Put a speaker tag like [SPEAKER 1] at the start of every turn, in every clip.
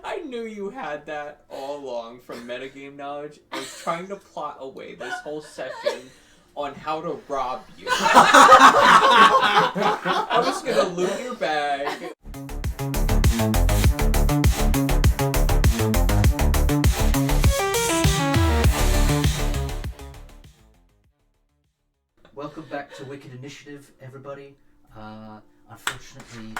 [SPEAKER 1] I knew you had that all along from metagame knowledge. I was trying to plot away this whole session on how to rob you. I was gonna loot your bag.
[SPEAKER 2] Welcome back to Wicked Initiative, everybody. Unfortunately,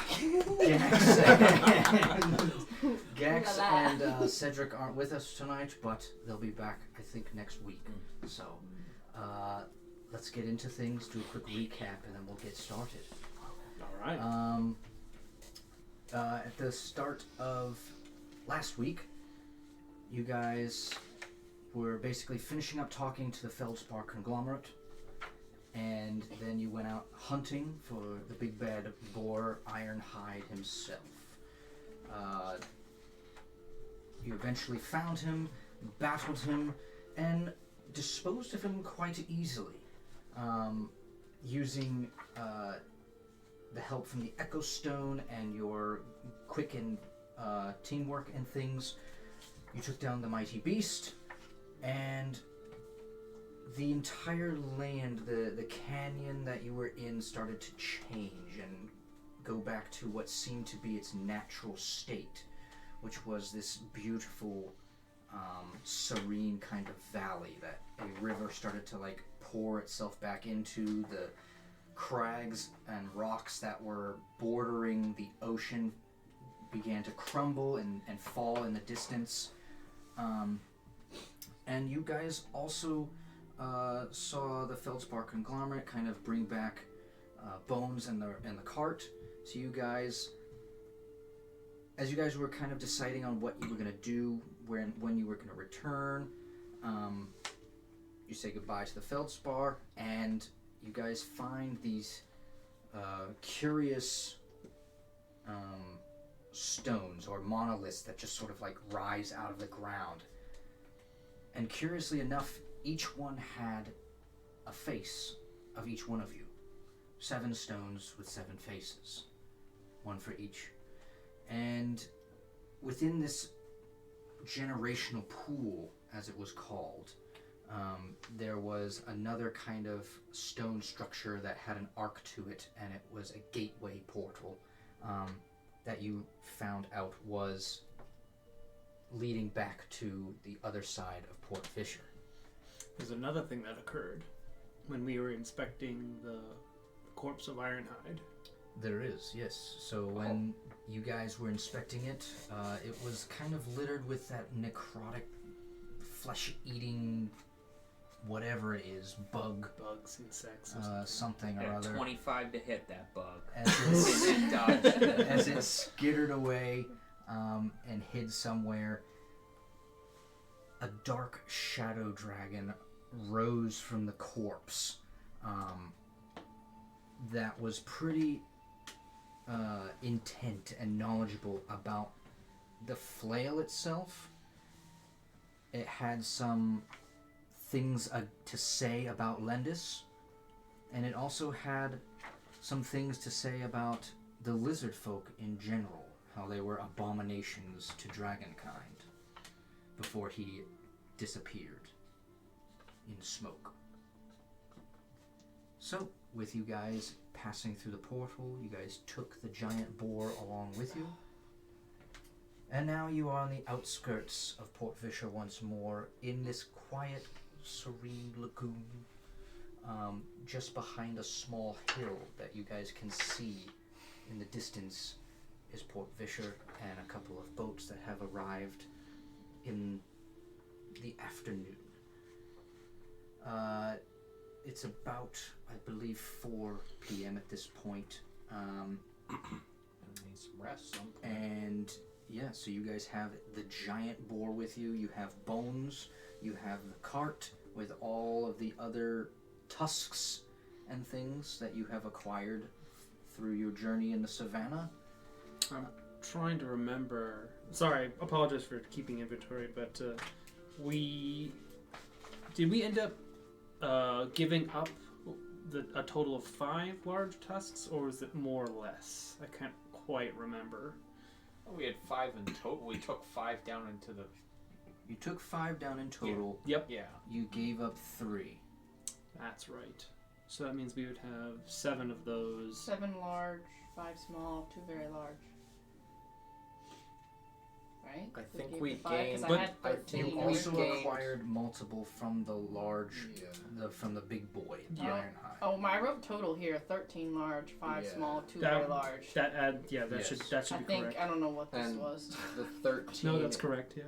[SPEAKER 2] Gax and Cedric aren't with us tonight, but they'll be back, I think, next week. So, let's get into things, do a quick recap, and then we'll get started.
[SPEAKER 3] Alright.
[SPEAKER 2] At the start of last week, you guys were basically finishing up talking to the Feldspar conglomerate. And then you went out hunting for the big bad boar, Ironhide himself. You eventually found him, battled him, and disposed of him quite easily. Using the help from the Echo Stone and your quick and teamwork and things, you took down the mighty beast, and the entire land, the canyon that you were in, started to change and go back to what seemed to be its natural state, which was this beautiful, serene kind of valley that a river started to pour itself back into. The crags and rocks that were bordering the ocean began to crumble and fall in the distance. And you guys also saw the Feldspar conglomerate kind of bring back bones in the cart. So you guys, as you guys were kind of deciding on what you were going to do, when you were going to return, you say goodbye to the Feldspar, and you guys find these curious stones or monoliths that just sort of rise out of the ground. And curiously enough, each one had a face of each one of you. 7 stones with 7 faces. 1 for each. And within this generational pool, as it was called, there was another kind of stone structure that had an arc to it, and it was a gateway portal that you found out was leading back to the other side of Port Fisher.
[SPEAKER 3] There's another thing that occurred when we were inspecting the corpse of Ironhide.
[SPEAKER 2] There is, yes. So when you guys were inspecting it, it was kind of littered with that necrotic, flesh-eating, whatever it is, bugs,
[SPEAKER 3] insects,
[SPEAKER 2] something or other.
[SPEAKER 1] 25 to hit that bug.
[SPEAKER 2] As it skittered away and hid somewhere, a dark shadow dragon rose from the corpse that was pretty intent and knowledgeable about the flail itself. It had some things to say about Lendis, and it also had some things to say about the lizard folk in general, how they were abominations to dragonkind before he disappeared in smoke. So, with you guys passing through the portal, you guys took the giant boar along with you. And now you are on the outskirts of Port Fisher once more, in this quiet, serene lagoon, just behind a small hill that you guys can see in the distance is Port Fisher and a couple of boats that have arrived in the afternoon. It's about, I believe, 4 p.m. at this point.
[SPEAKER 1] Need some rest.
[SPEAKER 2] And yeah, so you guys have the giant boar with you. You have bones. You have the cart with all of the other tusks and things that you have acquired through your journey in the savannah.
[SPEAKER 3] I'm trying to remember. Sorry, apologize for keeping inventory, but did we end up giving up a total of 5 large tusks, or was it more or less? I can't quite remember.
[SPEAKER 1] We had 5 in total. We took 5 down into the...
[SPEAKER 2] You took 5 down in total.
[SPEAKER 3] Yep.
[SPEAKER 1] Yeah.
[SPEAKER 2] You gave up 3.
[SPEAKER 3] That's right. So that means we would have 7 of those.
[SPEAKER 4] 7 large, 5 small, 2 very large. Right?
[SPEAKER 5] I think
[SPEAKER 4] gave
[SPEAKER 5] we
[SPEAKER 4] the 5, 'cause
[SPEAKER 5] gained-
[SPEAKER 4] I
[SPEAKER 3] but
[SPEAKER 4] had
[SPEAKER 5] I
[SPEAKER 4] 13.
[SPEAKER 5] think
[SPEAKER 2] You
[SPEAKER 5] we
[SPEAKER 2] also
[SPEAKER 5] gained-
[SPEAKER 2] acquired multiple from the large,
[SPEAKER 5] Yeah.
[SPEAKER 2] from the big boy, the
[SPEAKER 3] Yeah.
[SPEAKER 2] Ironhide.
[SPEAKER 4] Oh, I wrote total here: 13 large, 5
[SPEAKER 5] Yeah.
[SPEAKER 4] small, 2
[SPEAKER 3] That-
[SPEAKER 4] very large.
[SPEAKER 3] That
[SPEAKER 2] Yes.
[SPEAKER 3] should
[SPEAKER 4] I
[SPEAKER 3] be
[SPEAKER 4] think
[SPEAKER 3] correct.
[SPEAKER 4] I don't know what this
[SPEAKER 5] And
[SPEAKER 4] was.
[SPEAKER 5] the 13
[SPEAKER 3] No, that's correct. Yeah.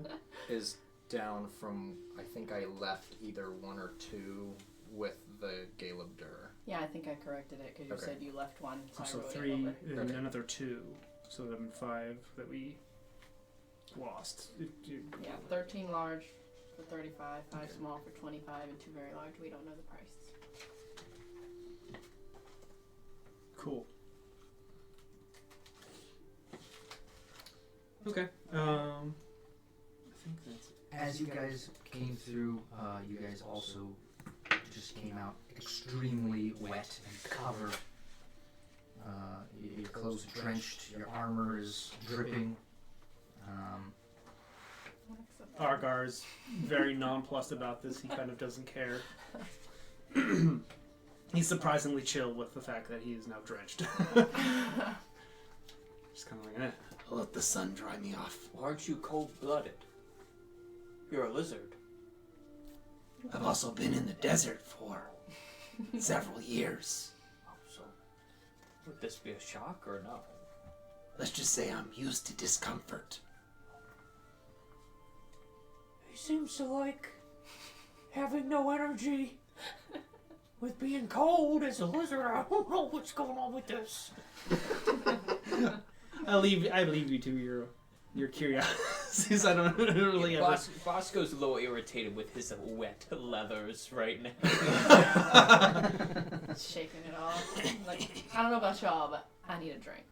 [SPEAKER 5] is down from, I think I left either 1 or 2 with the Galeb Dur.
[SPEAKER 4] Yeah, I think I corrected it because you
[SPEAKER 5] Okay.
[SPEAKER 4] said you left 1, so
[SPEAKER 3] So
[SPEAKER 4] I wrote
[SPEAKER 3] 3
[SPEAKER 4] it over.
[SPEAKER 3] and
[SPEAKER 5] Okay.
[SPEAKER 3] another 2. So that would be 5 that we lost.
[SPEAKER 4] Yeah, 13 large for 35, 5
[SPEAKER 5] Okay.
[SPEAKER 4] small for 25, and 2 very large. We don't know the price.
[SPEAKER 3] Cool. Okay. I think that's it.
[SPEAKER 2] As you guys came through, you guys also just came out extremely wet and covered. Your clothes are drenched, your armor is dripping.
[SPEAKER 3] Argar's very nonplussed about this. He kind of doesn't care. He's surprisingly chill with the fact that he is now drenched. Just kind of like, I'll let the sun dry me off.
[SPEAKER 1] Why aren't you cold-blooded? You're a lizard.
[SPEAKER 6] I've also been in the desert for several years.
[SPEAKER 1] Oh, so would this be a shock or no?
[SPEAKER 6] Let's just say I'm used to discomfort.
[SPEAKER 1] He seems to like having no energy. With being cold as a lizard, I don't know what's going on with this.
[SPEAKER 3] I leave you to your curiosities. I don't really ever.
[SPEAKER 1] Bosco's a little irritated with his wet leathers right now.
[SPEAKER 4] Shaking it off. Like, I don't know about y'all, but I need a drink.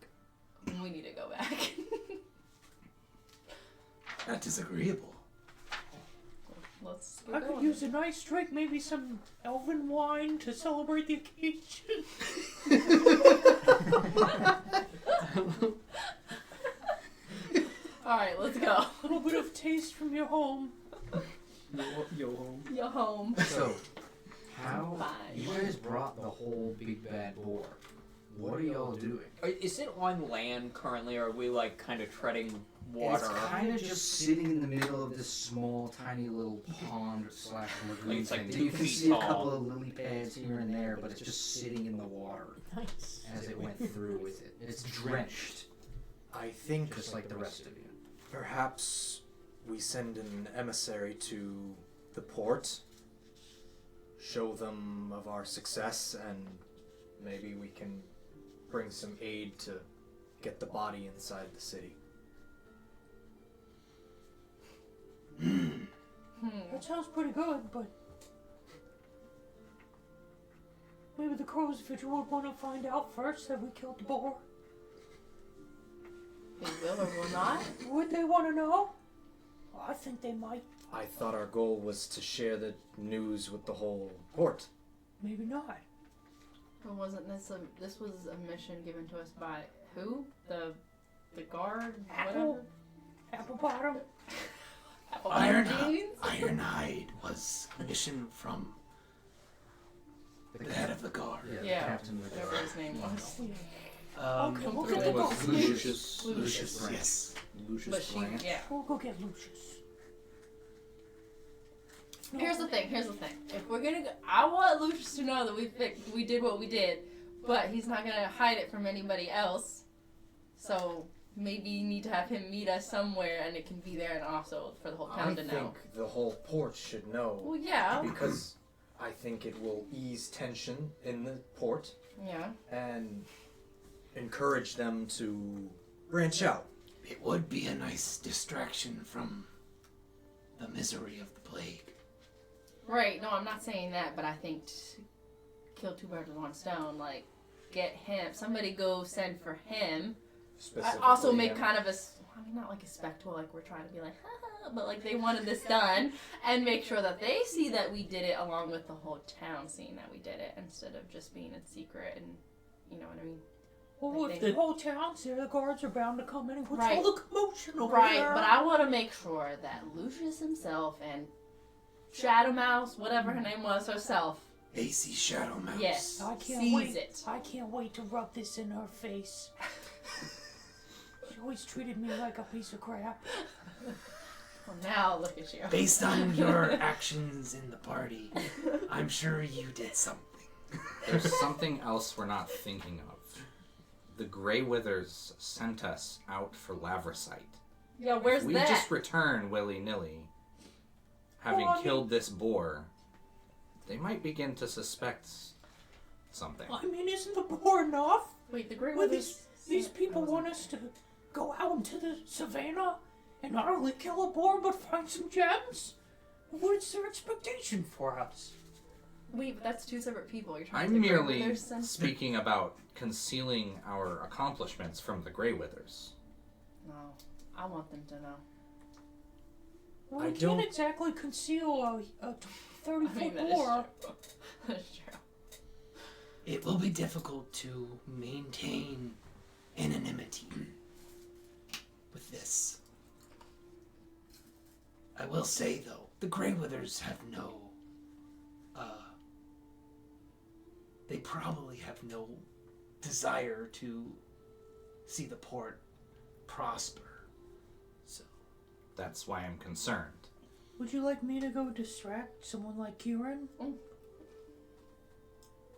[SPEAKER 4] We need to go back.
[SPEAKER 6] Not disagreeable.
[SPEAKER 4] Let's
[SPEAKER 1] I
[SPEAKER 4] get
[SPEAKER 1] could
[SPEAKER 4] going.
[SPEAKER 1] use a nice drink, maybe some elven wine to celebrate the occasion.
[SPEAKER 4] Alright, let's go.
[SPEAKER 1] A little bit of taste from your home.
[SPEAKER 3] Yo home.
[SPEAKER 4] You're home.
[SPEAKER 2] So, how
[SPEAKER 4] Bye.
[SPEAKER 2] you guys brought the whole big bad boar? What are y'all doing?
[SPEAKER 1] Is it on land currently, or are we like kind of treading water?
[SPEAKER 2] It's kind of just sitting in the middle of this small, tiny little pond slash lagoon
[SPEAKER 1] It's like
[SPEAKER 2] thing.
[SPEAKER 1] 2
[SPEAKER 2] You can
[SPEAKER 1] feet
[SPEAKER 2] see a couple
[SPEAKER 1] tall.
[SPEAKER 2] of lily pads here and there, but it's just sitting in the water
[SPEAKER 1] Nice.
[SPEAKER 2] as it went through with it. It's drenched,
[SPEAKER 5] I think
[SPEAKER 2] just like the rest of you.
[SPEAKER 5] perhaps we send an emissary to the port, show them of our success, and maybe we can bring some aid to get the body inside the city.
[SPEAKER 1] That sounds pretty good, but maybe the crows would want to find out first that we killed the boar.
[SPEAKER 4] They will or will not.
[SPEAKER 1] Would they want to know? I think they might.
[SPEAKER 5] I thought our goal was to share the news with the whole port.
[SPEAKER 1] Maybe not.
[SPEAKER 4] But wasn't this this was a mission given to us by who? The guard?
[SPEAKER 1] Apple? Apple bottom?
[SPEAKER 4] Apple
[SPEAKER 6] Ironhide was a mission from the head of the guard.
[SPEAKER 4] Yeah.
[SPEAKER 2] The captain of the
[SPEAKER 4] Whatever
[SPEAKER 2] guard.
[SPEAKER 4] his name was.
[SPEAKER 1] Okay, we'll get
[SPEAKER 4] through
[SPEAKER 1] the
[SPEAKER 4] it.
[SPEAKER 1] goats.
[SPEAKER 2] Lucius.
[SPEAKER 4] Lucius.
[SPEAKER 2] Branch.
[SPEAKER 6] Yes.
[SPEAKER 2] Lucius
[SPEAKER 4] But she,
[SPEAKER 2] Branch.
[SPEAKER 4] yeah.
[SPEAKER 1] We'll go get Lucius.
[SPEAKER 4] Here's the thing. If we're gonna go, I want Lucius to know that we did what we did, but he's not gonna hide it from anybody else. So maybe you need to have him meet us somewhere, and it can be there, and also for the whole
[SPEAKER 5] I
[SPEAKER 4] town to
[SPEAKER 5] think
[SPEAKER 4] know.
[SPEAKER 5] the whole port should know,
[SPEAKER 4] Well, yeah,
[SPEAKER 5] because I think it will ease tension in the port
[SPEAKER 4] yeah.
[SPEAKER 5] and encourage them to branch out.
[SPEAKER 6] It would be a nice distraction from the misery of the plague.
[SPEAKER 4] Right. No, I'm not saying that, but I think kill 2 birds with 1 stone. Like, get him. Somebody go send for him. I also make
[SPEAKER 5] him.
[SPEAKER 4] kind of not like a spectacle, like we're trying to be like, ha, but like they wanted this done, and make sure that they see that we did it, along with the whole town seeing that we did it, instead of just being in secret. And you know what I mean?
[SPEAKER 1] Well, if the whole town's there, the guards are bound to come in and
[SPEAKER 4] Right.
[SPEAKER 1] all the commotion over
[SPEAKER 4] Right,
[SPEAKER 1] there.
[SPEAKER 4] but I want to make sure that Lucius himself and Shadow Mouse, whatever her name was, herself,
[SPEAKER 6] AC Shadow Mouse.
[SPEAKER 4] yes,
[SPEAKER 1] I can't
[SPEAKER 4] sees
[SPEAKER 1] wait.
[SPEAKER 4] it.
[SPEAKER 1] I can't wait to rub this in her face. She always treated me like a piece of crap.
[SPEAKER 4] Well, now look at you.
[SPEAKER 6] Based on your actions in the party, I'm sure you did something.
[SPEAKER 7] There's something else we're not thinking of. The Grey Withers sent us out for Lavrasite.
[SPEAKER 4] Yeah, where's
[SPEAKER 7] If we
[SPEAKER 4] that?
[SPEAKER 7] just return willy-nilly, having
[SPEAKER 1] Well, I
[SPEAKER 7] killed this boar, they might begin to suspect something.
[SPEAKER 1] I mean, isn't the boar enough?
[SPEAKER 4] Wait, the Grey
[SPEAKER 1] Well,
[SPEAKER 4] Withers.
[SPEAKER 1] these people want us to go out into the savannah and not only kill a boar but find some gems? What's their expectation for us?
[SPEAKER 4] Wait, but that's two separate people. You're trying
[SPEAKER 7] I'm
[SPEAKER 4] to say Grey
[SPEAKER 7] merely
[SPEAKER 4] Withers sent-
[SPEAKER 7] speaking about concealing our accomplishments from the Grey Withers.
[SPEAKER 4] No, I want them to know.
[SPEAKER 1] Well,
[SPEAKER 5] I
[SPEAKER 1] we
[SPEAKER 5] don't-
[SPEAKER 1] can't exactly conceal a 30-foot
[SPEAKER 4] I mean, that is
[SPEAKER 1] boar.
[SPEAKER 4] true. That is true.
[SPEAKER 6] It will be difficult to maintain anonymity with this. I will say, though, the Grey Withers have no... they probably have no desire to see the port prosper. So,
[SPEAKER 7] That's why I'm concerned.
[SPEAKER 1] Would you like me to go distract someone like Kieran?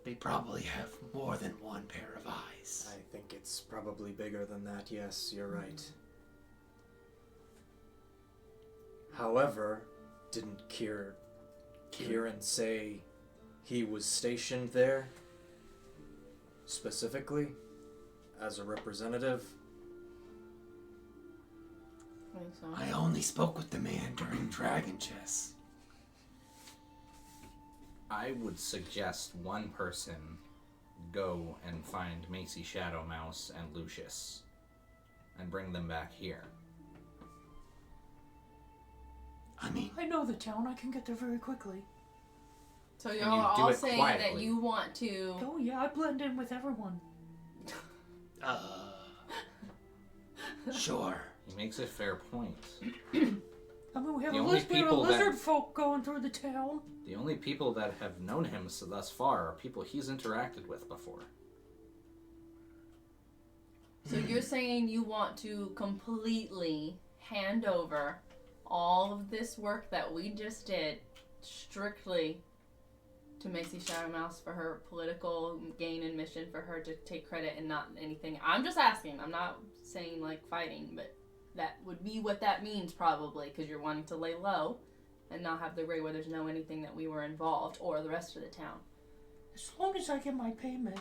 [SPEAKER 6] they probably have more than one pair of eyes.
[SPEAKER 5] I think it's probably bigger than that, yes, you're right. However, didn't Kieran say he was stationed there? Specifically? As a representative?
[SPEAKER 4] I think so.
[SPEAKER 6] I only spoke with the man during Dragon Chess.
[SPEAKER 7] I would suggest one person go and find Macy Shadow Mouse and Lucius and bring them back here.
[SPEAKER 6] I mean,
[SPEAKER 1] I know the town. I can get there very quickly.
[SPEAKER 4] So
[SPEAKER 7] And
[SPEAKER 4] you're
[SPEAKER 7] you do
[SPEAKER 4] all
[SPEAKER 7] it
[SPEAKER 4] saying that
[SPEAKER 7] quietly.
[SPEAKER 4] you want to.
[SPEAKER 1] Oh yeah, I blend in with everyone.
[SPEAKER 6] sure.
[SPEAKER 7] He makes a fair point.
[SPEAKER 1] I mean, we have
[SPEAKER 7] The
[SPEAKER 1] a
[SPEAKER 7] only
[SPEAKER 1] list of
[SPEAKER 7] people that-
[SPEAKER 1] lizard folk going through the town.
[SPEAKER 7] The only people that have known him thus far are people he's interacted with before.
[SPEAKER 4] So you're saying you want to completely hand over all of this work that we just did strictly to Macy Shadow Mouse for her political gain and mission, for her to take credit and not anything. I'm just asking. I'm not saying like fighting, but that would be what that means probably, because you're wanting to lay low and not have the Grey Withers know anything that we were involved or the rest of the town.
[SPEAKER 1] As long as I get my payment.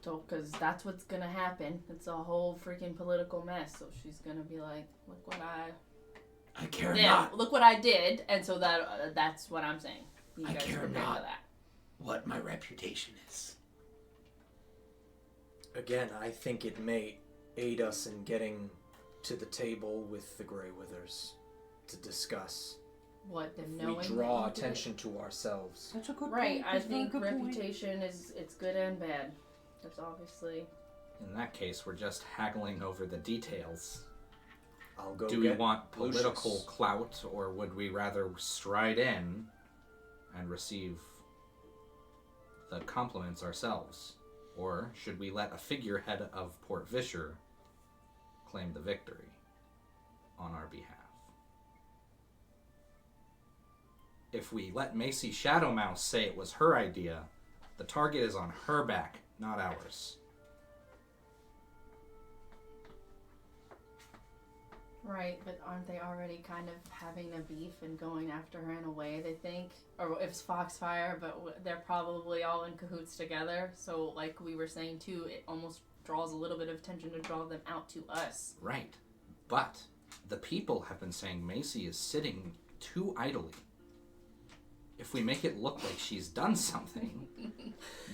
[SPEAKER 4] So, because that's what's gonna happen. It's a whole freaking political mess. So she's gonna be like, "Look what
[SPEAKER 6] I care
[SPEAKER 4] yeah,
[SPEAKER 6] not
[SPEAKER 4] look what I did," and so that's what I'm saying. You
[SPEAKER 6] I
[SPEAKER 4] guys
[SPEAKER 6] care
[SPEAKER 4] prepare
[SPEAKER 6] not.
[SPEAKER 4] for that.
[SPEAKER 6] what my reputation is.
[SPEAKER 5] Again, I think it may aid us in getting to the table with the Grey Withers to discuss.
[SPEAKER 4] What them
[SPEAKER 5] If
[SPEAKER 4] knowing
[SPEAKER 5] we
[SPEAKER 4] that
[SPEAKER 5] draw
[SPEAKER 4] you did it?
[SPEAKER 5] attention to ourselves.
[SPEAKER 1] That's a good
[SPEAKER 4] Right,
[SPEAKER 1] point.
[SPEAKER 4] I
[SPEAKER 1] That's a very
[SPEAKER 4] think
[SPEAKER 1] good point.
[SPEAKER 4] reputation it's good and bad. That's obviously
[SPEAKER 7] In that case, we're just haggling over the details.
[SPEAKER 5] I'll go
[SPEAKER 7] Do we
[SPEAKER 5] get
[SPEAKER 7] want political
[SPEAKER 5] Lucius.
[SPEAKER 7] clout, or would we rather stride in and receive the compliments ourselves? Or should we let a figurehead of Port Vischer claim the victory on our behalf? If we let Macy Shadow Mouse say it was her idea, the target is on her back, not ours.
[SPEAKER 4] right, but aren't they already kind of having a beef and going after her in a way? They think, or if it's Foxfire, but they're probably all in cahoots together. So, like we were saying too, it almost draws a little bit of attention to draw them out to us.
[SPEAKER 7] Right. But the people have been saying Macy is sitting too idly. If we make it look like she's done something,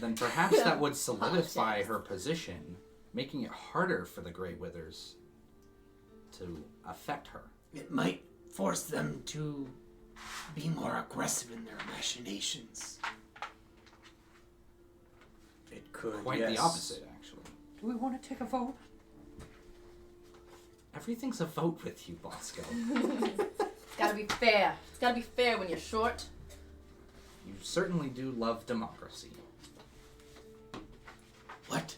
[SPEAKER 7] then perhaps that would solidify
[SPEAKER 4] Politics.
[SPEAKER 7] her position, making it harder for the Grey Withers to affect her.
[SPEAKER 6] It might force them to be more aggressive in their machinations.
[SPEAKER 5] It could,
[SPEAKER 7] Quite
[SPEAKER 5] yes.
[SPEAKER 7] the opposite, actually.
[SPEAKER 1] Do we want to take a vote?
[SPEAKER 7] Everything's a vote with you, Bosco.
[SPEAKER 4] It's gotta be fair. It's gotta be fair when you're short.
[SPEAKER 7] You certainly do love democracy.
[SPEAKER 6] What?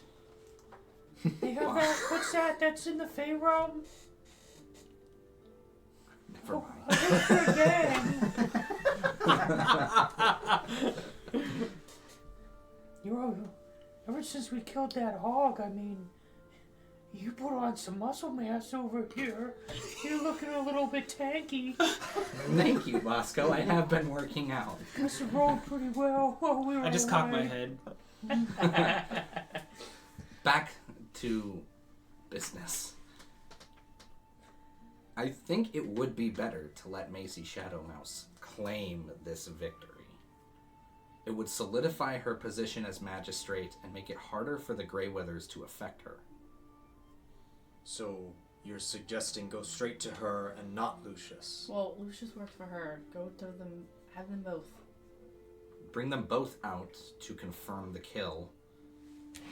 [SPEAKER 1] They have that. What's that? That's in the Fey realm.
[SPEAKER 7] Never mind.
[SPEAKER 1] Ever since we killed that hog, I mean, you put on some muscle mass over here. You're looking a little bit tanky.
[SPEAKER 7] Thank you, Bosco. I have been working out.
[SPEAKER 1] Must have rolled pretty well while we were
[SPEAKER 3] I just cocked my
[SPEAKER 1] away.
[SPEAKER 3] head.
[SPEAKER 7] Back to business. I think it would be better to let Macy Shadowmouse claim this victory. It would solidify her position as magistrate and make it harder for the Greyweathers to affect her.
[SPEAKER 5] So you're suggesting go straight to her and not Lucius?
[SPEAKER 4] Well, Lucius worked for her. Go to them. Have them both.
[SPEAKER 7] Bring them both out to confirm the kill,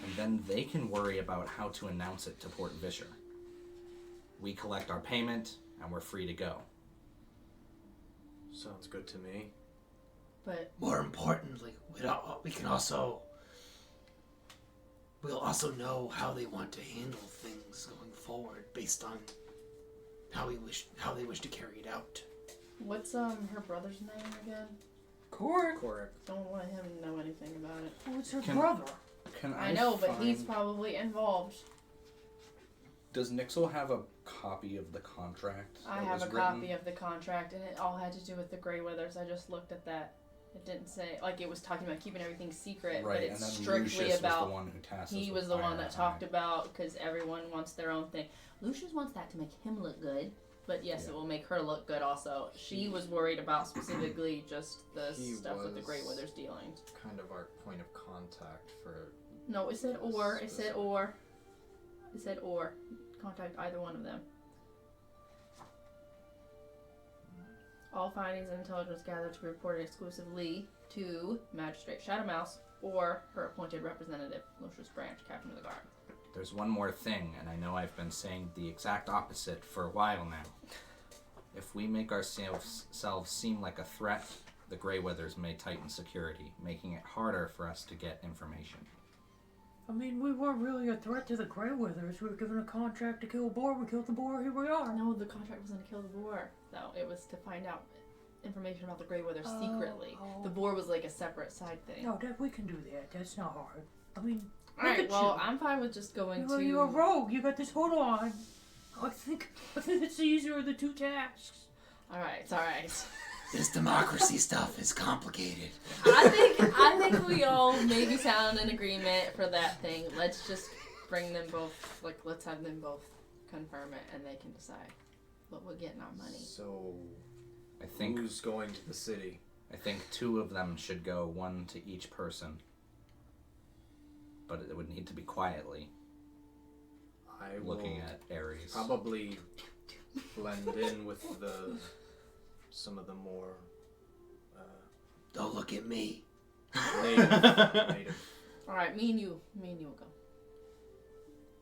[SPEAKER 7] and then they can worry about how to announce it to Port Vischer. We collect our payment, and we're free to go.
[SPEAKER 5] Sounds good to me.
[SPEAKER 4] But
[SPEAKER 6] More importantly, we'll also know how they want to handle things going forward based on how they wish to carry it out.
[SPEAKER 4] what's her brother's name again?
[SPEAKER 1] Court.
[SPEAKER 4] Don't let him know anything about it.
[SPEAKER 1] What's her
[SPEAKER 7] Can-
[SPEAKER 1] brother?
[SPEAKER 7] Can
[SPEAKER 4] I know, but he's
[SPEAKER 7] find-
[SPEAKER 4] probably involved.
[SPEAKER 7] Does Nixel have a copy of the contract?
[SPEAKER 4] I have a copy of the contract, and it all had to do with the Greyweathers. I just looked at that. It didn't say, like, it was talking about keeping everything secret,
[SPEAKER 7] Right,
[SPEAKER 4] but it's
[SPEAKER 7] and then
[SPEAKER 4] strictly
[SPEAKER 7] Lucius
[SPEAKER 4] about.
[SPEAKER 7] was the one who tasked us
[SPEAKER 4] He
[SPEAKER 7] with
[SPEAKER 4] was the one that
[SPEAKER 7] Ironhide.
[SPEAKER 4] talked about, because everyone wants their own thing. Lucius wants that to make him look good, but yes,
[SPEAKER 7] Yeah.
[SPEAKER 4] it will make her look good also. She was worried about specifically just the
[SPEAKER 5] He
[SPEAKER 4] stuff with the
[SPEAKER 5] was-
[SPEAKER 4] Greyweathers dealing.
[SPEAKER 5] Kind of our point of contact for...
[SPEAKER 4] No, it said
[SPEAKER 5] Yes,
[SPEAKER 4] or. It said
[SPEAKER 5] specific.
[SPEAKER 4] or. It said or. Contact either one of them. All findings and intelligence gathered to be reported exclusively to Magistrate Shadowmouse or her appointed representative, Lucius Branch, Captain of the Guard.
[SPEAKER 7] There's one more thing, and I know I've been saying the exact opposite for a while now. If we make ourselves seem like a threat, the Greyweathers may tighten security, making it harder for us to get information.
[SPEAKER 1] I mean, we weren't really a threat to the Greyweathers. We were given a contract to kill a boar. We killed the boar. Here we are.
[SPEAKER 4] No, the contract wasn't to kill the boar, though. It was to find out information about the Greyweathers secretly.
[SPEAKER 1] Oh.
[SPEAKER 4] The boar was like a separate side thing.
[SPEAKER 1] No, we can do that. That's not hard. I mean, look
[SPEAKER 4] Alright,
[SPEAKER 1] at
[SPEAKER 4] well,
[SPEAKER 1] you.
[SPEAKER 4] I'm fine with just going to...
[SPEAKER 1] You're a rogue. You got this hood on. I think it's easier of the two tasks.
[SPEAKER 4] Alright, it's alright.
[SPEAKER 6] This democracy stuff is complicated.
[SPEAKER 4] I think we all maybe sound in agreement for that thing. Let's just bring them both, like, let's have them both confirm it and they can decide what we're getting our money.
[SPEAKER 5] So,
[SPEAKER 7] I think
[SPEAKER 5] who's going to the city?
[SPEAKER 7] I think 2 of them should go, 1 to each person. But it would need to be quietly,
[SPEAKER 5] I
[SPEAKER 7] looking
[SPEAKER 5] will
[SPEAKER 7] at Ares.
[SPEAKER 5] probably blend in with some of the more
[SPEAKER 6] Don't look at me.
[SPEAKER 5] native.
[SPEAKER 4] Alright, me and you will go.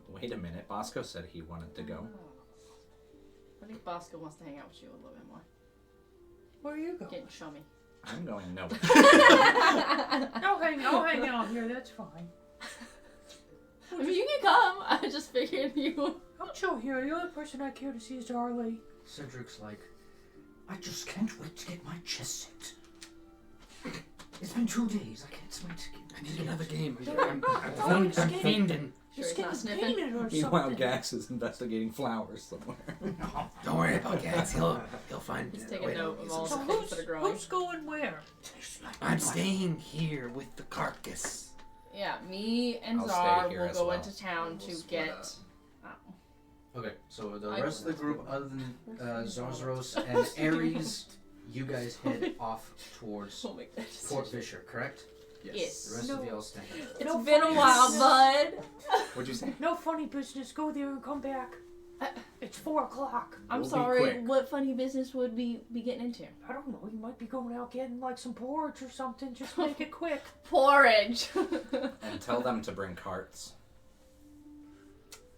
[SPEAKER 7] Wait a minute, Bosco said he wanted to go.
[SPEAKER 4] I think Bosco wants to hang out with you a little bit more.
[SPEAKER 1] Where are you going?
[SPEAKER 4] Get and show me.
[SPEAKER 7] I'm going nowhere.
[SPEAKER 1] I'll hang out here. That's fine.
[SPEAKER 4] I mean, you can come. I just figured you...
[SPEAKER 1] I'll chill here. The only person I care to see is Darley.
[SPEAKER 2] Cedric's like, I just can't wait to get my chest set. It's been 2 days. I can't wait to get.
[SPEAKER 6] I need another game. I'm
[SPEAKER 1] Oh,
[SPEAKER 6] fiending.
[SPEAKER 1] he's
[SPEAKER 6] fiending.
[SPEAKER 4] Sure he's
[SPEAKER 1] Just
[SPEAKER 4] not
[SPEAKER 1] get
[SPEAKER 4] sniffing?
[SPEAKER 1] painted or
[SPEAKER 7] Meanwhile,
[SPEAKER 1] something.
[SPEAKER 7] Gax is investigating flowers somewhere.
[SPEAKER 6] Don't worry about Gax. He'll find.
[SPEAKER 4] He's taking
[SPEAKER 6] wait,
[SPEAKER 4] note of all
[SPEAKER 1] So
[SPEAKER 4] the things that are growing.
[SPEAKER 1] who's going where?
[SPEAKER 6] I'm staying here with the carcass.
[SPEAKER 4] Yeah, me and
[SPEAKER 7] I'll
[SPEAKER 4] Zar
[SPEAKER 7] stay here
[SPEAKER 4] will
[SPEAKER 7] as
[SPEAKER 4] go
[SPEAKER 7] well.
[SPEAKER 4] into town
[SPEAKER 5] We'll
[SPEAKER 4] to
[SPEAKER 5] split
[SPEAKER 4] get...
[SPEAKER 5] up.
[SPEAKER 2] Okay, so the
[SPEAKER 4] I
[SPEAKER 2] rest of the
[SPEAKER 4] don't-
[SPEAKER 2] group, other than Zarzaros and Ares, you guys head off towards
[SPEAKER 4] We'll make that
[SPEAKER 2] Fort
[SPEAKER 4] decision.
[SPEAKER 2] Fisher, correct?
[SPEAKER 4] Yes.
[SPEAKER 2] The rest of y'all staying.
[SPEAKER 4] It's
[SPEAKER 1] No
[SPEAKER 4] been a
[SPEAKER 1] funny
[SPEAKER 4] while,
[SPEAKER 1] business.
[SPEAKER 4] bud.
[SPEAKER 7] What'd you say?
[SPEAKER 1] No funny business. Go there and come back. It's 4 o'clock.
[SPEAKER 4] I'm
[SPEAKER 5] We'll be
[SPEAKER 4] sorry,
[SPEAKER 5] quick.
[SPEAKER 4] what funny business would we be getting into?
[SPEAKER 1] I don't know. You might be going out getting like some porridge or something. Just make it quick.
[SPEAKER 4] Porridge!
[SPEAKER 7] And tell them to bring carts.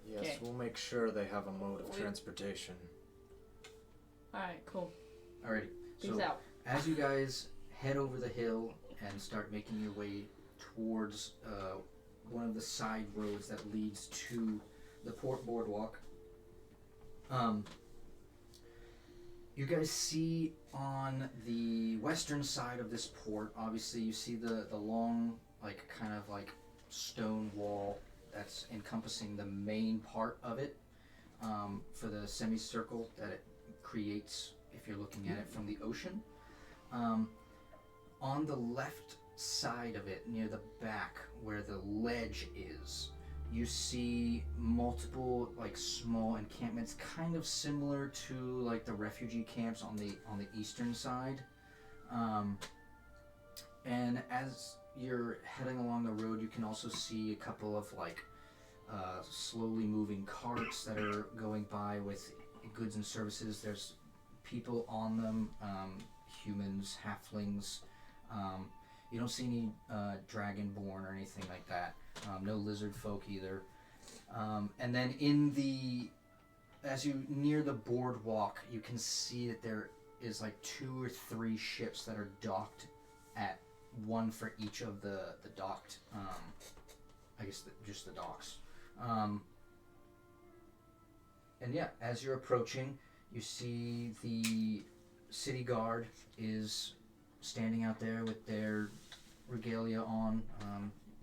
[SPEAKER 5] Yes,
[SPEAKER 4] Okay.
[SPEAKER 5] we'll make sure they have a mode of
[SPEAKER 4] Wait.
[SPEAKER 5] transportation.
[SPEAKER 4] Alright, cool.
[SPEAKER 2] Alrighty.
[SPEAKER 4] Peace
[SPEAKER 2] So
[SPEAKER 4] out.
[SPEAKER 2] as you guys head over the hill and start making your way towards one of the side roads that leads to the port boardwalk, you guys see on the western side of this port, obviously you see the long, like, kind of like stone wall that's encompassing the main part of it, for the semicircle that it creates if you're looking at it from the ocean. On the left side of it, near the back where the ledge is, you see multiple like small encampments, kind of similar to like the refugee camps on the eastern side. And as you're heading along the road, you can also see a couple of like slowly moving carts that are going by with goods and services. There's people on them, humans, halflings. You don't see any dragonborn or anything like that. No lizard folk either. And then as you near the boardwalk, you can see that there is like 2 or 3 ships that are docked at one for each of the docked, I guess just the docks. And yeah, as you're approaching, you see the city guard is standing out there with their regalia on,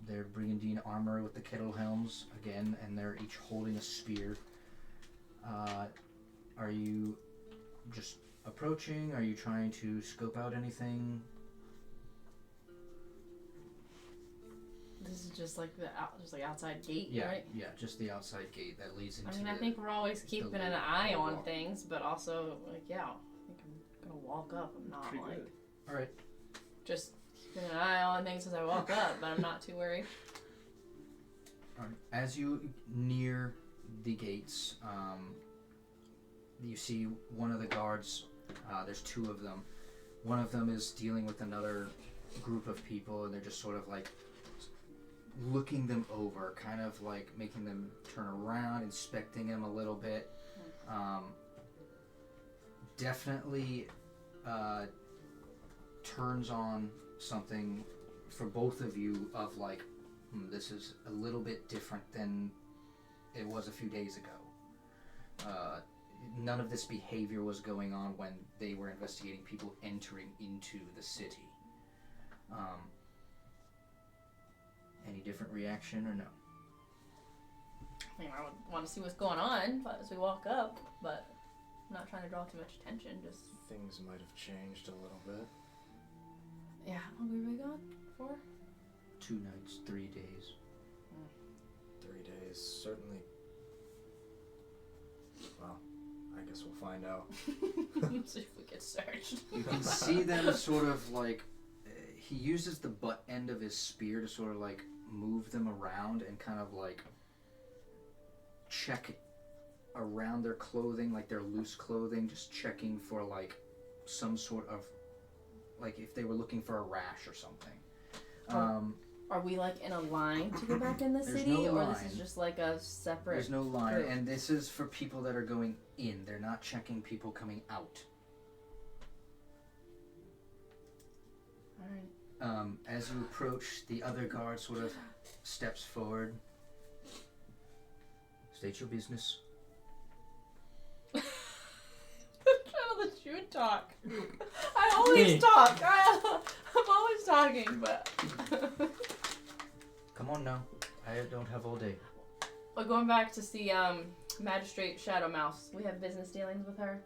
[SPEAKER 2] their brigandine armor with the kettle helms again, and they're each holding a spear. Are you just approaching? Are you trying to scope out anything?
[SPEAKER 4] This is just like the outside gate,
[SPEAKER 2] Yeah,
[SPEAKER 4] right?
[SPEAKER 2] yeah, just the outside gate that leads into.
[SPEAKER 4] I mean, I think we're always keeping an eye on
[SPEAKER 2] boardwalk.
[SPEAKER 4] things, but also like, yeah, I think I'm gonna walk up. I'm not
[SPEAKER 3] Pretty
[SPEAKER 4] like
[SPEAKER 3] good.
[SPEAKER 2] All right.
[SPEAKER 4] just keeping an eye on things as I walk up, but I'm not too worried.
[SPEAKER 2] All right. As you near the gates, you see one of the guards. There's 2 of them. One of them is dealing with another group of people, and they're just sort of like looking them over, kind of like making them turn around, inspecting them a little bit. Definitely turns on something for both of you of like, this is a little bit different than it was a few days ago. None of this behavior was going on when they were investigating people entering into the city. Any different reaction or no?
[SPEAKER 4] I mean, I would want to see what's going on as we walk up, but I'm not trying to draw too much attention. Just
[SPEAKER 5] Things might have changed a little bit.
[SPEAKER 4] yeah. How long were we gone for?
[SPEAKER 2] 2 nights, 3 days.
[SPEAKER 5] 3 days, certainly. Well, I guess we'll find out.
[SPEAKER 4] See if we get searched.
[SPEAKER 2] You can see them sort of like, he uses the butt end of his spear to sort of like move them around and kind of like check around their clothing, like their loose clothing, just checking for like some sort of, like if they were looking for a rash or something.
[SPEAKER 4] Are we like in a line to go back in the
[SPEAKER 2] There's
[SPEAKER 4] city,
[SPEAKER 2] no
[SPEAKER 4] or
[SPEAKER 2] line.
[SPEAKER 4] this is just like a separate?
[SPEAKER 2] There's no line,
[SPEAKER 4] group?
[SPEAKER 2] and this is for people that are going in. They're not checking people coming out.
[SPEAKER 4] All right.
[SPEAKER 2] As you approach, the other guard sort of steps forward. State your business.
[SPEAKER 4] I'm trying to let you talk. I always talk. I'm always talking, but.
[SPEAKER 2] Come on now. I don't have all day.
[SPEAKER 4] We're going back to see Magistrate Shadow Mouse. We have business dealings with her.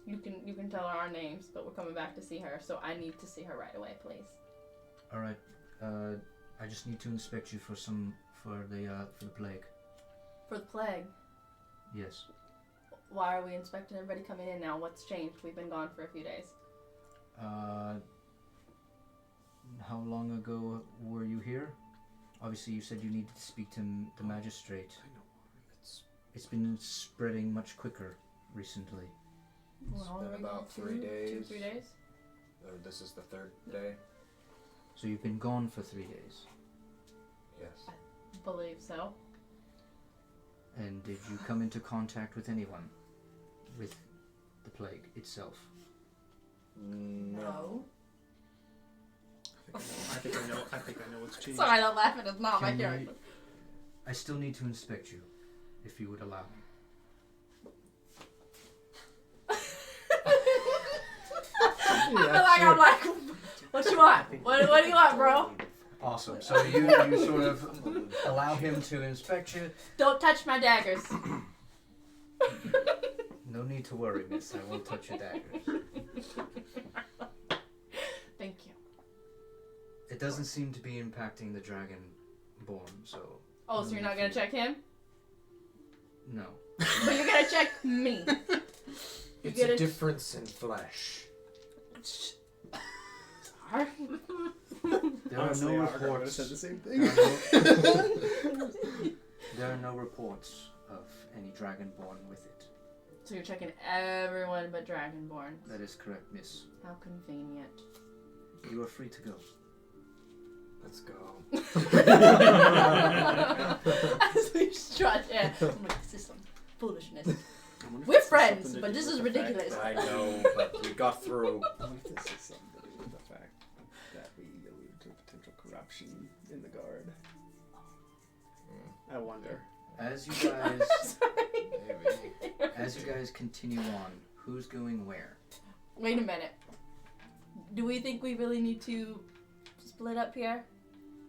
[SPEAKER 4] You can tell her our names, but we're coming back to see her, so I need to see her right away, please.
[SPEAKER 2] All right. I just need to inspect you for the plague.
[SPEAKER 4] For the plague.
[SPEAKER 2] Yes.
[SPEAKER 4] Why are we inspecting everybody coming in now? What's changed? We've been gone for a few days.
[SPEAKER 2] How long ago were you here? Obviously, you said you needed to speak to the magistrate.
[SPEAKER 5] I know.
[SPEAKER 2] It's been spreading much quicker recently.
[SPEAKER 5] It's
[SPEAKER 4] Well,
[SPEAKER 5] been
[SPEAKER 4] we're
[SPEAKER 5] about
[SPEAKER 4] gone
[SPEAKER 5] 3 days.
[SPEAKER 4] 2, 3 days?
[SPEAKER 5] Or this is the 3rd day.
[SPEAKER 2] So you've been gone for 3 days.
[SPEAKER 5] Yes.
[SPEAKER 4] Believe so.
[SPEAKER 2] And did you come into contact with anyone with the plague itself?
[SPEAKER 5] No.
[SPEAKER 3] I think I know what's changed.
[SPEAKER 4] Sorry, that laughing is not my
[SPEAKER 2] Can
[SPEAKER 4] character.
[SPEAKER 2] I still need to inspect you, if you would allow me.
[SPEAKER 4] I feel like I'm like, what you want? What do you want, bro?
[SPEAKER 2] Awesome. So you sort of allow him to inspect you.
[SPEAKER 4] Don't touch my daggers.
[SPEAKER 2] No need to worry, miss. I won't touch your daggers.
[SPEAKER 4] Thank you.
[SPEAKER 2] It doesn't seem to be impacting the Dragonborn, so...
[SPEAKER 4] Oh, so you're not gonna check him?
[SPEAKER 2] No.
[SPEAKER 4] But you're gonna check me.
[SPEAKER 5] It's a difference in flesh.
[SPEAKER 4] Sorry.
[SPEAKER 2] There are no reports.
[SPEAKER 6] said the same thing.
[SPEAKER 2] There are no reports of any Dragonborn with it.
[SPEAKER 4] So you're checking everyone but Dragonborn.
[SPEAKER 2] That is correct, miss.
[SPEAKER 4] How convenient.
[SPEAKER 2] You are free to go.
[SPEAKER 5] Let's go.
[SPEAKER 4] As we strut, yeah. I'm like, this is some foolishness. We're friends, but this is ridiculous.
[SPEAKER 5] I know, but we got through.
[SPEAKER 6] I wonder if this is something to do with the fact that we alluded to potential corruption in the guard. I wonder.
[SPEAKER 2] As you guys,
[SPEAKER 5] Maybe.
[SPEAKER 2] as you guys continue on, who's going where?
[SPEAKER 4] Wait a minute. Do we think we really need to split up here?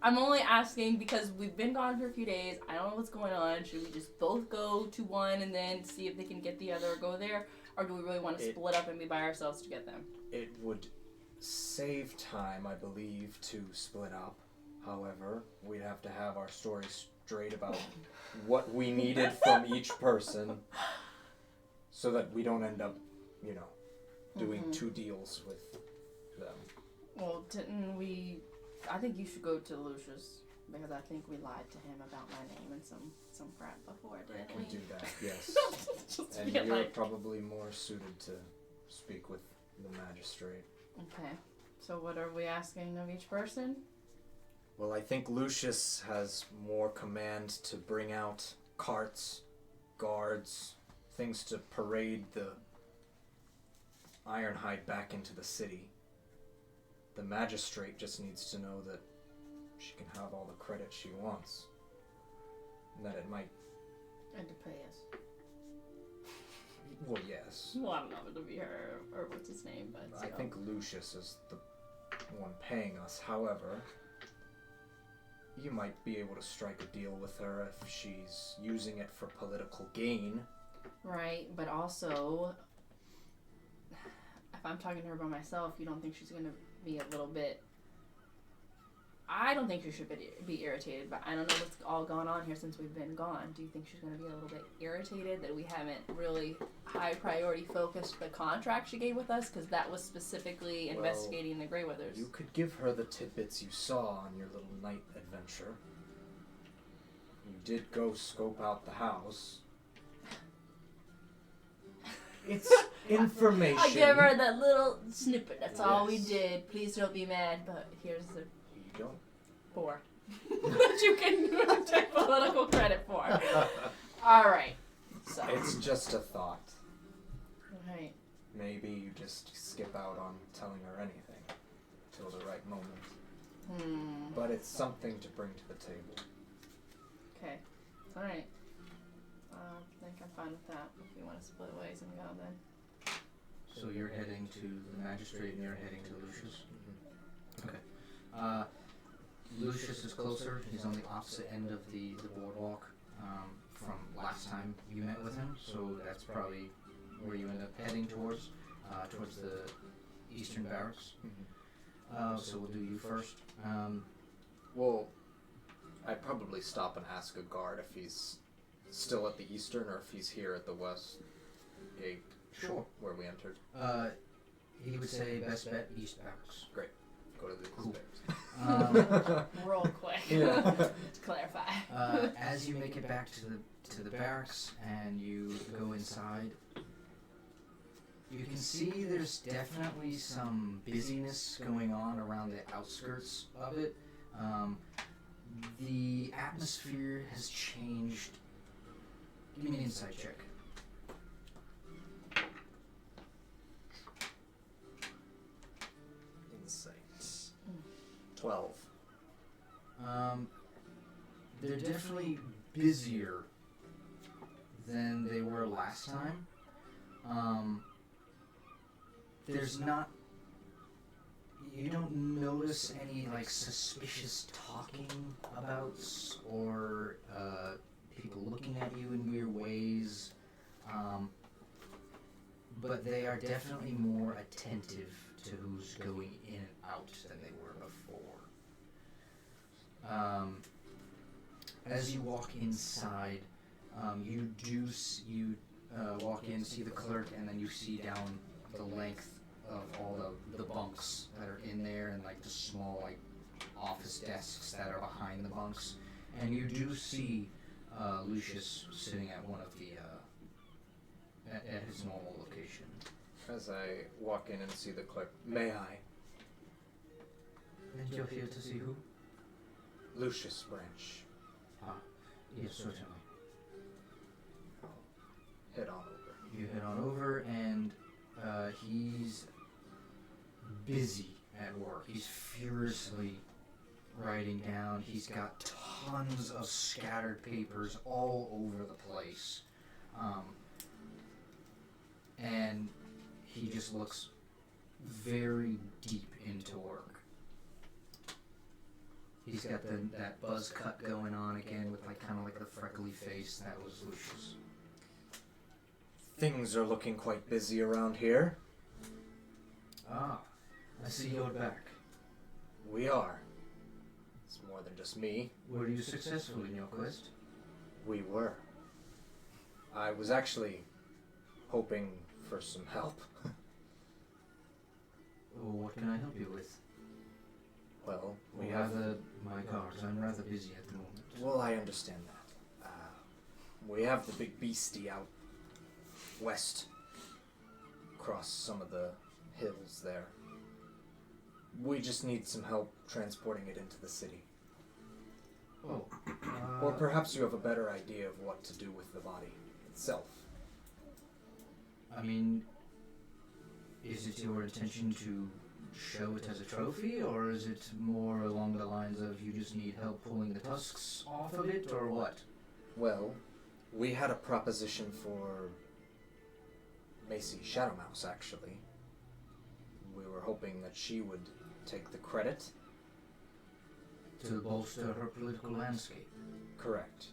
[SPEAKER 4] I'm only asking because we've been gone for a few days. I don't know what's going on. Should we just both go to one and then see if they can get the other or go there? Or do we really want to split up and be by ourselves to get them?
[SPEAKER 5] It would save time, I believe, to split up. However, we'd have to have our story straight about what we needed from each person so that we don't end up, doing two deals with them.
[SPEAKER 4] Well, didn't we... I think you should go to Lucius because I think we lied to him about my name and some crap before,
[SPEAKER 5] I
[SPEAKER 4] didn't
[SPEAKER 5] can
[SPEAKER 4] we?
[SPEAKER 5] do that, yes.
[SPEAKER 4] Just
[SPEAKER 5] And
[SPEAKER 4] be
[SPEAKER 5] you're
[SPEAKER 4] like...
[SPEAKER 5] probably more suited to speak with the magistrate.
[SPEAKER 4] Okay. So what are we asking of each person?
[SPEAKER 5] Well, I think Lucius has more command to bring out carts, guards, things to parade the Ironhide back into the city. The magistrate just needs to know that she can have all the credit she wants. And that it might...
[SPEAKER 4] And to pay us.
[SPEAKER 5] Well, yes.
[SPEAKER 4] Well, I don't know if it'll be her or what's his name, but
[SPEAKER 5] I think Lucius is the one paying us. However, you might be able to strike a deal with her if she's using it for political gain.
[SPEAKER 4] Right, but also, if I'm talking to her by myself, you don't think she's gonna be a little bit... I don't think she should be irritated, but I don't know what's all gone on here since we've been gone. Do you think she's going to be a little bit irritated that we haven't really high priority focused the contract she gave with us? Because that was specifically investigating the Greyweathers.
[SPEAKER 5] You could give her the tidbits you saw on your little night adventure. You did go scope out the house. It's information.
[SPEAKER 4] I give her that little snippet. That's all we
[SPEAKER 5] Yes.
[SPEAKER 4] did. Please don't be mad, but here's the
[SPEAKER 5] You don't.
[SPEAKER 4] 4 that you can take political credit for. All right. So.
[SPEAKER 5] It's just a thought.
[SPEAKER 4] Right.
[SPEAKER 5] Maybe you just skip out on telling her anything till the right moment. But it's something to bring to the table.
[SPEAKER 4] Okay. All right. I think I'm fine with that. If you want to split ways and go, then.
[SPEAKER 2] So you're heading to the magistrate and you're heading to Lucius? Okay. Lucius is closer. He's on the opposite end of the boardwalk from last time you met with him, so that's probably where you end up heading towards the eastern barracks. So we'll do you first.
[SPEAKER 5] Well, I'd probably stop and ask a guard if he's still at the eastern or if he's here at the west gate.
[SPEAKER 2] Sure.
[SPEAKER 5] Where we entered.
[SPEAKER 2] He would say best bet east barracks.
[SPEAKER 5] Great. Go to the
[SPEAKER 2] Cool.
[SPEAKER 5] stairs.
[SPEAKER 4] Real quick.
[SPEAKER 5] Yeah.
[SPEAKER 4] To clarify.
[SPEAKER 2] As you make it back to the barracks and you go inside, you can see there's definitely some busyness going on around the outskirts of it. The atmosphere has changed Give me an insight check.
[SPEAKER 5] Insight. 12.
[SPEAKER 2] They're definitely busier than they were last time. There's not. You don't notice any like suspicious talking abouts or people looking at you in weird ways. But they are definitely more attentive to who's going in and out than they were before. As you walk inside, you walk in, see the clerk, and then you see down the length of all the bunks that are in there, and like the small like office desks that are behind the bunks, and you do see Lucius sitting at one of the at his normal location.
[SPEAKER 5] As I walk in and see the clerk, may I?
[SPEAKER 2] And you're here to see who?
[SPEAKER 5] Lucius Branch.
[SPEAKER 2] Yes, certainly.
[SPEAKER 5] Head on over.
[SPEAKER 2] You head on over, and he's busy at work. He's furiously writing down. He's got tons of scattered papers all over the place. And he just looks very deep into work. He's got that buzz cut going on again with like kind of like the freckly face. That was Lucius.
[SPEAKER 5] Things are looking quite busy around here.
[SPEAKER 2] Ah, I see you're back.
[SPEAKER 5] We are. It's more than just me.
[SPEAKER 2] Were you successful in your quest?
[SPEAKER 5] We were. I was actually hoping for some help.
[SPEAKER 2] Oh, what can I help you with?
[SPEAKER 5] Well, we
[SPEAKER 2] Or
[SPEAKER 5] have...
[SPEAKER 2] rather, my cards. I'm rather busy at the moment.
[SPEAKER 5] Well, I understand that. We have the big beastie out west, across some of the hills there. We just need some help transporting it into the city.
[SPEAKER 2] Oh.
[SPEAKER 5] Or perhaps you have a better idea of what to do with the body itself.
[SPEAKER 2] I mean, is it your intention to show it as a trophy, or is it more along the lines of you just need help pulling the tusks off of it, or what?
[SPEAKER 5] Well, we had a proposition for Macy Shadowmouse, actually. We were hoping that she would take the credit.
[SPEAKER 2] To bolster her political landscape.
[SPEAKER 5] Correct.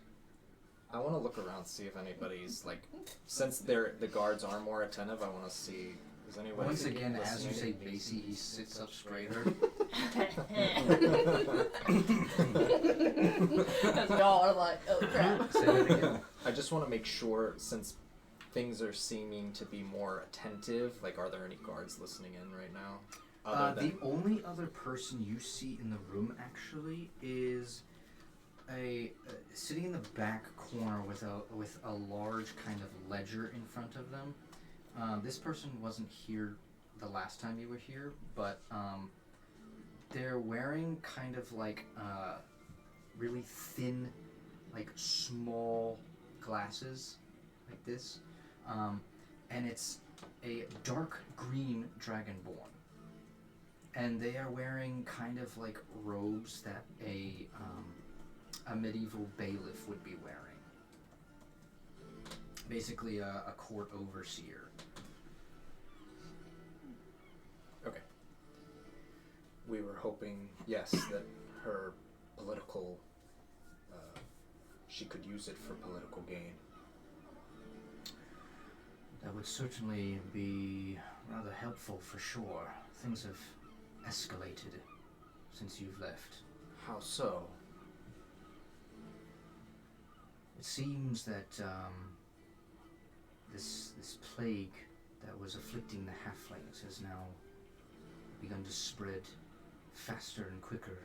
[SPEAKER 5] I want to look around, see if anybody's, like, since the guards are more attentive, I want to see, is anybody
[SPEAKER 2] Once again, as you say
[SPEAKER 5] listening?
[SPEAKER 2] Basie, he sits up straighter.
[SPEAKER 4] Because we all are like, oh crap.
[SPEAKER 2] Say that again.
[SPEAKER 5] I just want to make sure, since things are seeming to be more attentive, like, are there any guards listening in right now?
[SPEAKER 2] The only other person you see in the room, actually, is sitting in the back corner with a large kind of ledger in front of them. This person wasn't here the last time you were here, but they're wearing kind of like really thin, like small glasses, like this, and it's a dark green dragonborn. And they are wearing kind of like robes that a medieval bailiff would be wearing. Basically a court overseer.
[SPEAKER 5] Okay. We were hoping, yes, that her political, she could use it for political gain.
[SPEAKER 2] That would certainly be rather helpful for sure. Things have escalated since you've left.
[SPEAKER 5] How so?
[SPEAKER 2] It seems that this plague that was afflicting the halflings has now begun to spread faster and quicker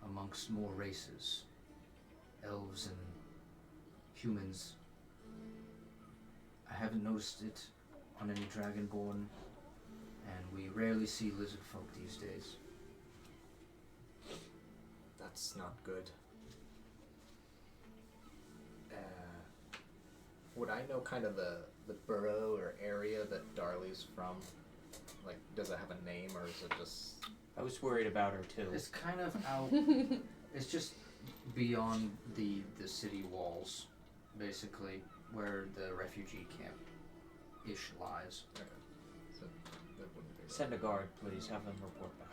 [SPEAKER 2] amongst more races, elves and humans. I haven't noticed it on any dragonborn, and we rarely see lizard folk these days.
[SPEAKER 5] That's not good. I know kind of the borough or area that Darley's from? Like, does it have a name or is it just...
[SPEAKER 1] I was worried about her too.
[SPEAKER 2] It's kind of out. It's just beyond the city walls, basically, where the refugee camp ish lies.
[SPEAKER 5] Okay. So that wouldn't be
[SPEAKER 1] Send a guard, please. Have them report back.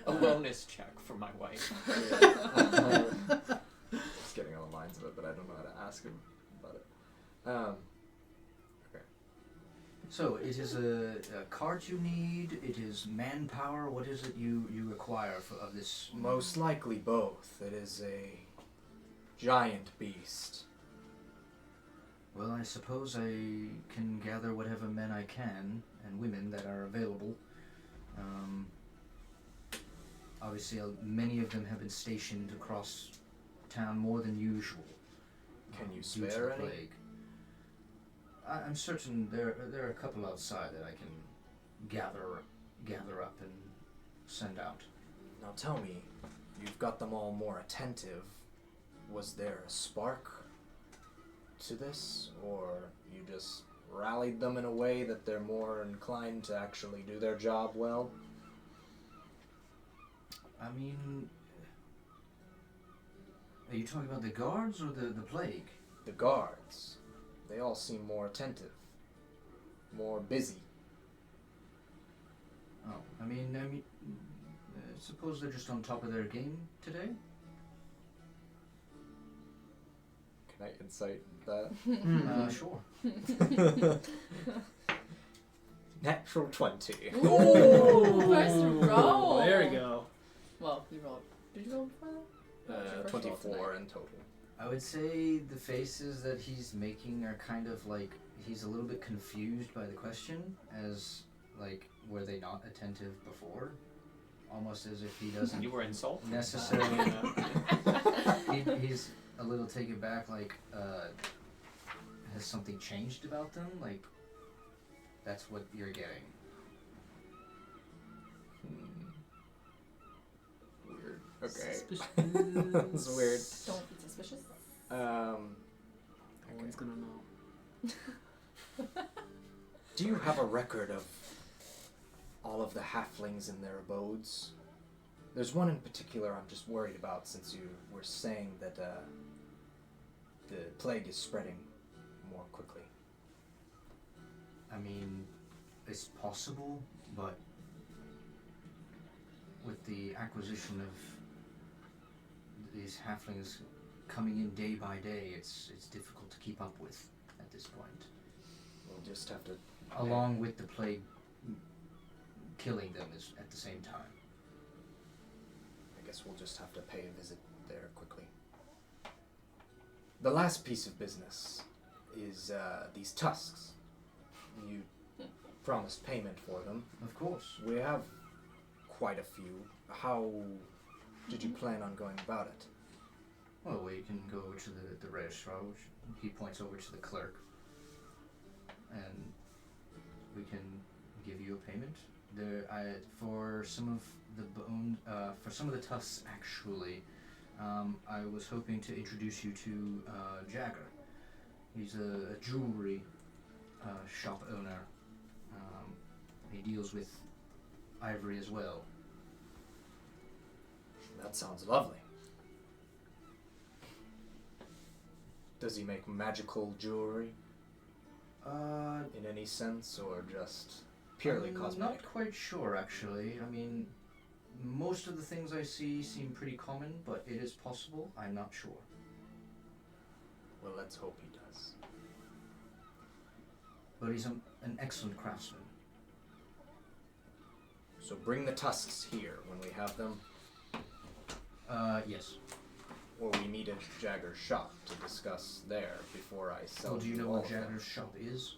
[SPEAKER 1] A wellness check for my wife.
[SPEAKER 5] Just getting on the lines of it, but I don't know how to ask him about it. Okay.
[SPEAKER 2] So it is a card you need. It is manpower. What is it you require of this?
[SPEAKER 5] Most likely both. It is a giant beast.
[SPEAKER 2] Well, I suppose I can gather whatever men I can and women that are available. Obviously, many of them have been stationed across town more than usual.
[SPEAKER 5] Can you
[SPEAKER 2] due to
[SPEAKER 5] spare
[SPEAKER 2] the
[SPEAKER 5] any?
[SPEAKER 2] plague. I'm certain there are a couple outside that I can gather up and send out.
[SPEAKER 5] Now tell me, you've got them all more attentive. Was there a spark to this, or you just rallied them in a way that they're more inclined to actually do their job well?
[SPEAKER 2] I mean, are you talking about the guards or the plague?
[SPEAKER 5] The guards, they all seem more attentive, more busy.
[SPEAKER 2] Oh, I mean, suppose they're just on top of their game today?
[SPEAKER 5] Can I insight that?
[SPEAKER 2] Sure.
[SPEAKER 5] Natural 20.
[SPEAKER 4] Ooh, first roll.
[SPEAKER 3] There we go.
[SPEAKER 4] Well, you rolled. Did you roll before that? What was your first roll
[SPEAKER 5] 24
[SPEAKER 4] tonight?
[SPEAKER 5] in total.
[SPEAKER 2] I would say the faces that he's making are kind of like he's a little bit confused by the question, as like were they not attentive before? Almost as if he doesn't
[SPEAKER 1] You were insulted.
[SPEAKER 2] necessarily. He's a little taken back, like has something changed about them? Like that's what you're getting.
[SPEAKER 5] Weird. Okay.
[SPEAKER 3] Suspicious.
[SPEAKER 5] It's weird.
[SPEAKER 4] Don't be suspicious.
[SPEAKER 3] No
[SPEAKER 5] Okay.
[SPEAKER 3] one's gonna know.
[SPEAKER 5] Do you have a record of all of the halflings in their abodes? There's one in particular I'm just worried about, since you were saying that the plague is spreading more quickly.
[SPEAKER 2] I mean, it's possible, but with the acquisition of these halflings coming in day by day, it's difficult to keep up with at this point.
[SPEAKER 5] We'll just have to...
[SPEAKER 2] Along with the plague killing them is at the same time.
[SPEAKER 5] I guess we'll just have to pay a visit there quickly. The last piece of business is these tusks. You promised payment for them.
[SPEAKER 2] Of course.
[SPEAKER 5] We have quite a few. How did you plan on going about it?
[SPEAKER 2] Well, we can go over to the registrar, which he points over to the clerk, and we can give you a payment. For some of the bone, for some of the tusks, actually, I was hoping to introduce you to Jagger. He's a jewelry shop owner. He deals with ivory as well.
[SPEAKER 5] That sounds lovely. Does he make magical jewelry in any sense, or just purely
[SPEAKER 2] I'm
[SPEAKER 5] cosmetic?
[SPEAKER 2] not quite sure, actually. I mean, most of the things I see seem pretty common, but it is possible. I'm not sure.
[SPEAKER 5] Well, let's hope he does.
[SPEAKER 2] But he's an excellent craftsman.
[SPEAKER 5] So bring the tusks here when we have them,
[SPEAKER 2] Yes.
[SPEAKER 5] or we meet at Jagger's shop to discuss there before I sell
[SPEAKER 2] Well, do you know
[SPEAKER 5] all
[SPEAKER 2] where
[SPEAKER 5] of them.
[SPEAKER 2] Jagger's shop is?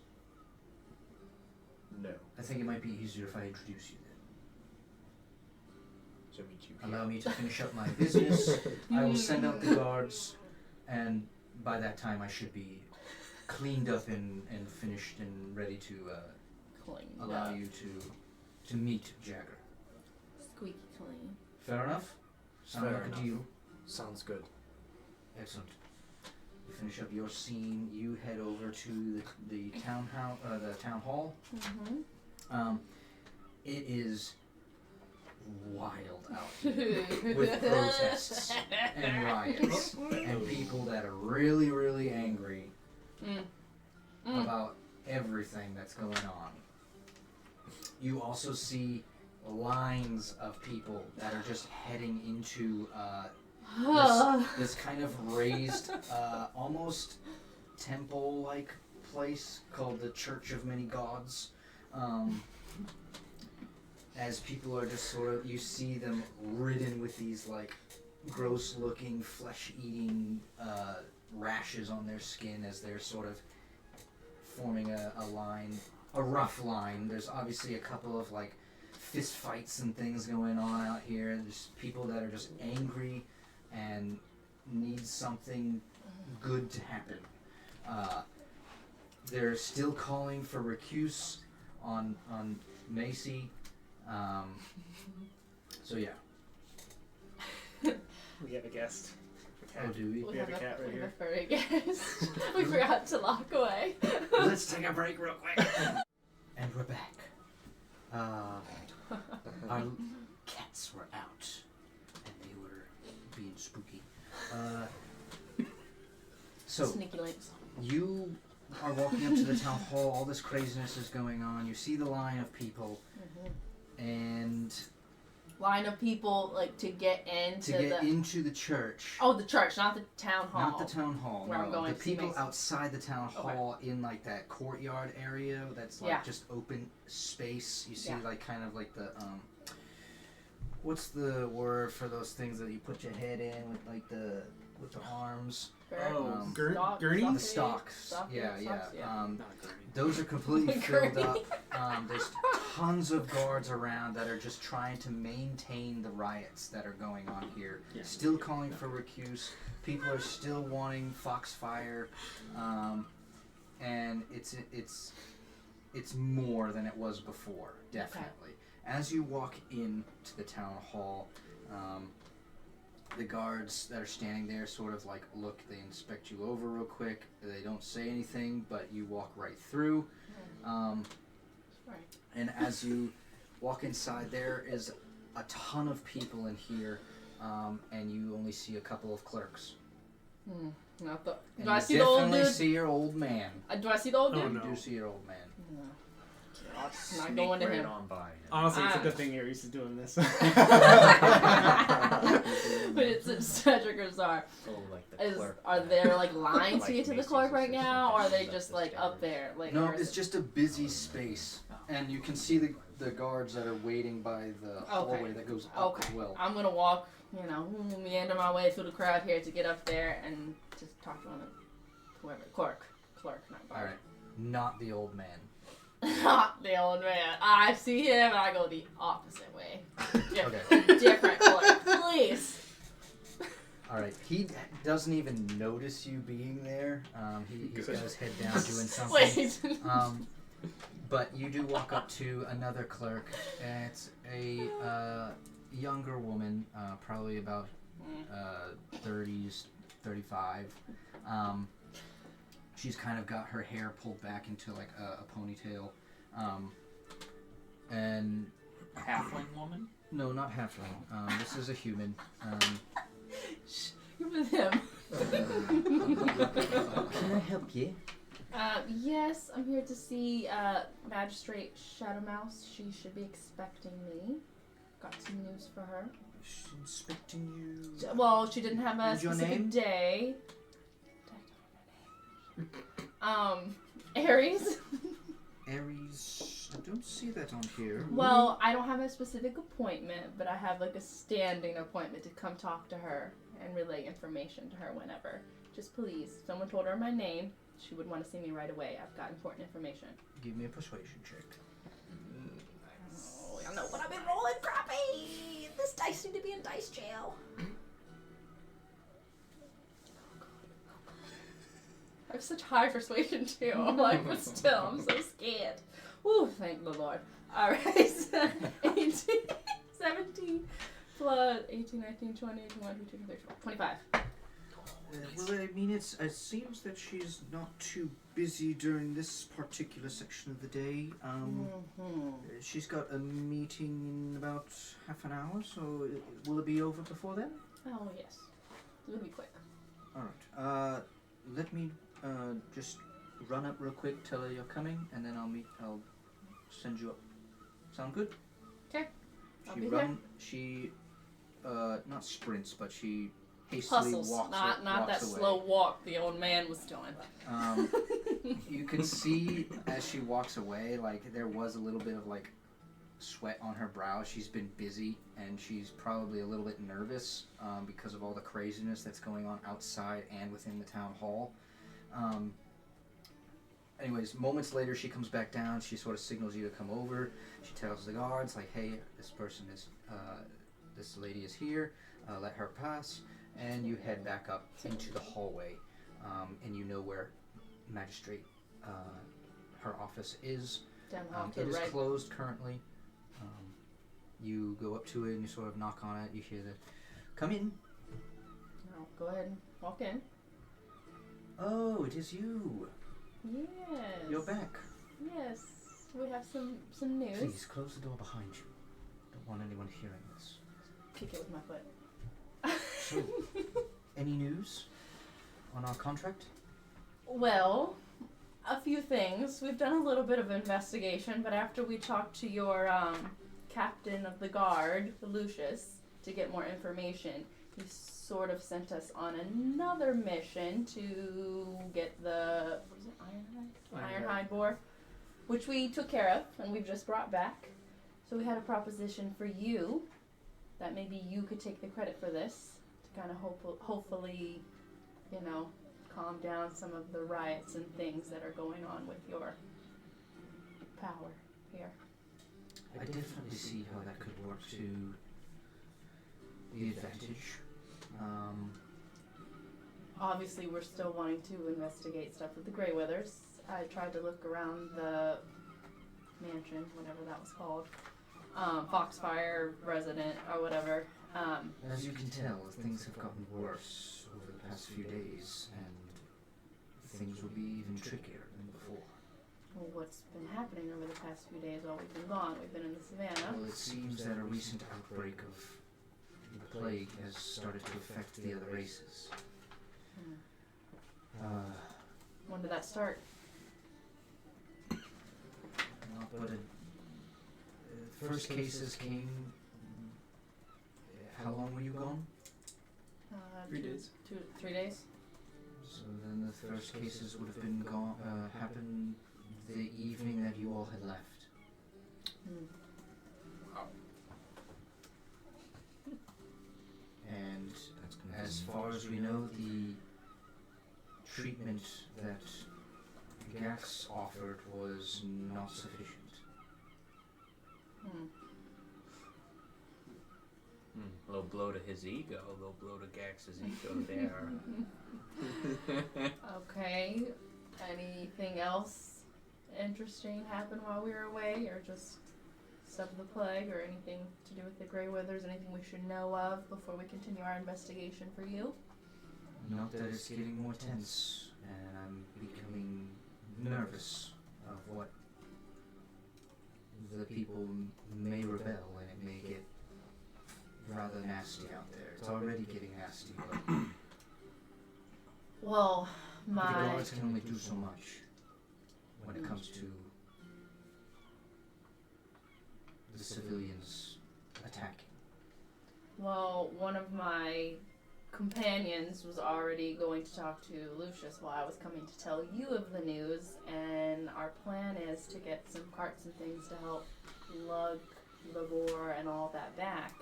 [SPEAKER 5] No.
[SPEAKER 2] I think it might be easier if I introduce you then.
[SPEAKER 5] To meet you here.
[SPEAKER 2] Allow me to finish up my business. I will send out the guards, and by that time I should be cleaned up and finished and ready to
[SPEAKER 4] Clean.
[SPEAKER 2] allow you to meet Jagger.
[SPEAKER 4] Squeaky clean.
[SPEAKER 2] Fair enough? Sound
[SPEAKER 5] Fair
[SPEAKER 2] like
[SPEAKER 5] enough.
[SPEAKER 2] a deal?
[SPEAKER 5] Sounds good.
[SPEAKER 2] Excellent. finish up your scene, you head over to the town hall.
[SPEAKER 4] Mm-hmm.
[SPEAKER 2] It is wild out here with protests and riots and people that are really, really angry about everything that's going on. You also see lines of people that are just heading into this kind of raised, almost temple-like place called the Church of Many Gods. As people are just sort of, you see them ridden with these like gross-looking, flesh-eating rashes on their skin as they're sort of forming a line, a rough line. There's obviously a couple of like fist fights and things going on out here. There's people that are just angry and need something good to happen. They're still calling for recuse on Macy. So yeah.
[SPEAKER 3] We have a guest.
[SPEAKER 2] Oh, do we?
[SPEAKER 3] We have a cat right
[SPEAKER 4] we have
[SPEAKER 3] here.
[SPEAKER 4] a furry guest. We forgot to lock away.
[SPEAKER 2] Let's take a break real quick. And we're back. Our cats were out, and they were being spooky. So
[SPEAKER 4] Sneaky links.
[SPEAKER 2] you are walking up to the town hall. All this craziness is going on. You see the line of people, and
[SPEAKER 4] Line of people like to get
[SPEAKER 2] into the church.
[SPEAKER 4] Oh, the church, not the town hall.
[SPEAKER 2] Not the town hall.
[SPEAKER 4] Where
[SPEAKER 2] no.
[SPEAKER 4] I'm going
[SPEAKER 2] the
[SPEAKER 4] to see
[SPEAKER 2] people
[SPEAKER 4] Mason.
[SPEAKER 2] outside the town hall in like that courtyard area that's like just open space. You see like kind of like the what's the word for those things that you put your head in with like the arms?
[SPEAKER 3] Gurney?
[SPEAKER 2] The stocks. Yeah.
[SPEAKER 3] Not a gurney.
[SPEAKER 2] Those are completely filled up. There's tons of guards around that are just trying to maintain the riots that are going on here.
[SPEAKER 3] Yeah.
[SPEAKER 2] Still calling for recuse. People are still wanting Foxfire, and it's more than it was before. Definitely. As you walk into the town hall, the guards that are standing there sort of like look, they inspect you over real quick. They don't say anything, but you walk right through. And as you walk inside, there is a ton of people in here, and you only see a couple of clerks.
[SPEAKER 4] Not the.
[SPEAKER 2] And
[SPEAKER 4] Do I
[SPEAKER 2] you
[SPEAKER 4] see the old
[SPEAKER 2] definitely
[SPEAKER 4] dude?
[SPEAKER 2] see your old man.
[SPEAKER 4] Do I see the old
[SPEAKER 3] Oh,
[SPEAKER 4] dude?
[SPEAKER 3] no.
[SPEAKER 2] You do see your old man.
[SPEAKER 4] I'm not going to
[SPEAKER 5] right
[SPEAKER 4] him.
[SPEAKER 5] on by him.
[SPEAKER 3] Honestly, it's a good thing you're used to doing this.
[SPEAKER 4] But it's Cedric or Czar.
[SPEAKER 5] Oh, like the clerk.
[SPEAKER 4] Are there like lines to
[SPEAKER 5] Like
[SPEAKER 4] get to the
[SPEAKER 5] Macy's
[SPEAKER 4] clerk right
[SPEAKER 5] assistant
[SPEAKER 4] now, or are they
[SPEAKER 5] up
[SPEAKER 4] just
[SPEAKER 5] the
[SPEAKER 4] like up
[SPEAKER 5] stairs.
[SPEAKER 4] there? Like,
[SPEAKER 2] No,
[SPEAKER 4] or is
[SPEAKER 2] it's
[SPEAKER 4] it-
[SPEAKER 2] just a busy space, and you can see the guards that are waiting by the hallway that goes up as well.
[SPEAKER 4] I'm gonna walk, meander my way through the crowd here to get up there and just talk to whoever. Clerk, not guard.
[SPEAKER 2] All right, not the old man.
[SPEAKER 4] Not the old man. I see him and I go the opposite way.
[SPEAKER 2] Okay.
[SPEAKER 4] Different clerk, please.
[SPEAKER 2] All right, he doesn't even notice you being there. He's got his head down doing something.
[SPEAKER 4] Wait.
[SPEAKER 2] But you do walk up to another clerk. And it's a younger woman, probably about 30s, 35. She's kind of got her hair pulled back into like a ponytail. And
[SPEAKER 1] Halfling woman?
[SPEAKER 2] no, not halfling. This is a human.
[SPEAKER 4] You're with him.
[SPEAKER 2] Can I help you?
[SPEAKER 4] Yes, I'm here to see Magistrate Shadowmouse. She should be expecting me. Got some news for her.
[SPEAKER 2] She's inspecting you.
[SPEAKER 4] Well, she didn't have a
[SPEAKER 2] What's your
[SPEAKER 4] specific
[SPEAKER 2] name?
[SPEAKER 4] day. Aries.
[SPEAKER 2] Aries. I don't see that on here.
[SPEAKER 4] Well, I don't have a specific appointment, but I have like a standing appointment to come talk to her and relay information to her whenever. Just please, if someone told her my name, she would want to see me right away. I've got important information.
[SPEAKER 2] Give me a persuasion check.
[SPEAKER 4] Oh, y'all know what I've been rolling, crappy! This dice seem to be in dice jail. I have such high persuasion too. I'm like, but still, I'm so scared. Woo, thank the Lord. Alright, 18, 17 plus 18, 19, 20, 21, 22, 23, 25.
[SPEAKER 6] Nice.
[SPEAKER 2] Well, I mean, it seems that she's not too busy during this particular section of the day. She's got a meeting in about half an hour, so will it be over before then?
[SPEAKER 4] Oh, yes. It'll be quick.
[SPEAKER 2] Alright, let me just run up real quick, tell her you're coming, and then I'll send you up. Sound good?
[SPEAKER 4] 'Kay. I'll
[SPEAKER 2] She
[SPEAKER 4] be
[SPEAKER 2] She, not sprints, but she hastily
[SPEAKER 4] Hustles,
[SPEAKER 2] walks
[SPEAKER 4] not
[SPEAKER 2] walks
[SPEAKER 4] that
[SPEAKER 2] away.
[SPEAKER 4] slow walk the old man was doing.
[SPEAKER 2] You can see as she walks away, like, there was a little bit of, like, sweat on her brow. She's been busy, and she's probably a little bit nervous because of all the craziness that's going on outside and within the town hall. Anyways, moments later, she comes back down. She sort of signals you to come over. She tells the guards, like, hey, this person is, this lady is here. Let her pass. And you head back up into the hallway. And you know where Magistrate, her office is.
[SPEAKER 4] Down the hall to
[SPEAKER 2] It
[SPEAKER 4] the
[SPEAKER 2] is
[SPEAKER 4] right.
[SPEAKER 2] closed currently. You go up to it and you sort of knock on it. You hear the, come in.
[SPEAKER 4] No, go ahead and walk in.
[SPEAKER 2] Oh, it is you.
[SPEAKER 4] Yes.
[SPEAKER 2] You're back.
[SPEAKER 4] Yes. We have some news.
[SPEAKER 2] Please close the door behind you. Don't want anyone hearing this.
[SPEAKER 4] Kick it with my foot.
[SPEAKER 2] So, any news on our contract?
[SPEAKER 4] Well, a few things. We've done a little bit of investigation, but after we talked to your captain of the guard, Lucius, to get more information, he sort of sent us on another mission to get the, what is it, Ironhide boar, which we took care of and we've just brought back. So we had a proposition for you that maybe you could take the credit for this to kind of hopefully, you know, calm down some of the riots and things that are going on with your power here.
[SPEAKER 2] I definitely see how that could work to the advantage.
[SPEAKER 4] Obviously, we're still wanting to investigate stuff with the Greyweathers. I tried to look around the mansion, whatever that was called, Foxfire resident or whatever.
[SPEAKER 2] As you can tell, things have gotten worse over the past few days, and things will be even trickier than before.
[SPEAKER 4] Well, what's been happening over the past few days while we've been gone? We've been in the savannah.
[SPEAKER 2] Well, it seems that a recent outbreak of the plague has started to affect the other races.
[SPEAKER 4] When did that start?
[SPEAKER 2] But first cases came. How long were you gone?
[SPEAKER 3] 3 days.
[SPEAKER 4] 3 days.
[SPEAKER 2] So then the first cases would have been happened the evening that you all had left. And as far as we know, the treatment that Gax offered was not sufficient.
[SPEAKER 8] Low blow to his ego, low blow to Gax's ego there.
[SPEAKER 4] Okay. Anything else interesting happen while we were away, or just stuff of the plague, or anything to do with the Greyweathers? Anything we should know of before we continue our investigation for you?
[SPEAKER 2] Not that it's getting more tense, and I'm becoming nervous of what the people may rebel, and it may get rather nasty out there. It's already getting nasty, but
[SPEAKER 4] Well,
[SPEAKER 2] the
[SPEAKER 4] my
[SPEAKER 2] guards can only do so much when it comes to the civilians attacking.
[SPEAKER 4] well, one of my companions was already going to talk to Lucius while I was coming to tell you of the news, and our plan is to get some carts and things to help lug the boar and all that back.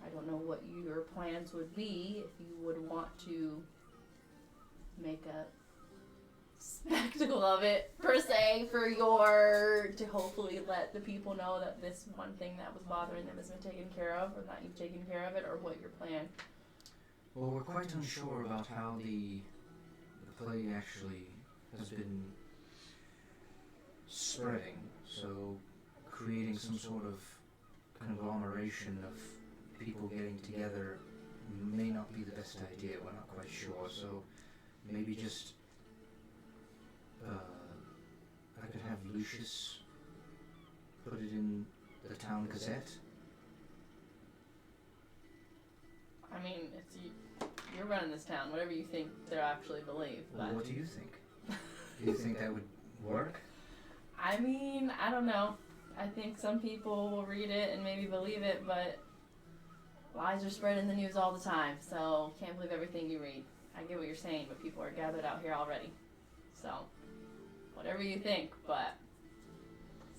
[SPEAKER 4] I don't know what your plans would be, if you would want to make a spectacle of it, per se, to hopefully let the people know that this one thing that was bothering them has been taken care of, or that you've taken care of it, or what your plan.
[SPEAKER 2] Well, we're quite unsure about how the plague actually has been spreading, so creating some sort of conglomeration of people getting together may not be the best idea. We're not quite sure, so maybe just I could have Lucius put it in the town gazette.
[SPEAKER 4] I mean, you're running this town. Whatever you think they'll actually believe.
[SPEAKER 2] Well,
[SPEAKER 4] But
[SPEAKER 2] what do you think? Do you think that would work?
[SPEAKER 4] I mean, I don't know. I think some people will read it and maybe believe it, but lies are spread in the news all the time, so can't believe everything you read. I get what you're saying, but people are gathered out here already. So, whatever you think, but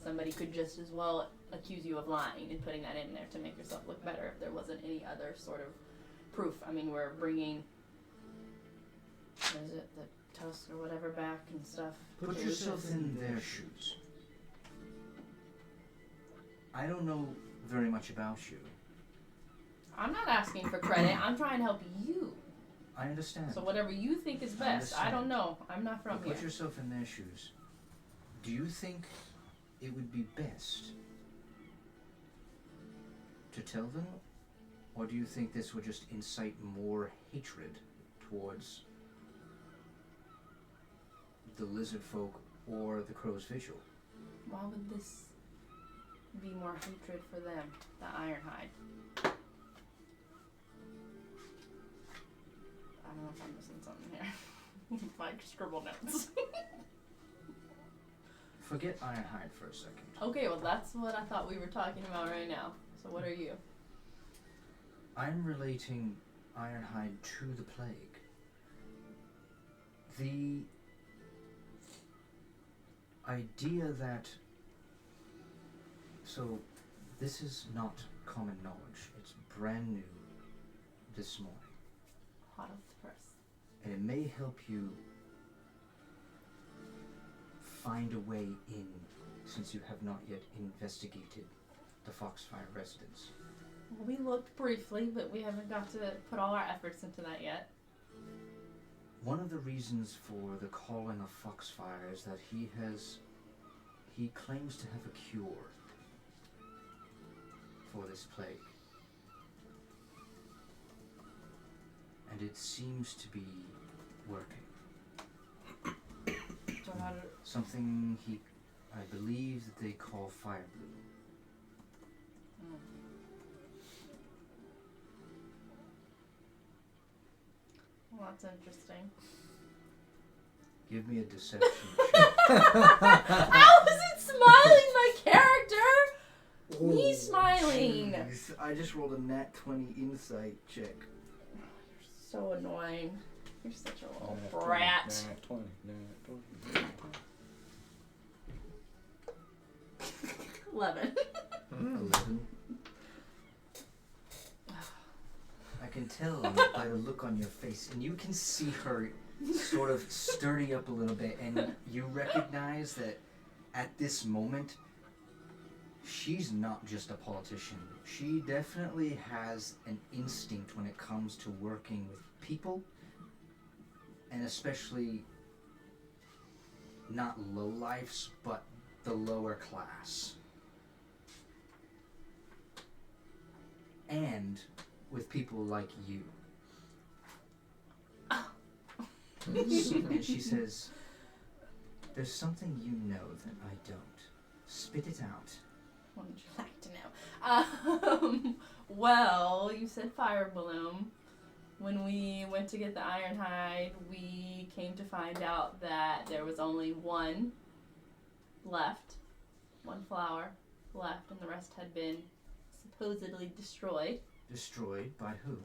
[SPEAKER 4] somebody could just as well accuse you of lying and putting that in there to make yourself look better if there wasn't any other sort of proof. I mean, we're bringing, what is it, the tusk or whatever back and stuff.
[SPEAKER 2] Put yourself in their shoes. I don't know very much about you.
[SPEAKER 4] I'm not asking for credit. I'm trying to help you.
[SPEAKER 2] I understand.
[SPEAKER 4] So whatever you think is best. I don't know. I'm not from here.
[SPEAKER 2] Put yourself in their shoes. Do you think it would be best to tell them, or do you think this would just incite more hatred towards the lizard folk or the crow's vigil?
[SPEAKER 4] Why would this be more hatred for them, the Ironhide? I don't know if I'm missing something here. Like scribble notes.
[SPEAKER 2] Forget Ironhide for a second.
[SPEAKER 4] Okay, well that's what I thought we were talking about right now. So what are you?
[SPEAKER 2] I'm relating Ironhide to the plague. The idea that... So, this is not common knowledge. It's brand new this morning.
[SPEAKER 4] Hot off the press.
[SPEAKER 2] And it may help you find a way in, since you have not yet investigated the Foxfire residence.
[SPEAKER 4] Well, we looked briefly, but we haven't got to put all our efforts into that yet.
[SPEAKER 2] One of the reasons for the calling of Foxfire is that he claims to have a cure for this plague. And it seems to be working.
[SPEAKER 4] So how to...
[SPEAKER 2] Something I believe that they call fire bloom.
[SPEAKER 4] Well, that's interesting.
[SPEAKER 2] Give me a deception check.
[SPEAKER 4] How is it smiling, my character? Me smiling.
[SPEAKER 2] Jeez, I just rolled a nat 20 insight check.
[SPEAKER 4] So annoying. You're such a little brat.
[SPEAKER 7] 20.
[SPEAKER 4] 11.
[SPEAKER 2] 11. I can tell by the look on your face, and you can see her sort of sturdy up a little bit, and you recognize that at this moment, she's not just a politician. She definitely has an instinct when it comes to working with people, and especially not lowlifes, but the lower class. And with people like you. And she says, there's something you know that I don't. Spit it out.
[SPEAKER 4] What would you like to know? Well, you said fire bloom. When we went to get the Ironhide, we came to find out that there was only one left. One flower left, and the rest had been supposedly destroyed.
[SPEAKER 2] Destroyed by who?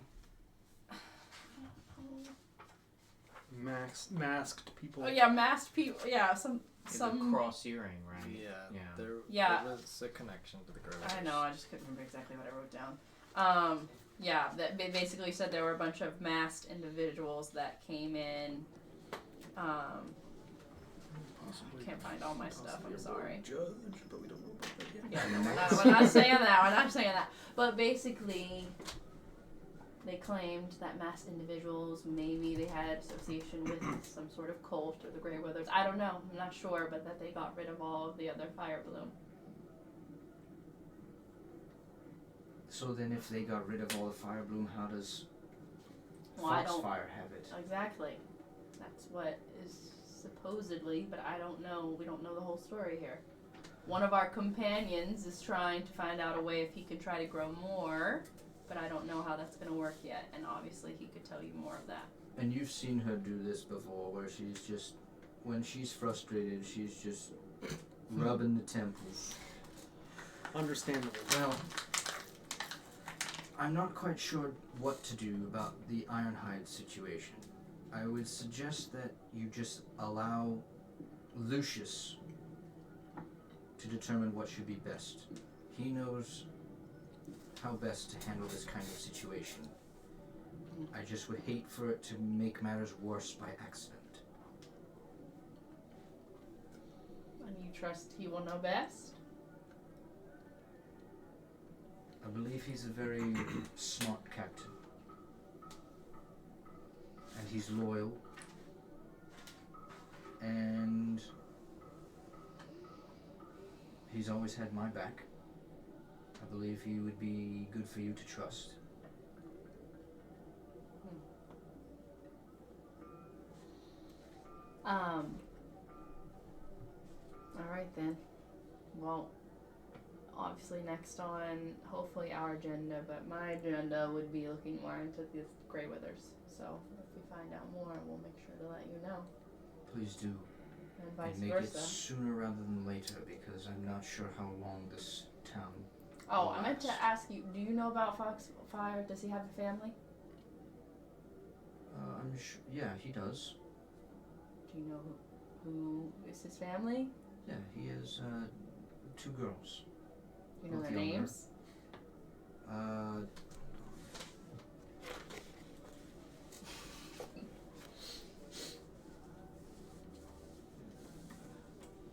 [SPEAKER 3] Masked people.
[SPEAKER 4] Oh yeah, masked people. Yeah, some.
[SPEAKER 8] The cross earring, right?
[SPEAKER 5] Yeah.
[SPEAKER 8] Yeah.
[SPEAKER 4] Yeah.
[SPEAKER 5] There was a connection to the Grove.
[SPEAKER 4] I know. I just couldn't remember exactly what I wrote down. Yeah, that basically said there were a bunch of masked individuals that came in. I can't find all my stuff. I'm sorry.
[SPEAKER 5] Judge, but we don't know about that yet.
[SPEAKER 4] Yeah, no, we're not saying that. We're not saying that. But basically, they claimed that masked individuals, maybe they had association with some sort of cult or the Grey Withers. I don't know. I'm not sure, but that they got rid of all of the other fire bloom.
[SPEAKER 2] So then if they got rid of all the fire bloom, how does
[SPEAKER 4] Well, I don't-
[SPEAKER 2] Foxfire have it.
[SPEAKER 4] Exactly. That's what is supposedly, but I don't know. We don't know the whole story here. One of our companions is trying to find out a way if he can try to grow more, but I don't know how that's going to work yet, and obviously he could tell you more of that.
[SPEAKER 2] And you've seen her do this before, where she's just, when she's frustrated, she's just rubbing the temples.
[SPEAKER 3] Understandable.
[SPEAKER 2] Well, I'm not quite sure what to do about the Ironhide situation. I would suggest that you just allow Lucius to determine what should be best. He knows how best to handle this kind of situation. I just would hate for it to make matters worse by accident.
[SPEAKER 4] And you trust he will know best?
[SPEAKER 2] I believe he's a very smart captain. And he's loyal. And he's always had my back. I believe he would be good for you to trust.
[SPEAKER 4] Alright then. Well, obviously next on, hopefully our agenda, but my agenda would be looking more into the Grey Withers. So, if we find out more, we'll make sure to let you know.
[SPEAKER 2] Please do.
[SPEAKER 4] And vice
[SPEAKER 2] And make
[SPEAKER 4] versa.
[SPEAKER 2] it sooner rather than later, because I'm not sure how long this town
[SPEAKER 4] Oh,
[SPEAKER 2] will
[SPEAKER 4] I meant to
[SPEAKER 2] last.
[SPEAKER 4] ask you, do you know about Foxfire? Does he have a family?
[SPEAKER 2] I'm sure. Yeah, he does.
[SPEAKER 4] Do you know who is his family?
[SPEAKER 2] Yeah, he has 2 girls.
[SPEAKER 4] Do you know
[SPEAKER 2] Both
[SPEAKER 4] their
[SPEAKER 2] younger.
[SPEAKER 4] names?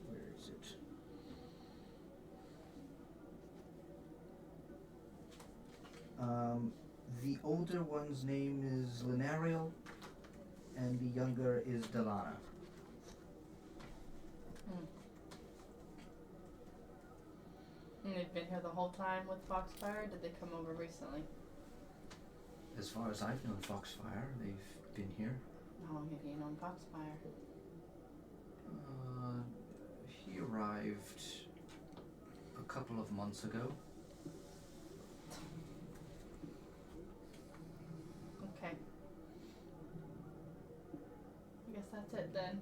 [SPEAKER 2] Where is it? The older one's name is Linariel, and the younger is Delana.
[SPEAKER 4] And they've been here the whole time with Foxfire? Or did they come over recently?
[SPEAKER 2] As far as I've known Foxfire, they've been here.
[SPEAKER 4] How long have you known Foxfire?
[SPEAKER 2] He arrived a couple of months ago.
[SPEAKER 4] Okay. I guess that's it then.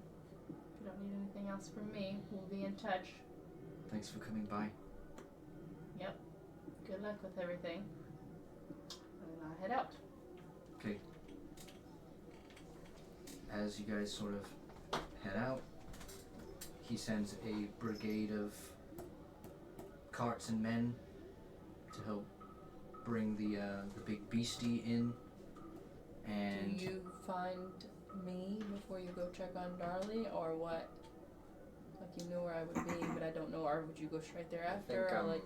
[SPEAKER 4] If you don't need anything else from me, we'll be in touch.
[SPEAKER 2] Thanks for coming by.
[SPEAKER 4] Good luck with everything. And I'll head out.
[SPEAKER 2] Okay. As you guys sort of head out, he sends a brigade of carts and men to help bring the big beastie in. And
[SPEAKER 4] Do you find me before you go check on Darlie, or what? Like you knew where I would be, but I don't know. Or would you go straight there after, or like?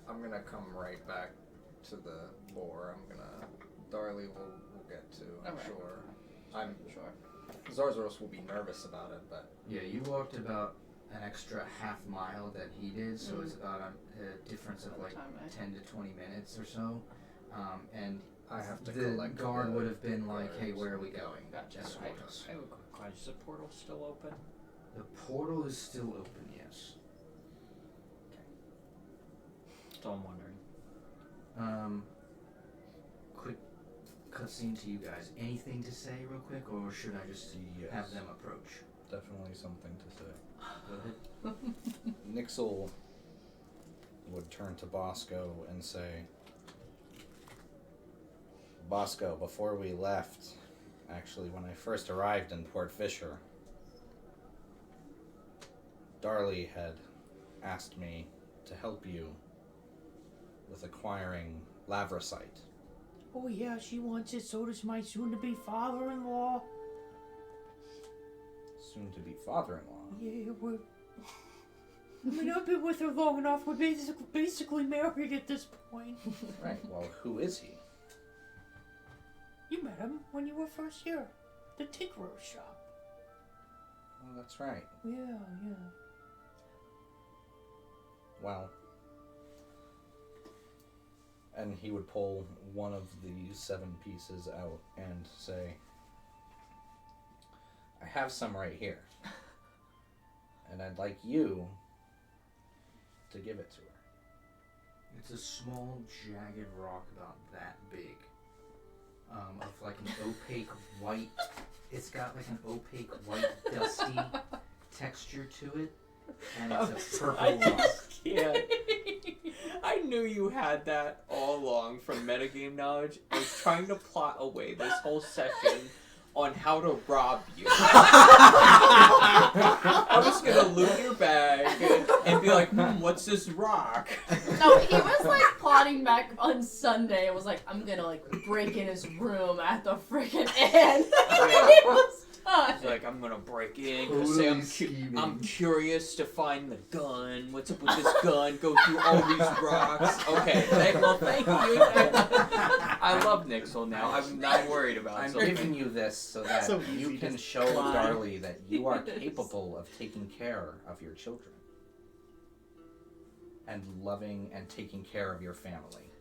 [SPEAKER 5] I'm gonna come right back to the boar. Darlie will get to, I'm
[SPEAKER 4] Okay.
[SPEAKER 5] sure. I'm
[SPEAKER 4] Sure.
[SPEAKER 5] Zarzaros will be nervous about it, but
[SPEAKER 2] yeah, you walked about an extra half mile that he did, so it's about a difference of
[SPEAKER 4] By the
[SPEAKER 2] like
[SPEAKER 4] time I-
[SPEAKER 2] 10 to 20 minutes or so. And
[SPEAKER 5] I have to
[SPEAKER 2] the
[SPEAKER 5] collect
[SPEAKER 2] guard
[SPEAKER 5] the
[SPEAKER 2] would have been like, hey,
[SPEAKER 5] guards.
[SPEAKER 2] where are we going?
[SPEAKER 4] Gotcha.
[SPEAKER 2] Escort us.
[SPEAKER 1] I have a quick question. Is the portal still open?
[SPEAKER 2] The portal is still open, yes.
[SPEAKER 1] Still I'm wondering.
[SPEAKER 2] Quick cutscene to you guys. Anything to say real quick, or should I just have them approach?
[SPEAKER 7] Definitely something to say.
[SPEAKER 2] Go ahead.
[SPEAKER 7] Nixel would turn to Bosco and say, Bosco, before we left, actually when I first arrived in Port Fisher, Darlie had asked me to help you with acquiring lavrosite.
[SPEAKER 1] Oh yeah, she wants it. So does my soon-to-be father-in-law.
[SPEAKER 7] Soon to be father-in-law.
[SPEAKER 1] Yeah, we're. I mean, I've been with her long enough. We're basically married at this point.
[SPEAKER 7] Right, well, who is he?
[SPEAKER 1] You met him when you were first here. The tinkerer's shop.
[SPEAKER 7] Oh, that's right.
[SPEAKER 1] Yeah, yeah.
[SPEAKER 7] Well, And he would pull one of the 7 pieces out and say, I have some right here. And I'd like you to give it to her.
[SPEAKER 2] It's a small, jagged rock about that big. Of like an opaque white. It's got like an opaque white, dusty texture to it. And it's a purple rock.
[SPEAKER 9] Yeah. I knew you had that all along from metagame knowledge. I was trying to plot away this whole session on how to rob you. I was gonna loot your bag and be like, what's this rock?
[SPEAKER 4] No, he was like plotting back on Sunday. It was like, I'm gonna like break in his room at the freaking end. He was done.
[SPEAKER 9] He's like, I'm gonna break in because I'm curious to find the gun. What's up with this gun? Go through all these rocks. Okay, thank you. I love Nixel now. I'm not worried about
[SPEAKER 7] I'm
[SPEAKER 9] something.
[SPEAKER 7] giving you this so that
[SPEAKER 3] So
[SPEAKER 7] you
[SPEAKER 3] easy,
[SPEAKER 7] can
[SPEAKER 3] just
[SPEAKER 7] show
[SPEAKER 3] climb.
[SPEAKER 7] Darley that you are capable of taking care of your children. And loving and taking care of your family.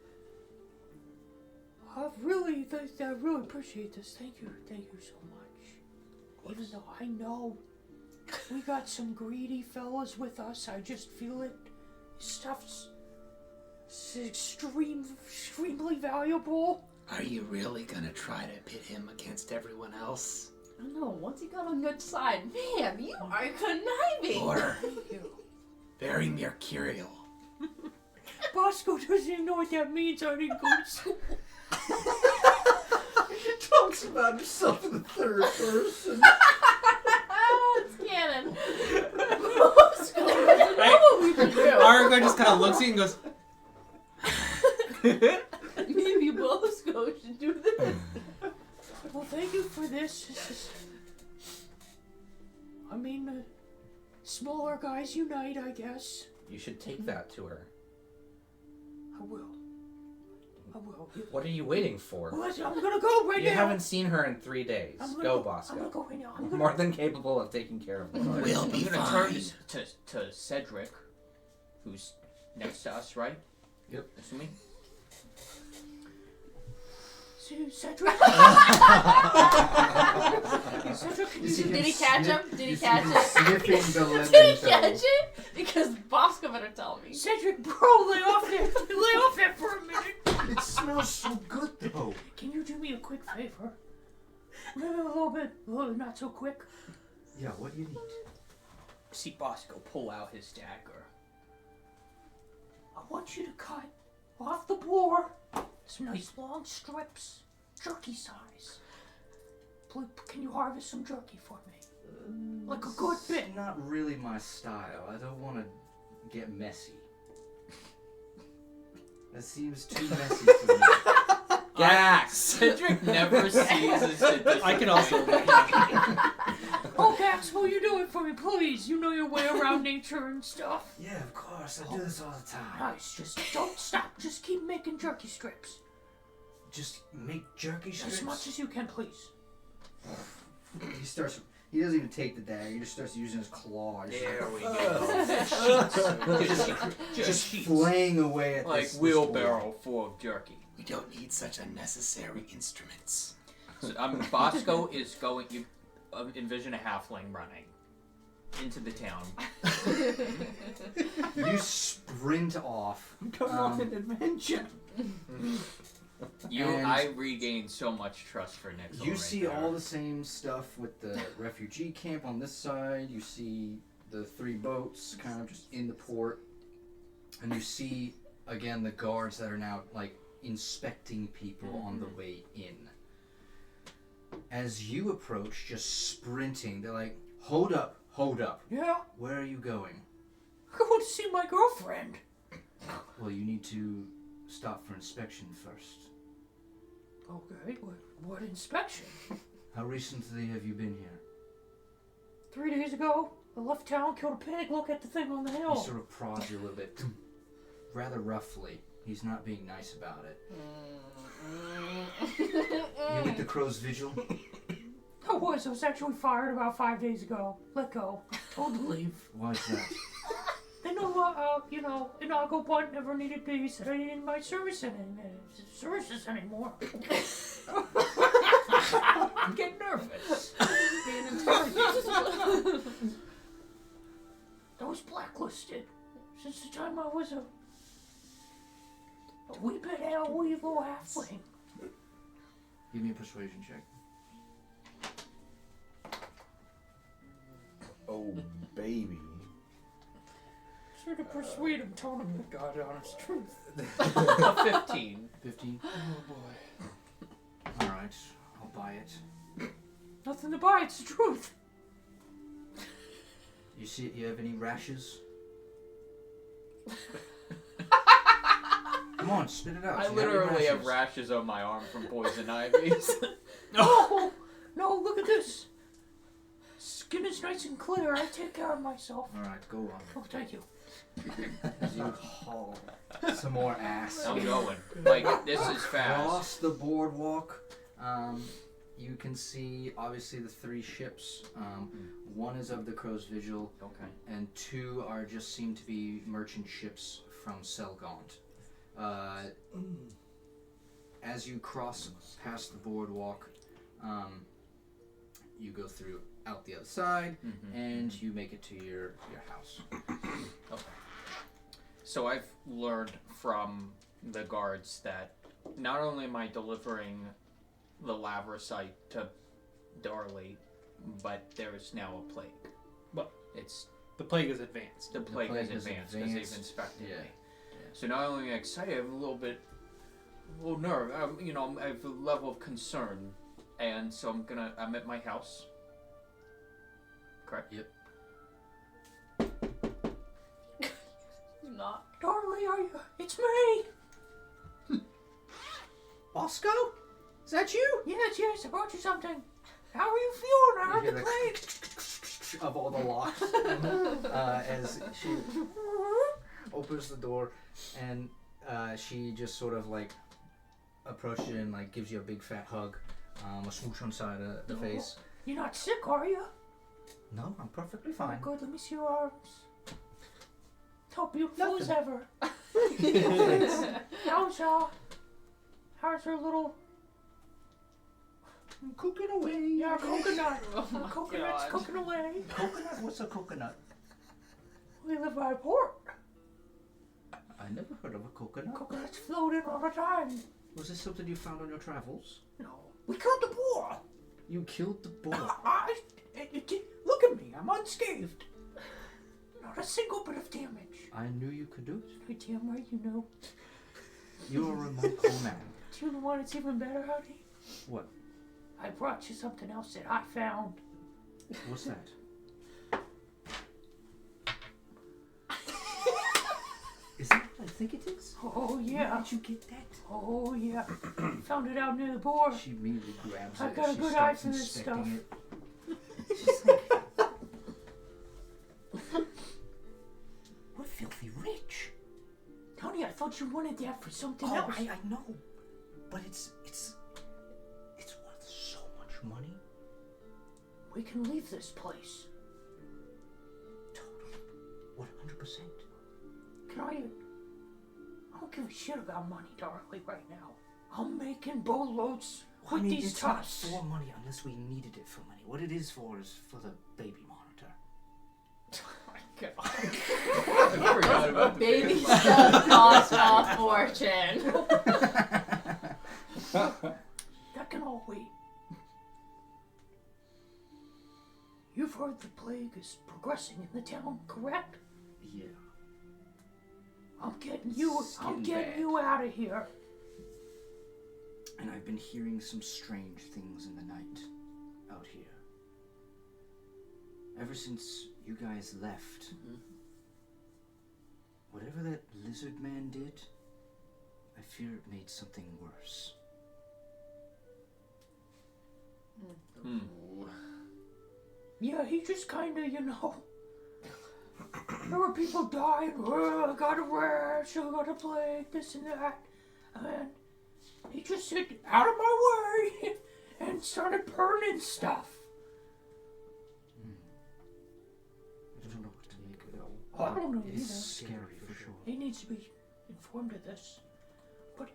[SPEAKER 1] I really appreciate this. Thank you so much. Even though I know we got some greedy fellas with us, I just feel it. Stuff's extremely valuable.
[SPEAKER 6] Are you really gonna try to pit him against everyone else?
[SPEAKER 4] I don't know. Once he got on your side, man, you are conniving.
[SPEAKER 6] Or
[SPEAKER 1] Thank you.
[SPEAKER 6] very mercurial?
[SPEAKER 1] Bosco doesn't even know what that means. I didn't go to school.
[SPEAKER 2] He talks about himself in the third person.
[SPEAKER 4] It's canon. Bosco doesn't know what we can do.
[SPEAKER 3] Aragorn just kind of looks at you and goes,
[SPEAKER 4] Maybe Bosco should do this.
[SPEAKER 1] Well, thank you for this. Smaller guys unite, I guess.
[SPEAKER 7] You should take that to her.
[SPEAKER 1] I will.
[SPEAKER 7] What are you waiting for?
[SPEAKER 1] Well, I'm gonna go right
[SPEAKER 7] You
[SPEAKER 1] now.
[SPEAKER 7] haven't seen her in 3 days.
[SPEAKER 1] I'm gonna
[SPEAKER 7] Go,
[SPEAKER 1] I'm
[SPEAKER 7] Bosco.
[SPEAKER 1] gonna go right now. I'm
[SPEAKER 7] You're
[SPEAKER 1] gonna...
[SPEAKER 7] more than capable of taking care of them.
[SPEAKER 6] We'll be
[SPEAKER 9] I'm gonna turn
[SPEAKER 6] fine.
[SPEAKER 9] to Cedric, who's next to us, right?
[SPEAKER 2] Yep.
[SPEAKER 9] Assuming.
[SPEAKER 1] Cedric. Cedric, can you do
[SPEAKER 4] Did he catch him? Did he
[SPEAKER 2] You see
[SPEAKER 4] catch
[SPEAKER 2] him
[SPEAKER 4] it?
[SPEAKER 2] sniffing the lemon
[SPEAKER 4] Did he
[SPEAKER 2] toe.
[SPEAKER 4] catch it? Because Bosco better tell me.
[SPEAKER 1] Cedric, bro, lay off that for a minute.
[SPEAKER 2] It smells so good though.
[SPEAKER 1] Can you do me a quick favor? Maybe a little bit not so quick.
[SPEAKER 2] Yeah, what do you need?
[SPEAKER 9] See Bosco pull out his dagger.
[SPEAKER 1] I want you to cut off the boar some nice long strips, jerky size. Please, can you harvest some jerky for me? Like a good bit.
[SPEAKER 2] It's not really my style. I don't want to get messy. That seems too messy for me.
[SPEAKER 7] Gax!
[SPEAKER 9] Cedric never ceases to
[SPEAKER 3] I can also.
[SPEAKER 1] Oh, Gax, will you do it for me, please? You know your way around nature and stuff.
[SPEAKER 2] Yeah, of course. I do this all the time.
[SPEAKER 1] Nice, just don't stop. Just keep making jerky strips.
[SPEAKER 2] Just make jerky strips.
[SPEAKER 1] As much as you can, please.
[SPEAKER 2] He doesn't even take the dagger. He just starts using his claw. He's
[SPEAKER 9] There we
[SPEAKER 2] like,
[SPEAKER 9] go.
[SPEAKER 2] just
[SPEAKER 9] sheets.
[SPEAKER 2] flaying away at
[SPEAKER 9] Like
[SPEAKER 2] this
[SPEAKER 9] wheelbarrow full of jerky.
[SPEAKER 6] We don't need such unnecessary instruments.
[SPEAKER 9] So, Bosco is going. You envision a halfling running into the town.
[SPEAKER 2] You sprint off.
[SPEAKER 7] Come on an adventure.
[SPEAKER 9] I regain so much trust for Nixel.
[SPEAKER 2] You
[SPEAKER 9] right
[SPEAKER 2] see
[SPEAKER 9] there.
[SPEAKER 2] all the same stuff with the refugee camp on this side. You see the 3 boats kind of just in the port. And you see, again, the guards that are now, like, inspecting people on the way in. As you approach, just sprinting, they're like, hold up.
[SPEAKER 1] Yeah,
[SPEAKER 2] Where are you going?
[SPEAKER 1] I'm going to see my girlfriend.
[SPEAKER 2] Well, you need to stop for inspection first.
[SPEAKER 1] Okay, what inspection?
[SPEAKER 2] How recently have you been here?
[SPEAKER 1] 3 days ago, I left town, killed a pig, look at the thing on the hill.
[SPEAKER 2] He sort of prods you a little bit, rather roughly. He's not being nice about it. You with the crow's vigil?
[SPEAKER 1] I was actually fired about 5 days ago. Let go. Told to leave.
[SPEAKER 2] Why is that?
[SPEAKER 1] They Inago Bunt never needed me. He said I didn't need my services anymore.
[SPEAKER 9] I'm getting nervous.
[SPEAKER 1] Being interrogated. I was blacklisted since the time I was a wee bit evil halfling.
[SPEAKER 2] Give me a persuasion check.
[SPEAKER 5] Oh, baby.
[SPEAKER 1] Try to persuade him, telling him the God honest truth.
[SPEAKER 9] A 15.
[SPEAKER 2] 15.
[SPEAKER 6] Oh boy.
[SPEAKER 2] Alright, I'll buy it.
[SPEAKER 1] Nothing to buy, it's the truth.
[SPEAKER 2] You have any rashes? Come on, spit it out.
[SPEAKER 9] I
[SPEAKER 2] You have any
[SPEAKER 9] literally have
[SPEAKER 2] rashes?
[SPEAKER 9] rashes on my arm from poison ivies.
[SPEAKER 1] No, look at this. Skin is nice and clear. I take care of myself.
[SPEAKER 2] Alright, go on.
[SPEAKER 1] Oh, thank you.
[SPEAKER 2] As you haul some more ass.
[SPEAKER 9] I'm going. Like, this is fast.
[SPEAKER 2] Across the boardwalk, you can see obviously the 3 ships. One is of the Crow's Vigil,
[SPEAKER 9] Okay.
[SPEAKER 2] and 2 are just seem to be merchant ships from Selgaunt. As you cross past the boardwalk, you go through out the other side, and you make it to your house.
[SPEAKER 9] Okay. So I've learned from the guards that not only am I delivering the lavrosite to Darley, but there is now a plague.
[SPEAKER 3] What?
[SPEAKER 9] It's
[SPEAKER 3] The plague is advanced.
[SPEAKER 9] the plague has
[SPEAKER 2] plague is
[SPEAKER 9] advanced because they've
[SPEAKER 2] advanced.
[SPEAKER 9] inspected
[SPEAKER 2] Yeah.
[SPEAKER 9] me. So not only am I excited, I'm a little nerve. I have a level of concern, and so I'm at my house. Correct.
[SPEAKER 2] Yep.
[SPEAKER 4] Not.
[SPEAKER 1] Darley, are you? It's me.
[SPEAKER 2] Bosco? Is that you?
[SPEAKER 1] Yes, I brought you something. How are you feeling? I heard
[SPEAKER 2] You
[SPEAKER 1] the
[SPEAKER 2] hear
[SPEAKER 1] plague.
[SPEAKER 2] of all the locks as she opens the door, and she just sort of like approaches you and like gives you a big fat hug, a smooch on the side of the face.
[SPEAKER 1] You're not sick, are you?
[SPEAKER 2] No, I'm perfectly
[SPEAKER 1] Oh,
[SPEAKER 2] fine.
[SPEAKER 1] good. Let me see your arms. How beautiful as ever. How's her little?
[SPEAKER 2] I'm cooking away.
[SPEAKER 1] Yeah, coconut.
[SPEAKER 4] Oh my
[SPEAKER 1] Coconut's
[SPEAKER 4] God.
[SPEAKER 1] cooking away.
[SPEAKER 2] Coconut? What's a coconut?
[SPEAKER 1] We live by a port.
[SPEAKER 2] I never heard of a coconut.
[SPEAKER 1] Coconuts float in all the time.
[SPEAKER 2] Was this something you found on your travels?
[SPEAKER 1] No, we killed the boar.
[SPEAKER 2] You killed the boar.
[SPEAKER 1] Look at me. I'm unscathed. Not a single bit of damage.
[SPEAKER 2] I knew you could do it.
[SPEAKER 1] You're damn right you know.
[SPEAKER 2] You're a remarkable man.
[SPEAKER 1] Do you know what? It's even better, honey.
[SPEAKER 2] What?
[SPEAKER 1] I brought you something else that I found.
[SPEAKER 2] What's that? Is that what I think it is?
[SPEAKER 1] Oh yeah.
[SPEAKER 2] Where did you get that?
[SPEAKER 1] Oh yeah. Found it out near the boar.
[SPEAKER 2] She immediately grabs it.
[SPEAKER 1] I got a
[SPEAKER 2] she
[SPEAKER 1] good
[SPEAKER 2] starts
[SPEAKER 1] eye for this
[SPEAKER 2] inspecting
[SPEAKER 1] stuff.
[SPEAKER 2] It. She's like, we're filthy rich.
[SPEAKER 1] Honey, I thought you wanted that for something
[SPEAKER 2] Oh,
[SPEAKER 1] else.
[SPEAKER 2] I know, but it's worth so much money.
[SPEAKER 1] We can leave this place.
[SPEAKER 2] Totally, 100%.
[SPEAKER 1] Can I don't give a shit about money, Darley, right now. I'm making boatloads
[SPEAKER 2] Well,
[SPEAKER 1] with
[SPEAKER 2] I mean,
[SPEAKER 1] these
[SPEAKER 2] it's not
[SPEAKER 1] tusks.
[SPEAKER 2] for money unless we needed it for money. What it is for the baby monitor.
[SPEAKER 9] I forgot about the
[SPEAKER 4] Baby
[SPEAKER 9] big
[SPEAKER 4] stuff costs a fortune.
[SPEAKER 1] That can all wait. You've heard the plague is progressing in the town, correct?
[SPEAKER 2] Yeah.
[SPEAKER 1] I'm getting you
[SPEAKER 2] bad.
[SPEAKER 1] out of here.
[SPEAKER 2] And I've been hearing some strange things in the night out here. Ever since you guys left, whatever that lizard man did, I fear it made something worse.
[SPEAKER 1] Yeah, he just kinda, there were people dying, I got a rash, I got a plague, this and that. And he just said, out of my way, and started burning stuff.
[SPEAKER 2] I don't know what to make of it all.
[SPEAKER 1] Oh, don't know
[SPEAKER 2] It's
[SPEAKER 1] either.
[SPEAKER 2] scary for sure.
[SPEAKER 1] He needs to be informed of this. But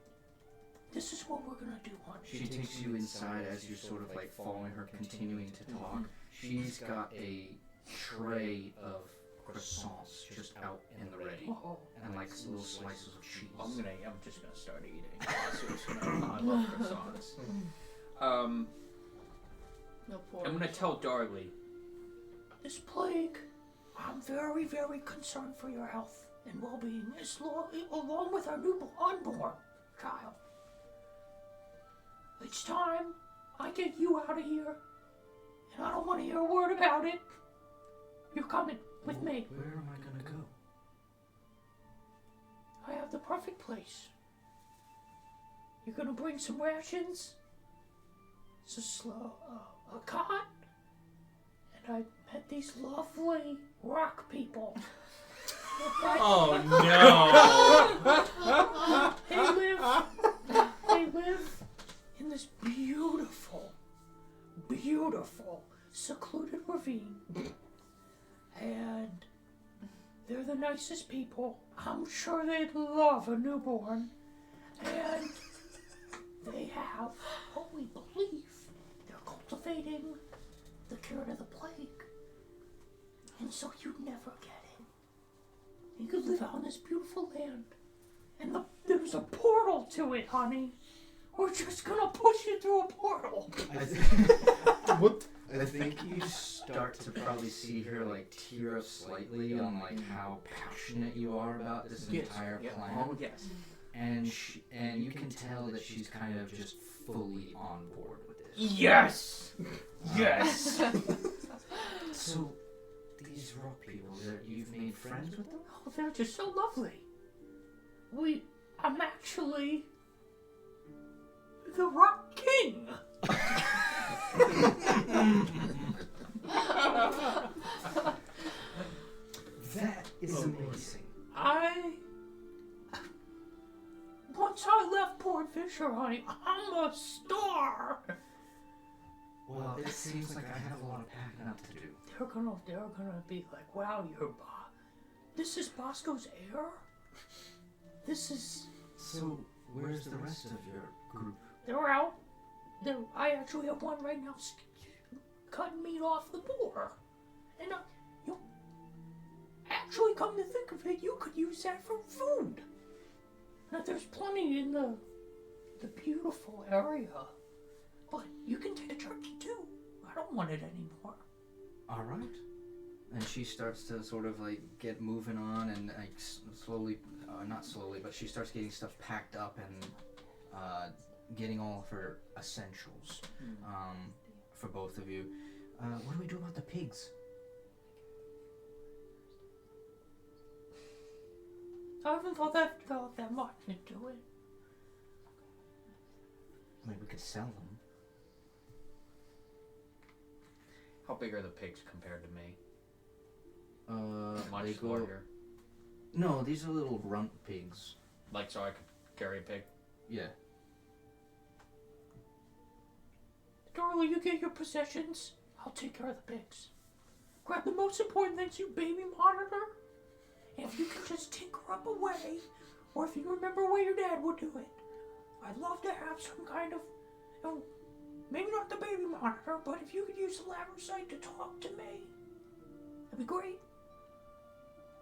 [SPEAKER 1] this is what we're gonna do, hon.
[SPEAKER 2] She takes you inside as you're sort of like following her, continuing to talk. She's got a tray of croissants just out in the ready,
[SPEAKER 1] Oh,
[SPEAKER 2] and like little slices of cheese.
[SPEAKER 9] I'm just gonna start eating. I love croissants.
[SPEAKER 4] No pork.
[SPEAKER 9] I'm gonna tell Darley.
[SPEAKER 1] this plague, I'm very, very concerned for your health and well-being, along with our new unborn child. It's time I get you out of here, and I don't want to hear a word about it. You're coming with me.
[SPEAKER 2] Where am I gonna go?
[SPEAKER 1] I have the perfect place. You're gonna bring some rations, a cot, and I met these lovely rock people.
[SPEAKER 3] Oh no!
[SPEAKER 1] They live in this beautiful, beautiful, secluded ravine. And they're the nicest people. I'm sure they'd love a newborn. And they have what we believe they're cultivating the cure to the plague. And so you'd never get it. You could live out in this beautiful land. And there's a portal to it, honey. We're just gonna push you through a portal.
[SPEAKER 2] What? I think you start to probably see her like tear up slightly on like how passionate you are about this entire plan.
[SPEAKER 9] Oh yes.
[SPEAKER 2] And you can tell that she's kind of just fully on board with this.
[SPEAKER 9] Yes. Yes.
[SPEAKER 2] So these rock people, you've made friends with them?
[SPEAKER 1] Oh, they're just so lovely. I'm actually the Rock King.
[SPEAKER 2] That is amazing.
[SPEAKER 1] Once I left Port Fisher, honey, I'm a star.
[SPEAKER 2] Well, it seems like I have a lot of packing up to do.
[SPEAKER 1] They're gonna be like, wow, this is Bosco's heir? This is...
[SPEAKER 2] So, where's the rest of your group?
[SPEAKER 1] They're out. I actually have one right now cutting meat off the boar. And actually, come to think of it, you could use that for food. Now, there's plenty in the beautiful area. But you can take a turkey too. I don't want it anymore.
[SPEAKER 2] Alright. And she starts to sort of like get moving on and like slowly, not slowly, but she starts getting stuff packed up and getting all of her essentials for both of you. What do we do about the pigs?
[SPEAKER 1] I haven't thought that much into it.
[SPEAKER 2] I mean, we could sell them.
[SPEAKER 9] How big are the pigs compared to me?
[SPEAKER 2] They
[SPEAKER 9] Much
[SPEAKER 2] go.
[SPEAKER 9] larger.
[SPEAKER 2] No, these are little runt pigs.
[SPEAKER 9] Like so I could carry a pig.
[SPEAKER 2] Yeah.
[SPEAKER 1] Darling, you get your possessions. I'll take care of the pigs. Grab the most important things, you baby monitor. And if you can just tinker up a way, or if you remember a way your dad would do it, I'd love to have some kind of, maybe not the baby monitor, but if you could use the labyrinthe to talk to me, that'd be great.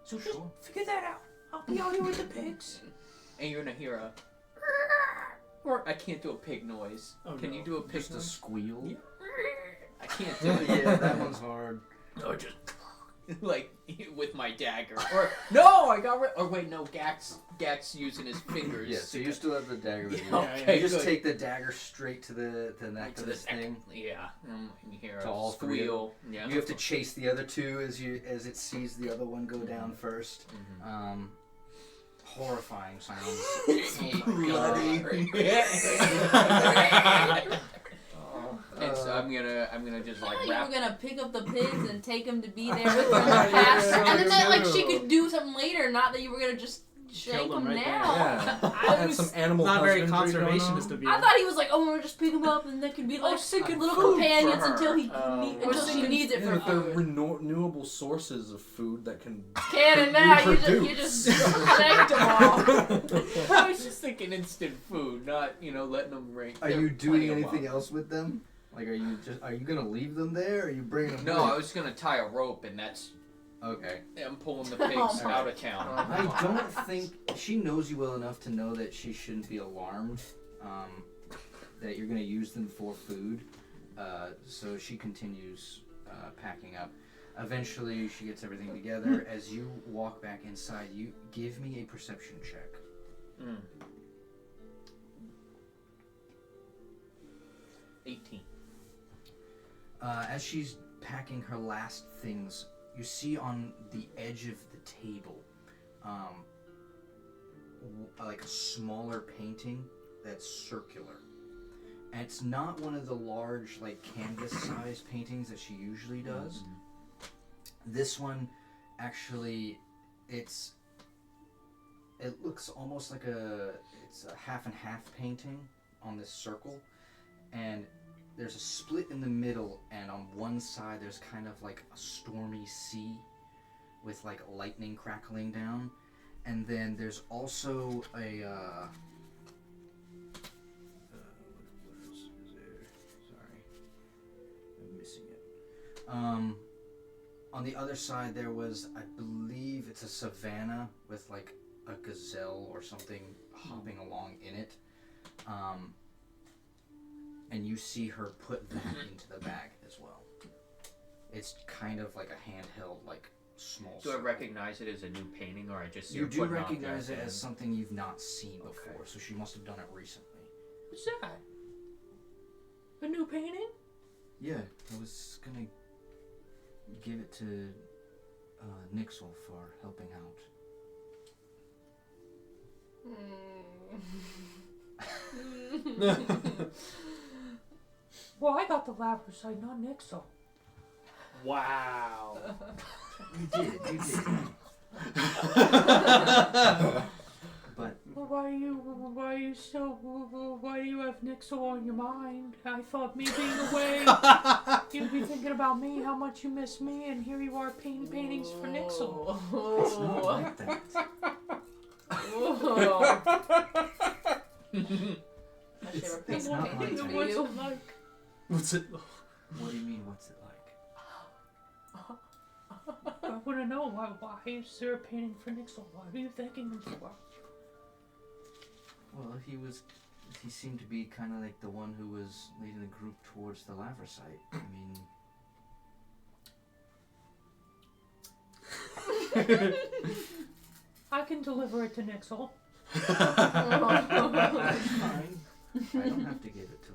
[SPEAKER 1] So just figure that out. I'll be out here with the pigs.
[SPEAKER 9] And you're gonna hear a or I can't do a pig noise.
[SPEAKER 3] Oh,
[SPEAKER 9] Can
[SPEAKER 3] no.
[SPEAKER 9] you do a pig
[SPEAKER 2] Just a
[SPEAKER 9] noise?
[SPEAKER 2] squeal.
[SPEAKER 9] Yeah. I can't do it.
[SPEAKER 2] Yeah, that one's hard.
[SPEAKER 9] Or just like with my dagger. Or no, I got rid. Or wait, no, Gax using his fingers.
[SPEAKER 2] Yeah, so you still have the dagger with you.
[SPEAKER 9] Yeah, okay,
[SPEAKER 2] You just
[SPEAKER 9] good.
[SPEAKER 2] take the dagger straight to the neck
[SPEAKER 9] To
[SPEAKER 2] of
[SPEAKER 9] the
[SPEAKER 2] this
[SPEAKER 9] neck.
[SPEAKER 2] thing.
[SPEAKER 9] Yeah. You hear
[SPEAKER 2] To
[SPEAKER 9] a
[SPEAKER 2] all three of
[SPEAKER 9] squeal. Yeah.
[SPEAKER 2] You have to chase the other two as it sees the other one go down first. Horrifying sounds.
[SPEAKER 9] Bloody. And so I'm gonna just
[SPEAKER 4] I
[SPEAKER 9] like
[SPEAKER 4] thought you
[SPEAKER 9] wrap.
[SPEAKER 4] were gonna pick up the pigs and take them to be there with her pastor, and then that, like she could do something later. Not that you were gonna just shank
[SPEAKER 3] them
[SPEAKER 4] him
[SPEAKER 3] right there.
[SPEAKER 4] now.
[SPEAKER 5] Yeah.
[SPEAKER 4] I
[SPEAKER 5] Had
[SPEAKER 4] was.
[SPEAKER 5] some animal
[SPEAKER 3] Not very
[SPEAKER 5] husbandry going
[SPEAKER 3] conservationist
[SPEAKER 5] on.
[SPEAKER 3] of you.
[SPEAKER 4] I thought he was like, oh, we'll just pick him up and they can be like
[SPEAKER 9] thinking
[SPEAKER 4] little
[SPEAKER 9] food for
[SPEAKER 4] companions
[SPEAKER 9] her.
[SPEAKER 4] until
[SPEAKER 3] We're
[SPEAKER 4] until she needs it for
[SPEAKER 5] Yeah, they're
[SPEAKER 4] food.
[SPEAKER 5] renewable sources of food that can.
[SPEAKER 4] Cannon now, you
[SPEAKER 5] reproduce.
[SPEAKER 4] just shanked them all.
[SPEAKER 9] I was just thinking instant food, not letting them rank.
[SPEAKER 2] Are you doing anything else with them? Like, are you gonna leave them there, or are you bringing them?
[SPEAKER 9] No,
[SPEAKER 2] with?
[SPEAKER 9] I was gonna tie a rope, and that's
[SPEAKER 2] Okay.
[SPEAKER 9] I'm pulling the pigs
[SPEAKER 4] Oh,
[SPEAKER 9] out of town.
[SPEAKER 2] I don't think she knows you well enough to know that she shouldn't be alarmed that you're going to use them for food. So she continues packing up. Eventually, she gets everything together. As you walk back inside, you give me a perception check.
[SPEAKER 9] 18.
[SPEAKER 2] As she's packing her last things, you see on the edge of the table like a smaller painting that's circular. And it's not one of the large, like, canvas-sized paintings that she usually does. This one, actually, it looks almost like it's a half and half painting on this circle. And there's a split in the middle, and on one side there's kind of like a stormy sea with like lightning crackling down. And then there's also a what else is there? Sorry, I'm missing it. On the other side there was, I believe it's a savanna with like a gazelle or something hopping along in it. And you see her put that into the bag as well. It's kind of like a handheld, like, small.
[SPEAKER 9] Do I recognize it as a new painting, or I just see
[SPEAKER 2] You
[SPEAKER 9] her
[SPEAKER 2] do
[SPEAKER 9] putting
[SPEAKER 2] recognize it
[SPEAKER 9] objects
[SPEAKER 2] as something you've not seen before, so she must have done it recently.
[SPEAKER 1] What's that? A new painting?
[SPEAKER 2] Yeah, I was gonna give it to Nixel for helping out.
[SPEAKER 1] Well, I got the Labrosite, not Nixel.
[SPEAKER 3] Wow.
[SPEAKER 2] You did. But
[SPEAKER 1] Well, why do you have Nixel on your mind? I thought me being away, you'd be thinking about me, how much you miss me, and here you are painting paintings for Nixel.
[SPEAKER 2] it's not like that.
[SPEAKER 4] My favorite
[SPEAKER 2] It's
[SPEAKER 4] painting
[SPEAKER 2] not
[SPEAKER 4] painting
[SPEAKER 2] like
[SPEAKER 4] for
[SPEAKER 1] What's
[SPEAKER 4] you.
[SPEAKER 1] it like?
[SPEAKER 3] What's it?
[SPEAKER 2] What do you mean, what's it like?
[SPEAKER 1] I want to know why is there a painting for Nixel? What are you thanking him for?
[SPEAKER 2] Well, he seemed to be kind of like the one who was leading the group towards the Labrosite. I mean...
[SPEAKER 1] I can deliver it to Nixel.
[SPEAKER 2] That's fine. I don't have to give it to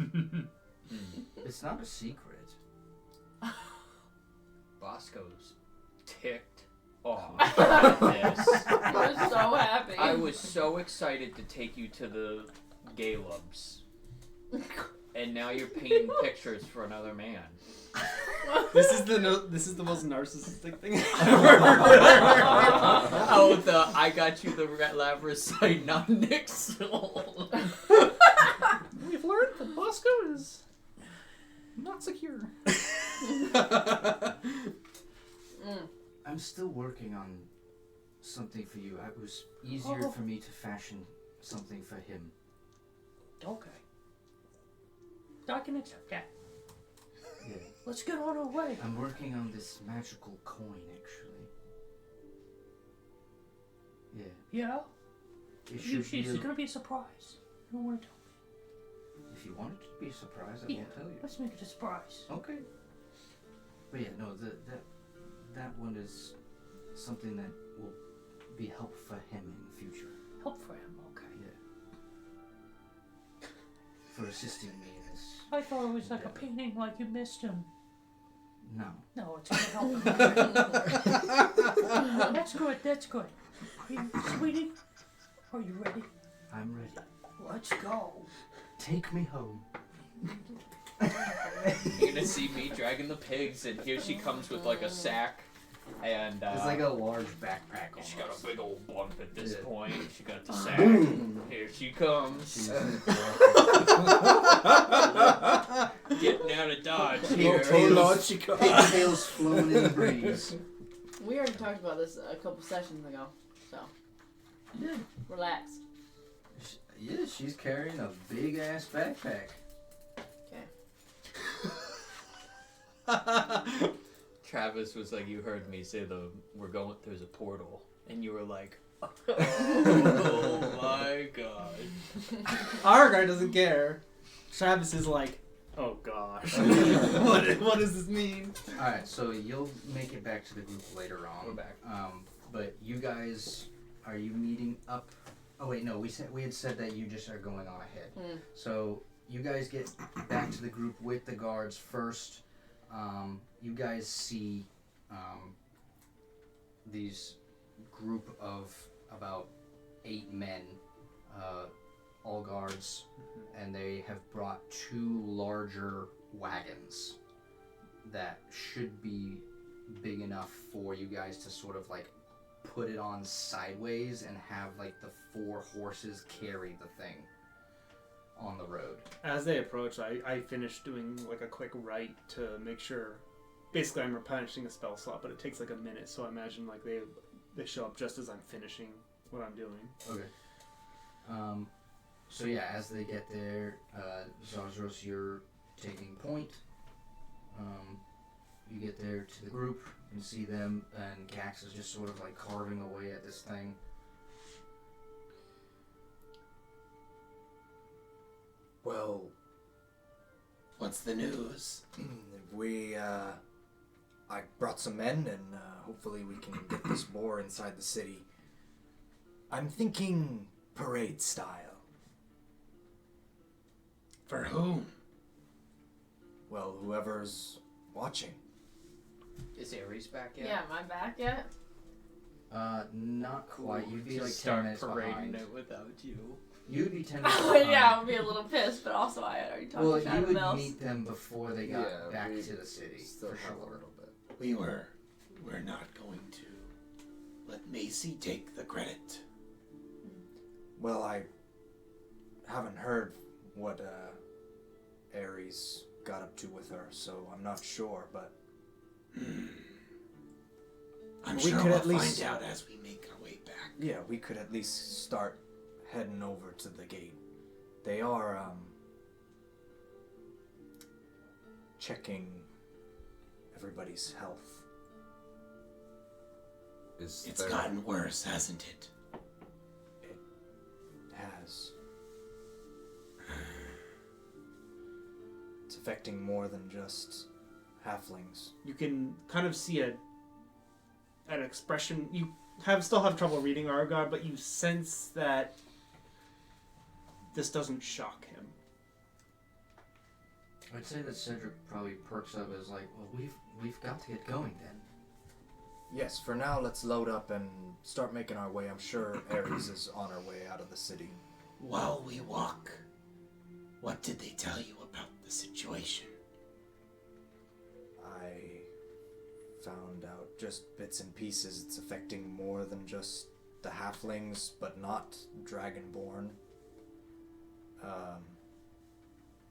[SPEAKER 2] him. It's not a secret.
[SPEAKER 9] Bosco's ticked off at this.
[SPEAKER 4] We're so happy.
[SPEAKER 9] I was so excited to take you to the Galubs, and now you're painting pictures for another man.
[SPEAKER 3] This is the most narcissistic thing ever.
[SPEAKER 9] Oh, I got you the Labrosite, not Nixel.
[SPEAKER 3] We've learned that Bosco is not secure.
[SPEAKER 2] I'm still working on something for you. It was easier for me to fashion something for him.
[SPEAKER 1] Okay. I can accept that.
[SPEAKER 2] Yeah.
[SPEAKER 1] Let's get on our way.
[SPEAKER 2] I'm working on this magical coin, actually. Yeah.
[SPEAKER 1] Yeah?
[SPEAKER 2] It should be
[SPEAKER 1] It's gonna be a surprise. You don't want to tell me.
[SPEAKER 2] If you want it to be a surprise, I
[SPEAKER 1] Yeah,
[SPEAKER 2] won't tell you.
[SPEAKER 1] let's make it a surprise.
[SPEAKER 2] Okay. But yeah, no, that one is something that will be helpful for him in the future.
[SPEAKER 1] Help for him, okay.
[SPEAKER 2] Yeah. For assisting me in this.
[SPEAKER 1] I thought it was like a painting, like you missed him.
[SPEAKER 2] No.
[SPEAKER 1] No, it's gonna help him. That's good, that's good. Sweetie, are you ready?
[SPEAKER 2] I'm ready.
[SPEAKER 1] Let's go.
[SPEAKER 2] Take me home.
[SPEAKER 9] You're gonna see me dragging the pigs, and here she comes with like a sack And
[SPEAKER 2] It's like a large backpack.
[SPEAKER 9] she got a
[SPEAKER 2] almost.
[SPEAKER 9] big old bump at this
[SPEAKER 2] Yeah.
[SPEAKER 9] point. She got the sack.
[SPEAKER 2] Boom.
[SPEAKER 9] Here she comes.
[SPEAKER 2] She's
[SPEAKER 9] Getting out of Dodge
[SPEAKER 2] Pig
[SPEAKER 9] here.
[SPEAKER 2] tails, pigtails flowing in the breeze.
[SPEAKER 4] We already talked about this a couple sessions ago, so
[SPEAKER 2] Yeah.
[SPEAKER 4] relax.
[SPEAKER 2] Yeah, she's carrying a big ass backpack.
[SPEAKER 9] Travis was like, you heard me say there's a portal, and you were like, oh my god.
[SPEAKER 3] Our guy doesn't care. Travis is like, oh gosh. what does this mean?
[SPEAKER 2] Alright, so you'll make it back to the group later on.
[SPEAKER 9] We're back.
[SPEAKER 2] But you guys, are you meeting up? Oh wait, no, we had said that you just are going on ahead.
[SPEAKER 4] Mm.
[SPEAKER 2] So you guys get back to the group with the guards first. You guys see these group of about 8 men, all guards, and they have brought 2 larger wagons that should be big enough for you guys to sort of like put it on sideways and have like the 4 horses carry the thing on the road.
[SPEAKER 3] As they approach, I finish doing like a quick rite to make sure. Basically, I'm replenishing a spell slot, but it takes like a minute, so I imagine like they show up just as I'm finishing what I'm doing.
[SPEAKER 2] Okay. So yeah, as they get there, Zarzros, you're taking point. You get there to the group and see them, and Gax is just sort of like carving away at this thing.
[SPEAKER 5] Well,
[SPEAKER 6] What's the news?
[SPEAKER 5] I brought some men, and hopefully we can get this boar inside the city. I'm thinking parade style.
[SPEAKER 6] For whom?
[SPEAKER 5] Well, whoever's watching.
[SPEAKER 9] Is Ares back yet?
[SPEAKER 4] Yeah, am I back yet?
[SPEAKER 2] Not quite. You'd be
[SPEAKER 9] Just
[SPEAKER 2] like 10
[SPEAKER 9] start
[SPEAKER 2] minutes
[SPEAKER 9] parading
[SPEAKER 2] behind.
[SPEAKER 9] it without you.
[SPEAKER 2] You'd be 10 minutes
[SPEAKER 4] Oh
[SPEAKER 2] behind.
[SPEAKER 4] yeah, I would be a little pissed, but also I had already talked
[SPEAKER 2] Well,
[SPEAKER 4] to
[SPEAKER 2] you
[SPEAKER 4] Shadow
[SPEAKER 2] would
[SPEAKER 4] Mills.
[SPEAKER 2] meet them before they got
[SPEAKER 5] Yeah,
[SPEAKER 2] back
[SPEAKER 5] we
[SPEAKER 2] to the city,
[SPEAKER 5] Still
[SPEAKER 2] for
[SPEAKER 5] have a
[SPEAKER 2] sure.
[SPEAKER 5] little bit.
[SPEAKER 6] We're not going to let Macy take the credit.
[SPEAKER 5] Well, I haven't heard what Ares got up to with her, so I'm not sure, but
[SPEAKER 6] I'm
[SPEAKER 5] We
[SPEAKER 6] sure
[SPEAKER 5] could
[SPEAKER 6] we'll
[SPEAKER 5] at least-
[SPEAKER 6] find out as we make our way back.
[SPEAKER 5] yeah, we could at least start heading over to the gate. They are checking everybody's health.
[SPEAKER 7] Is
[SPEAKER 6] It's
[SPEAKER 7] there,
[SPEAKER 6] gotten worse, hasn't it?
[SPEAKER 5] It has. It's affecting more than just halflings.
[SPEAKER 3] You can kind of see an expression. You still have trouble reading Argod, but you sense that this doesn't shock him.
[SPEAKER 2] I'd say that Cedric probably perks up as like, well, we've got to get going then.
[SPEAKER 5] Yes, for now, let's load up and start making our way. I'm sure Ares is on her way out of the city.
[SPEAKER 6] While we walk, what did they tell you about the situation?
[SPEAKER 5] I found out just bits and pieces. It's affecting more than just the halflings, but not dragonborn.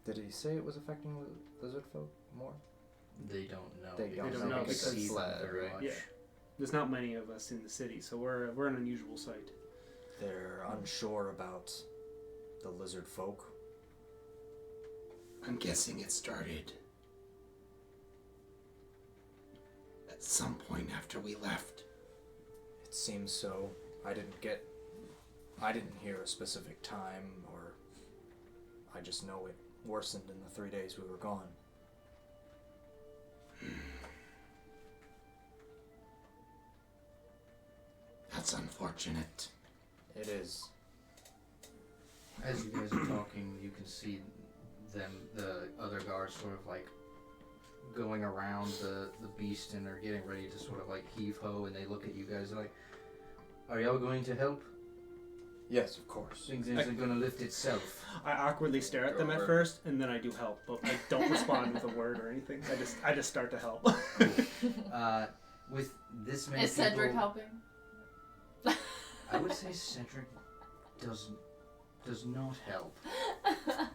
[SPEAKER 5] Did he say it was affecting lizard folk more?
[SPEAKER 2] They don't know.
[SPEAKER 5] They don't
[SPEAKER 3] know
[SPEAKER 2] can
[SPEAKER 3] because
[SPEAKER 2] see them
[SPEAKER 5] fled,
[SPEAKER 2] very
[SPEAKER 5] right?
[SPEAKER 2] much.
[SPEAKER 3] Yeah. There's not many of us in the city, so we're an unusual sight.
[SPEAKER 5] They're unsure about the lizard folk.
[SPEAKER 6] I'm guessing it started at some point after we left.
[SPEAKER 5] It seems so. I didn't hear a specific time, or I just know it worsened in the 3 days we were gone.
[SPEAKER 6] That's unfortunate.
[SPEAKER 5] It is.
[SPEAKER 2] As you guys are talking, you can see them, the other guards, sort of like going around the beast and are getting ready to sort of like heave ho, and they look at you guys like, are y'all going to help?
[SPEAKER 5] Yes, of course.
[SPEAKER 2] Things isn't going to lift itself.
[SPEAKER 3] I awkwardly stare at them at first, and then I do help, but I don't respond with a word or anything. I just start to help.
[SPEAKER 2] with this many
[SPEAKER 4] Is Cedric
[SPEAKER 2] people,
[SPEAKER 4] helping?
[SPEAKER 2] I would say Cedric does not help.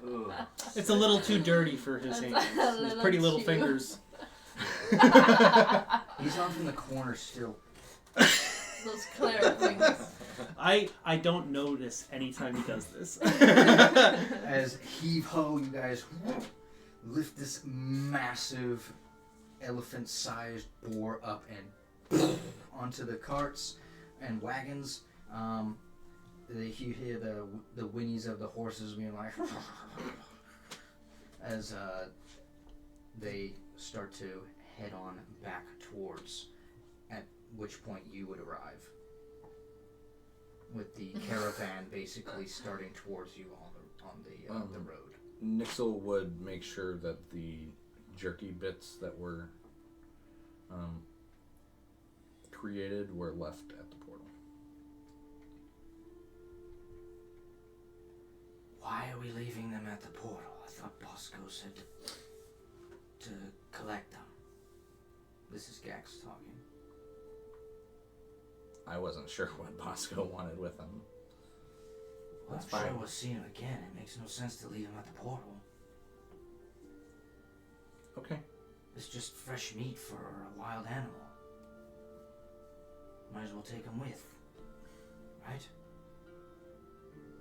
[SPEAKER 8] Ooh.
[SPEAKER 3] It's a little too dirty for his
[SPEAKER 4] That's
[SPEAKER 3] hands.
[SPEAKER 4] a
[SPEAKER 3] His
[SPEAKER 4] little
[SPEAKER 3] pretty little
[SPEAKER 4] too-
[SPEAKER 3] fingers.
[SPEAKER 2] He's off in the corner still.
[SPEAKER 4] Those cleric things.
[SPEAKER 3] I don't notice anytime he does this.
[SPEAKER 2] As heave-ho, you guys lift this massive elephant-sized boar up and onto the carts and wagons. You hear the whinnies of the horses being like as they start to head on back towards, at which point you would arrive, with the caravan basically starting towards you on the road.
[SPEAKER 7] Nixel would make sure that the jerky bits that were created were left at the portal.
[SPEAKER 2] Why are we leaving them at the portal? I thought Bosco said to collect them. This is Gax talking.
[SPEAKER 7] I wasn't sure what Bosco wanted with them.
[SPEAKER 2] Well,
[SPEAKER 7] That's
[SPEAKER 2] I'm sure
[SPEAKER 7] fine.
[SPEAKER 2] we'll see him again. It makes no sense to leave him at the portal.
[SPEAKER 7] Okay.
[SPEAKER 2] It's just fresh meat for a wild animal. Might as well take him with. Right?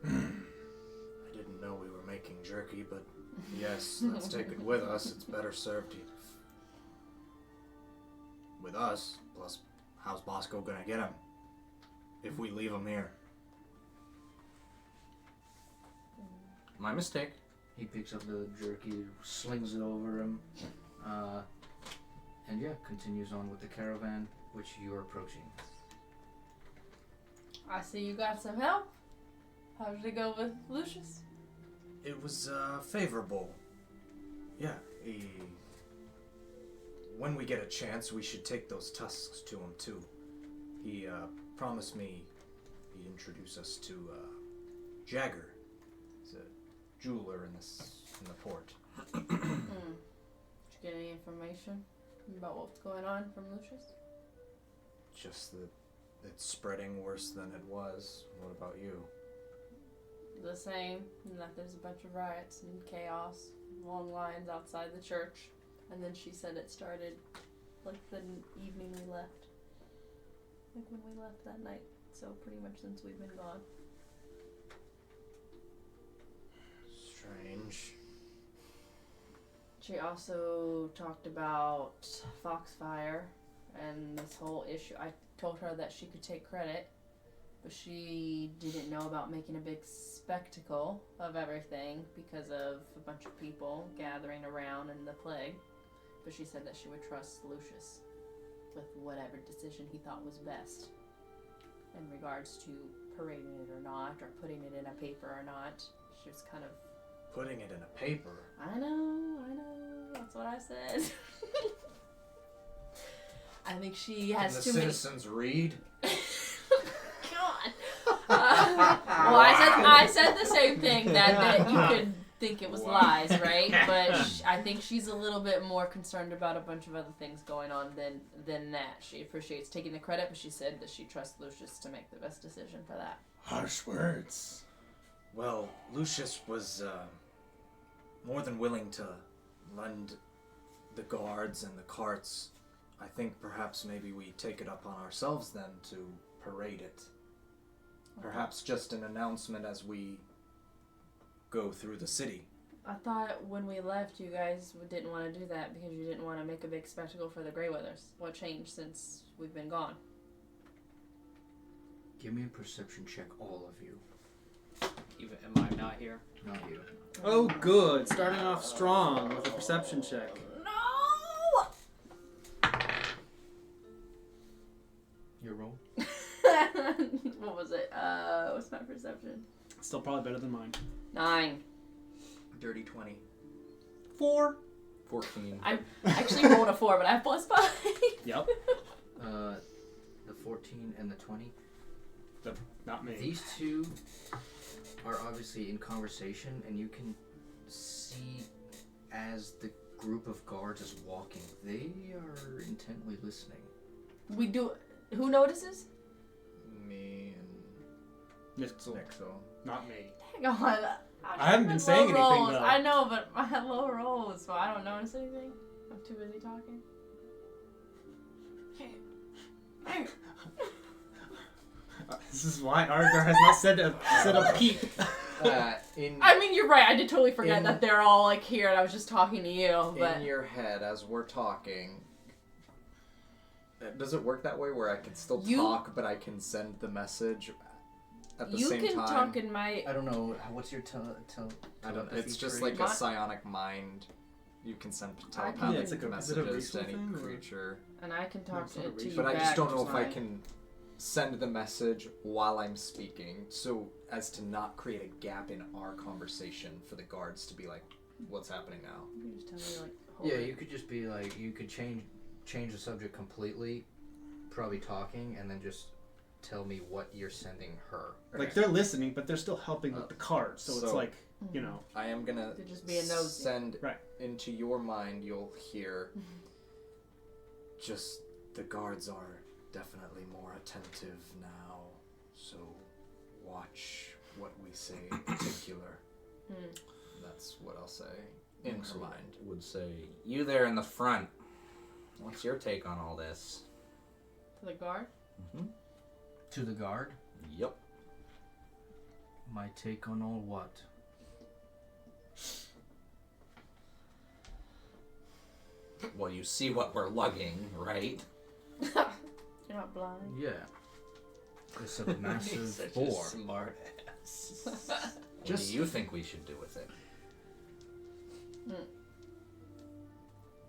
[SPEAKER 5] I didn't know we were making jerky, but yes, let's take it with us. It's better served with us. Plus, how's Bosco gonna get him if we leave him here?
[SPEAKER 7] My mistake.
[SPEAKER 2] He picks up the jerky, slings it over him, and yeah, continues on with the caravan, which you are approaching.
[SPEAKER 4] I see you got some help. How did it go with Lucius?
[SPEAKER 5] It was favorable. Yeah, when we get a chance, we should take those tusks to him too. He promised me he'd introduce us to Jagger. He's a jeweler in the port.
[SPEAKER 4] Did you get any information about what's going on from Lucius?
[SPEAKER 5] Just that it's spreading worse than it was. What about you?
[SPEAKER 4] The same, and that there's a bunch of riots and chaos, long lines outside the church, and then she said it started like the evening we left, like when we left that night. So pretty much since we've been gone.
[SPEAKER 5] Strange.
[SPEAKER 4] She also talked about Foxfire and this whole issue. I told her that she could take credit, but she didn't know about making a big spectacle of everything because of a bunch of people gathering around and the plague. But she said that she would trust Lucius with whatever decision he thought was best in regards to parading it or not, or putting it in a paper or not. She was kind of...
[SPEAKER 5] Putting it in a paper.
[SPEAKER 4] I know, that's what I said. I think she has
[SPEAKER 5] Can
[SPEAKER 4] too
[SPEAKER 5] the
[SPEAKER 4] many...
[SPEAKER 5] citizens read?
[SPEAKER 4] God. Well, I said the same thing, that you could think it was lies, right? But I think she's a little bit more concerned about a bunch of other things going on than that. She appreciates taking the credit, but she said that she trusts Lucius to make the best decision for that.
[SPEAKER 6] Harsh words.
[SPEAKER 5] Well, Lucius was more than willing to lend the guards and the carts. I think perhaps maybe we take it upon ourselves then to parade it. Perhaps just an announcement as we go through the city.
[SPEAKER 4] I thought when we left, you guys didn't want to do that because you didn't want to make a big spectacle for the Greyweathers. What changed since we've been gone?
[SPEAKER 2] Give me a perception check, all of you.
[SPEAKER 9] Even am I not here?
[SPEAKER 2] Not you.
[SPEAKER 3] Oh, good. Starting off strong with a perception check.
[SPEAKER 4] No!
[SPEAKER 2] Your roll?
[SPEAKER 4] What was it? What's my perception?
[SPEAKER 3] Still probably better than mine.
[SPEAKER 4] 9.
[SPEAKER 5] Dirty 20.
[SPEAKER 3] 4.
[SPEAKER 7] 14.
[SPEAKER 4] I actually rolled a 4, but I have +5.
[SPEAKER 3] Yep.
[SPEAKER 2] The 14 and the 20.
[SPEAKER 3] Not me.
[SPEAKER 2] These two are obviously in conversation, and you can see as the group of guards is walking, they are intently listening.
[SPEAKER 4] We do. Who notices?
[SPEAKER 5] Me and
[SPEAKER 3] Nixel,
[SPEAKER 5] Nixel.
[SPEAKER 3] not me.
[SPEAKER 4] Hang on.
[SPEAKER 3] I haven't been saying
[SPEAKER 4] low
[SPEAKER 3] anything,
[SPEAKER 4] rolls.
[SPEAKER 3] though.
[SPEAKER 4] I know, but I had low rolls, so I don't notice anything. I'm too busy talking.
[SPEAKER 3] This is why Argar has not said a peep.
[SPEAKER 4] I mean, you're right. I did totally forget
[SPEAKER 5] in-
[SPEAKER 4] that they're all like here, and I was just talking to you. But
[SPEAKER 5] In your head, as we're talking, does it work that way where I can still
[SPEAKER 4] You-
[SPEAKER 5] talk, but I can send the message at the
[SPEAKER 4] you
[SPEAKER 5] same
[SPEAKER 4] can
[SPEAKER 5] time?
[SPEAKER 4] talk in my.
[SPEAKER 2] I don't know. What's your
[SPEAKER 5] I don't. It's just
[SPEAKER 2] tree?
[SPEAKER 5] like a psionic mind. You can send
[SPEAKER 4] I can-
[SPEAKER 5] telepathic
[SPEAKER 3] Yeah, it's like a- is it a
[SPEAKER 5] messages to
[SPEAKER 3] racial
[SPEAKER 5] any
[SPEAKER 3] thing, or-
[SPEAKER 5] creature.
[SPEAKER 4] And I can talk
[SPEAKER 3] it's not a
[SPEAKER 4] to
[SPEAKER 3] racial-
[SPEAKER 4] you
[SPEAKER 5] But I
[SPEAKER 4] back.
[SPEAKER 5] just don't know if I
[SPEAKER 4] fine.
[SPEAKER 5] can send the message while I'm speaking, so as to not create a gap in our conversation for the guards to be like, "What's happening now?"
[SPEAKER 4] You can just tell me like. hold
[SPEAKER 2] Yeah,
[SPEAKER 4] it.
[SPEAKER 2] you could just be like, you could change the subject completely, probably talking, and then just tell me what you're sending her.
[SPEAKER 3] Like they're listening, but they're still helping with the cards. So it's
[SPEAKER 5] So-
[SPEAKER 3] like, you know.
[SPEAKER 5] I am gonna
[SPEAKER 4] They're just being nosy.
[SPEAKER 5] send
[SPEAKER 3] Right.
[SPEAKER 5] into your mind. You'll hear just the guards are definitely more attentive now, so watch what we say in particular. That's what I'll say in her mind.
[SPEAKER 7] Would say, you there in the front. What's your take on all this?
[SPEAKER 4] To the guard.
[SPEAKER 2] To the guard,
[SPEAKER 7] Yep.
[SPEAKER 2] my take on all what?
[SPEAKER 7] Well, you see what we're lugging, right?
[SPEAKER 4] You're not blind.
[SPEAKER 2] Yeah. It's a massive boar.
[SPEAKER 8] smart ass.
[SPEAKER 7] What do you think we should do with it?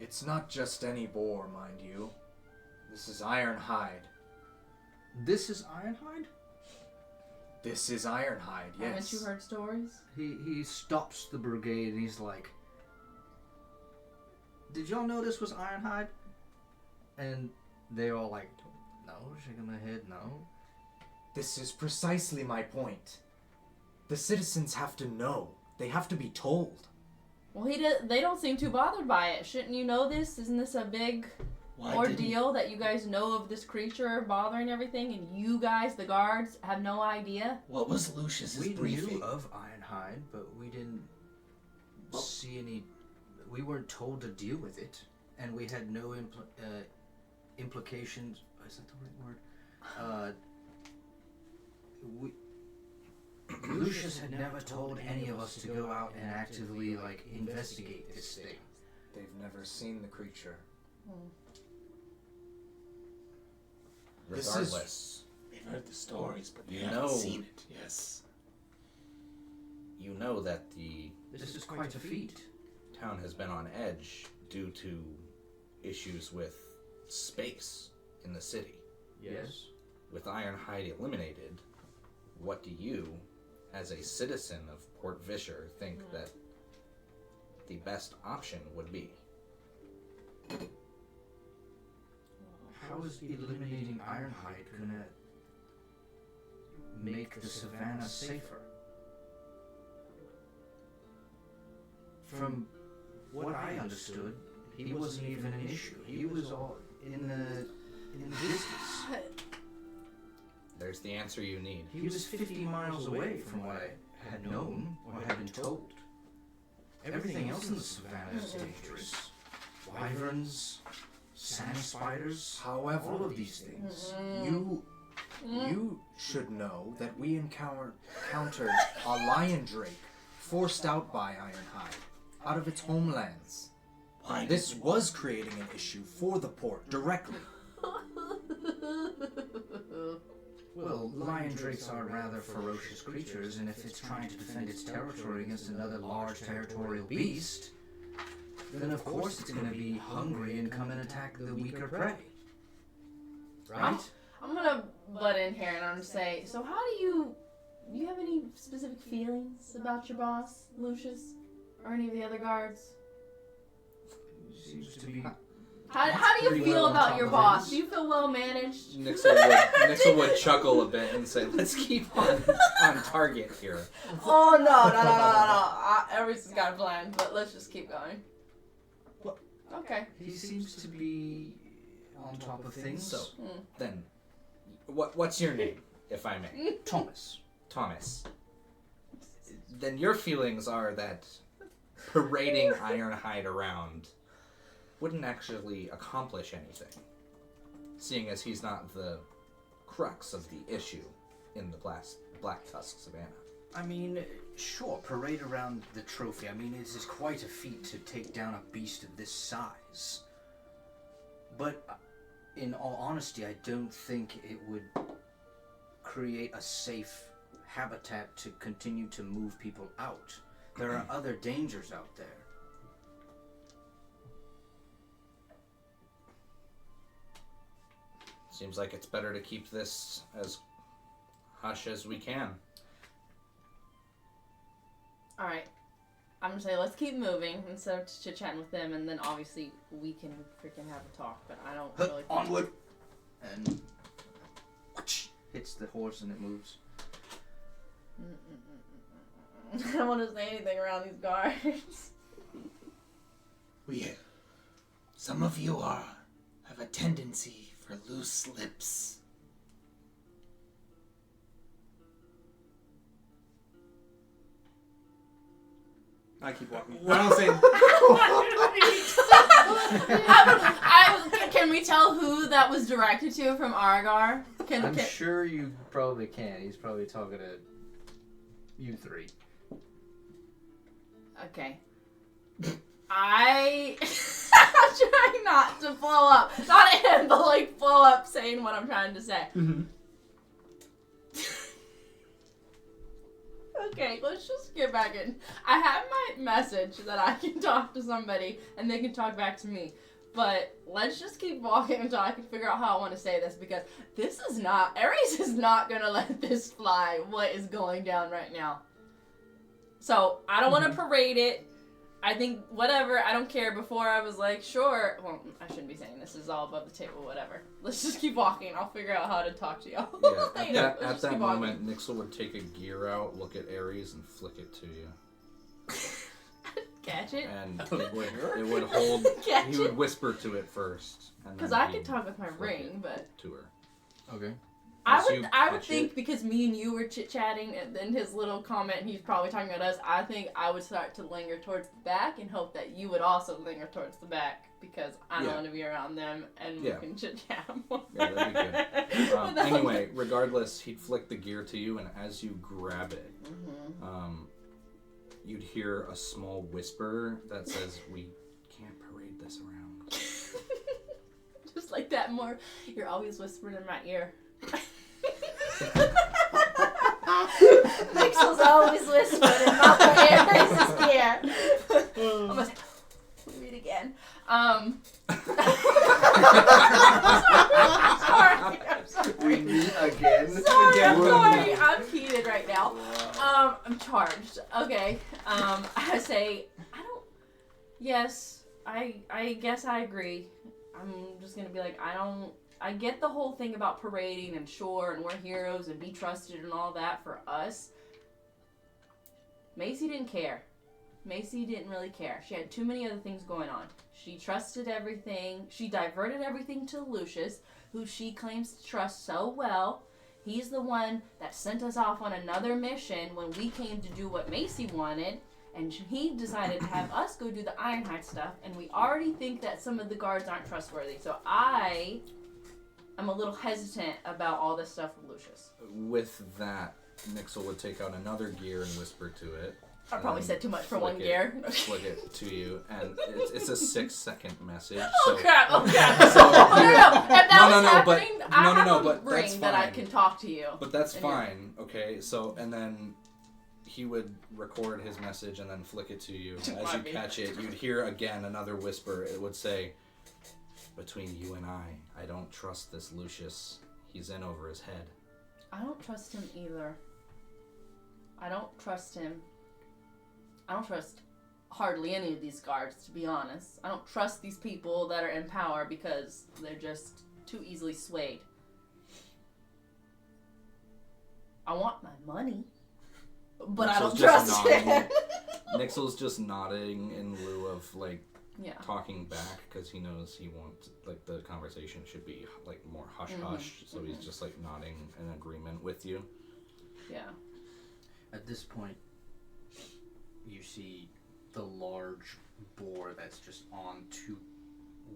[SPEAKER 5] It's not just any boar, mind you. This is Ironhide.
[SPEAKER 2] This is Ironhide?
[SPEAKER 5] This is Ironhide, yes.
[SPEAKER 4] Haven't you heard stories?
[SPEAKER 2] He stops the brigade and he's like, "Did y'all know this was Ironhide?" And they're all like, "No," shaking their head, "No."
[SPEAKER 5] This is precisely my point. The citizens have to know. They have to be told.
[SPEAKER 4] Well, they don't seem too bothered by it. Shouldn't you know this? Isn't this a big ordeal that you guys know of this creature bothering everything, and you guys, the guards, have no idea?
[SPEAKER 6] What was Lucius's
[SPEAKER 2] We
[SPEAKER 6] briefing?
[SPEAKER 2] knew of Ironhide, but we didn't see any. We weren't told to deal with it, and we had no implications. Is that the right word? Lucius had never told any of us to go out and actively investigate this thing.
[SPEAKER 5] They've never seen the creature. This is-
[SPEAKER 7] Regardless,
[SPEAKER 6] They've heard the stories, but they
[SPEAKER 7] You
[SPEAKER 6] haven't
[SPEAKER 7] know-
[SPEAKER 6] seen it. Yes.
[SPEAKER 7] you know that the
[SPEAKER 2] This is quite a feat.
[SPEAKER 7] town has been on edge due to issues with space in the city.
[SPEAKER 2] Yes.
[SPEAKER 7] With Ironhide eliminated, what do you, as a citizen of Port Vischer, think that the best option would be?
[SPEAKER 2] How is eliminating Ironhide gonna make the savannah safer? From what I understood, he wasn't even an issue. He was all in the distance.
[SPEAKER 7] There's the answer you need.
[SPEAKER 2] He was 50 miles away from what I had known or had been told. Everything else in the savannah is dangerous. Wyverns, sand spiders, all
[SPEAKER 5] However,
[SPEAKER 2] of these things.
[SPEAKER 5] you should know that we encountered a lion drake forced out by Ironhide out of its homelands.
[SPEAKER 6] Why
[SPEAKER 5] This was creating an issue for the port directly.
[SPEAKER 2] Well, lion drakes are rather ferocious creatures, and if it's trying to defend its territory against another large territorial beast, then of course it's going to be hungry and come and attack the weaker prey. Right?
[SPEAKER 4] I'm gonna butt in here and I'm gonna say, so how do you have any specific feelings about your boss, Lucius, or any of the other guards?
[SPEAKER 2] Seems to be.
[SPEAKER 4] How do you
[SPEAKER 2] Pretty
[SPEAKER 4] feel
[SPEAKER 2] well on
[SPEAKER 4] about
[SPEAKER 2] top
[SPEAKER 4] your
[SPEAKER 2] of
[SPEAKER 4] boss?
[SPEAKER 2] things.
[SPEAKER 4] Do you feel well managed?
[SPEAKER 7] Nixel would chuckle a bit and say, let's keep on target here.
[SPEAKER 4] Oh no! Everything's got a plan, but let's just keep going.
[SPEAKER 3] What?
[SPEAKER 4] Okay.
[SPEAKER 2] He seems to be on top of things.
[SPEAKER 7] So, then, what's your name, if I may?
[SPEAKER 2] Thomas.
[SPEAKER 7] Thomas. Then your feelings are that parading Ironhide around wouldn't actually accomplish anything, seeing as he's not the crux of the issue in the Black Tusk Savannah.
[SPEAKER 2] I mean, sure, parade around the trophy. I mean, it is quite a feat to take down a beast of this size. But in all honesty, I don't think it would create a safe habitat to continue to move people out. There are other dangers out there.
[SPEAKER 7] Seems like it's better to keep this as hush as we can.
[SPEAKER 4] Alright. I'm gonna say let's keep moving instead of chit-chatting with them, and then obviously we can freaking have a talk, but I don't really think...
[SPEAKER 2] Onward! And hits the horse and it moves.
[SPEAKER 4] I don't want to say anything around these guards.
[SPEAKER 6] Some of you have a tendency for loose lips.
[SPEAKER 3] I keep walking. I don't say.
[SPEAKER 4] Can we tell who that was directed to from Argar?
[SPEAKER 10] I'm sure you probably can. He's probably talking to you three.
[SPEAKER 4] Okay. I'm trying not to blow up. Not him, but like blow up saying what I'm trying to say.
[SPEAKER 3] Mm-hmm.
[SPEAKER 4] Okay, let's just get back in. I have my message that I can talk to somebody and they can talk back to me. But let's just keep walking until I can figure out how I want to say this, because this is not... Ares is not going to let this fly, what is going down right now. So, I don't want to parade it. I think, whatever, I don't care. Before I was like, sure. Well, I shouldn't be saying this is all above the table, whatever. Let's just keep walking. I'll figure out how to talk to y'all.
[SPEAKER 7] Yeah, at that moment, Nixel would take a gear out, look at Ares, and flick it to you.
[SPEAKER 4] Catch it?
[SPEAKER 7] And it would hold...
[SPEAKER 4] Catch
[SPEAKER 7] he would
[SPEAKER 4] it?
[SPEAKER 7] whisper to it first.
[SPEAKER 4] Because I can talk with my ring, but...
[SPEAKER 7] To her.
[SPEAKER 10] Okay.
[SPEAKER 4] I would think, because me and you were chit-chatting, and then his little comment, he's probably talking about us, I think I would start to linger towards the back and hope that you would also linger towards the back, because I don't want to be around them, and we can chit-chat more.
[SPEAKER 7] Yeah, that'd be good. Anyway, regardless, he'd flick the gear to you, and as you grab it, you'd hear a small whisper that says, "We can't parade this around."
[SPEAKER 4] Just like that more, you're always whispering in my ear. Nixel's always whispering in my ear. This is here. I'm gonna say, read again. I'm sorry.
[SPEAKER 10] We meet again.
[SPEAKER 4] Sorry. I'm heated right now. I'm charged. Okay. I say, yes, I guess I agree. I'm just gonna be like, I get the whole thing about parading and sure, and we're heroes and be trusted and all that for us. Macy didn't care. Macy didn't really care. She had too many other things going on. She trusted everything. She diverted everything to Lucius, who she claims to trust so well. He's the one that sent us off on another mission when we came to do what Macy wanted. And he decided to have us go do the Ironhide stuff. And we already think that some of the guards aren't trustworthy. So I'm a little hesitant about all this stuff with Lucius.
[SPEAKER 7] With that, Nixel would take out another gear and whisper to it.
[SPEAKER 4] I probably said too much for one gear.
[SPEAKER 7] Flick it to you, and it's a 6-second message.
[SPEAKER 4] Oh
[SPEAKER 7] so,
[SPEAKER 4] crap! Oh crap!
[SPEAKER 7] So,
[SPEAKER 4] no. If that was happening, I have a
[SPEAKER 7] but
[SPEAKER 4] ring
[SPEAKER 7] that's
[SPEAKER 4] that I
[SPEAKER 7] fine.
[SPEAKER 4] can talk to you.
[SPEAKER 7] But that's fine, okay? So, and then he would record his message and then flick it to you. As you catch it, you'd hear again another whisper. It would say, "Between you and I don't trust this Lucius. He's in over his head."
[SPEAKER 4] I don't trust him either. I don't trust him. I don't trust hardly any of these guards, to be honest. I don't trust these people that are in power because they're just too easily swayed. I want my money, but I don't trust him.
[SPEAKER 7] Nixel's just nodding in lieu of, like,
[SPEAKER 4] Yeah.
[SPEAKER 7] talking back because he knows he wants, like, the conversation should be, like, more hush-hush. So he's just, like, nodding in agreement with you.
[SPEAKER 4] Yeah.
[SPEAKER 2] At this point, you see the large boar that's just on 2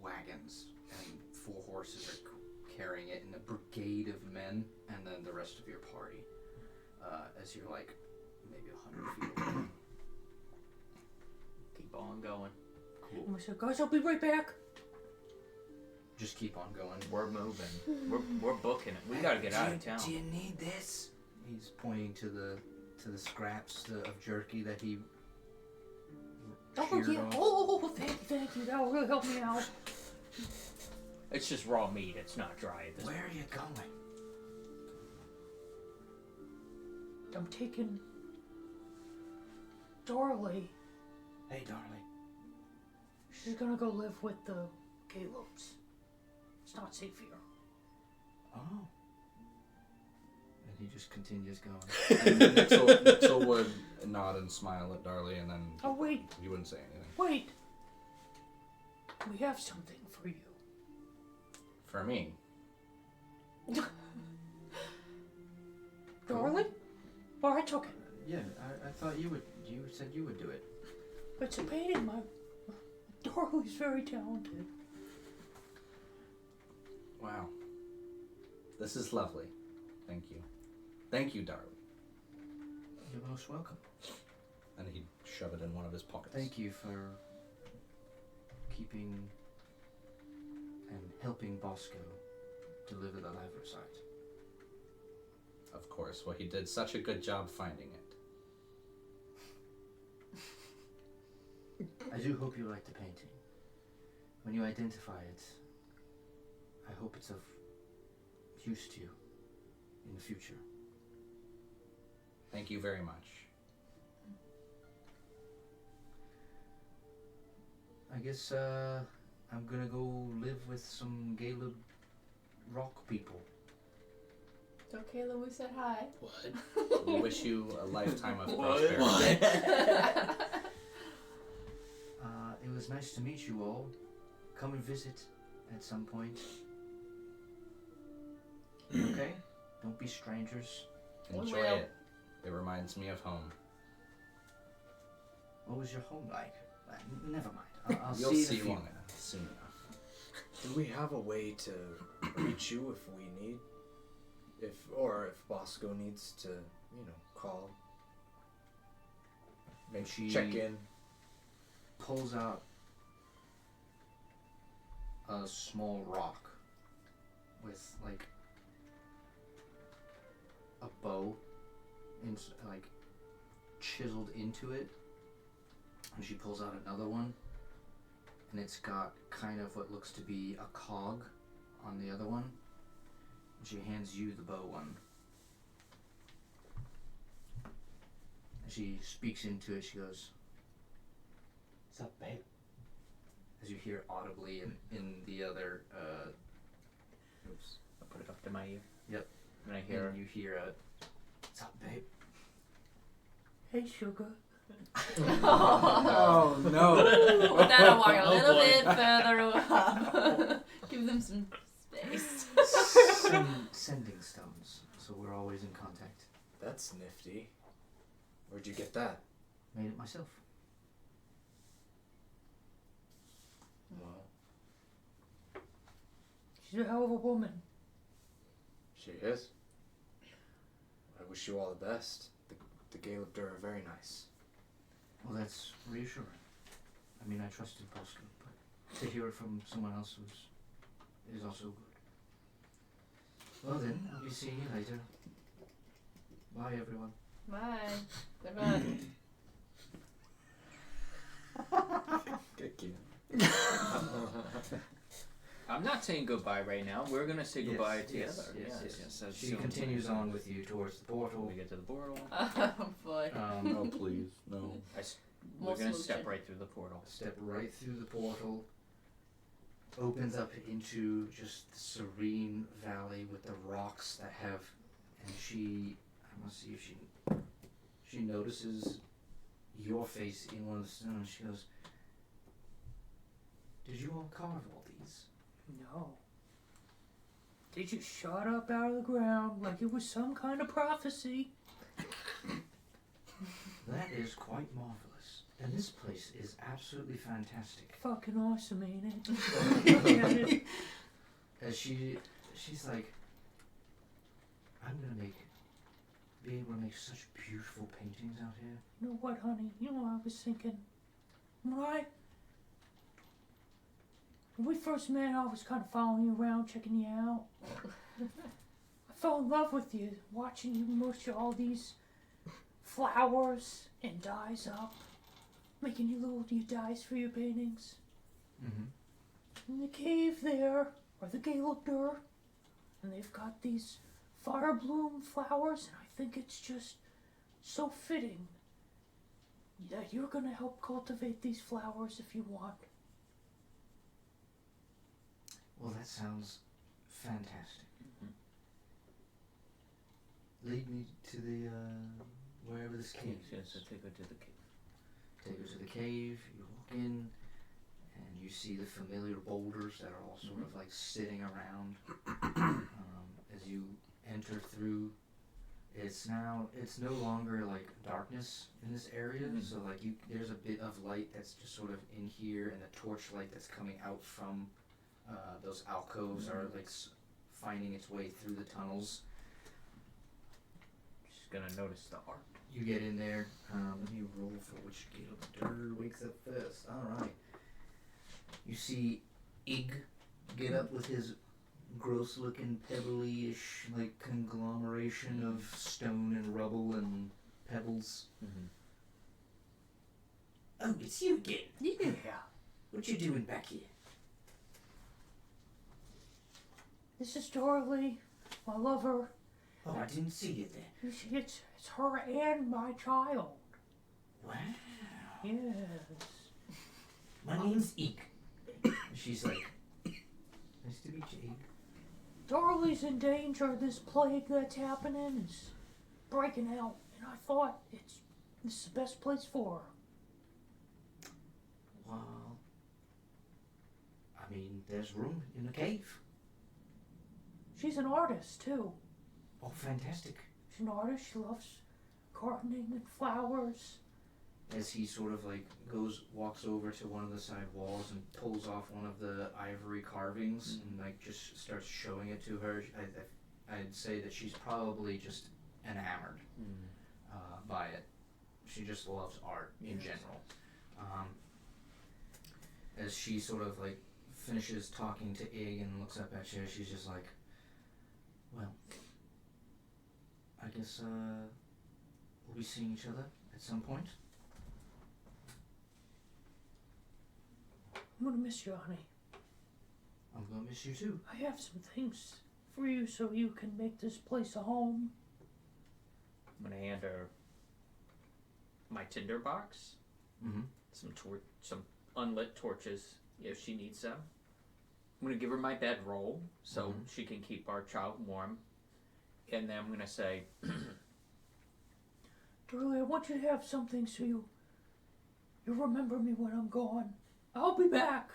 [SPEAKER 2] wagons, and 4 horses are carrying it, and a brigade of men, and then the rest of your party, as you're like maybe 100 feet away.
[SPEAKER 9] Keep on going.
[SPEAKER 2] Cool.
[SPEAKER 1] And we said, guys, I'll be right back.
[SPEAKER 2] Just keep on going.
[SPEAKER 9] We're moving. We're booking it. We gotta get out of town.
[SPEAKER 2] Do you need this? He's pointing to the scraps of jerky that he
[SPEAKER 1] Oh,
[SPEAKER 2] sheared
[SPEAKER 1] yeah.
[SPEAKER 2] off.
[SPEAKER 1] Oh, thank you. That will really help me out.
[SPEAKER 9] It's just raw meat. It's not dry at this
[SPEAKER 2] Where
[SPEAKER 9] point.
[SPEAKER 2] are you going?
[SPEAKER 1] I'm taking Darley.
[SPEAKER 2] Hey, darling.
[SPEAKER 1] She's gonna go live with the Calebs. It's not safe here.
[SPEAKER 2] Oh. And he just continues going.
[SPEAKER 7] And then Nixel would nod and smile at Darley, and then
[SPEAKER 1] Oh, wait.
[SPEAKER 7] you wouldn't say anything.
[SPEAKER 1] Wait. We have something for you.
[SPEAKER 7] For me,
[SPEAKER 1] Darling? Well, I took it.
[SPEAKER 2] Yeah, I thought you said you would do it.
[SPEAKER 1] It's a painting. Darley's very talented.
[SPEAKER 7] wow. This is lovely. Thank you. Thank you, Darley.
[SPEAKER 2] You're most welcome.
[SPEAKER 7] And he'd shove it in one of his pockets.
[SPEAKER 2] Thank you for keeping and helping Bosco deliver the Liversite.
[SPEAKER 7] Of course. Well, he did such a good job finding it.
[SPEAKER 2] I do hope you like the painting. When you identify it, I hope it's of use to you in the future.
[SPEAKER 7] Thank you very much.
[SPEAKER 2] I guess I'm gonna go live with some Caleb rock people.
[SPEAKER 4] So Caleb, we said hi.
[SPEAKER 6] What?
[SPEAKER 7] We wish you a lifetime of
[SPEAKER 6] What?
[SPEAKER 7] prosperity.
[SPEAKER 2] It was nice to meet you all. Come and visit at some point. Okay? Don't be strangers.
[SPEAKER 7] Enjoy
[SPEAKER 4] Well.
[SPEAKER 7] it. It reminds me of home.
[SPEAKER 2] What was your home like? Never mind. I'll
[SPEAKER 7] You'll
[SPEAKER 2] see
[SPEAKER 7] see
[SPEAKER 2] you in a few.
[SPEAKER 7] long enough, soon enough.
[SPEAKER 5] Do we have a way to reach you if we need? If Bosco needs to, call. Maybe
[SPEAKER 2] She-
[SPEAKER 5] check in.
[SPEAKER 2] Pulls out a small rock with like a bow like chiseled into it, and she pulls out another one, and it's got kind of what looks to be a cog on the other one, and she hands you the bow one. And she speaks into it. She goes, "What's up, babe?" As you hear audibly in the other,
[SPEAKER 9] Oops. I'll put it up to my ear.
[SPEAKER 2] Yep.
[SPEAKER 9] And I hear
[SPEAKER 2] and you hear a, "What's up, babe?"
[SPEAKER 1] Hey, sugar.
[SPEAKER 7] Oh no!
[SPEAKER 4] With that, I'll walk a
[SPEAKER 6] Oh,
[SPEAKER 4] little
[SPEAKER 6] boy.
[SPEAKER 4] bit further away. Give them some space.
[SPEAKER 2] Sending stones, so we're always in contact.
[SPEAKER 5] That's nifty. Where'd you get that?
[SPEAKER 2] Made it myself.
[SPEAKER 5] Well,
[SPEAKER 1] She's a hell of a woman.
[SPEAKER 5] she is. I wish you all the best. The Galebdur are very nice.
[SPEAKER 2] Well, that's reassuring. I mean, I trusted Bosco, but to hear it from someone else is also good. Well then, I'll be seeing you later. Bye, everyone.
[SPEAKER 4] Bye. Good luck.
[SPEAKER 5] Good kid.
[SPEAKER 9] I'm not saying goodbye right now. We're gonna say goodbye
[SPEAKER 2] Yes,
[SPEAKER 9] together.
[SPEAKER 2] yes.
[SPEAKER 9] As
[SPEAKER 2] She
[SPEAKER 9] soon
[SPEAKER 2] continues on with you towards the
[SPEAKER 9] When
[SPEAKER 2] portal.
[SPEAKER 9] we get to the portal,
[SPEAKER 4] Oh boy.
[SPEAKER 7] No, please, no.
[SPEAKER 9] we're
[SPEAKER 4] Most
[SPEAKER 9] gonna
[SPEAKER 4] moved
[SPEAKER 9] step
[SPEAKER 4] in.
[SPEAKER 9] right through the portal.
[SPEAKER 2] Step right through the portal. Opens up into just the serene valley with the rocks that have, and I want to see if she notices your face in one of the stones. She goes, gonna carve all these?
[SPEAKER 1] No. They just shot up out of the ground like it was some kind of prophecy.
[SPEAKER 2] That is quite marvelous. And this place is absolutely fantastic.
[SPEAKER 1] Fucking awesome, ain't it? Look at it.
[SPEAKER 2] As she's like, I'm gonna be able to make such beautiful paintings out here.
[SPEAKER 1] You know what, honey? You know what I was thinking? When we first met, I was kind of following you around, checking you out. I fell in love with you, watching you mush all these flowers and dyes up, making your dyes for your paintings.
[SPEAKER 2] Mm-hmm.
[SPEAKER 1] In the cave there, are the Gaelor, and they've got these fire bloom flowers, and I think it's just so fitting that you're gonna help cultivate these flowers if you want.
[SPEAKER 2] Well, that sounds fantastic.
[SPEAKER 9] Mm-hmm.
[SPEAKER 2] Lead me to the, wherever this cave
[SPEAKER 9] Yes,
[SPEAKER 2] is.
[SPEAKER 9] so take her to the cave.
[SPEAKER 2] Take her to the cave, you walk in, and you see the familiar boulders that are all sort of like sitting around. As you enter through, it's no longer like darkness in this area, so like there's a bit of light that's just sort of in here, and the torchlight that's coming out from those alcoves are like finding its way through the tunnels.
[SPEAKER 9] She's gonna notice the art.
[SPEAKER 2] You get in there. Let me roll for which Gator wakes up first. Alright. You see Ig get up with his gross looking pebbly-ish like conglomeration of stone and rubble and pebbles.
[SPEAKER 9] Mm-hmm.
[SPEAKER 2] Oh, it's you again.
[SPEAKER 1] Yeah.
[SPEAKER 2] What you doing back here?
[SPEAKER 1] This is Dorley, my lover.
[SPEAKER 2] Oh, I didn't see you there.
[SPEAKER 1] You see, it's her and my child.
[SPEAKER 2] Wow.
[SPEAKER 1] Yes.
[SPEAKER 2] My name's Ig. She's like, nice to meet you, Ig.
[SPEAKER 1] Dorley's in danger. This plague that's happening is breaking out, and I thought this is the best place for her.
[SPEAKER 2] Well, I mean, there's room in the cave.
[SPEAKER 1] She's an artist too.
[SPEAKER 2] Oh, fantastic.
[SPEAKER 1] She's an artist. She loves gardening and flowers.
[SPEAKER 2] As he sort of like walks over to one of the side walls and pulls off one of the ivory carvings and like just starts showing it to her. I'd say that she's probably just enamored by it. She just loves art in general. As she sort of like finishes talking to Ig and looks up at you, she's just like, well, I guess we'll be seeing each other at some point.
[SPEAKER 1] I'm gonna miss you, honey.
[SPEAKER 2] I'm gonna miss you too.
[SPEAKER 1] I have some things for you so you can make this place a home.
[SPEAKER 9] I'm gonna hand her my tinder box,
[SPEAKER 2] Mm-hmm.
[SPEAKER 9] some unlit torches if she needs them. I'm gonna give her my bedroll so she can keep our child warm, and then I'm gonna say,
[SPEAKER 1] Dorley, I want you to have something so you remember me when I'm gone. I'll be back.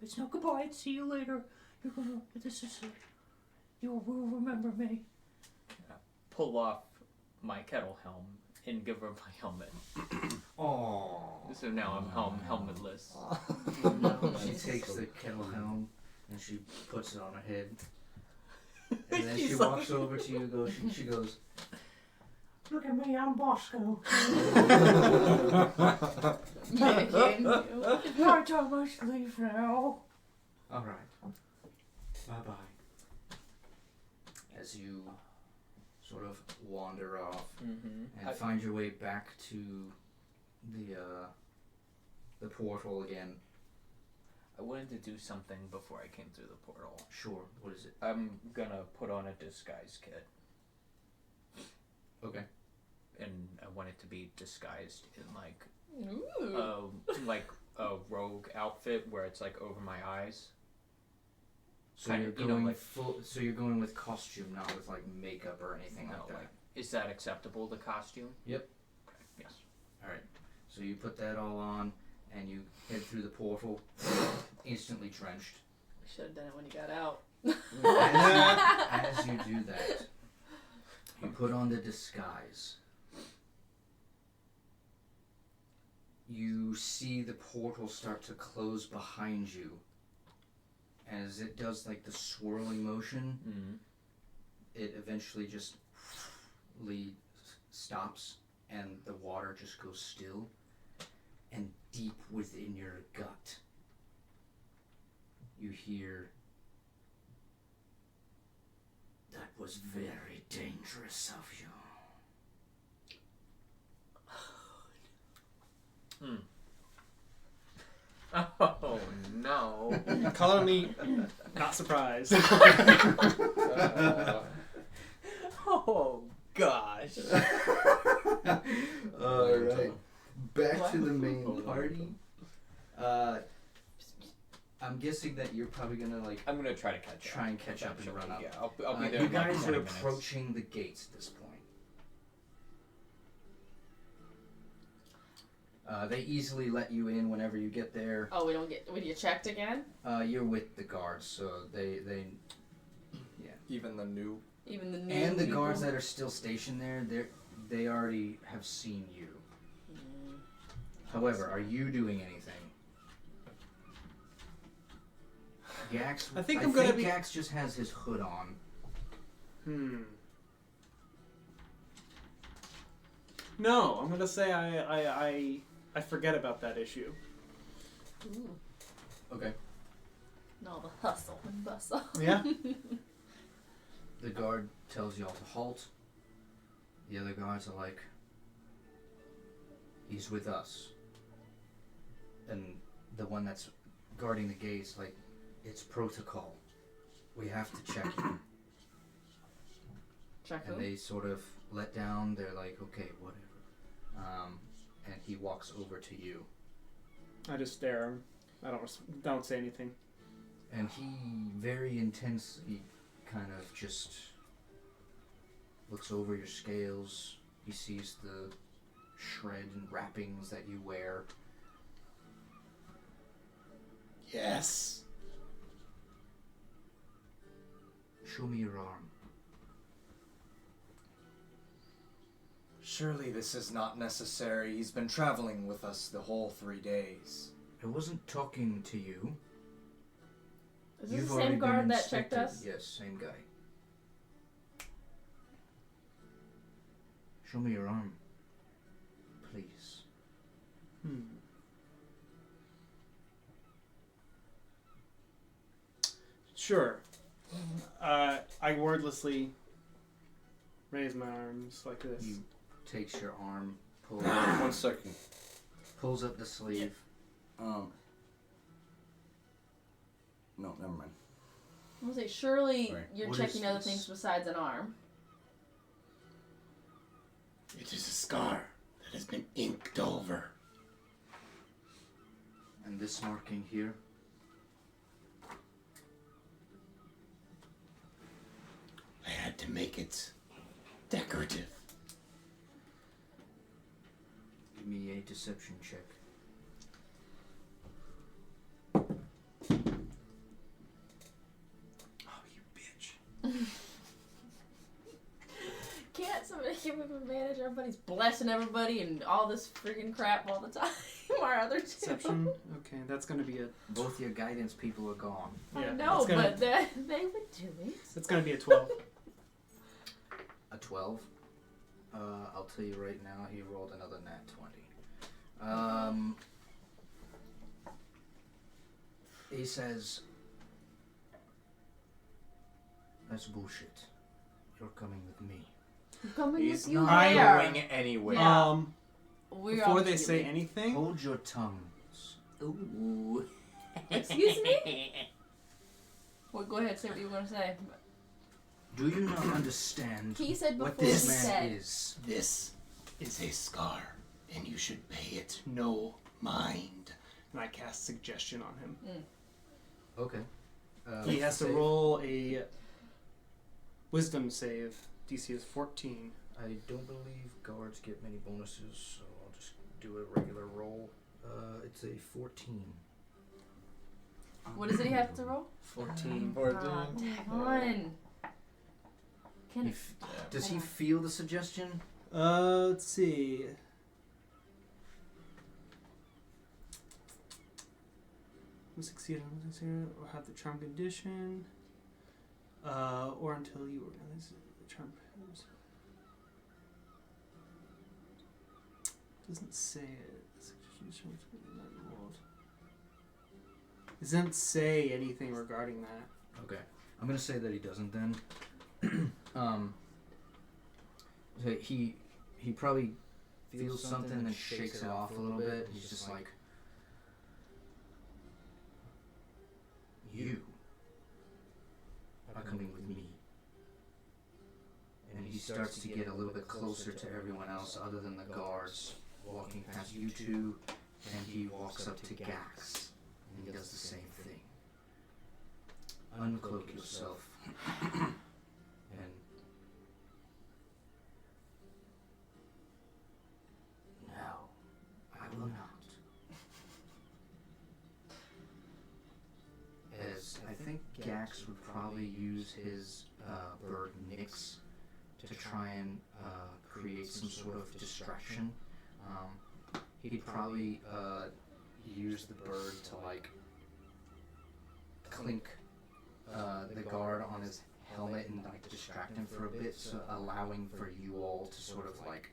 [SPEAKER 1] It's not goodbye. See you later. You will remember me.
[SPEAKER 9] pull off my kettle helm and give her my helmet.
[SPEAKER 2] Oh.
[SPEAKER 9] So now I'm helmetless.
[SPEAKER 2] She takes the kettle helm and she puts it on her head. And then she
[SPEAKER 9] She's
[SPEAKER 2] walks over to you. She goes,
[SPEAKER 1] Look at me, I'm Bosco. It's my time I should leave now.
[SPEAKER 2] all right, bye bye. As you sort of wander off and find your way back to the portal again.
[SPEAKER 9] I wanted to do something before I came through the portal.
[SPEAKER 2] Sure. What is it?
[SPEAKER 9] I'm gonna put on a disguise kit.
[SPEAKER 2] Okay.
[SPEAKER 9] And I want it to be disguised in like
[SPEAKER 4] Ooh.
[SPEAKER 9] like a rogue outfit where it's like over my eyes.
[SPEAKER 2] So
[SPEAKER 9] Kind
[SPEAKER 2] you're
[SPEAKER 9] of, you know,
[SPEAKER 2] going
[SPEAKER 9] like-
[SPEAKER 2] full. So you're going with costume, not with like makeup or anything like that.
[SPEAKER 9] Is that acceptable, the costume?
[SPEAKER 2] Yep.
[SPEAKER 9] Okay, yes.
[SPEAKER 2] All right. So you put that all on, and you head through the portal, instantly drenched.
[SPEAKER 4] We should have done it when you got out.
[SPEAKER 2] As you do that, you put on the disguise. You see the portal start to close behind you. As it does like the swirling motion, it eventually just stops and the water just goes still. And deep within your gut, you hear, "That was very dangerous of you."
[SPEAKER 9] Oh no.
[SPEAKER 3] Color me not surprised.
[SPEAKER 9] Oh gosh.
[SPEAKER 2] Alright. Back to the main party. I'm guessing that you're probably gonna
[SPEAKER 9] I'm gonna try to catch up.
[SPEAKER 2] try and catch up and run up.
[SPEAKER 9] Yeah, I'll be there
[SPEAKER 2] You
[SPEAKER 9] in like
[SPEAKER 2] guys
[SPEAKER 9] 20
[SPEAKER 2] are
[SPEAKER 9] minutes.
[SPEAKER 2] approaching the gates at this point. They easily let you in whenever you get there.
[SPEAKER 4] Oh, we get checked again?
[SPEAKER 2] You're with the guards, so they
[SPEAKER 5] Even the new.
[SPEAKER 4] Even the new
[SPEAKER 2] and the
[SPEAKER 4] people?
[SPEAKER 2] guards that are still stationed there, they already have seen you. However, are you doing anything? Gax,
[SPEAKER 3] I think I'm gonna be-
[SPEAKER 2] Gax just has his hood on.
[SPEAKER 3] No, I'm gonna say I forget about that issue.
[SPEAKER 4] Ooh.
[SPEAKER 2] Okay.
[SPEAKER 4] No, the hustle and bustle.
[SPEAKER 3] Yeah.
[SPEAKER 2] The guard tells y'all to halt. The other guards are like, "He's with us." And the one that's guarding the gates, like, "It's protocol. We have to check him."
[SPEAKER 4] Check
[SPEAKER 2] And
[SPEAKER 4] who?
[SPEAKER 2] they sort of let down. They're like, "Okay, whatever." And he walks over to you.
[SPEAKER 3] I just stare. I don't say anything.
[SPEAKER 2] And he very intensely kind of just looks over your scales. He sees the shred and wrappings that you wear.
[SPEAKER 6] Yes.
[SPEAKER 2] "Show me your arm."
[SPEAKER 5] Surely this is not necessary. He's been traveling with us the whole 3 days.
[SPEAKER 2] I wasn't talking to you.
[SPEAKER 4] Is this
[SPEAKER 2] You've
[SPEAKER 4] the
[SPEAKER 2] already
[SPEAKER 4] same
[SPEAKER 2] been
[SPEAKER 4] guard that checked
[SPEAKER 2] inspected.
[SPEAKER 4] us?
[SPEAKER 2] Yes, same guy. Show me your arm, please.
[SPEAKER 3] Sure. I wordlessly raise my arms like this.
[SPEAKER 2] He takes your arm, pulls
[SPEAKER 7] 1 second.
[SPEAKER 2] up the sleeve.
[SPEAKER 7] No, never mind.
[SPEAKER 4] I was like, surely
[SPEAKER 7] Sorry.
[SPEAKER 4] you're
[SPEAKER 2] What
[SPEAKER 4] checking
[SPEAKER 2] is
[SPEAKER 4] other
[SPEAKER 2] this?
[SPEAKER 4] things besides an arm.
[SPEAKER 6] It is a scar that has been inked over.
[SPEAKER 2] And this marking here,
[SPEAKER 6] I had to make it decorative.
[SPEAKER 2] give me a deception check.
[SPEAKER 6] Oh, you bitch.
[SPEAKER 4] Can't somebody give him advantage? Everybody's blessing everybody and all this friggin' crap all the time. Our other two.
[SPEAKER 3] Deception. Okay, that's gonna be a.
[SPEAKER 2] Both your guidance people are gone.
[SPEAKER 4] I
[SPEAKER 3] Yeah,
[SPEAKER 4] know,
[SPEAKER 3] it's gonna-
[SPEAKER 4] but they would do it.
[SPEAKER 3] It's gonna be a 12.
[SPEAKER 2] A 12. I'll tell you right now, he rolled another nat 20. He says, "That's bullshit. You're coming with me."
[SPEAKER 4] I'm coming
[SPEAKER 5] He's
[SPEAKER 4] with you
[SPEAKER 5] not
[SPEAKER 4] where?
[SPEAKER 5] going anywhere.
[SPEAKER 4] Yeah.
[SPEAKER 3] Before
[SPEAKER 4] We're
[SPEAKER 3] they
[SPEAKER 4] obviously
[SPEAKER 3] say
[SPEAKER 4] leaving.
[SPEAKER 3] anything,
[SPEAKER 2] Hold your tongues.
[SPEAKER 9] Ooh.
[SPEAKER 4] Excuse me? Well, go ahead, say what you want to say.
[SPEAKER 2] Do you not understand
[SPEAKER 4] He said before
[SPEAKER 2] what this
[SPEAKER 4] he
[SPEAKER 2] man
[SPEAKER 4] said.
[SPEAKER 2] is?
[SPEAKER 6] This is a scar, and you should pay it no mind.
[SPEAKER 3] and I cast suggestion on him.
[SPEAKER 2] Okay.
[SPEAKER 3] He has to
[SPEAKER 2] save.
[SPEAKER 3] roll a wisdom save. DC is 14.
[SPEAKER 2] I don't believe guards get many bonuses, so I'll just do a regular roll. It's a 14.
[SPEAKER 4] have to roll?
[SPEAKER 3] 14.
[SPEAKER 5] 14.
[SPEAKER 4] Ah, dang on. Can
[SPEAKER 2] Does he feel the suggestion?
[SPEAKER 3] Let's see. Succeed or have the charm condition. Or until you organize the charm. Doesn't say it. It doesn't say anything regarding that.
[SPEAKER 2] Okay. I'm gonna say that he doesn't then. So he probably feels something and shakes it off a little bit. He's just like, you are coming with me. And he starts to get a little bit closer to everyone else other than the guards, walking past you two, and he walks up to Gax, and he does the same thing. Uncloak yourself. And no, I will not. As I think Gax would probably use his bird Nyx to try and create some sort of distraction. He'd probably use the bird to like clink the guard on his helmet and like distract him for a bit, so allowing for you all to sort of like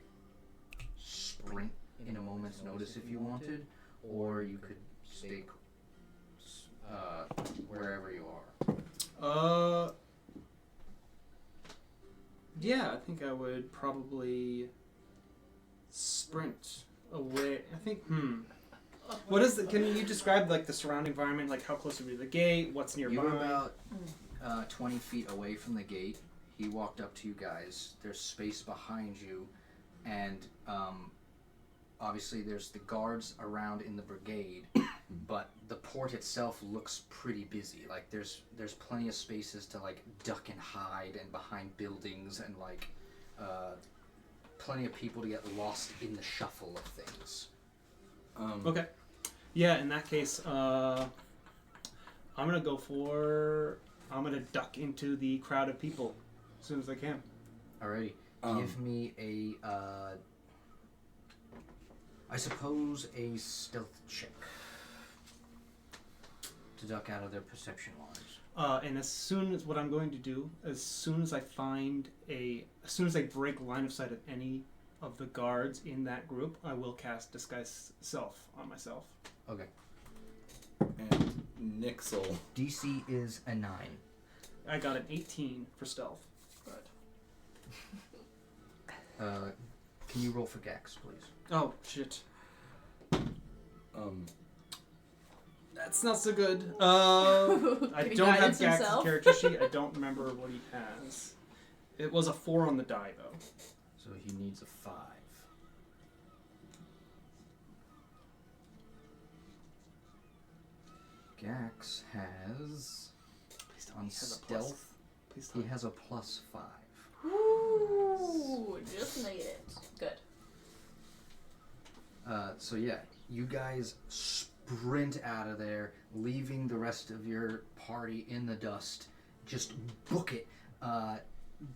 [SPEAKER 2] sprint in a moment's notice if you wanted, or you could stay wherever you are.
[SPEAKER 3] Yeah, I think I would probably sprint away. I think, What is the, can you describe like the surrounding environment, like how close are we to the gate, what's nearby?
[SPEAKER 2] You were about 20 feet away from the gate. He walked up to you guys. There's space behind you, and obviously there's the guards around in the brigade, but the port itself looks pretty busy. Like there's plenty of spaces to like duck and hide, and behind buildings, and like plenty of people to get lost in the shuffle of things.
[SPEAKER 3] Okay. Yeah, in that case, I'm gonna duck into the crowd of people as soon as I can.
[SPEAKER 2] Alrighty. Give me a, I suppose a stealth check to duck out of their perception lines.
[SPEAKER 3] And as soon as what I'm going to do, as soon as I break line of sight of any of the guards in that group, I will cast Disguise Self on myself.
[SPEAKER 2] Okay.
[SPEAKER 7] And Nixel.
[SPEAKER 2] DC is a 9.
[SPEAKER 3] I got an 18 for stealth.
[SPEAKER 2] Good. Can you roll for Gax, please?
[SPEAKER 3] Oh, shit. That's not so good. I don't have Gax's character sheet. I don't remember what he has. It was a 4 on the die, though.
[SPEAKER 2] So he needs a 5. Gax has on stealth. He has a +5.
[SPEAKER 4] Ooh, just made it. Good.
[SPEAKER 2] So yeah, you guys sprint out of there, leaving the rest of your party in the dust. Just book it.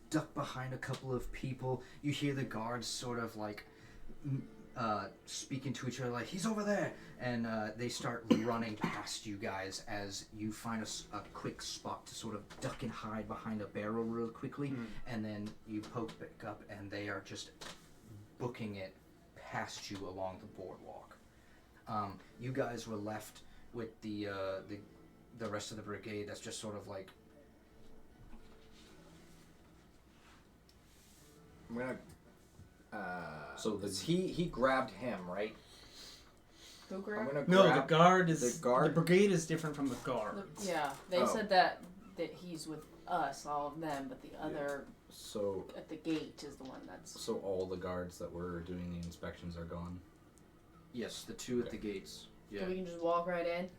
[SPEAKER 2] Duck behind a couple of people. You hear the guards sort of like speaking to each other like, he's over there, and they start running past you guys as you find a quick spot to sort of duck and hide behind a barrel real quickly, and then you poke back up and they are just booking it past you along the boardwalk. You guys were left with the rest of the brigade that's just sort of like,
[SPEAKER 5] I'm gonna.
[SPEAKER 7] So
[SPEAKER 5] he grabbed him, right?
[SPEAKER 4] Who
[SPEAKER 5] I'm
[SPEAKER 4] grabbed?
[SPEAKER 5] gonna
[SPEAKER 3] No,
[SPEAKER 5] grab
[SPEAKER 3] the guard is
[SPEAKER 5] the guard.
[SPEAKER 3] The brigade is different from the guard.
[SPEAKER 4] Yeah, they said that he's with us, all of them, but the other
[SPEAKER 7] So
[SPEAKER 4] at the gate is the one that's.
[SPEAKER 7] so all the guards that were doing the inspections are gone.
[SPEAKER 2] yes, the 2 at the gates. Yeah.
[SPEAKER 4] So we can just walk right in.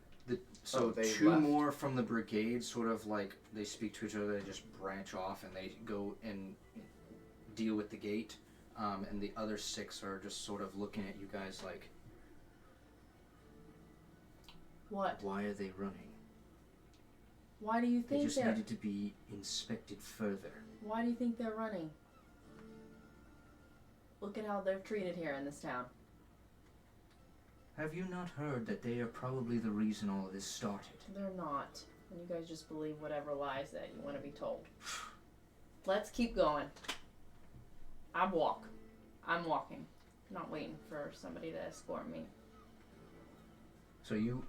[SPEAKER 2] So
[SPEAKER 5] they
[SPEAKER 2] 2
[SPEAKER 5] left.
[SPEAKER 2] more from the brigade sort of like, they speak to each other, they just branch off and they go and deal with the gate. And the other 6 are just sort of looking at you guys like,
[SPEAKER 4] What?
[SPEAKER 2] why are they running?
[SPEAKER 4] Why do you
[SPEAKER 2] They
[SPEAKER 4] think
[SPEAKER 2] just
[SPEAKER 4] they're?
[SPEAKER 2] needed to be inspected further.
[SPEAKER 4] Why do you think they're running? Look at how they're treated here in this town.
[SPEAKER 2] Have you not heard that they are probably the reason all of this started?
[SPEAKER 4] They're not. And you guys just believe whatever lies that you want to be told. Let's keep going. I'm walking. Not waiting for somebody to escort me.
[SPEAKER 2] So you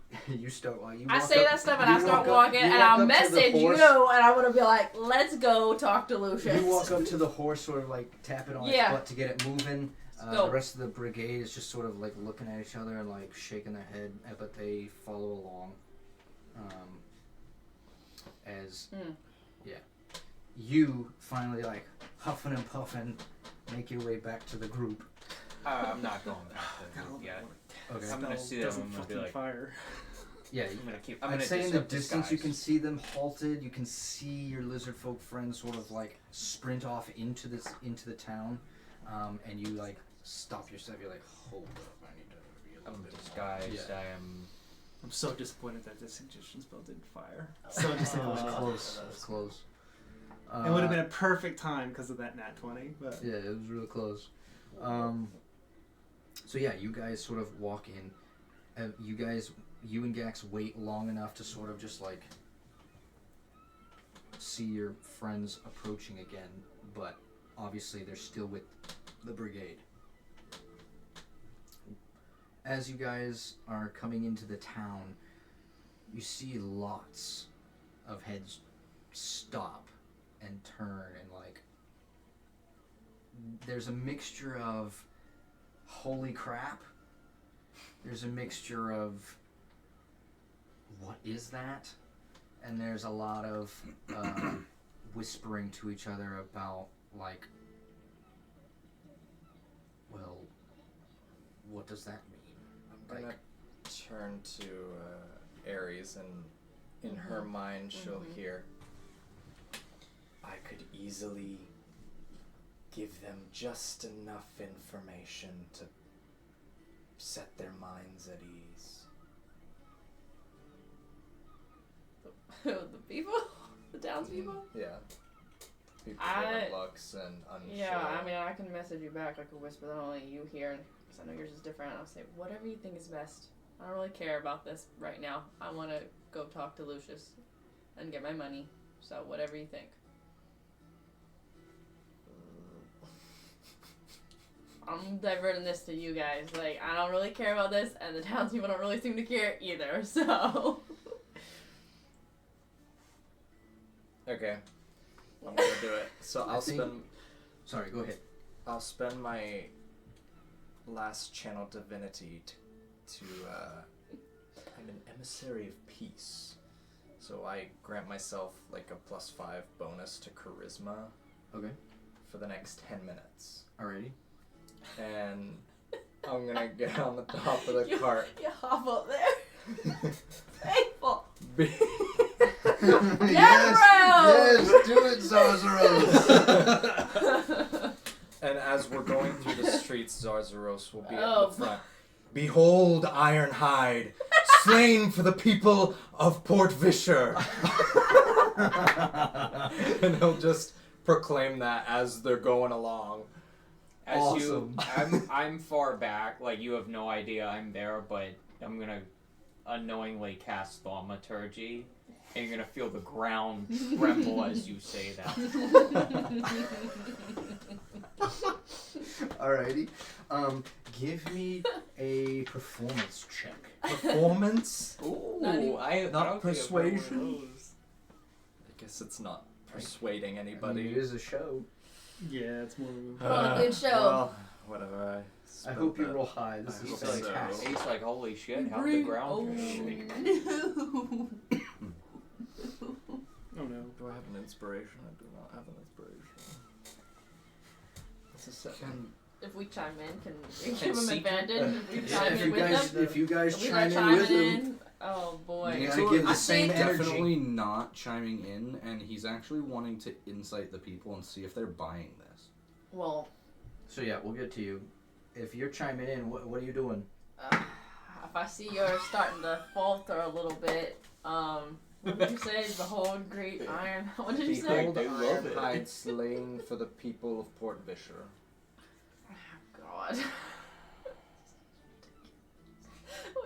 [SPEAKER 2] start while you
[SPEAKER 4] I
[SPEAKER 2] walk
[SPEAKER 4] say
[SPEAKER 2] up,
[SPEAKER 4] that stuff and
[SPEAKER 2] you
[SPEAKER 4] I start
[SPEAKER 2] walk up-
[SPEAKER 4] walking
[SPEAKER 2] you
[SPEAKER 4] and
[SPEAKER 2] walk
[SPEAKER 4] I'll
[SPEAKER 2] up to the
[SPEAKER 4] message you
[SPEAKER 2] horse.
[SPEAKER 4] and I'm gonna be like, let's go talk to Lucius.
[SPEAKER 2] You walk up to the horse, sort of like tap it on
[SPEAKER 4] Yeah.
[SPEAKER 2] its butt to get it moving.
[SPEAKER 4] Go.
[SPEAKER 2] The rest of the brigade is just sort of like looking at each other and like shaking their head, but they follow along. You finally like huffing and puffing, make your way back to the group.
[SPEAKER 9] I'm not going back to the group yet.
[SPEAKER 2] Okay.
[SPEAKER 9] I'm gonna see them.
[SPEAKER 3] Doesn't
[SPEAKER 9] I'm gonna be
[SPEAKER 3] fucking
[SPEAKER 9] like,
[SPEAKER 3] fire.
[SPEAKER 2] Yeah.
[SPEAKER 9] I'm gonna keep. I'm
[SPEAKER 2] I'd
[SPEAKER 9] gonna
[SPEAKER 2] say in the
[SPEAKER 9] disrupt
[SPEAKER 2] distance you can
[SPEAKER 9] disguise.
[SPEAKER 2] see them halted. You can see your lizard folk friends sort of like sprint off into the town, and you like stop yourself. You're like, hold up, I need to be a
[SPEAKER 9] I'm
[SPEAKER 2] little bit more."
[SPEAKER 9] disguised.
[SPEAKER 2] Yeah.
[SPEAKER 9] I am.
[SPEAKER 3] I'm so disappointed that this Egyptian spell didn't fire. So
[SPEAKER 2] It was
[SPEAKER 3] disappointed.
[SPEAKER 2] close. It was close.
[SPEAKER 3] It would have been a perfect time because of that nat 20. But
[SPEAKER 2] Yeah, it was really close. So yeah, you guys sort of walk in. You and Gax wait long enough to sort of just like see your friends approaching again, but obviously they're still with the brigade. As you guys are coming into the town, you see lots of heads stop and turn and like there's a mixture of holy crap, there's a mixture of what is that, and there's a lot of whispering to each other about like, well, what does that mean?
[SPEAKER 5] I'm gonna turn to Ares, and in her mind she'll hear, I could easily give them just enough information to set their minds at ease.
[SPEAKER 4] The people? The townspeople?
[SPEAKER 5] Yeah. People
[SPEAKER 4] I-
[SPEAKER 5] with looks and unsure.
[SPEAKER 4] Yeah, I mean, I can message you back. I could whisper that only you hear, because I know yours is different. I'll say, whatever you think is best. I don't really care about this right now. I want to go talk to Lucius and get my money. So, whatever you think. I'm diverting this to you guys. Like, I don't really care about this, and the townspeople don't really seem to care either, so.
[SPEAKER 5] Okay. I'm gonna do it. So
[SPEAKER 2] I
[SPEAKER 5] I'll
[SPEAKER 2] think-
[SPEAKER 5] spend
[SPEAKER 2] Sorry, go ahead.
[SPEAKER 5] I'll spend my last channel divinity to I'm an emissary of peace. So I grant myself like a +5 bonus to charisma
[SPEAKER 2] Okay.
[SPEAKER 5] for the next 10 minutes.
[SPEAKER 2] Alrighty.
[SPEAKER 5] And I'm gonna get on the top of the
[SPEAKER 4] You-
[SPEAKER 5] cart.
[SPEAKER 4] You hop up there. Faithful.
[SPEAKER 2] Yes, do it, Zarzaros.
[SPEAKER 5] And as we're going through the streets, Zarzaros will be
[SPEAKER 4] Oh.
[SPEAKER 5] at the front. Behold, Ironhide, slain for the people of Port Visher. And he'll just proclaim that as they're going along.
[SPEAKER 9] As
[SPEAKER 2] Awesome.
[SPEAKER 9] I'm far back. Like you have no idea I'm there, but I'm gonna unknowingly cast thaumaturgy, and you're gonna feel the ground tremble as you say that.
[SPEAKER 2] Alrighty. Give me a performance check.
[SPEAKER 5] Performance?
[SPEAKER 9] Ooh,
[SPEAKER 4] Not even-
[SPEAKER 9] I
[SPEAKER 5] Not
[SPEAKER 9] don't think I've heard one of
[SPEAKER 5] persuasion?
[SPEAKER 9] those.
[SPEAKER 5] I guess it's not persuading
[SPEAKER 2] I mean,
[SPEAKER 5] anybody.
[SPEAKER 2] it is a show.
[SPEAKER 3] yeah, it's more of a.
[SPEAKER 4] Well, a good show.
[SPEAKER 5] Well, whatever.
[SPEAKER 2] I hope you roll high. This
[SPEAKER 5] I
[SPEAKER 2] is
[SPEAKER 5] hope
[SPEAKER 9] He's like,
[SPEAKER 5] so.
[SPEAKER 2] fantastic.
[SPEAKER 9] he's like, holy shit, how the ground shake.
[SPEAKER 4] no.
[SPEAKER 3] Oh no.
[SPEAKER 5] Do I have an inspiration? I do not have an inspiration. It's a 7.
[SPEAKER 4] If we chime in, can we
[SPEAKER 9] And
[SPEAKER 4] give him
[SPEAKER 9] secret-
[SPEAKER 4] advantage? If we
[SPEAKER 2] Yeah,
[SPEAKER 4] chime
[SPEAKER 2] if
[SPEAKER 4] in
[SPEAKER 2] you
[SPEAKER 4] with
[SPEAKER 2] guys,
[SPEAKER 4] them?
[SPEAKER 2] if you guys
[SPEAKER 4] If we
[SPEAKER 2] chime
[SPEAKER 4] start
[SPEAKER 2] in with
[SPEAKER 4] chiming
[SPEAKER 2] him,
[SPEAKER 4] in? Oh boy.
[SPEAKER 2] you gotta give the
[SPEAKER 4] I
[SPEAKER 2] same
[SPEAKER 4] think-
[SPEAKER 2] energy.
[SPEAKER 7] Definitely not chiming in, and he's actually wanting to incite the people and see if they're buying this.
[SPEAKER 4] Well,
[SPEAKER 2] So yeah, we'll get to you. If you're chiming in, what are you doing?
[SPEAKER 4] if I see you're starting to falter a little bit, we'll What did you say? The whole great iron. What did you say?
[SPEAKER 5] Behold
[SPEAKER 9] They love it.
[SPEAKER 5] Ironhide slain for the people of Port Vischer.
[SPEAKER 4] God.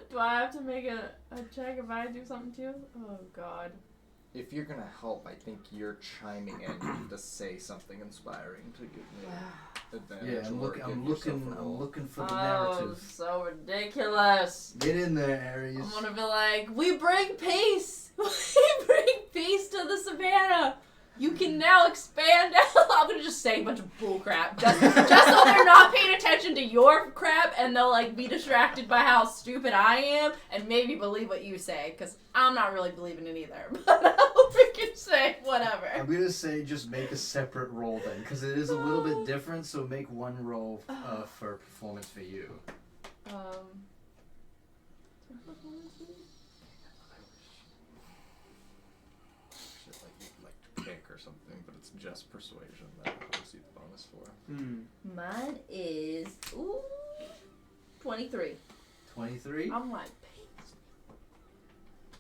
[SPEAKER 4] Do I have to make a check if I do something too? Oh God.
[SPEAKER 5] If you're gonna help, I think you're chiming in to say something inspiring to give me advantage.
[SPEAKER 2] Yeah, I'm
[SPEAKER 5] or give yourself a roll.
[SPEAKER 2] looking for the
[SPEAKER 4] Oh,
[SPEAKER 2] narrative.
[SPEAKER 4] so ridiculous.
[SPEAKER 2] Get in there, Aries.
[SPEAKER 4] I'm gonna be like, we bring peace. We bring peace to the savannah. You can now expand out. I'm gonna just say a bunch of bull crap. Just so they're not paying attention to your crap and they'll like be distracted by how stupid I am and maybe believe what you say. Because I'm not really believing it either. But I'll freaking say whatever.
[SPEAKER 2] I'm gonna say just make a separate roll then, because it is a little bit different. So make one roll for performance for you.
[SPEAKER 5] Shit, like you'd like to kick or something, but it's just persuasion that I receive the bonus for.
[SPEAKER 4] Mine is 23.
[SPEAKER 2] 23.
[SPEAKER 4] I'm like,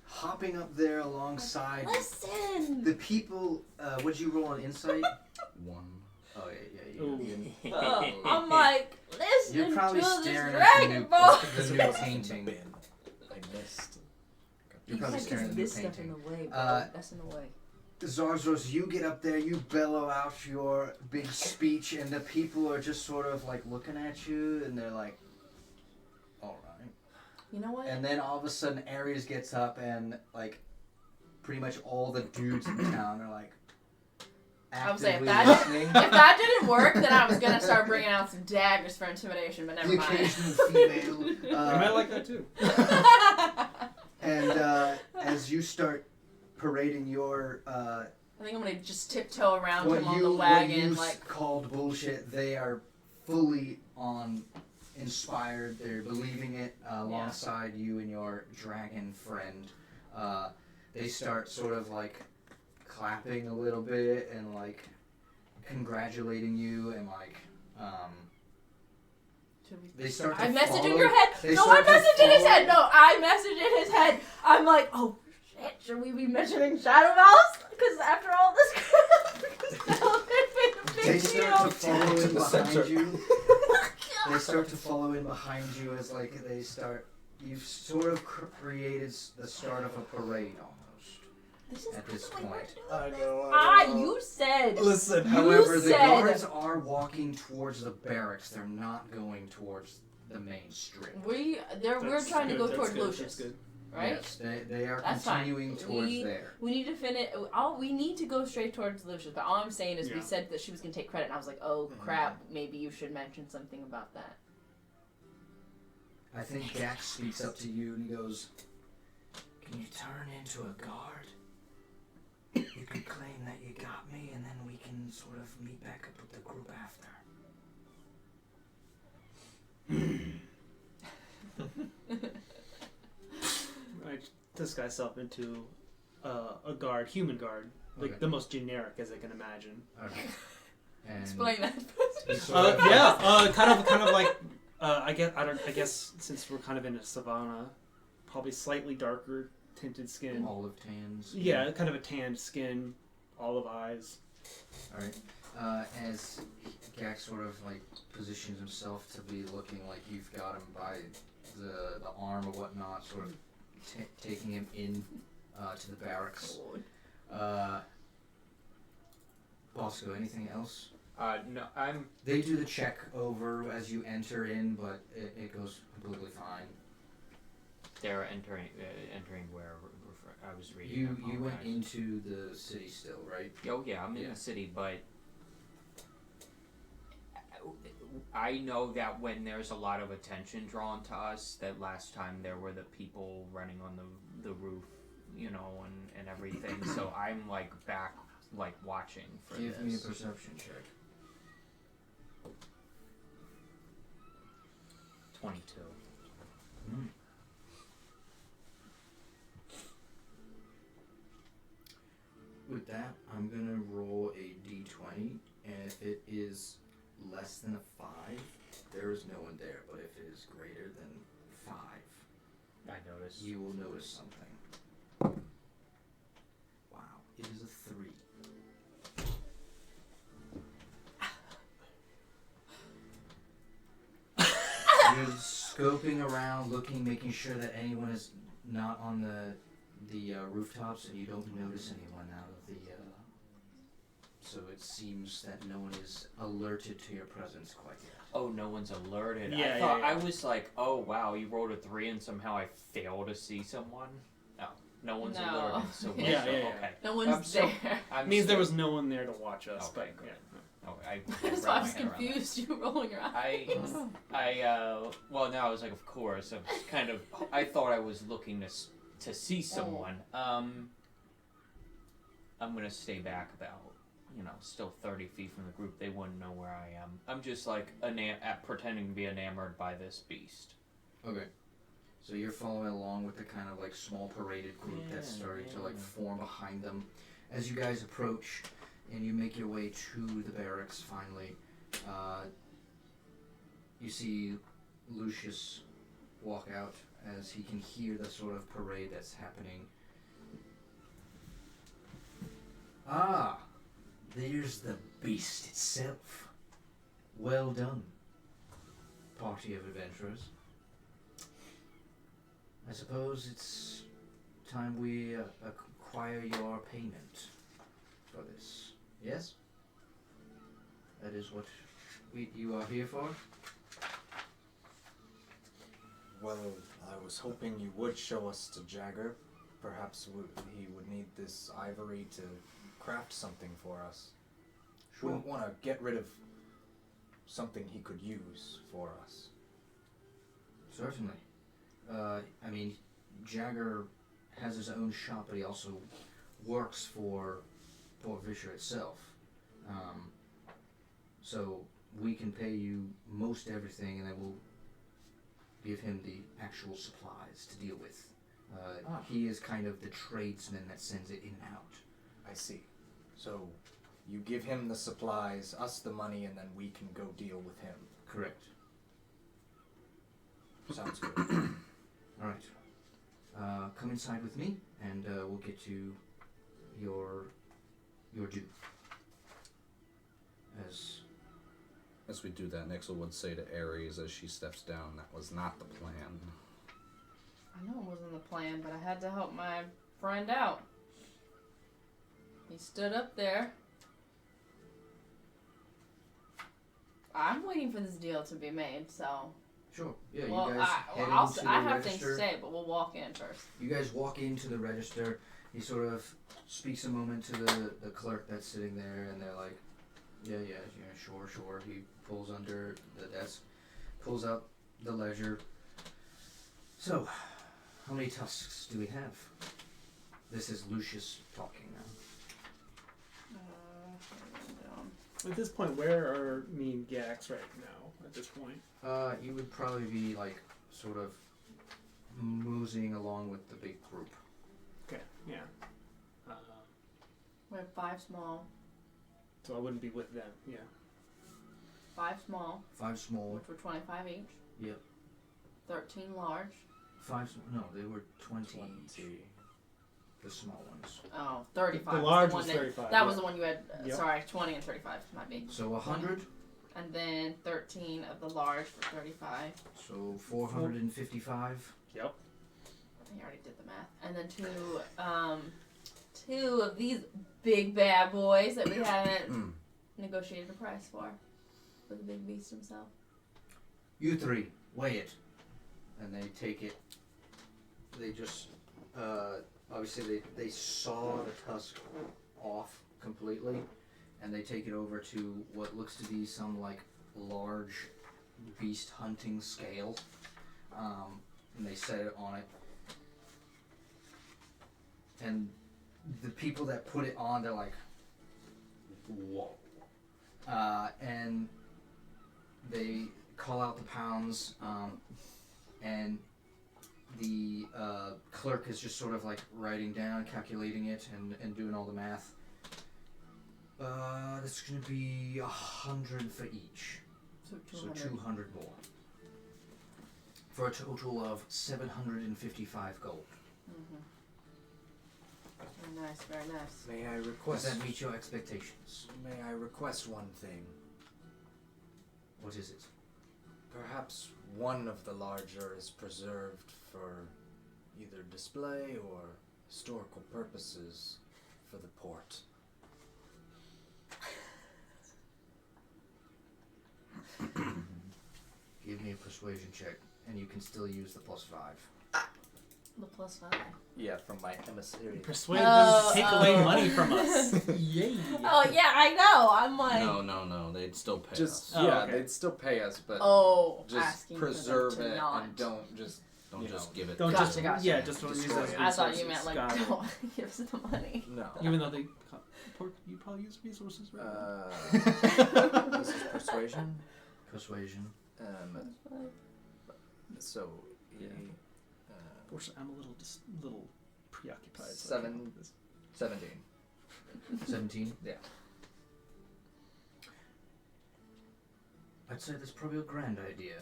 [SPEAKER 2] Hopping up there alongside
[SPEAKER 4] listen.
[SPEAKER 2] the people. What'd you roll on insight?
[SPEAKER 7] 1.
[SPEAKER 2] Oh yeah.
[SPEAKER 3] Ooh.
[SPEAKER 4] I'm like, listen
[SPEAKER 2] You're probably
[SPEAKER 4] to this
[SPEAKER 2] staring at
[SPEAKER 4] Dragon Ball.
[SPEAKER 2] the
[SPEAKER 5] This
[SPEAKER 2] new
[SPEAKER 5] wasn't
[SPEAKER 2] painting.
[SPEAKER 5] bin. I missed.
[SPEAKER 2] You're probably staring at the new
[SPEAKER 4] this stuff in
[SPEAKER 2] painting.
[SPEAKER 4] the way, bro. That's in the way.
[SPEAKER 2] Zarzos, you get up there, you bellow out your big speech, and the people are just sort of like looking at you, and they're like, all right.
[SPEAKER 4] You know what?
[SPEAKER 2] And then all of a sudden, Ares gets up, and like, pretty much all the dudes in town are like,
[SPEAKER 4] I was saying,
[SPEAKER 2] actively
[SPEAKER 4] if
[SPEAKER 2] listening.
[SPEAKER 4] that didn't work, then I was gonna start bringing out some daggers for intimidation, but never
[SPEAKER 2] The
[SPEAKER 4] mind.
[SPEAKER 2] occasional female.
[SPEAKER 3] I might like that too.
[SPEAKER 2] And as you start parading your
[SPEAKER 4] I think I'm gonna just tiptoe around
[SPEAKER 2] what
[SPEAKER 4] him on
[SPEAKER 2] you
[SPEAKER 4] the
[SPEAKER 2] what
[SPEAKER 4] wagon,
[SPEAKER 2] you
[SPEAKER 4] like.
[SPEAKER 2] called bullshit, they are fully on inspired. They're believing it alongside you and your dragon friend. They start sort of like clapping a little bit and like congratulating you and like they start to
[SPEAKER 4] I message in
[SPEAKER 2] follow-
[SPEAKER 4] your head.
[SPEAKER 2] they
[SPEAKER 4] No, I
[SPEAKER 2] start to
[SPEAKER 4] message in his
[SPEAKER 2] follow-
[SPEAKER 4] head. No, I message in his head. I'm like, oh shit, should we be mentioning Shadow Mouse? Because after all this crap, because now they've made a
[SPEAKER 2] They
[SPEAKER 4] big
[SPEAKER 2] start
[SPEAKER 4] deal.
[SPEAKER 2] to follow in
[SPEAKER 5] To the
[SPEAKER 2] behind
[SPEAKER 5] center.
[SPEAKER 2] you. They start to follow in behind you as like they start. You've sort of created the start of a parade almost
[SPEAKER 4] This is
[SPEAKER 2] at this
[SPEAKER 4] kinda like
[SPEAKER 2] point.
[SPEAKER 4] we're doing
[SPEAKER 5] I
[SPEAKER 4] this.
[SPEAKER 5] know.
[SPEAKER 4] You said.
[SPEAKER 5] Listen,
[SPEAKER 2] However, the
[SPEAKER 4] said-
[SPEAKER 2] guards are walking towards the barracks. They're not going towards the main strip.
[SPEAKER 4] We're trying to go towards Lucius,
[SPEAKER 3] That's good.
[SPEAKER 4] right?
[SPEAKER 2] Yes, they are
[SPEAKER 4] That's fine.
[SPEAKER 2] continuing towards
[SPEAKER 4] We-
[SPEAKER 2] there.
[SPEAKER 4] We need to finish. We need to go straight towards Lucius. But all I'm saying is, we
[SPEAKER 3] Yeah.
[SPEAKER 4] said that she was gonna take credit, and I was like, oh crap, maybe you should mention something about that.
[SPEAKER 2] I think Gax speaks up to you and he goes, "Can you turn into a guard? You can claim that you got me, and then we can sort of meet back up with the group after."
[SPEAKER 3] I disguise myself into a guard, human guard, like
[SPEAKER 2] Okay.
[SPEAKER 3] the most generic as I can imagine.
[SPEAKER 2] Okay. And
[SPEAKER 4] Explain that.
[SPEAKER 2] he sort of-
[SPEAKER 3] Kind of like I guess since we're kind of in a savanna, probably slightly darker tinted skin.
[SPEAKER 2] olive tans.
[SPEAKER 3] Yeah, kind of a tanned skin, olive eyes.
[SPEAKER 2] All right. As Gax sort of like positions himself to be looking like you've got him by the arm or whatnot, sort of taking him in to the barracks. Bosco, anything else?
[SPEAKER 9] No, I'm.
[SPEAKER 2] They do the check over as you enter in, but it goes completely fine.
[SPEAKER 9] They're entering where I was reading.
[SPEAKER 2] You went into the city still, right?
[SPEAKER 9] Oh yeah, I'm in
[SPEAKER 2] Yeah.
[SPEAKER 9] the city, but I know that when there's a lot of attention drawn to us, that last time there were the people running on the roof, you know, and everything. So I'm like back, like watching for
[SPEAKER 2] Give me a
[SPEAKER 9] this.
[SPEAKER 2] perception check.
[SPEAKER 9] 22.
[SPEAKER 2] With that, I'm gonna roll a d20, and if it is less than a 5, there is no one there. But if it is greater than 5,
[SPEAKER 9] I noticed.
[SPEAKER 2] you will notice something. scoping around, looking, making sure that anyone is not on the rooftops, and you don't notice anyone out of the. So it seems that no one is alerted to your presence quite yet.
[SPEAKER 9] Oh, no one's alerted.
[SPEAKER 3] Yeah,
[SPEAKER 9] I thought
[SPEAKER 3] yeah.
[SPEAKER 9] I was like, oh wow, you rolled a 3 and somehow I fail to see someone. No, no one's
[SPEAKER 4] No.
[SPEAKER 9] alerted. So
[SPEAKER 3] Yeah,
[SPEAKER 9] so,
[SPEAKER 3] yeah, yeah.
[SPEAKER 9] okay.
[SPEAKER 4] No one's
[SPEAKER 9] I'm so-
[SPEAKER 4] there.
[SPEAKER 9] I'm
[SPEAKER 3] means there
[SPEAKER 9] so-
[SPEAKER 3] was no one there to watch us.
[SPEAKER 9] Okay,
[SPEAKER 3] but
[SPEAKER 9] good.
[SPEAKER 3] yeah.
[SPEAKER 9] Oh, I
[SPEAKER 4] That's
[SPEAKER 9] wrapped
[SPEAKER 4] why I
[SPEAKER 9] my
[SPEAKER 4] was
[SPEAKER 9] head around that.
[SPEAKER 4] confused. You rolling your eyes.
[SPEAKER 9] Well, no, I was like, of course. I was kind of. I thought I was looking to see someone. I'm gonna stay back about, still 30 feet from the group. They wouldn't know where I am. I'm just like pretending to be enamored by this beast.
[SPEAKER 2] Okay. So you're following along with the kind of like small paraded group that's starting to like form behind them. As you guys approach and you make your way to the barracks finally, you see Lucius walk out as he can hear the sort of parade that's happening. Ah, there's the beast itself. Well done, party of adventurers. I suppose it's time we acquire your payment for this. Yes? That is what you are here for?
[SPEAKER 5] Well, I was hoping you would show us to Jagger. Perhaps he would need this ivory to craft something for us.
[SPEAKER 2] Sure.
[SPEAKER 5] We want to get rid of something he could use for us.
[SPEAKER 2] Certainly. I mean, Jagger has his own shop, but he also works for Port Vischer itself. So we can pay you most everything, and then we'll give him the actual supplies to deal with. He is kind of the tradesman that sends it in and out.
[SPEAKER 5] I see. So you give him the supplies, us the money, and then we can go deal with him.
[SPEAKER 2] Correct.
[SPEAKER 5] Sounds good.
[SPEAKER 2] All right. Come inside with me, and we'll get to your due.
[SPEAKER 7] As we do that, Nixel would say to Ares as she steps down, that was not the plan.
[SPEAKER 4] I know it wasn't the plan, but I had to help my friend out. He stood up there. I'm waiting for this deal to be made, so.
[SPEAKER 2] Sure. Yeah,
[SPEAKER 4] Well,
[SPEAKER 2] you guys head into the
[SPEAKER 4] I have things
[SPEAKER 2] register.
[SPEAKER 4] to say, but we'll walk in first.
[SPEAKER 2] You guys walk into the register. He sort of speaks a moment to the clerk that's sitting there, and they're like, yeah, sure. He pulls under the desk, pulls out the ledger. So, how many tusks do we have? This is Lucius talking now.
[SPEAKER 3] At this point, where are me and Gax right now? At this point,
[SPEAKER 2] You would probably be like sort of moseying along with the big group.
[SPEAKER 3] okay, yeah.
[SPEAKER 4] We have 5 small.
[SPEAKER 3] So I wouldn't be with them. Yeah.
[SPEAKER 4] 5 small,
[SPEAKER 2] 5 small.
[SPEAKER 4] which were 25 each.
[SPEAKER 2] Yep.
[SPEAKER 4] 13 large.
[SPEAKER 2] 5 small. No, they were 20 each. The small ones.
[SPEAKER 4] Oh, 35.
[SPEAKER 3] The large
[SPEAKER 4] one
[SPEAKER 3] was
[SPEAKER 4] that,
[SPEAKER 3] 35.
[SPEAKER 4] That was the one you had.
[SPEAKER 3] Yep.
[SPEAKER 4] Sorry, 20 and 35 might be.
[SPEAKER 2] So 100.
[SPEAKER 4] And then 13 of the large for 35.
[SPEAKER 2] So 455.
[SPEAKER 3] Yep.
[SPEAKER 4] I think I already did the math. And then 2 of these big bad boys that we haven't negotiated a price for the big beast himself.
[SPEAKER 2] You 3, weigh it. And they take it. They just, obviously they saw the tusk off completely, and they take it over to what looks to be some like large beast hunting scale, and they set it on it. And the people that put it on, they're like, whoa. And they call out the pounds, and the clerk is just sort of like writing down, calculating it, and doing all the math. That's going to be 100 for each.
[SPEAKER 4] So 200.
[SPEAKER 2] So 200 more. For a total of 755 gold.
[SPEAKER 4] Mm-hmm. Very nice, very nice.
[SPEAKER 5] May I
[SPEAKER 2] Does
[SPEAKER 5] request?
[SPEAKER 2] that meet your expectations?
[SPEAKER 5] May I request one thing?
[SPEAKER 2] What is it?
[SPEAKER 5] Perhaps one of the larger is preserved for either display or historical purposes for the port.
[SPEAKER 2] Give me a persuasion check, and you can still use the +5.
[SPEAKER 4] The +5.
[SPEAKER 5] Yeah, from my emissary.
[SPEAKER 3] Persuade them to take away
[SPEAKER 4] oh.
[SPEAKER 3] money from us. Yay.
[SPEAKER 4] Oh yeah, I know. I'm like.
[SPEAKER 7] No. They'd still pay
[SPEAKER 10] Just
[SPEAKER 7] us.
[SPEAKER 3] Oh,
[SPEAKER 10] yeah,
[SPEAKER 3] okay.
[SPEAKER 10] they'd still pay us, but
[SPEAKER 4] Oh,
[SPEAKER 10] just
[SPEAKER 4] asking
[SPEAKER 10] preserve
[SPEAKER 4] for them
[SPEAKER 10] it
[SPEAKER 4] to not.
[SPEAKER 10] and don't just
[SPEAKER 7] Don't just give it.
[SPEAKER 3] Don't
[SPEAKER 4] Gotcha,
[SPEAKER 3] just
[SPEAKER 4] gotcha.
[SPEAKER 3] yeah, just don't use
[SPEAKER 10] Destroy
[SPEAKER 3] those
[SPEAKER 10] it.
[SPEAKER 4] I thought you
[SPEAKER 3] resources.
[SPEAKER 4] meant like
[SPEAKER 3] Got it.
[SPEAKER 4] don't give us the money.
[SPEAKER 5] No.
[SPEAKER 3] Even though they, you probably use resources. Right?
[SPEAKER 5] This is persuasion.
[SPEAKER 2] Persuasion.
[SPEAKER 5] So,
[SPEAKER 3] Yeah.
[SPEAKER 5] uh,
[SPEAKER 3] Unfortunately, I'm a little preoccupied. So I
[SPEAKER 10] Seven.
[SPEAKER 3] can't help this.
[SPEAKER 10] 17.
[SPEAKER 2] 17?
[SPEAKER 10] Yeah.
[SPEAKER 2] I'd say that's probably a grand idea.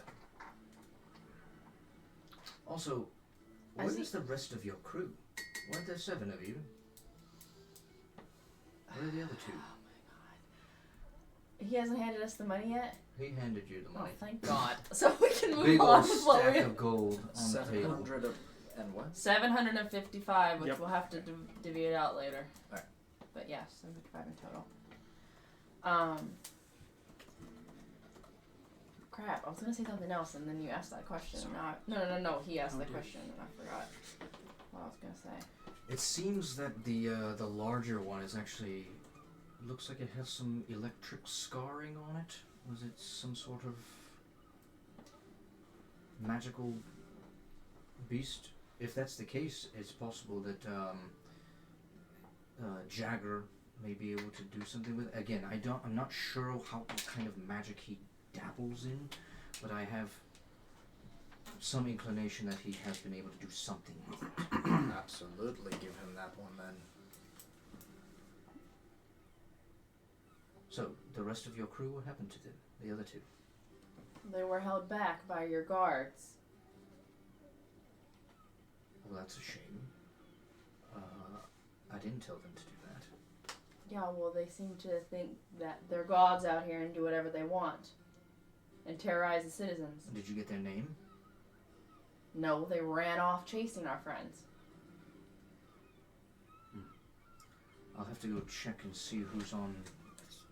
[SPEAKER 2] Also,
[SPEAKER 4] I
[SPEAKER 2] where
[SPEAKER 4] see-
[SPEAKER 2] is the rest of your crew? Weren't there 7 of you? Where are the other 2?
[SPEAKER 4] He hasn't handed us the money yet.
[SPEAKER 2] He handed you the
[SPEAKER 4] Oh,
[SPEAKER 2] money.
[SPEAKER 4] thank God. So we can move
[SPEAKER 2] Big
[SPEAKER 4] on
[SPEAKER 2] old
[SPEAKER 4] with what
[SPEAKER 2] stack
[SPEAKER 4] we.
[SPEAKER 2] of gold on the table.
[SPEAKER 5] 700 and what?
[SPEAKER 4] 755, which
[SPEAKER 3] Yep.
[SPEAKER 4] we'll have to divvy it out later.
[SPEAKER 5] Alright.
[SPEAKER 4] But yeah, 755 in total. Crap, I was gonna say something else and then you asked that question. No, he asked
[SPEAKER 3] Oh,
[SPEAKER 4] that
[SPEAKER 3] dear.
[SPEAKER 4] question and I forgot what I was gonna say.
[SPEAKER 2] It seems that the larger one is actually looks like it has some electric scarring on it. Was it some sort of magical beast? If that's the case, it's possible that Jagger may be able to do something with it. Again, I'm not sure what kind of magic he dabbles in, but I have some inclination that he has been able to do something with it.
[SPEAKER 5] Absolutely, give him that one then.
[SPEAKER 2] So, the rest of your crew, what happened to them? The other 2?
[SPEAKER 4] They were held back by your guards.
[SPEAKER 2] Well, that's a shame. I didn't tell them to do that.
[SPEAKER 4] Yeah, well, they seem to think that they're gods out here and do whatever they want. And terrorize the citizens.
[SPEAKER 2] Did you get their name?
[SPEAKER 4] No, they ran off chasing our friends.
[SPEAKER 2] I'll have to go check and see who's on.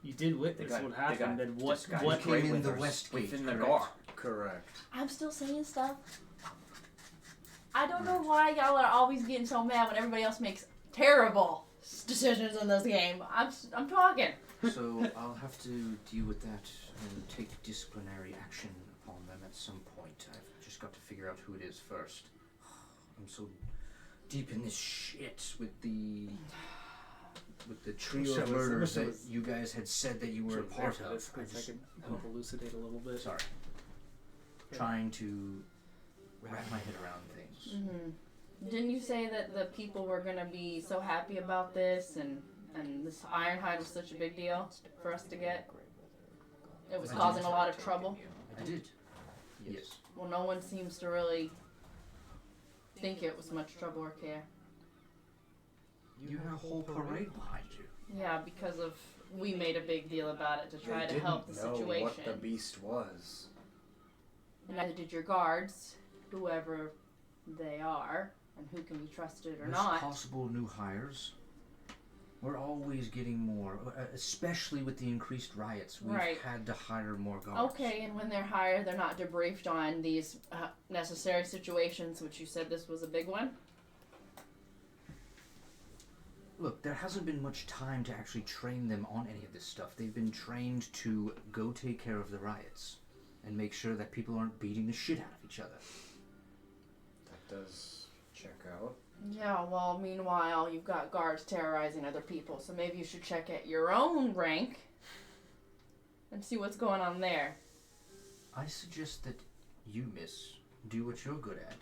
[SPEAKER 3] You did witness
[SPEAKER 9] got-
[SPEAKER 3] what
[SPEAKER 9] they
[SPEAKER 3] happened.
[SPEAKER 9] got
[SPEAKER 3] Then what?
[SPEAKER 9] disguised
[SPEAKER 3] What?
[SPEAKER 2] came in
[SPEAKER 9] with
[SPEAKER 2] the
[SPEAKER 9] us
[SPEAKER 2] West Gate,
[SPEAKER 9] within the
[SPEAKER 2] correct?
[SPEAKER 9] guard.
[SPEAKER 5] Correct.
[SPEAKER 4] I'm still saying stuff. I don't know why y'all are always getting so mad when everybody else makes terrible decisions in this game. I'm talking.
[SPEAKER 2] So I'll have to deal with that and take disciplinary action upon them at some point. I've just got to figure out who it is first. I'm so deep in this shit with the trio of
[SPEAKER 3] Wish I
[SPEAKER 2] murders that
[SPEAKER 3] was-
[SPEAKER 2] you guys had said that you were a part of.
[SPEAKER 3] This,
[SPEAKER 2] I
[SPEAKER 3] I
[SPEAKER 2] just
[SPEAKER 3] could help elucidate a little bit.
[SPEAKER 2] sorry. Trying to wrap my head around things.
[SPEAKER 4] Mm-hmm. Didn't you say that the people were gonna be so happy about this and this Ironhide was such a big deal for us to get? It was
[SPEAKER 2] I
[SPEAKER 4] causing
[SPEAKER 2] did
[SPEAKER 4] a lot
[SPEAKER 2] try
[SPEAKER 4] of
[SPEAKER 2] to
[SPEAKER 4] trouble.
[SPEAKER 2] take it, I did. Yes.
[SPEAKER 4] Well, no one seems to really think it was much trouble or care.
[SPEAKER 2] You had a whole parade behind you.
[SPEAKER 4] Yeah, because of we made a big deal about it to try
[SPEAKER 5] They
[SPEAKER 4] to
[SPEAKER 5] didn't
[SPEAKER 4] help the
[SPEAKER 5] know
[SPEAKER 4] situation.
[SPEAKER 5] what the beast was.
[SPEAKER 4] And neither did your guards, whoever they are, and who can be trusted or
[SPEAKER 2] There's
[SPEAKER 4] not.
[SPEAKER 2] possible new hires. We're always getting more, especially with the increased riots. We've
[SPEAKER 4] Right.
[SPEAKER 2] had to hire more guards.
[SPEAKER 4] Okay, and when they're hired, they're not debriefed on these necessary situations, which you said this was a big one.
[SPEAKER 2] Look, there hasn't been much time to actually train them on any of this stuff. They've been trained to go take care of the riots and make sure that people aren't beating the shit out of each other.
[SPEAKER 5] That does check out.
[SPEAKER 4] Yeah, well, meanwhile, you've got guards terrorizing other people, so maybe you should check at your own rank and see what's going on there.
[SPEAKER 2] I suggest that you, miss, do what you're good at,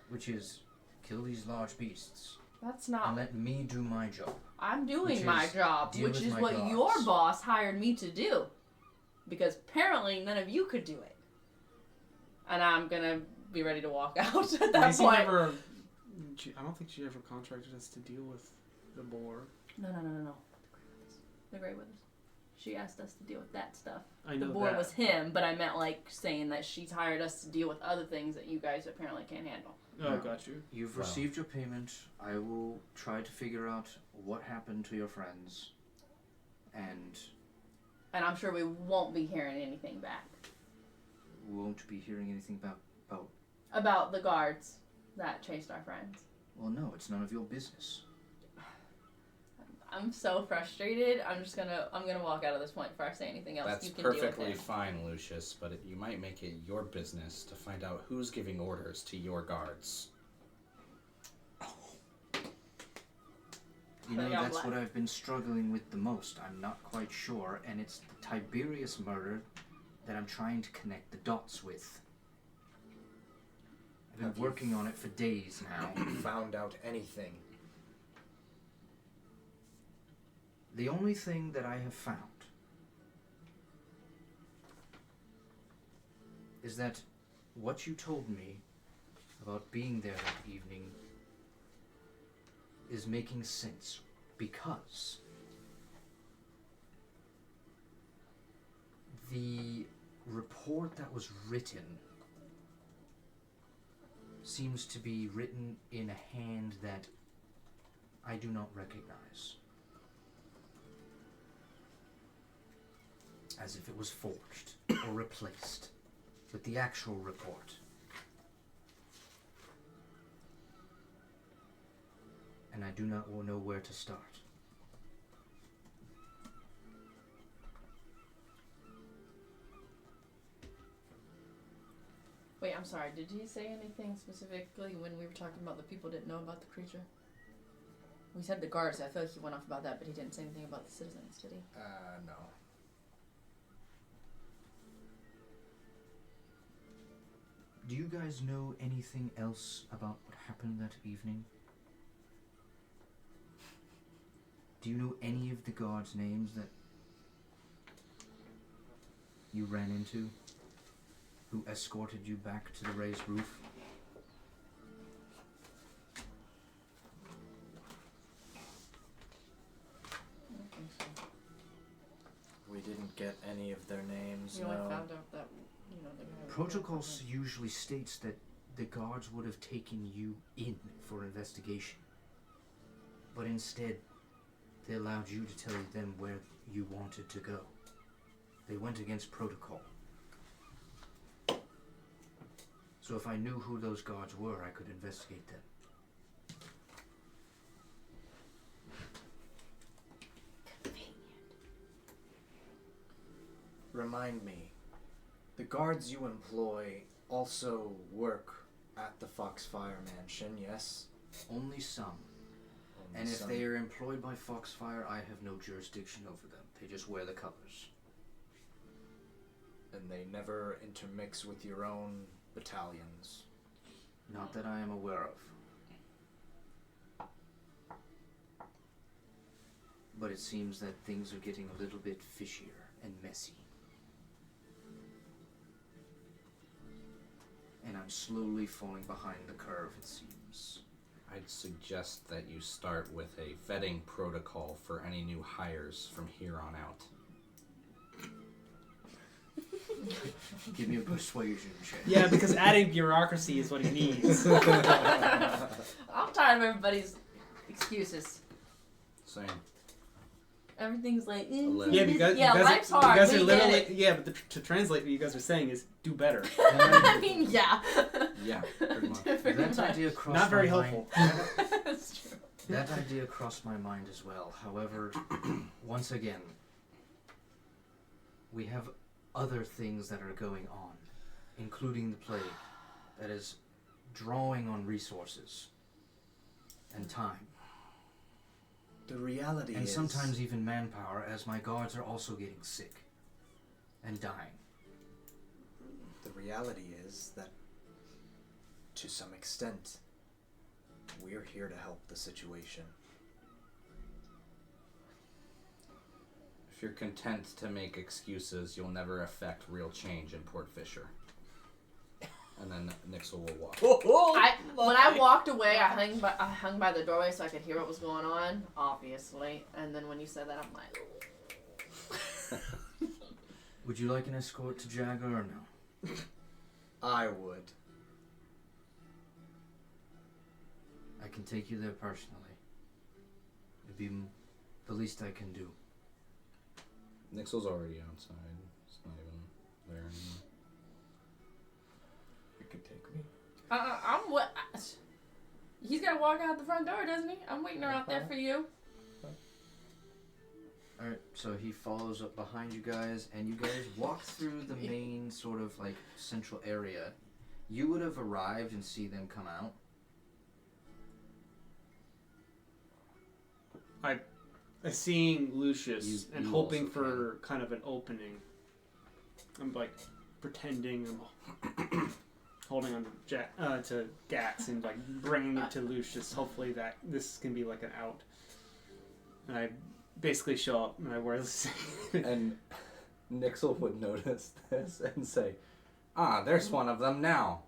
[SPEAKER 2] which is kill these large beasts.
[SPEAKER 4] That's
[SPEAKER 2] And
[SPEAKER 4] not.
[SPEAKER 2] let me do my job.
[SPEAKER 4] I'm
[SPEAKER 2] which
[SPEAKER 4] doing my
[SPEAKER 2] is
[SPEAKER 4] job,
[SPEAKER 2] deal
[SPEAKER 4] which
[SPEAKER 2] with
[SPEAKER 4] is
[SPEAKER 2] my
[SPEAKER 4] what
[SPEAKER 2] guards.
[SPEAKER 4] your boss hired me to do. Because apparently none of you could do it. And I'm gonna be ready to walk out at that
[SPEAKER 3] Macy
[SPEAKER 4] point.
[SPEAKER 3] never. I don't think she ever contracted us to deal with the boar.
[SPEAKER 4] No. The Grey Withers. She asked us to deal with that stuff.
[SPEAKER 3] I know
[SPEAKER 4] The boy
[SPEAKER 3] that.
[SPEAKER 4] was him, but I meant like saying that she's hired us to deal with other things that you guys apparently can't handle.
[SPEAKER 3] Oh, got you.
[SPEAKER 2] You've
[SPEAKER 7] Well.
[SPEAKER 2] received your payment. I will try to figure out what happened to your friends. And
[SPEAKER 4] And I'm sure we won't be hearing anything back
[SPEAKER 2] we won't be hearing anything about.
[SPEAKER 4] about the guards that chased our friends.
[SPEAKER 2] Well, no, it's none of your business.
[SPEAKER 4] I'm so frustrated. I'm gonna walk out of this point before I say anything else.
[SPEAKER 7] That's
[SPEAKER 4] You can deal
[SPEAKER 7] perfectly
[SPEAKER 4] with it.
[SPEAKER 7] fine, Lucius, but you might make it your business to find out who's giving orders to your guards.
[SPEAKER 2] You know,
[SPEAKER 4] Yeah,
[SPEAKER 2] that's
[SPEAKER 4] what?
[SPEAKER 2] what I've been struggling with the most. I'm not quite sure, and it's the Tiberius murder that I'm trying to connect the dots with. I've been
[SPEAKER 5] Have you
[SPEAKER 2] working on it for days now.
[SPEAKER 5] Found out anything?
[SPEAKER 2] The only thing that I have found is that what you told me about being there that evening is making sense because the report that was written seems to be written in a hand that I do not recognize. As if it was forged or replaced with the actual report. And I do not know where to start.
[SPEAKER 4] Wait, I'm sorry. Did he say anything specifically when we were talking about the people didn't know about the creature? We said the guards. I feel like he went off about that, but he didn't say anything about the citizens, did he?
[SPEAKER 5] No.
[SPEAKER 2] Do you guys know anything else about what happened that evening? Do you know any of the guards' names that you ran into? Who escorted you back to the raised roof?
[SPEAKER 4] I don't think so.
[SPEAKER 5] We didn't get any of their names.
[SPEAKER 4] We only
[SPEAKER 5] No.
[SPEAKER 4] found out that, the guy.
[SPEAKER 2] Protocol usually states that the guards would have taken you in for investigation. But instead, they allowed you to tell them where you wanted to go. They went against protocol. So if I knew who those guards were, I could investigate them.
[SPEAKER 5] Remind me, the guards you employ also work at the Foxfire Mansion, yes?
[SPEAKER 2] Only some.
[SPEAKER 5] Only
[SPEAKER 2] And if
[SPEAKER 5] some.
[SPEAKER 2] they are employed by Foxfire, I have no jurisdiction over them. They just wear the colors.
[SPEAKER 5] And they never intermix with your own battalions.
[SPEAKER 2] Not that I am aware of. But it seems that things are getting a little bit fishier and messy. And I'm slowly falling behind the curve, it seems.
[SPEAKER 7] I'd suggest that you start with a vetting protocol for any new hires from here on out.
[SPEAKER 2] Give me a persuasion check.
[SPEAKER 3] Yeah, because adding bureaucracy is what he needs.
[SPEAKER 4] I'm tired of everybody's excuses.
[SPEAKER 7] Same.
[SPEAKER 4] Everything's like,
[SPEAKER 7] Yeah,
[SPEAKER 3] Yeah, because
[SPEAKER 4] life's hard.
[SPEAKER 3] You guys
[SPEAKER 4] we
[SPEAKER 3] are
[SPEAKER 4] get
[SPEAKER 3] literally
[SPEAKER 4] it.
[SPEAKER 3] yeah, but to translate what you guys are saying is do better.
[SPEAKER 4] I mean, yeah.
[SPEAKER 7] Yeah, pretty much.
[SPEAKER 4] Pretty
[SPEAKER 2] That
[SPEAKER 4] much.
[SPEAKER 2] idea crossed
[SPEAKER 3] Not very
[SPEAKER 2] my
[SPEAKER 3] helpful.
[SPEAKER 2] mind.
[SPEAKER 4] That's true.
[SPEAKER 2] That idea crossed my mind as well. However, once again, we have other things that are going on, including the plague, that is drawing on resources and time,
[SPEAKER 5] The reality
[SPEAKER 2] and
[SPEAKER 5] is...
[SPEAKER 2] sometimes even manpower, as my guards are also getting sick and dying.
[SPEAKER 5] The reality is that, to some extent, we're here to help the situation.
[SPEAKER 7] If you're content to make excuses, you'll never affect real change in Port Fisher. And then Nixel will walk.
[SPEAKER 4] When I walked away, I hung by the doorway so I could hear what was going on, obviously. And then when you said that, I'm like,
[SPEAKER 2] Would you like an escort to Jagger or no?
[SPEAKER 5] I would.
[SPEAKER 2] I can take you there personally. It'd be the least I can do.
[SPEAKER 7] Nixel's already outside. It's not even there anymore.
[SPEAKER 5] You could take me.
[SPEAKER 4] I'm what? He's gotta walk out the front door, doesn't he? I'm waiting out there for you.
[SPEAKER 2] Alright, so he follows up behind you guys, and you guys walk through the main sort of like central area. You would have arrived and see them come out.
[SPEAKER 3] Seeing Lucius
[SPEAKER 2] You-
[SPEAKER 3] and
[SPEAKER 2] you
[SPEAKER 3] hoping
[SPEAKER 2] also
[SPEAKER 3] for kind of an opening. I'm like pretending I'm holding on to Gax and like bringing it to Lucius. Hopefully that this can be like an out. And I basically show up and I wear this.
[SPEAKER 7] And Nixel would notice this and say, "Ah, there's one of them now.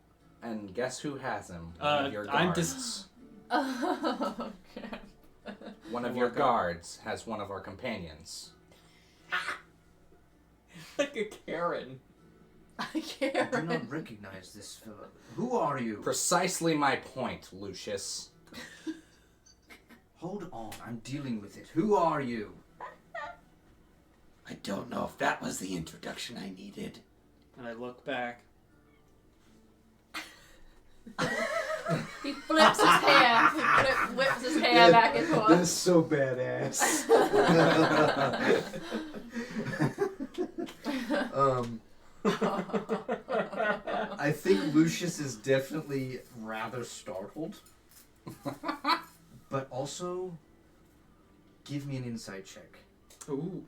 [SPEAKER 7] And guess who has him? One of your guards.
[SPEAKER 3] I'm just.
[SPEAKER 4] Oh, crap.
[SPEAKER 7] One of your guards has one of our companions."
[SPEAKER 9] Like a Karen.
[SPEAKER 4] I
[SPEAKER 2] I
[SPEAKER 4] can't.
[SPEAKER 2] do not recognize this fellow. Who are you?
[SPEAKER 7] Precisely my point, Lucius.
[SPEAKER 2] Hold on, I'm dealing with it. Who are you?
[SPEAKER 6] I don't know if that was the introduction I needed.
[SPEAKER 3] And I look back.
[SPEAKER 4] He flips his hair. He whips his hair back and forth.
[SPEAKER 5] That's so badass.
[SPEAKER 2] I think Lucius is definitely rather startled. But also, give me an insight check.
[SPEAKER 3] Ooh.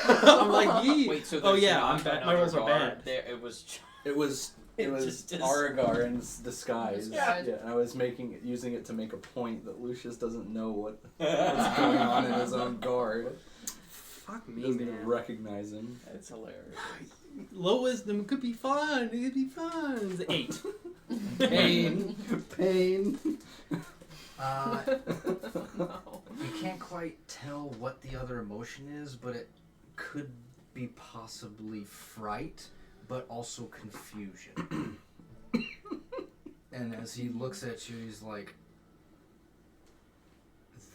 [SPEAKER 3] I'm like, yee.
[SPEAKER 9] Wait, so
[SPEAKER 3] oh
[SPEAKER 9] there's
[SPEAKER 3] yeah,
[SPEAKER 9] not
[SPEAKER 3] I'm bad. My
[SPEAKER 9] another
[SPEAKER 3] rolls are
[SPEAKER 9] guard
[SPEAKER 3] bad.
[SPEAKER 9] There, it was.
[SPEAKER 7] It was
[SPEAKER 9] just is-
[SPEAKER 7] Aragarin's disguise.
[SPEAKER 4] Disguise.
[SPEAKER 7] Yeah, and I was using it to make a point that Lucius doesn't know what's going on in his own guard.
[SPEAKER 3] Fuck
[SPEAKER 7] He
[SPEAKER 3] me,
[SPEAKER 7] doesn't even
[SPEAKER 3] man.
[SPEAKER 7] recognize him.
[SPEAKER 9] It's hilarious.
[SPEAKER 3] Low wisdom could be fun. It could be fun. It's 8.
[SPEAKER 7] Pain. Pain.
[SPEAKER 2] You can't quite tell what the other emotion is, but it could be possibly fright, but also confusion. And as he looks at you, he's like,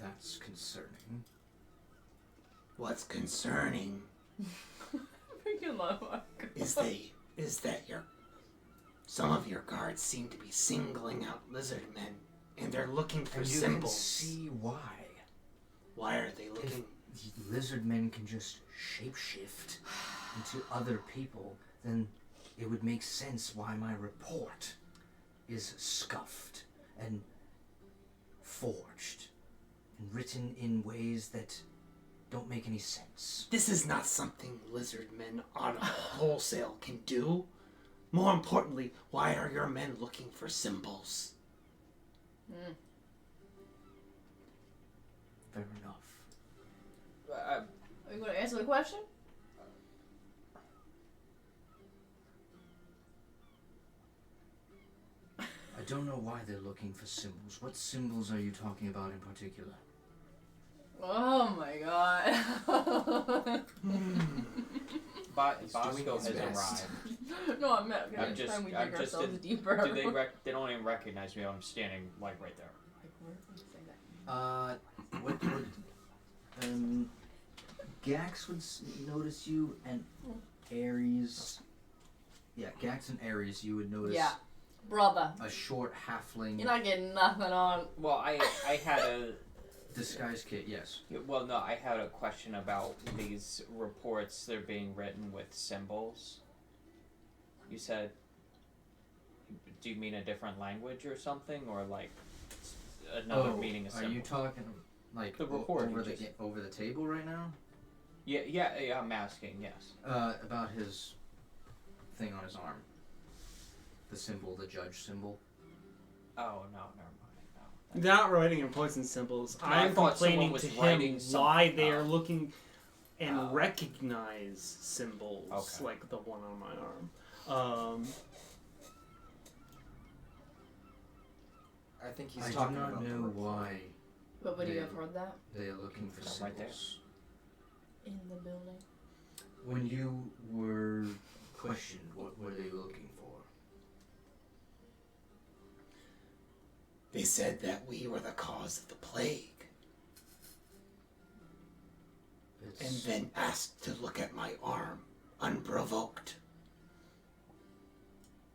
[SPEAKER 2] "That's concerning."
[SPEAKER 6] What's concerning
[SPEAKER 4] Freaking love our
[SPEAKER 6] is that some of your guards seem to be singling out lizard men, and they're looking for
[SPEAKER 2] And you
[SPEAKER 6] symbols.
[SPEAKER 2] can see why.
[SPEAKER 6] Why are they looking?
[SPEAKER 2] If lizard men can just shapeshift into other people, then it would make sense why my report is scuffed and forged and written in ways that don't make any sense.
[SPEAKER 6] This is not something lizard men on wholesale can do. More importantly, why are your men looking for symbols?
[SPEAKER 2] Fair enough.
[SPEAKER 4] Are you going to answer the question?
[SPEAKER 2] I don't know why they're looking for symbols. What symbols are you talking about in particular?
[SPEAKER 4] Oh my god.
[SPEAKER 9] Bosco has
[SPEAKER 5] best.
[SPEAKER 9] arrived.
[SPEAKER 4] No, I'm not
[SPEAKER 9] I'm
[SPEAKER 4] gonna
[SPEAKER 9] just-
[SPEAKER 4] try and we
[SPEAKER 9] I'm
[SPEAKER 4] dig
[SPEAKER 9] just
[SPEAKER 4] ourselves
[SPEAKER 9] in-
[SPEAKER 4] deeper.
[SPEAKER 9] Do they don't even recognize me? I'm standing like right there.
[SPEAKER 4] Like, where did you say that?
[SPEAKER 2] What Gax would notice you, and Ares. Yeah, Gax and Ares, you would notice
[SPEAKER 4] Yeah. Brother.
[SPEAKER 2] a short halfling
[SPEAKER 4] You're not getting nothing on.
[SPEAKER 9] Well, I had a
[SPEAKER 2] disguise kit, yes.
[SPEAKER 9] well no I had a question about these reports. They're being written with symbols. You said. Do you mean a different language or something, or like another meaning of
[SPEAKER 2] Are
[SPEAKER 9] symbol?
[SPEAKER 2] you talking like
[SPEAKER 9] The report
[SPEAKER 2] over
[SPEAKER 9] you
[SPEAKER 2] the
[SPEAKER 9] just-
[SPEAKER 2] over the table right now?
[SPEAKER 9] Yeah, I'm asking. Yes.
[SPEAKER 2] About his thing on his arm. The symbol, the judge symbol.
[SPEAKER 9] Oh no, never mind. No.
[SPEAKER 3] They're not writing in poison symbols.
[SPEAKER 9] No, I
[SPEAKER 3] I'm
[SPEAKER 9] thought someone
[SPEAKER 3] complaining
[SPEAKER 9] was
[SPEAKER 3] to
[SPEAKER 9] writing
[SPEAKER 3] him
[SPEAKER 9] some-
[SPEAKER 3] why they are
[SPEAKER 9] oh.
[SPEAKER 3] looking and
[SPEAKER 9] Oh.
[SPEAKER 3] recognize symbols
[SPEAKER 9] Okay.
[SPEAKER 3] like the one on my arm.
[SPEAKER 5] I think he's
[SPEAKER 2] I do
[SPEAKER 5] talking
[SPEAKER 2] not
[SPEAKER 5] about the
[SPEAKER 2] know
[SPEAKER 5] report.
[SPEAKER 2] why
[SPEAKER 4] But would you
[SPEAKER 2] Yeah.
[SPEAKER 4] have heard that?
[SPEAKER 2] they are looking for
[SPEAKER 9] Right there.
[SPEAKER 2] symbols.
[SPEAKER 4] in the building.
[SPEAKER 2] When you were questioned, what were they looking for?
[SPEAKER 6] They said that we were the cause of the plague, and then asked to look at my arm unprovoked.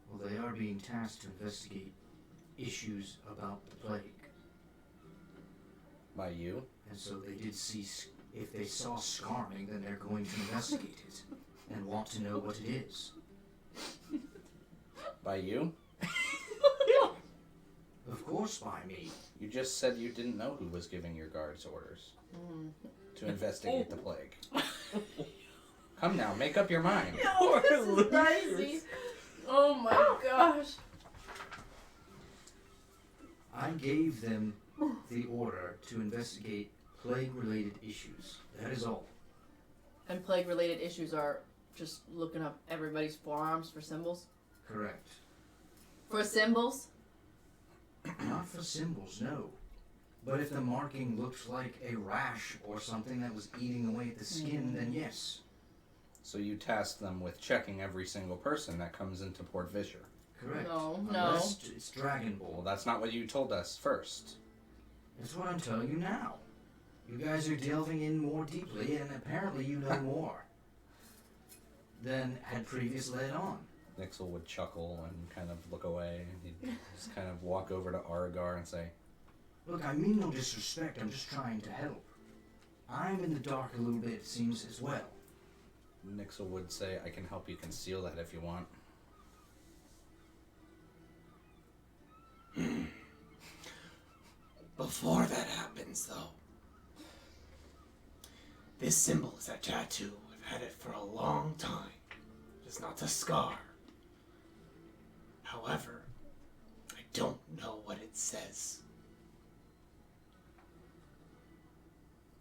[SPEAKER 2] Well, they are being tasked to investigate issues about the plague.
[SPEAKER 7] By you?
[SPEAKER 2] And so they did see, if they saw scarring, then they're going to investigate it and want to know what it is.
[SPEAKER 7] By you?
[SPEAKER 2] Of course by me.
[SPEAKER 7] You just said you didn't know who was giving your guards orders to investigate the plague. Come now, make up your mind.
[SPEAKER 4] No, this is crazy. Oh my gosh.
[SPEAKER 2] I gave them the order to investigate plague-related issues. That is all.
[SPEAKER 4] And plague-related issues are just looking up everybody's forearms for symbols?
[SPEAKER 2] Correct.
[SPEAKER 4] For symbols?
[SPEAKER 2] Not for symbols, no. But if the marking looked like a rash or something that was eating away at the skin, then yes.
[SPEAKER 7] So you tasked them with checking every single person that comes into Port Visher.
[SPEAKER 2] Correct.
[SPEAKER 4] No.
[SPEAKER 2] Unless it's Dragon
[SPEAKER 7] Well,
[SPEAKER 2] Ball.
[SPEAKER 7] that's not what you told us first.
[SPEAKER 2] That's what I'm telling you now. You guys are delving in more deeply, and apparently you know more than had previously led on.
[SPEAKER 7] Nixel would chuckle and kind of look away. He'd just kind of walk over to Argar and say,
[SPEAKER 2] Look, I mean no disrespect, I'm just trying to help. I'm in the dark a little bit, it seems, as well.
[SPEAKER 7] Nixel would say, I can help you conceal that if you want.
[SPEAKER 6] Before that happens, though, this symbol is a tattoo. I've had it for a long time. It's not a scar. However, I don't know what it says.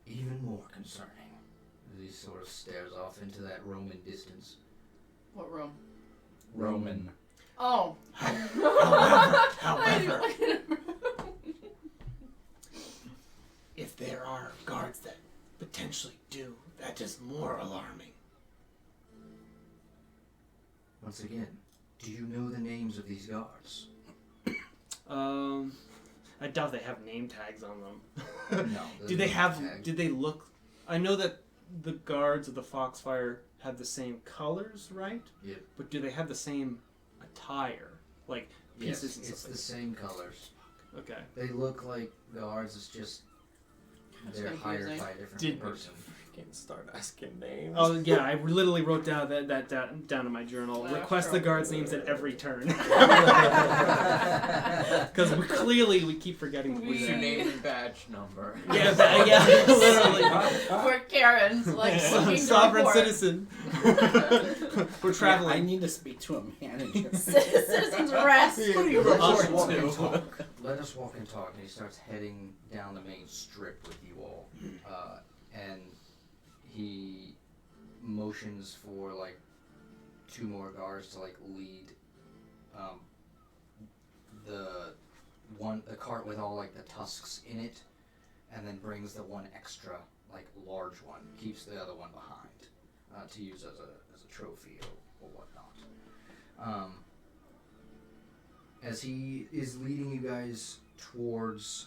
[SPEAKER 2] Even more concerning. As he sort of stares off into that Roman distance.
[SPEAKER 4] What room?
[SPEAKER 7] Roman.
[SPEAKER 4] Oh.
[SPEAKER 6] However, if there are guards that potentially do, that is more alarming.
[SPEAKER 2] Once again, do you know the names of these guards?
[SPEAKER 3] I doubt they have name tags on them.
[SPEAKER 2] No.
[SPEAKER 3] Do they have? Did they look? I know that the guards of the Foxfire have the same colors, right?
[SPEAKER 2] Yep.
[SPEAKER 3] But do they have the same attire, like pieces
[SPEAKER 2] Yes,
[SPEAKER 3] and
[SPEAKER 2] it's
[SPEAKER 3] stuff?
[SPEAKER 2] the same colors.
[SPEAKER 3] Okay.
[SPEAKER 2] They look like guards, it's just they're hired
[SPEAKER 4] confusing.
[SPEAKER 2] by a different
[SPEAKER 3] Did-
[SPEAKER 2] person.
[SPEAKER 5] Can start asking names.
[SPEAKER 3] Oh yeah, I literally wrote down that down in my journal.
[SPEAKER 4] That's
[SPEAKER 3] Request the
[SPEAKER 4] true.
[SPEAKER 3] guards' names at every turn. Because we keep forgetting. to do
[SPEAKER 9] What's your
[SPEAKER 3] that.
[SPEAKER 9] name and badge number?
[SPEAKER 3] Yeah, yeah, literally.
[SPEAKER 4] We're Karens, like looking to
[SPEAKER 3] Sovereign
[SPEAKER 4] report.
[SPEAKER 3] citizen. We're traveling.
[SPEAKER 7] I need to speak to a manager.
[SPEAKER 4] Citizens rest.
[SPEAKER 9] Who do you
[SPEAKER 2] Let us
[SPEAKER 9] report
[SPEAKER 2] walk and
[SPEAKER 9] to?
[SPEAKER 2] talk. Let us walk and talk. And he starts heading down the main strip with you all. And he motions for like 2 more guards to like lead the cart with all like the tusks in it, and then brings the one extra like large one, keeps the other one behind to use as a trophy or whatnot. As he is leading you guys towards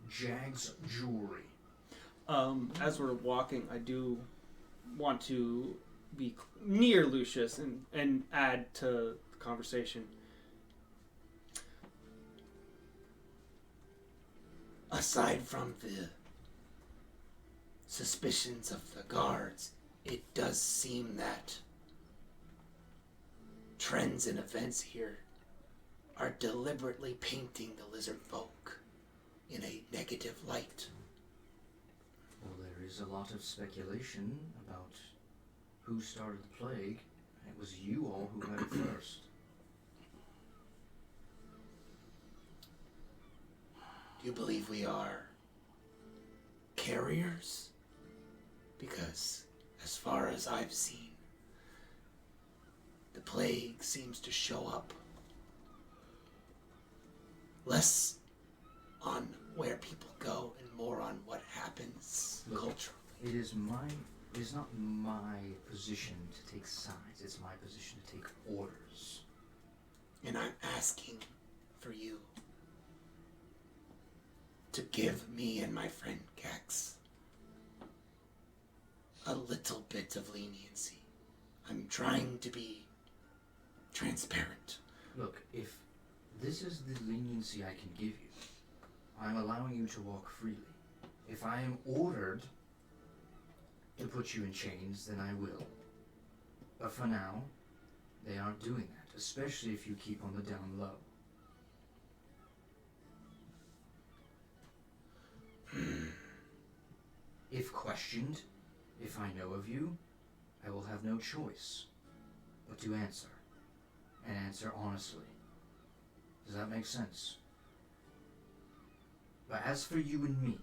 [SPEAKER 2] Jag's Jewelry.
[SPEAKER 3] As we're walking, I do want to be near Lucius and add to the conversation.
[SPEAKER 6] Aside from the suspicions of the guards, it does seem that trends and events here are deliberately painting the lizard folk in a negative light.
[SPEAKER 2] Well, there is a lot of speculation about who started the plague. It was you all who had it first.
[SPEAKER 6] Do you believe we are carriers? Because, as far as I've seen, the plague seems to show up less on where people go and more on what happens culturally.
[SPEAKER 2] It is not my position to take sides. It's my position to take orders.
[SPEAKER 6] And I'm asking for you to give me and my friend Gex a little bit of leniency. I'm trying to be transparent.
[SPEAKER 2] Look, if this is the leniency I can give you, I'm allowing you to walk freely. If I am ordered to put you in chains, then I will. But for now, they aren't doing that, especially if you keep on the down low. If questioned, if I know of you, I will have no choice but to answer, and answer honestly. Does that make sense? But as for you and me,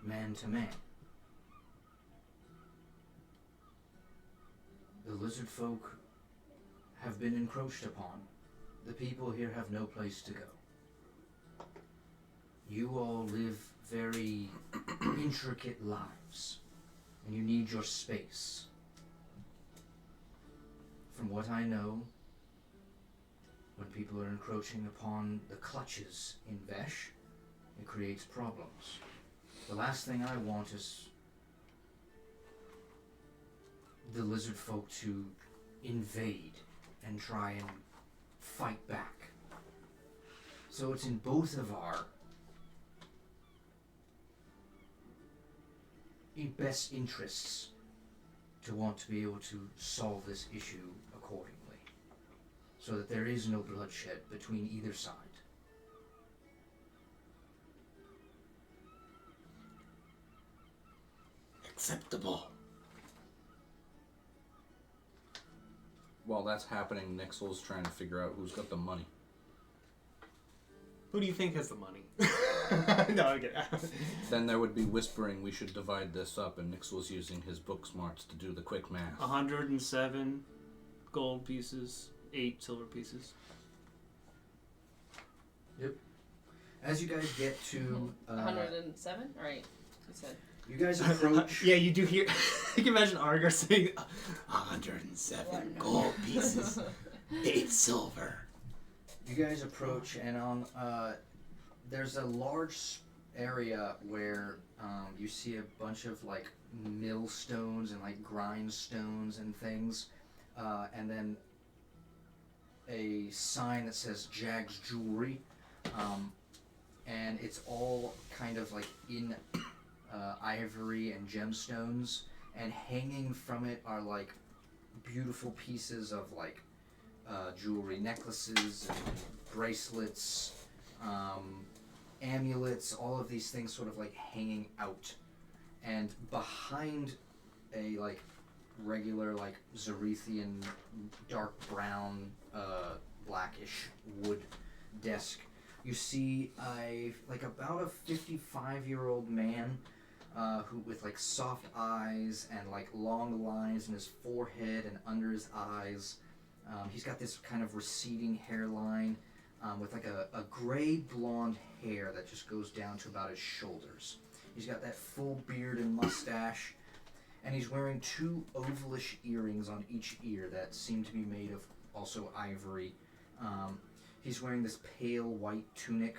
[SPEAKER 2] man to man, the lizard folk have been encroached upon. The people here have no place to go. You all live very intricate lives, and you need your space. From what I know, when people are encroaching upon the clutches in Vesh, it creates problems. The last thing I want is the lizard folk to invade and try and fight back. So it's in both of our best interests to want to be able to solve this issue accordingly, so that there is no bloodshed between either side.
[SPEAKER 6] Acceptable.
[SPEAKER 7] While that's happening, Nixel's trying to figure out who's got the money.
[SPEAKER 3] Who do you think has the money? No, I get it.
[SPEAKER 7] Then there would be whispering we should divide this up, and Nixel's using his book smarts to do the quick math.
[SPEAKER 3] 107 gold pieces, 8 silver pieces.
[SPEAKER 2] Yep. As you guys get to
[SPEAKER 4] 107? Or 8, you said.
[SPEAKER 2] you guys approach.
[SPEAKER 3] Yeah, you do hear. You can imagine Argar saying,
[SPEAKER 6] 107 gold pieces, 8 silver.
[SPEAKER 2] You guys approach, and on there's a large area where you see a bunch of like millstones and like grindstones and things, and then a sign that says Jag's Jewelry, and it's all kind of like in ivory and gemstones, and hanging from it are like beautiful pieces of like jewelry, necklaces, and bracelets, amulets, all of these things sort of like hanging out. And behind a like regular like Zarethian dark brown blackish wood desk, you see about a 55-year-old man who with like soft eyes and like long lines in his forehead and under his eyes. He's got this kind of receding hairline with like a gray blonde hair that just goes down to about his shoulders. He's got that full beard and mustache, and he's wearing 2 ovalish earrings on each ear that seem to be made of also ivory. He's wearing this pale white tunic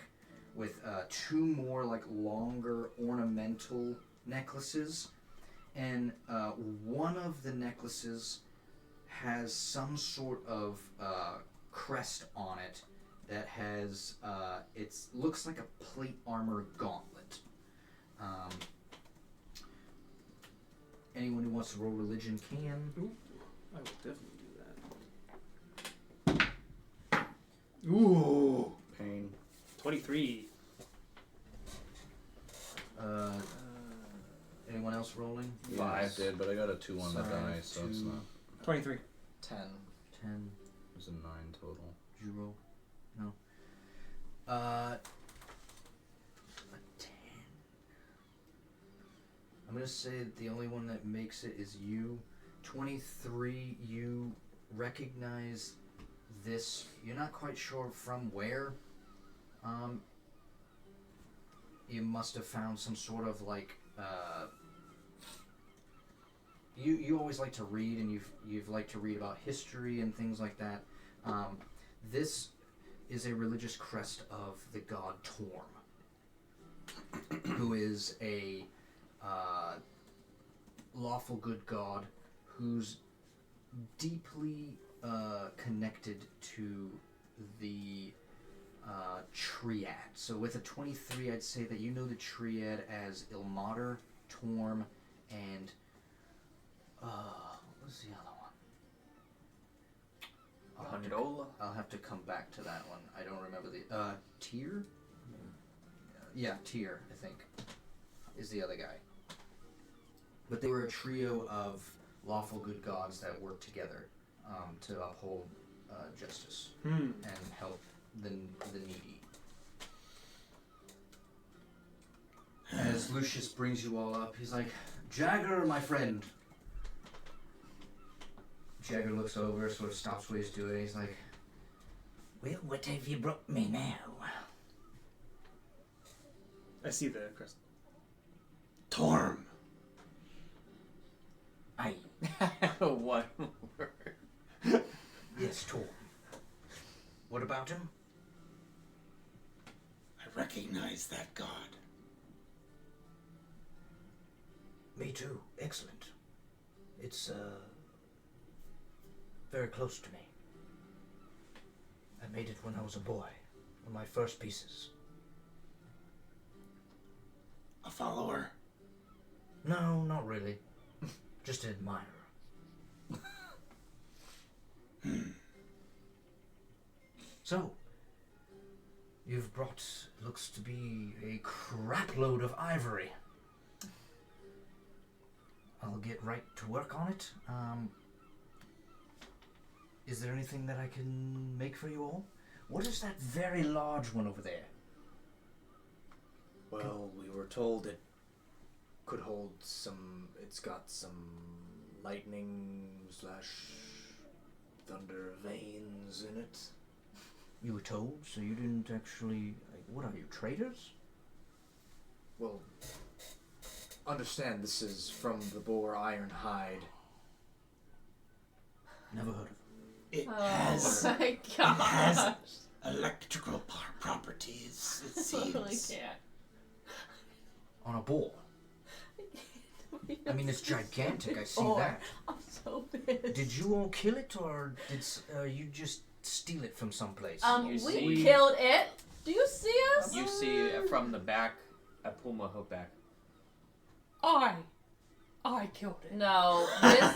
[SPEAKER 2] with 2 more like longer ornamental necklaces, and one of the necklaces has some sort of crest on it that has it looks like a plate armor gauntlet. Anyone who wants to roll religion can.
[SPEAKER 3] Ooh, I will definitely do that. Ooh,
[SPEAKER 7] Pain.
[SPEAKER 3] 23.
[SPEAKER 2] Anyone else rolling?
[SPEAKER 7] Yeah, I did, but I got a 2 on the die, so it's not.
[SPEAKER 3] 23.
[SPEAKER 10] 10.
[SPEAKER 2] 10.
[SPEAKER 7] It's a 9 total.
[SPEAKER 2] Did you roll? No. A 10. I'm gonna say that the only one that makes it is you. 23, you recognize this. You're not quite sure from where. You must have found some sort of like you always like to read, and you've liked to read about history and things like that. This is a religious crest of the god Torm, who is a lawful good god who's deeply connected to the triad. So with a 23, I'd say that you know the triad as Ilmater, Torm, and what was the other one?
[SPEAKER 9] Gondola?
[SPEAKER 2] I'll have to come back to that one. I don't remember the Tyr? Yeah, Tyr, I think, is the other guy. But they were a trio of lawful good gods that worked together to uphold justice and help the needy. As Lucius brings you all up, he's like, Jagger, my friend. Jagger looks over, sort of stops what he's doing. He's like, well, what have you brought me now?
[SPEAKER 3] I see the crest.
[SPEAKER 6] Torm.
[SPEAKER 2] Aye.
[SPEAKER 9] One word.
[SPEAKER 2] Yes, Torm. What about him?
[SPEAKER 6] I recognize that god.
[SPEAKER 2] Me too. Excellent. It's, very close to me. I made it when I was a boy. One of my first pieces.
[SPEAKER 6] A follower.
[SPEAKER 2] No, not really. Just an admirer. So, you've brought, looks to be a crapload of ivory. I'll get right to work on it. Is there anything that I can make for you all? What is that very large one over there?
[SPEAKER 5] Well, we were told it could hold some. It's got some lightning / thunder veins in it.
[SPEAKER 2] You were told, so you didn't actually. Like, what are you, traders?
[SPEAKER 5] Well, understand this is from the boar Ironhide.
[SPEAKER 2] Never heard of it.
[SPEAKER 6] It
[SPEAKER 4] Oh
[SPEAKER 6] has
[SPEAKER 4] my gosh.
[SPEAKER 6] electrical properties, it seems.
[SPEAKER 4] Totally can't.
[SPEAKER 2] On a boar. I mean, it's gigantic. I see
[SPEAKER 4] Oh,
[SPEAKER 2] that.
[SPEAKER 4] I'm so pissed.
[SPEAKER 2] Did you all kill it, or did you just steal it from someplace?
[SPEAKER 9] You
[SPEAKER 4] We
[SPEAKER 9] see-
[SPEAKER 4] killed it. Do you see us?
[SPEAKER 9] You see from the back, I pull my hook back.
[SPEAKER 1] I killed it.
[SPEAKER 4] No, this whole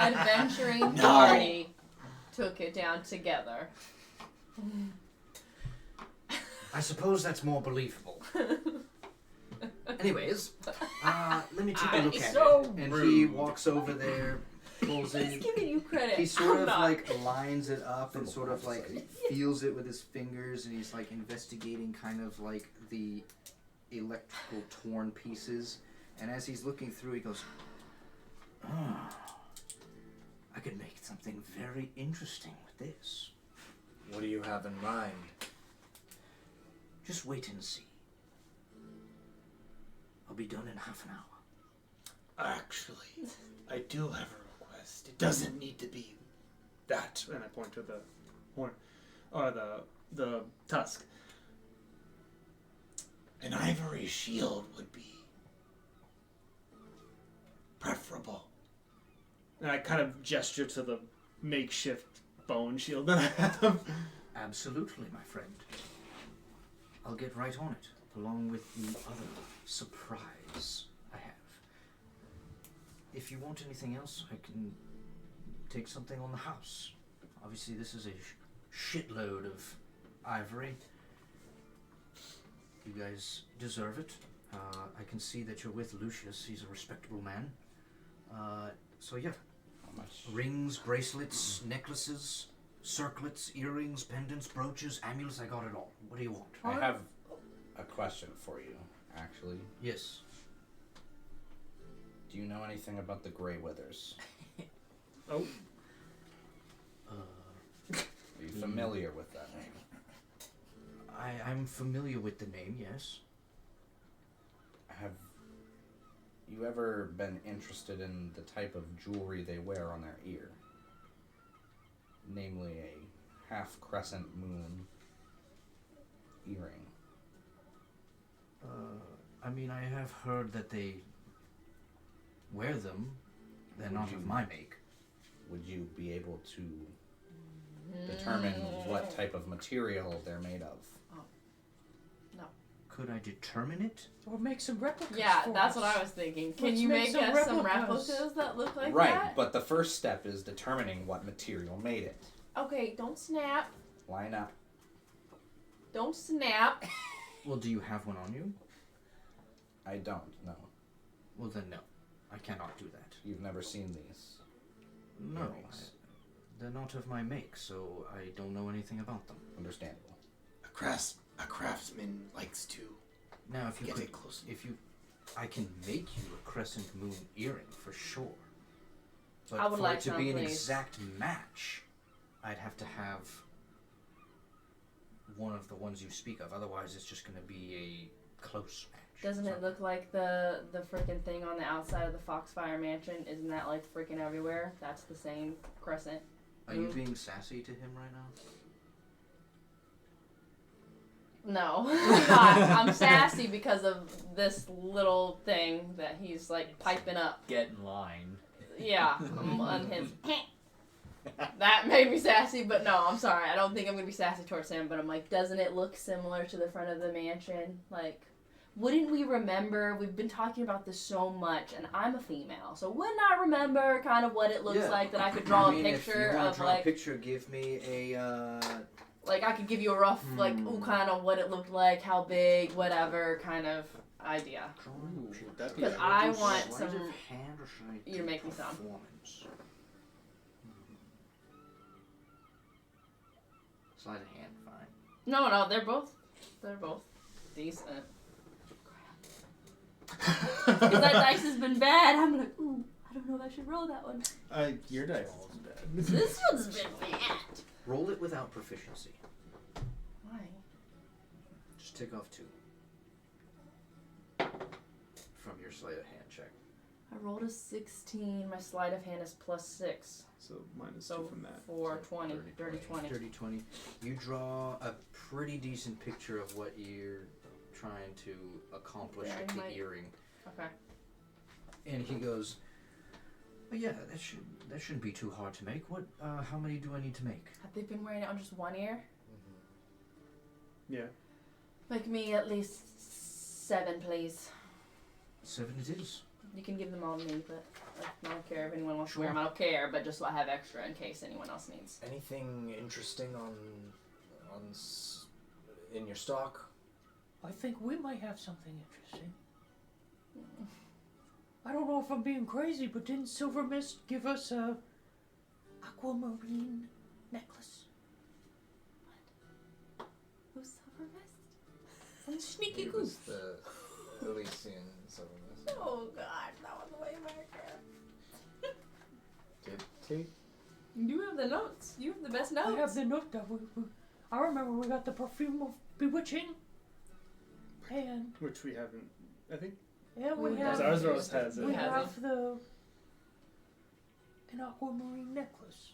[SPEAKER 4] adventuring party took it down together.
[SPEAKER 2] I suppose that's more believable. Anyways, let me take a look at
[SPEAKER 4] So
[SPEAKER 2] it. And he walks over there, pulls
[SPEAKER 4] He's
[SPEAKER 2] it.
[SPEAKER 4] giving you credit.
[SPEAKER 2] He sort
[SPEAKER 4] I'm
[SPEAKER 2] of
[SPEAKER 4] not.
[SPEAKER 2] like lines it up and sort of like feels it with his fingers, and he's like investigating kind of like the electrical torn pieces. And as he's looking through, he goes, "Oh, I could make something very interesting with this.
[SPEAKER 5] What do you have in mind?
[SPEAKER 2] Just wait and see. I'll be done in half an hour."
[SPEAKER 6] Actually, I do have a request. It doesn't need to be that.
[SPEAKER 3] And I point to the horn, or the tusk.
[SPEAKER 6] An ivory shield would be preferable.
[SPEAKER 3] And I kind of gesture to the makeshift bone shield that I have.
[SPEAKER 2] Absolutely, my friend. I'll get right on it, along with the other surprise I have. If you want anything else, I can take something on the house. Obviously, this is a shitload of ivory. You guys deserve it. I can see that you're with Lucius. He's a respectable man. So yeah,
[SPEAKER 7] How much?
[SPEAKER 2] rings, bracelets, necklaces, circlets, earrings, pendants, brooches, amulets. I got it all. What do you want?
[SPEAKER 7] I have a question for you, actually.
[SPEAKER 2] Yes.
[SPEAKER 7] Do you know anything about the Grey Withers?
[SPEAKER 3] Oh,
[SPEAKER 7] Are you familiar with that name?
[SPEAKER 2] I'm familiar with the name, yes.
[SPEAKER 7] Have you ever been interested in the type of jewelry they wear on their ear? Namely a half-crescent moon earring.
[SPEAKER 2] I mean, I have heard that they wear them. They're
[SPEAKER 7] Would
[SPEAKER 2] not
[SPEAKER 7] you-
[SPEAKER 2] of my make.
[SPEAKER 7] Would you be able to determine what type of material they're made of?
[SPEAKER 2] Could I determine it?
[SPEAKER 1] Or make some replicas.
[SPEAKER 4] Yeah,
[SPEAKER 1] for
[SPEAKER 4] that's
[SPEAKER 1] us.
[SPEAKER 4] what I was thinking. Can
[SPEAKER 1] Let's
[SPEAKER 4] you
[SPEAKER 1] make
[SPEAKER 4] make
[SPEAKER 1] some
[SPEAKER 4] us some
[SPEAKER 1] replicas.
[SPEAKER 4] replicas that look like
[SPEAKER 7] Right,
[SPEAKER 4] that?
[SPEAKER 7] but the first step is determining what material made it.
[SPEAKER 4] Okay, don't snap.
[SPEAKER 7] Line up.
[SPEAKER 4] Don't snap.
[SPEAKER 2] Well, do you have one on you?
[SPEAKER 7] I don't know.
[SPEAKER 2] Well, then no. I cannot do that.
[SPEAKER 7] You've never seen these.
[SPEAKER 2] No.
[SPEAKER 7] Earrings.
[SPEAKER 2] They're not of my make, so I don't know anything about them.
[SPEAKER 7] Understandable.
[SPEAKER 6] A craftsman likes to
[SPEAKER 2] Now, if you
[SPEAKER 6] get
[SPEAKER 2] could,
[SPEAKER 6] it close.
[SPEAKER 2] I can make you a crescent moon earring for sure. But
[SPEAKER 4] I would
[SPEAKER 2] for
[SPEAKER 4] like
[SPEAKER 2] it to
[SPEAKER 4] some,
[SPEAKER 2] be an
[SPEAKER 4] please.
[SPEAKER 2] exact match, I'd have to have one of the ones you speak of. Otherwise, it's just going to be a close match.
[SPEAKER 4] Doesn't it look like the freaking thing on the outside of the Foxfire Mansion? Isn't that like freaking everywhere? That's the same crescent.
[SPEAKER 2] Are you being sassy to him right now?
[SPEAKER 4] No, I'm not. I'm sassy because of this little thing that he's like piping up.
[SPEAKER 9] Get in line.
[SPEAKER 4] Yeah, on his. That made me sassy, but no, I'm sorry. I don't think I'm gonna be sassy towards him. But I'm like, doesn't it look similar to the front of the mansion? Like, wouldn't we remember? We've been talking about this so much, and I'm a female, so wouldn't I remember kind of what it looks
[SPEAKER 2] Yeah.
[SPEAKER 4] like? That I could draw
[SPEAKER 2] I mean,
[SPEAKER 4] a
[SPEAKER 2] if you
[SPEAKER 4] picture
[SPEAKER 2] wanna
[SPEAKER 4] of
[SPEAKER 2] draw
[SPEAKER 4] like.
[SPEAKER 2] a picture, give me a.
[SPEAKER 4] Like, I could give you a rough, like, kind of what it looked like, how big, whatever kind of idea.
[SPEAKER 3] That'd be
[SPEAKER 4] Because
[SPEAKER 3] good.
[SPEAKER 4] I want
[SPEAKER 2] Sleight
[SPEAKER 4] some.
[SPEAKER 2] of hand or should I
[SPEAKER 4] You
[SPEAKER 2] do
[SPEAKER 4] make me some.
[SPEAKER 2] performance? Sleight of hand, fine.
[SPEAKER 4] No, they're both decent. Because that dice has been bad. I'm like, ooh, I don't know if I should roll that one.
[SPEAKER 3] Your dice is bad.
[SPEAKER 4] This one's been bad.
[SPEAKER 2] Roll it without proficiency.
[SPEAKER 4] Why?
[SPEAKER 2] Just take off 2 from your sleight of hand check.
[SPEAKER 4] I rolled a 16. My sleight of hand is +6.
[SPEAKER 3] So minus
[SPEAKER 4] So
[SPEAKER 3] 2 from that.
[SPEAKER 4] 4, 20, dirty 20.
[SPEAKER 2] Dirty 20. You draw a pretty decent picture of what you're trying to accomplish
[SPEAKER 4] Yeah,
[SPEAKER 2] with
[SPEAKER 4] I
[SPEAKER 2] the
[SPEAKER 4] might-
[SPEAKER 2] earring.
[SPEAKER 4] Okay.
[SPEAKER 2] And he goes, "Oh, yeah, that shouldn't be too hard to make. What? How many do I need to make?"
[SPEAKER 4] Have they been wearing it on just one ear?
[SPEAKER 3] Yeah.
[SPEAKER 4] Make me at least 7, please.
[SPEAKER 2] 7 it is.
[SPEAKER 4] You can give them all to me, but I don't care if anyone wants
[SPEAKER 2] Sure.
[SPEAKER 4] to wear them. I don't care, but just so I have extra in case anyone else needs.
[SPEAKER 5] Anything interesting in your stock?
[SPEAKER 1] I think we might have something interesting. I don't know if I'm being crazy, but didn't Silver Mist give us a aquamarine necklace?
[SPEAKER 4] Who's Silver Mist?
[SPEAKER 1] From Sneaky
[SPEAKER 5] It was
[SPEAKER 1] Goose.
[SPEAKER 5] the Elysian Silver Mist.
[SPEAKER 4] Oh god, that was way back there.
[SPEAKER 5] Did he?
[SPEAKER 4] You have the notes. You have the best
[SPEAKER 1] I
[SPEAKER 4] notes.
[SPEAKER 1] have the note that I remember we got the perfume of bewitching. And
[SPEAKER 3] Which we haven't. I think.
[SPEAKER 1] yeah, we
[SPEAKER 4] We
[SPEAKER 1] have
[SPEAKER 4] have-
[SPEAKER 3] Zarzros has it.
[SPEAKER 1] we
[SPEAKER 4] has
[SPEAKER 1] have an aquamarine necklace.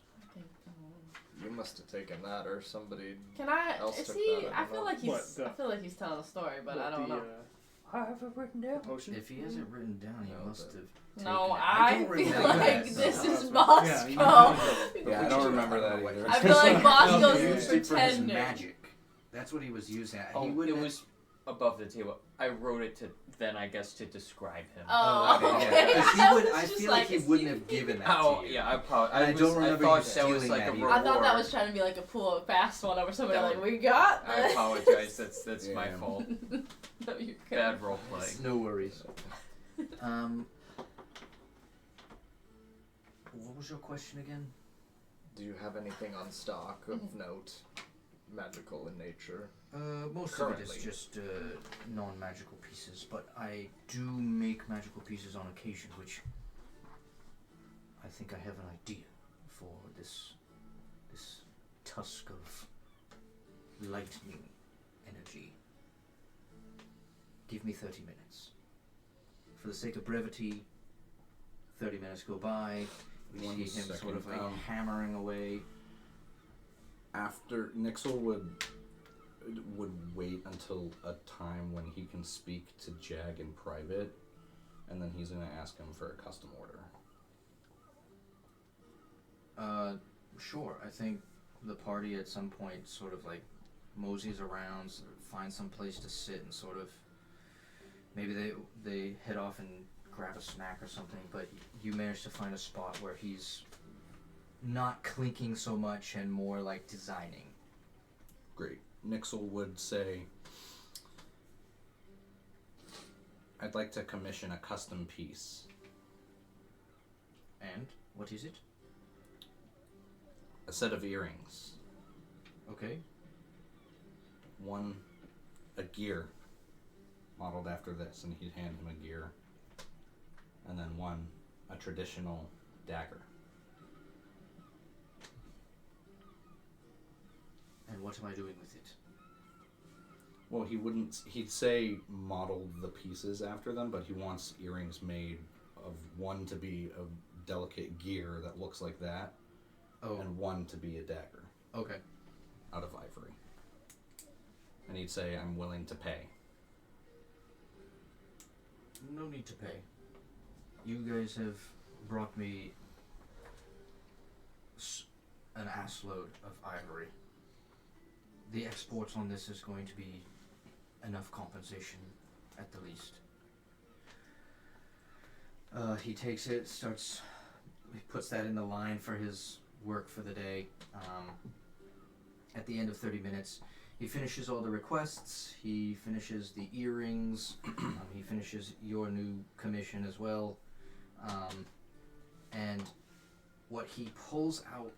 [SPEAKER 5] You must have taken that, or somebody.
[SPEAKER 4] Can I?
[SPEAKER 5] Else
[SPEAKER 4] Is
[SPEAKER 5] took
[SPEAKER 4] he?
[SPEAKER 5] that, I
[SPEAKER 4] I
[SPEAKER 5] don't
[SPEAKER 4] feel
[SPEAKER 5] know.
[SPEAKER 4] like he's.
[SPEAKER 3] What, the-
[SPEAKER 4] I feel like he's telling a story, but
[SPEAKER 3] What,
[SPEAKER 4] I don't
[SPEAKER 3] the,
[SPEAKER 4] know.
[SPEAKER 1] I have it written down.
[SPEAKER 3] Potion?
[SPEAKER 2] If he hasn't written down, he
[SPEAKER 5] No,
[SPEAKER 2] must
[SPEAKER 5] but-
[SPEAKER 2] have.
[SPEAKER 4] No,
[SPEAKER 2] taken it.
[SPEAKER 4] I
[SPEAKER 2] don't
[SPEAKER 4] feel
[SPEAKER 2] remember
[SPEAKER 4] like
[SPEAKER 2] that,
[SPEAKER 4] this
[SPEAKER 2] so-
[SPEAKER 4] is
[SPEAKER 3] Yeah,
[SPEAKER 4] Bosco.
[SPEAKER 7] Yeah, I don't remember that either.
[SPEAKER 4] I feel like
[SPEAKER 2] He
[SPEAKER 4] Bosco's
[SPEAKER 2] used it for his
[SPEAKER 4] pretending.
[SPEAKER 2] magic. That's what he was using.
[SPEAKER 9] Oh,
[SPEAKER 2] he
[SPEAKER 9] it
[SPEAKER 2] wouldn't.
[SPEAKER 9] was above the table. I wrote it to then, I guess, to describe him.
[SPEAKER 4] Oh,
[SPEAKER 2] okay,
[SPEAKER 4] okay.
[SPEAKER 2] yeah. 'Cause he
[SPEAKER 4] I
[SPEAKER 2] would,
[SPEAKER 4] was
[SPEAKER 2] I
[SPEAKER 4] just
[SPEAKER 2] feel
[SPEAKER 4] like,
[SPEAKER 2] like he
[SPEAKER 4] is
[SPEAKER 2] wouldn't
[SPEAKER 4] he-
[SPEAKER 2] have given that
[SPEAKER 9] Oh,
[SPEAKER 2] to you.
[SPEAKER 9] yeah, I apologize.
[SPEAKER 2] And I don't remember you
[SPEAKER 9] thought that was
[SPEAKER 2] stealing
[SPEAKER 9] like
[SPEAKER 2] that
[SPEAKER 9] a
[SPEAKER 2] either.
[SPEAKER 9] reward.
[SPEAKER 4] I thought that was trying to be like a pull a fast one over somebody.
[SPEAKER 9] That
[SPEAKER 4] Like we got
[SPEAKER 9] I
[SPEAKER 4] this.
[SPEAKER 9] apologize. That's my
[SPEAKER 7] Yeah.
[SPEAKER 9] fault.
[SPEAKER 4] No, you
[SPEAKER 9] Bad role play.
[SPEAKER 2] No worries. What was your question again?
[SPEAKER 5] Do you have anything on stock of note, magical in nature?
[SPEAKER 2] Most of
[SPEAKER 5] Currently.
[SPEAKER 2] it is just non-magical pieces, but I do make magical pieces on occasion, which I think I have an idea for this tusk of lightning energy. Give me 30 minutes. for the sake of brevity, 30 minutes go by. You
[SPEAKER 7] One
[SPEAKER 2] see him sort
[SPEAKER 7] second,
[SPEAKER 2] of like hammering away.
[SPEAKER 7] After Nixel would wait until a time when he can speak to Jag in private, and then he's gonna ask him for a custom order.
[SPEAKER 2] Sure. I think the party at some point sort of like moseys around, finds some place to sit, and sort of maybe they head off and grab a snack or something. But you manage to find a spot where he's not clinking so much and more like designing.
[SPEAKER 7] Great. Nixel would say, I'd like to commission a custom piece.
[SPEAKER 2] And what is it?
[SPEAKER 7] A set of earrings.
[SPEAKER 2] Okay.
[SPEAKER 7] One, a gear, modeled after this, and he'd hand him a gear. And then one, a traditional dagger.
[SPEAKER 2] And what am I doing with it?
[SPEAKER 7] Well, he'd say modeled the pieces after them, but he wants earrings made of one to be a delicate gear that looks like that, and one to be a dagger.
[SPEAKER 2] Okay.
[SPEAKER 7] Out of ivory. And he'd say, I'm willing to pay.
[SPEAKER 2] No need to pay. You guys have brought me an assload of ivory. The exports on this is going to be enough compensation, at the least. He takes it, he puts that in the line for his work for the day. At the end of 30 minutes, he finishes all the requests, he finishes the earrings, he finishes your new commission as well. And what he pulls out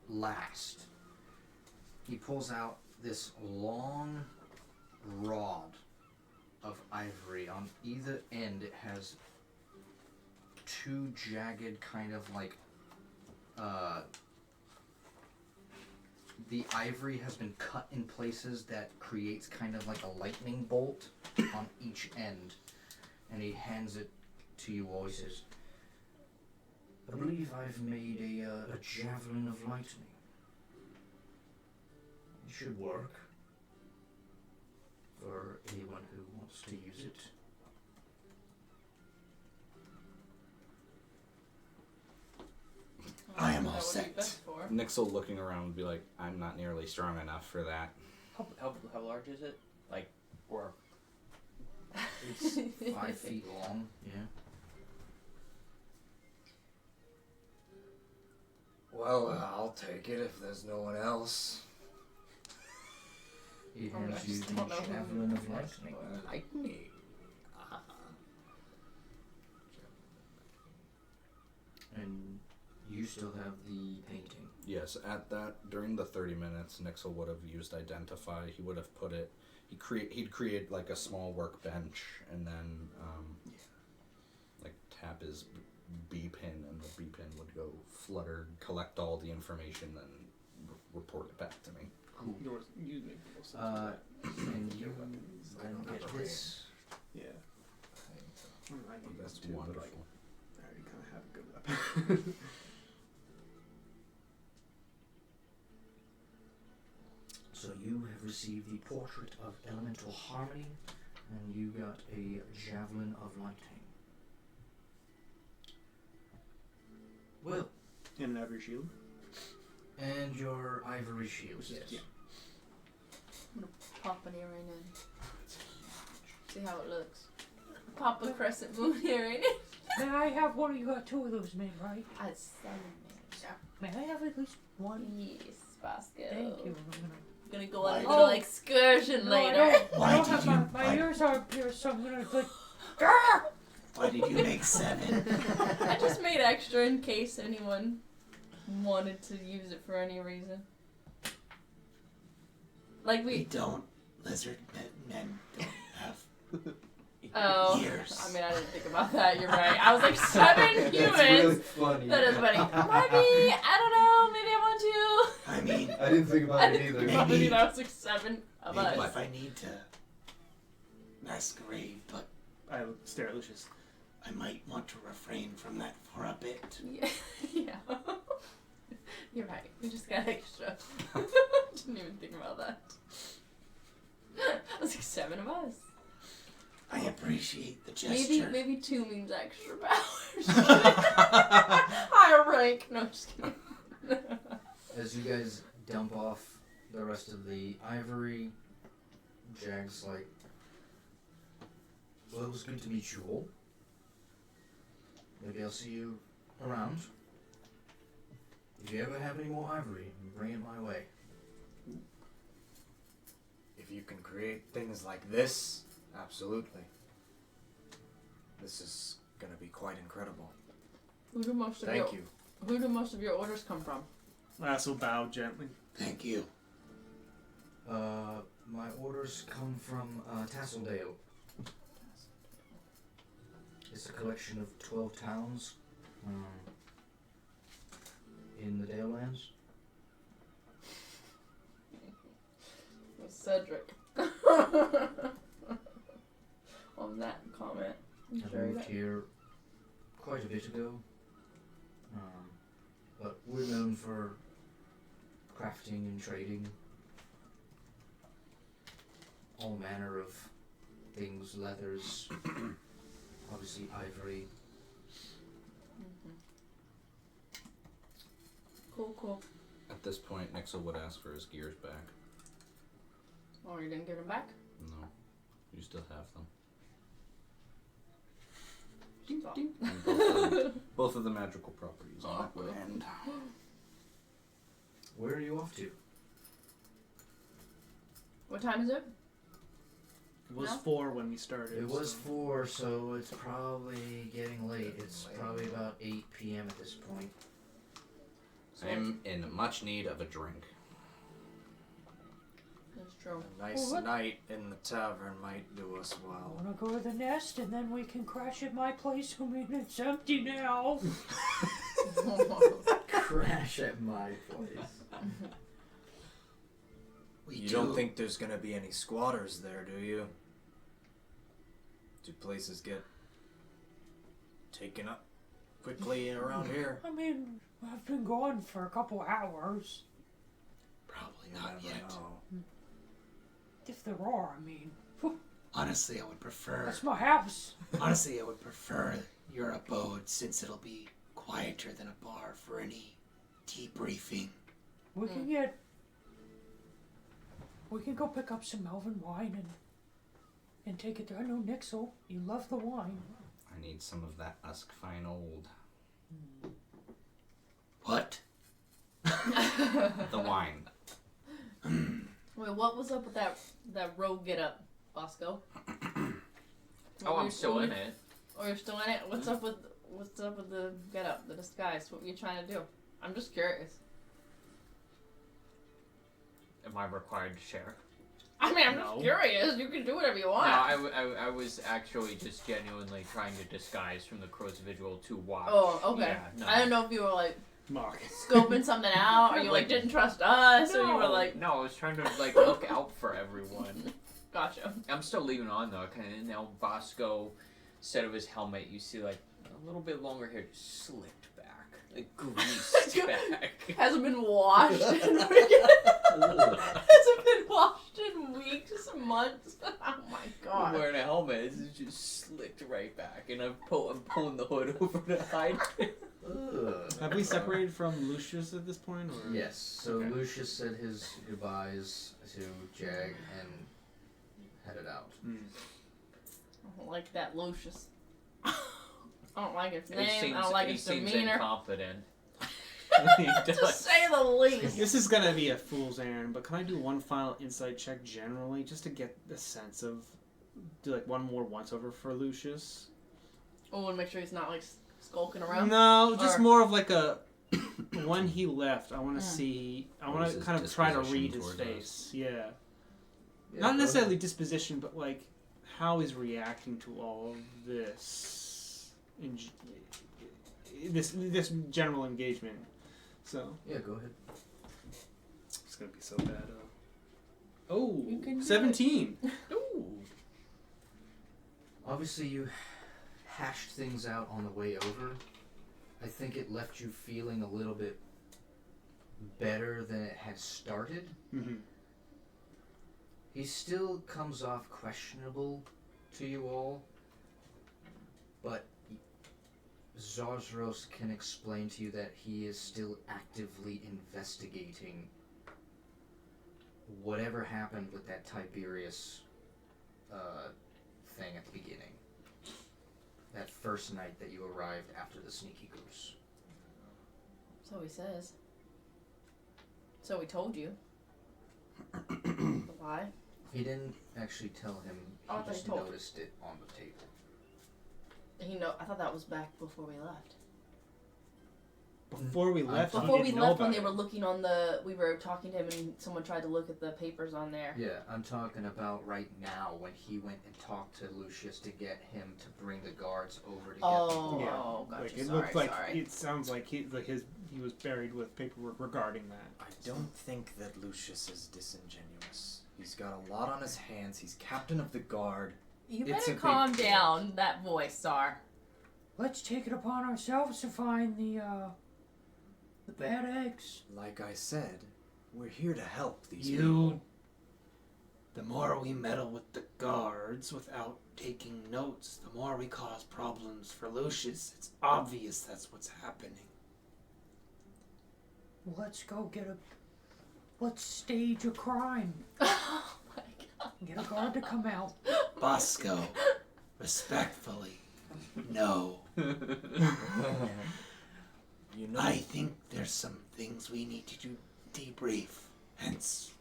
[SPEAKER 2] last, he pulls out this long rod of ivory. On either end it has two jagged kind of like the ivory has been cut in places that creates kind of like a lightning bolt on each end, and he hands it to you all. He says, I believe I've made a javelin of lightning. It should work for anyone who wants to use it.
[SPEAKER 6] I am all
[SPEAKER 4] That would be
[SPEAKER 6] set.
[SPEAKER 4] best for.
[SPEAKER 7] Nixel looking around would be like, I'm not nearly strong enough for that.
[SPEAKER 9] How large is it? Like, or
[SPEAKER 2] It's 5 feet long, yeah.
[SPEAKER 5] Well, I'll take it if there's no one else.
[SPEAKER 2] He
[SPEAKER 4] Oh,
[SPEAKER 2] hands
[SPEAKER 4] I
[SPEAKER 2] you
[SPEAKER 4] just
[SPEAKER 2] the
[SPEAKER 4] don't know who
[SPEAKER 2] javelin of
[SPEAKER 4] he asked
[SPEAKER 2] lightning.
[SPEAKER 4] for.
[SPEAKER 5] Lightning.
[SPEAKER 2] And you still have the painting.
[SPEAKER 7] Yes, during the 30 minutes, Nixel would have used Identify. He would have put it, he'd create like a small workbench and then like tap his B pin, and the B pin would go flutter, collect all the information, then report it back to me.
[SPEAKER 2] Cool.
[SPEAKER 3] You make the most sense of that.
[SPEAKER 2] And you then get this.
[SPEAKER 3] Yeah. I need
[SPEAKER 7] That's
[SPEAKER 3] this too, but
[SPEAKER 7] wonderful.
[SPEAKER 3] like, I already kind of have a good weapon.
[SPEAKER 2] So you have received the portrait of elemental harmony, and you got a javelin of lightning. Well,
[SPEAKER 3] And an ivory shield.
[SPEAKER 2] and your ivory shield. Yes.
[SPEAKER 3] Yeah.
[SPEAKER 4] I'm gonna pop an earring in. See how it looks. Pop a crescent moon earring.
[SPEAKER 1] May I have one? You got two of those made, right?
[SPEAKER 4] I had 7 minutes.
[SPEAKER 1] May I have at least one?
[SPEAKER 4] Yes, Vasco.
[SPEAKER 1] Thank you.
[SPEAKER 4] I'm gonna go on a
[SPEAKER 1] Oh.
[SPEAKER 4] little excursion
[SPEAKER 1] No, I
[SPEAKER 4] later.
[SPEAKER 1] don't,
[SPEAKER 6] Why
[SPEAKER 1] I don't
[SPEAKER 6] did
[SPEAKER 1] have
[SPEAKER 6] you-
[SPEAKER 1] my
[SPEAKER 6] why-
[SPEAKER 1] ears are pierced, so I'm gonna like.
[SPEAKER 6] Why did you make 7?
[SPEAKER 4] I just made extra in case anyone wanted to use it for any reason. Like
[SPEAKER 6] We
[SPEAKER 4] we.
[SPEAKER 6] don't. Lizard men don't have
[SPEAKER 4] Oh.
[SPEAKER 6] ears.
[SPEAKER 4] I mean, I didn't think about that. You're right. I was like 7 humans.
[SPEAKER 10] funny.
[SPEAKER 4] That is funny. Maybe I don't know. Maybe I want to.
[SPEAKER 6] I mean,
[SPEAKER 10] I didn't think
[SPEAKER 4] I
[SPEAKER 10] about it
[SPEAKER 4] didn't
[SPEAKER 10] either.
[SPEAKER 4] think about it either. I was like 7 of
[SPEAKER 6] maybe
[SPEAKER 4] us.
[SPEAKER 6] if I need to masquerade, but
[SPEAKER 3] I I stare at Lucius.
[SPEAKER 6] I might want to refrain from that for a bit.
[SPEAKER 4] Yeah. You're right. We just got extra. Didn't even think about that. I was like 7 of us.
[SPEAKER 6] I appreciate the gesture.
[SPEAKER 4] Maybe 2 means extra powers. Higher rank. No, just kidding.
[SPEAKER 2] As you guys dump off the rest of the ivory, Jag's like, well, it was good to meet you all. Maybe I'll see you around. If you ever have any more ivory, bring it my way.
[SPEAKER 5] If you can create things like this, absolutely. This is gonna be quite incredible.
[SPEAKER 4] Who do most of
[SPEAKER 5] Thank you.
[SPEAKER 4] Who do most of your orders come from?
[SPEAKER 3] Lasso bowed gently.
[SPEAKER 6] Thank you.
[SPEAKER 2] My orders come from Tasseldale. It's a collection of 12 towns in the Dale Lands.
[SPEAKER 4] Cedric. On that comment.
[SPEAKER 2] I moved here quite a bit ago, but we're known for crafting and trading. All manner of things, leathers, obviously ivory.
[SPEAKER 4] Cool.
[SPEAKER 7] At this point, Nixel would ask for his gears back.
[SPEAKER 4] Oh, you didn't give them back?
[SPEAKER 7] No, you still have them. And both of the magical properties on it. And
[SPEAKER 2] Where are you off to?
[SPEAKER 4] What time is it?
[SPEAKER 3] It was
[SPEAKER 4] No?
[SPEAKER 3] 4 when we started.
[SPEAKER 2] It was
[SPEAKER 3] so-
[SPEAKER 2] 4, so it's probably getting late. It's probably about 8 p.m. at this point.
[SPEAKER 7] I'm in much need of a drink.
[SPEAKER 4] That's true.
[SPEAKER 5] A nice
[SPEAKER 4] Well,
[SPEAKER 5] night in the tavern might do us
[SPEAKER 1] I
[SPEAKER 5] well.
[SPEAKER 1] wanna go to the nest and then we can crash at my place. I mean, it's empty now.
[SPEAKER 10] Crash at my place.
[SPEAKER 5] You don't think there's gonna be any squatters there, do you? Do places get taken up quickly around here?
[SPEAKER 1] I mean, I've been gone for a couple hours.
[SPEAKER 6] Probably
[SPEAKER 5] You
[SPEAKER 6] not
[SPEAKER 5] never
[SPEAKER 6] yet.
[SPEAKER 5] know.
[SPEAKER 1] If there are, I mean,
[SPEAKER 6] Honestly, I would prefer.
[SPEAKER 1] that's my house.
[SPEAKER 6] Honestly, I would prefer your abode since it'll be quieter than a bar for any debriefing.
[SPEAKER 1] We can go pick up some Melvin wine and take it there. I know Nixel, you love the wine.
[SPEAKER 7] I need some of that Usk Fine Old.
[SPEAKER 6] What?
[SPEAKER 7] The wine.
[SPEAKER 4] Wait, what was up with that rogue get up, Bosco?
[SPEAKER 9] Oh, I'm still in it.
[SPEAKER 4] Oh, you're still in it? What's up with the get up, the disguise? What were you trying to do? I'm just curious.
[SPEAKER 9] Am I required to share?
[SPEAKER 4] I mean, I'm
[SPEAKER 3] No.
[SPEAKER 4] just curious. You can do whatever you
[SPEAKER 9] No,
[SPEAKER 4] want.
[SPEAKER 9] I was actually just genuinely trying to disguise from the crow's vigil to watch.
[SPEAKER 4] Oh, okay.
[SPEAKER 9] Yeah, no.
[SPEAKER 4] I don't know if you were like
[SPEAKER 3] Mark.
[SPEAKER 4] scoping something out, or you like didn't trust us, or you were like,
[SPEAKER 9] No, I was trying to like look out for everyone.
[SPEAKER 4] gotcha.
[SPEAKER 9] I'm still leaving on though. Kind of now, Bosco, instead of his helmet, you see like a little bit longer hair, just slicked back, like greased back.
[SPEAKER 4] Hasn't been washed. Hasn't been washed in weeks, months. Oh my
[SPEAKER 9] I'm
[SPEAKER 4] god.
[SPEAKER 9] wearing a helmet. It's just slicked right back, and I'm pulling the hood over to hide it.
[SPEAKER 3] Have we separated from Lucius at this point? Or?
[SPEAKER 2] Yes, so
[SPEAKER 3] Okay.
[SPEAKER 2] Lucius said his goodbyes to Jag and headed out.
[SPEAKER 3] Mm.
[SPEAKER 4] I don't like that Lucius. I don't like his
[SPEAKER 9] He
[SPEAKER 4] name.
[SPEAKER 9] seems,
[SPEAKER 4] I don't like
[SPEAKER 9] he
[SPEAKER 4] his
[SPEAKER 9] seems
[SPEAKER 4] demeanor.
[SPEAKER 9] incompetent. He
[SPEAKER 4] To
[SPEAKER 9] does.
[SPEAKER 4] say the least.
[SPEAKER 3] This is gonna be a fool's errand, but can I do one final insight check generally, just to get the sense of, do like one more once over for Lucius?
[SPEAKER 4] Oh, and make sure he's not like skulking around.
[SPEAKER 3] No, just
[SPEAKER 4] Or-
[SPEAKER 3] more of like a when he left. I want to
[SPEAKER 4] Mm.
[SPEAKER 3] see. I
[SPEAKER 7] What
[SPEAKER 3] want
[SPEAKER 7] is
[SPEAKER 3] to
[SPEAKER 7] his
[SPEAKER 3] kind of try to
[SPEAKER 7] disposition
[SPEAKER 3] read his
[SPEAKER 7] towards
[SPEAKER 3] face. Yeah.
[SPEAKER 2] Yeah,
[SPEAKER 3] Not
[SPEAKER 2] go
[SPEAKER 3] necessarily
[SPEAKER 2] ahead.
[SPEAKER 3] disposition, but like how he's reacting to all of this, this general engagement. So
[SPEAKER 2] Yeah, go ahead.
[SPEAKER 3] it's gonna be so bad. Oh,
[SPEAKER 4] You can do
[SPEAKER 3] 17.
[SPEAKER 9] Ooh.
[SPEAKER 2] Obviously, you hashed things out on the way over. I think it left you feeling a little bit better than it had started.
[SPEAKER 3] Mm-hmm.
[SPEAKER 2] He still comes off questionable to you all, but Zazros can explain to you that he is still actively investigating whatever happened with that Tiberius thing at the beginning. That first night that you arrived after the sneaky goose.
[SPEAKER 4] So he says. So he told you. Why?
[SPEAKER 2] He didn't actually tell him,
[SPEAKER 4] Oh, I
[SPEAKER 2] he
[SPEAKER 4] thought
[SPEAKER 2] just
[SPEAKER 4] he told.
[SPEAKER 2] noticed it on the table.
[SPEAKER 4] I thought that was back before we left.
[SPEAKER 3] Before we left,
[SPEAKER 4] Before
[SPEAKER 3] he
[SPEAKER 4] we
[SPEAKER 3] didn't know
[SPEAKER 4] left, when
[SPEAKER 3] about
[SPEAKER 4] they
[SPEAKER 3] it.
[SPEAKER 4] were looking we were talking to him, and someone tried to look at the papers on there.
[SPEAKER 2] Yeah, I'm talking about right now when he went and talked to Lucius to get him to bring the guards over to get
[SPEAKER 4] Oh,
[SPEAKER 2] the
[SPEAKER 3] Yeah.
[SPEAKER 4] oh, gotcha.
[SPEAKER 3] Like, it
[SPEAKER 4] sorry,
[SPEAKER 3] looked like
[SPEAKER 4] sorry.
[SPEAKER 3] it sounds like he was buried with paperwork regarding that.
[SPEAKER 5] I don't think that Lucius is disingenuous. He's got a lot on his hands. He's captain of the guard.
[SPEAKER 4] You
[SPEAKER 5] It's a
[SPEAKER 4] better
[SPEAKER 5] big
[SPEAKER 4] calm
[SPEAKER 5] deal.
[SPEAKER 4] down that voice, Sar.
[SPEAKER 1] Let's take it upon ourselves to find the bad eggs.
[SPEAKER 5] Like I said, we're here to help these
[SPEAKER 6] You.
[SPEAKER 5] people.
[SPEAKER 6] The more we meddle with the guards without taking notes, the more we cause problems for Lucius. It's obvious that's what's happening.
[SPEAKER 1] Let's stage a crime.
[SPEAKER 4] Oh my god.
[SPEAKER 1] Get a guard to come out.
[SPEAKER 6] Bosco, respectfully, no.
[SPEAKER 5] You know,
[SPEAKER 6] I think there's some things we need to debrief. Hence,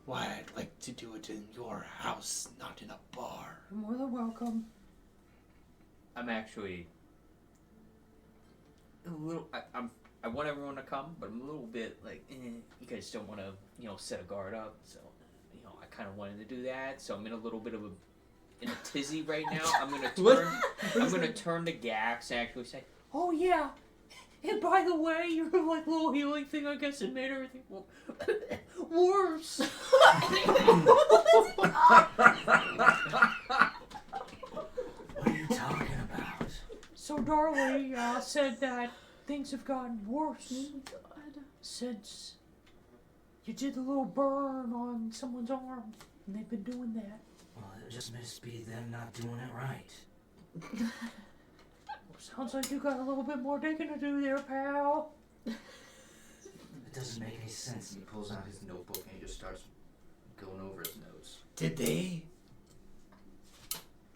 [SPEAKER 6] why I'd like to do it in your house, not in a bar.
[SPEAKER 1] You're more than welcome.
[SPEAKER 9] I'm actually a little. I want everyone to come, but I'm a little bit like, you guys don't want to, set a guard up. So, I kind of wanted to do that. So I'm in a little bit of in a tizzy right now. I'm gonna turn. I'm gonna turn to Gax and actually say,
[SPEAKER 1] Oh yeah. And by the way, your like little healing thing, I guess it made everything worse.
[SPEAKER 2] What are you talking about?
[SPEAKER 1] So Darley said that things have gotten worse
[SPEAKER 4] God.
[SPEAKER 1] since you did the little burn on someone's arm, and they've been doing that.
[SPEAKER 2] Well, it just must be them not doing it right.
[SPEAKER 1] Sounds like you got a little bit more digging to do there, pal.
[SPEAKER 2] It doesn't make any sense. And he pulls out his notebook and he just starts going over his notes.
[SPEAKER 6] Did they?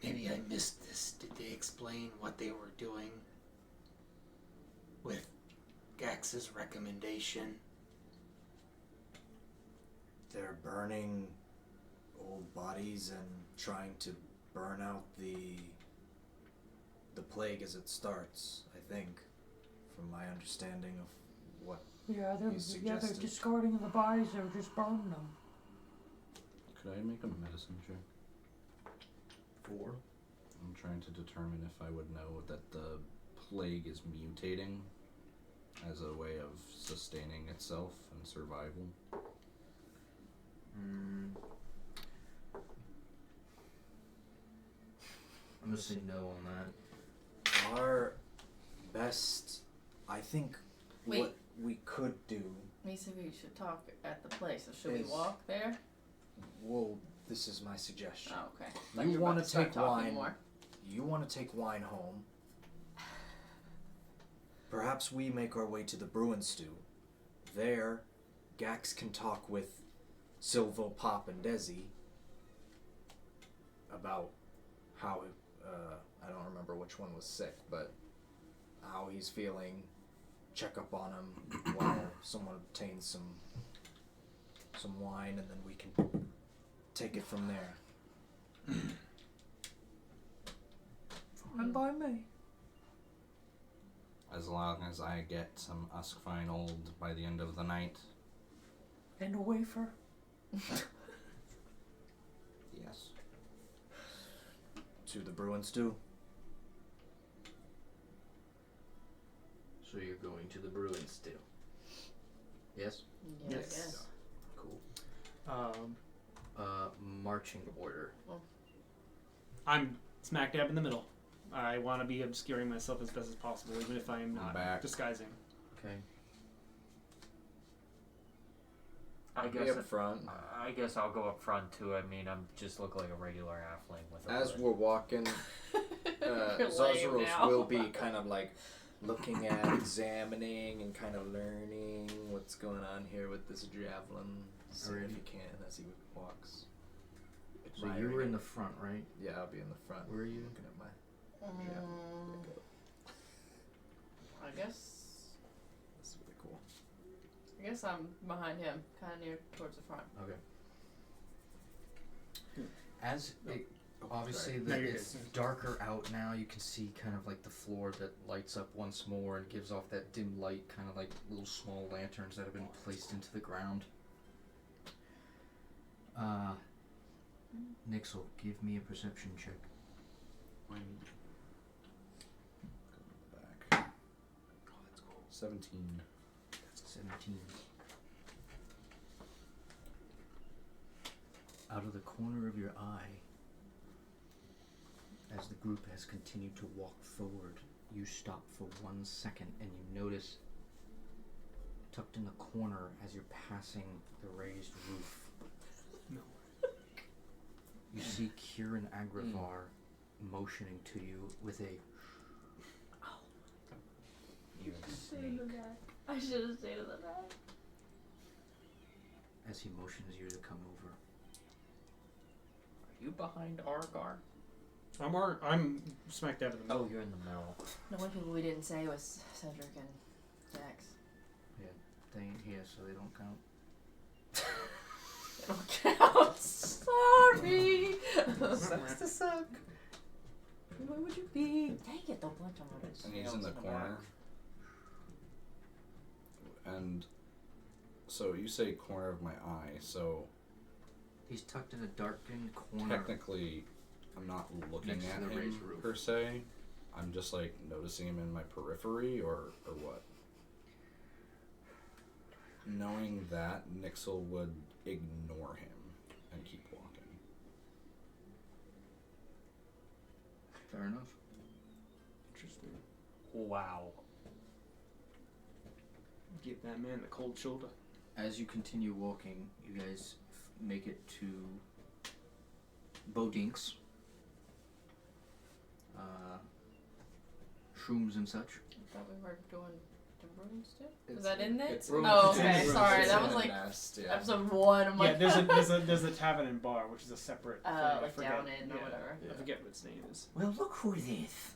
[SPEAKER 6] Maybe I missed this. Did they explain what they were doing with Gax's recommendation?
[SPEAKER 5] they're burning old bodies and trying to burn out the plague as it starts, I think, from my understanding of what
[SPEAKER 1] Yeah, they're
[SPEAKER 5] He's suggested.
[SPEAKER 1] discarding the bodies. They're just burning them.
[SPEAKER 7] Could I make a medicine check?
[SPEAKER 2] 4.
[SPEAKER 7] I'm trying to determine if I would know that the plague is mutating as a way of sustaining itself and survival.
[SPEAKER 2] I'm gonna say no on that.
[SPEAKER 5] our best, I think,
[SPEAKER 4] Wait.
[SPEAKER 5] what we could do.
[SPEAKER 4] We said we should talk at the place. So should we
[SPEAKER 5] Is-
[SPEAKER 4] walk there?
[SPEAKER 5] Well, this is my suggestion.
[SPEAKER 4] Oh, okay.
[SPEAKER 5] You
[SPEAKER 4] want
[SPEAKER 5] wanna
[SPEAKER 4] to start
[SPEAKER 5] take
[SPEAKER 4] talking
[SPEAKER 5] wine.
[SPEAKER 4] more.
[SPEAKER 5] You want to take wine home. Perhaps we make our way to the Bruin Stew. There, Gax can talk with Silvo, Pop, and Desi about how, I don't remember which one was sick, but how he's feeling. Check up on him while someone obtains some wine, and then we can take it from there.
[SPEAKER 1] Fine by me.
[SPEAKER 7] As long as I get some Uskfine Old by the end of the night.
[SPEAKER 1] And a wafer.
[SPEAKER 7] Yes.
[SPEAKER 5] To the Bruin Stew.
[SPEAKER 2] So you're going to the Bruin still. Yes?
[SPEAKER 4] Yeah, I
[SPEAKER 3] Yes.
[SPEAKER 4] guess.
[SPEAKER 2] Cool. Marching order.
[SPEAKER 3] I'm smack dab in the middle. I want to be obscuring myself as best as possible, even if I am not
[SPEAKER 7] Back.
[SPEAKER 3] disguising.
[SPEAKER 2] Okay.
[SPEAKER 9] I
[SPEAKER 5] Be
[SPEAKER 9] guess
[SPEAKER 5] up front.
[SPEAKER 9] I guess I'll go up front too. I mean, I'm just look like a regular halfling with a
[SPEAKER 5] As
[SPEAKER 9] hood.
[SPEAKER 5] we're walking,
[SPEAKER 4] You're lame
[SPEAKER 5] Zazaros
[SPEAKER 4] now.
[SPEAKER 5] will be kind of like looking at, examining, and kind of learning what's going on here with this javelin. See if he can as he walks.
[SPEAKER 2] So you were in the front, right?
[SPEAKER 5] Yeah, I'll be in the front.
[SPEAKER 2] Where are you?
[SPEAKER 5] Looking at my javelin.
[SPEAKER 4] I guess.
[SPEAKER 5] That's really cool.
[SPEAKER 4] I guess I'm behind him, kind of near towards the front.
[SPEAKER 2] Okay. As it, obviously
[SPEAKER 3] No, you're
[SPEAKER 2] it's
[SPEAKER 3] good.
[SPEAKER 2] darker out now, you can see kind of like the floor that lights up once more and gives off that dim light, kind of like little small lanterns that have been placed into the ground. Nixel, give me a perception check.
[SPEAKER 7] When... Go back. Oh, that's cool. 17.
[SPEAKER 2] 17. Out of the corner of your eye, as the group has continued to walk forward, you stop for 1 second and you notice, tucked in the corner as you're passing the raised roof,
[SPEAKER 3] No.
[SPEAKER 2] you see Kieran Agravar motioning to you with a
[SPEAKER 9] You snake.
[SPEAKER 4] I should have stayed in the back.
[SPEAKER 2] as he motions you to come over.
[SPEAKER 9] Are you behind Argar?
[SPEAKER 3] I'm smack dab in the middle.
[SPEAKER 9] Oh, you're in the middle.
[SPEAKER 4] The one people we didn't say was Cedric and Jax.
[SPEAKER 2] They ain't here, so they don't count.
[SPEAKER 4] They don't count. Sorry.
[SPEAKER 5] Sucks to suck.
[SPEAKER 4] Where would you be? Dang it, don't blink on it.
[SPEAKER 7] And he's in the corner. And so you say corner of my eye, so
[SPEAKER 2] He's tucked in a darkened corner.
[SPEAKER 7] technically I'm not looking
[SPEAKER 2] Next to
[SPEAKER 7] at
[SPEAKER 2] the raised
[SPEAKER 7] him
[SPEAKER 2] roof.
[SPEAKER 7] per se. I'm just like noticing him in my periphery or what? Knowing that, Nixel would ignore him and keep walking.
[SPEAKER 2] Fair enough.
[SPEAKER 3] Interesting.
[SPEAKER 9] Wow.
[SPEAKER 3] Give that man the cold shoulder.
[SPEAKER 2] As you continue walking, you guys make it to Bodink's. Shrooms and such.
[SPEAKER 4] I thought we were doing the rooms too.
[SPEAKER 5] It's
[SPEAKER 4] Was that in there?
[SPEAKER 5] it's
[SPEAKER 4] Oh,
[SPEAKER 5] it's in
[SPEAKER 4] okay.
[SPEAKER 5] the
[SPEAKER 4] Sorry,
[SPEAKER 5] it's
[SPEAKER 4] that
[SPEAKER 5] in
[SPEAKER 4] was
[SPEAKER 5] the
[SPEAKER 4] like
[SPEAKER 5] nest, yeah.
[SPEAKER 4] episode 1. I'm
[SPEAKER 3] Yeah,
[SPEAKER 4] like,
[SPEAKER 3] there's a tavern and bar, which is a separate thing. I
[SPEAKER 4] like
[SPEAKER 3] forget.
[SPEAKER 4] down in or
[SPEAKER 3] Yeah.
[SPEAKER 4] whatever.
[SPEAKER 3] I forget what its name is.
[SPEAKER 2] Well, look who it is.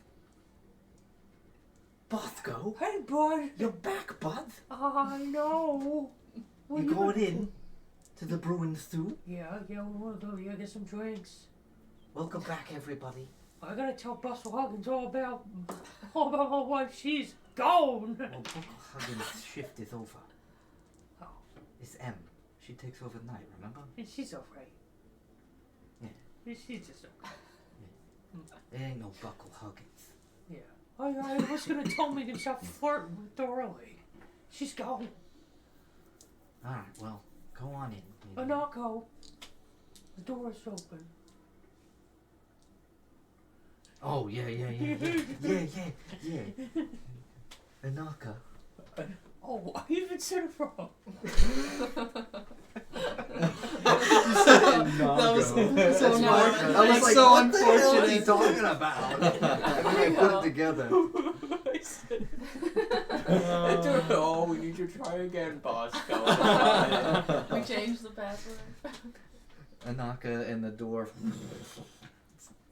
[SPEAKER 2] Bothgo,
[SPEAKER 1] Hey, bud.
[SPEAKER 2] you're back, bud.
[SPEAKER 1] I know. Well,
[SPEAKER 2] You going in to the Bruin Stew?
[SPEAKER 1] Yeah, we wanna go. Yeah, get some drinks.
[SPEAKER 2] Welcome back, everybody.
[SPEAKER 1] I gotta tell Buster Huggins all about my wife. She's gone.
[SPEAKER 2] Well, Buckle Huggins' shift is over.
[SPEAKER 1] Oh.
[SPEAKER 2] It's M. She takes over the night, remember?
[SPEAKER 1] And she's alright.
[SPEAKER 2] Yeah.
[SPEAKER 1] She's just okay.
[SPEAKER 2] There ain't no Buckle Huggins.
[SPEAKER 1] Yeah. I was gonna tell me to stop flirting with Dorley. She's gone.
[SPEAKER 2] Alright, well, go on in.
[SPEAKER 1] But not go. The door's open.
[SPEAKER 2] Oh, yeah. Anaka.
[SPEAKER 1] Oh, I even said it wrong.
[SPEAKER 5] That was so
[SPEAKER 4] No,
[SPEAKER 5] unfortunate.
[SPEAKER 4] I was like,
[SPEAKER 5] so
[SPEAKER 2] what the hell is he
[SPEAKER 5] unfortunate.
[SPEAKER 2] talking about? And then I put it together.
[SPEAKER 9] Oh, we need to try again, Bosco.
[SPEAKER 4] We changed the password.
[SPEAKER 2] Anaka and the door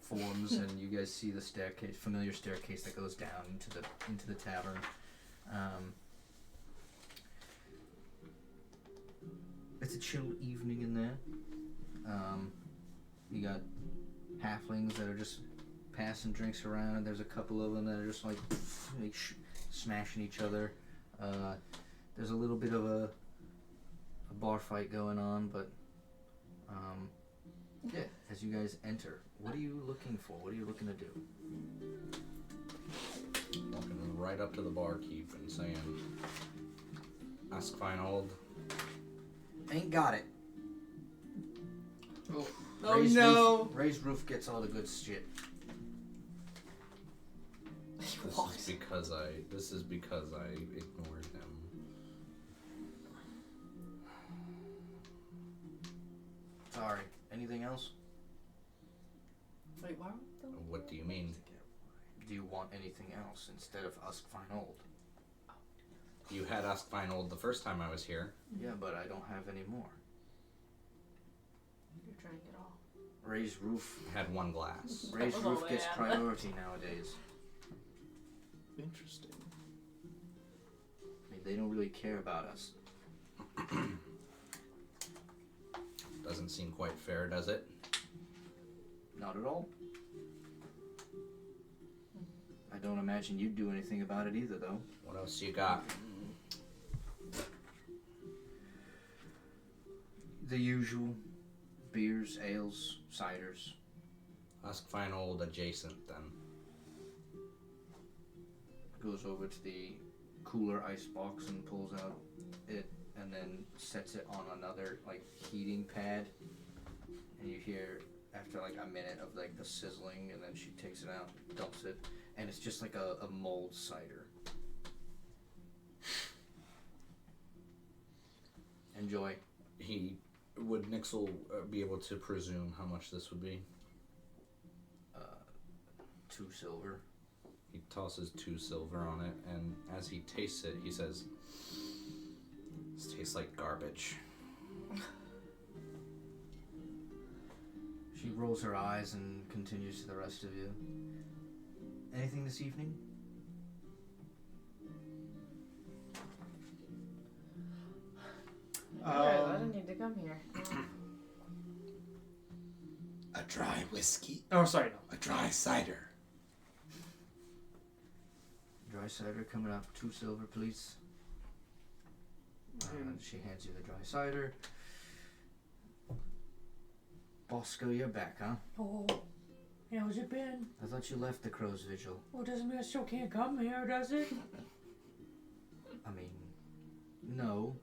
[SPEAKER 2] forms, and you guys see the staircase, familiar staircase that goes down into the tavern. It's a chill evening in there. You got halflings that are just passing drinks around. There's a couple of them that are just like smashing each other. There's a little bit of a bar fight going on, but yeah. As you guys enter, what are you looking for? What are you looking to do?
[SPEAKER 7] Walking right up to the barkeep and saying, "Ask Feinhold."
[SPEAKER 2] Ain't got it.
[SPEAKER 9] Oh
[SPEAKER 2] Raised
[SPEAKER 9] no!
[SPEAKER 2] Roof, raised roof gets all the good shit.
[SPEAKER 7] This is because I ignored him.
[SPEAKER 2] Sorry. Anything else?
[SPEAKER 4] Wait, why?
[SPEAKER 7] What do you mean?
[SPEAKER 2] Do you want anything else instead of Usk Fine Old?
[SPEAKER 7] You had Usk Fine Old the first time I was here.
[SPEAKER 2] Yeah, but I don't have any more.
[SPEAKER 4] You're trying to get all.
[SPEAKER 2] Ray's roof.
[SPEAKER 7] Had one glass.
[SPEAKER 2] Ray's
[SPEAKER 4] Oh,
[SPEAKER 2] roof gets
[SPEAKER 4] yeah.
[SPEAKER 2] priority nowadays.
[SPEAKER 3] Interesting.
[SPEAKER 2] I mean, they don't really care about us.
[SPEAKER 7] Doesn't seem quite fair, does it?
[SPEAKER 2] Not at all. I don't imagine you'd do anything about it either, though.
[SPEAKER 7] What else you got?
[SPEAKER 2] The usual. Beers, ales, ciders.
[SPEAKER 7] Usk Fine Old adjacent, then.
[SPEAKER 2] Goes over to the cooler ice box and pulls out it and then sets it on another, like, heating pad. And you hear, after, like, a minute of, like, the sizzling, and then she takes it out, dumps it, and it's just like a mulled cider. Enjoy.
[SPEAKER 7] Would Nixel be able to presume how much this would be?
[SPEAKER 2] 2 silver.
[SPEAKER 7] He tosses 2 silver on it, and as he tastes it, he says, "This tastes like garbage."
[SPEAKER 2] She rolls her eyes and continues to the rest of you. Anything this evening?
[SPEAKER 4] I didn't need to come here.
[SPEAKER 6] A dry whiskey.
[SPEAKER 3] Oh, sorry, no.
[SPEAKER 6] A dry cider.
[SPEAKER 2] Dry cider coming up. 2 silver, please. She hands you the dry cider. Bosco, you're back, huh?
[SPEAKER 1] Oh, how's it been?
[SPEAKER 2] I thought you left the Crow's Vigil.
[SPEAKER 1] Well, doesn't mean I still can't come here, does it?
[SPEAKER 2] I mean, no.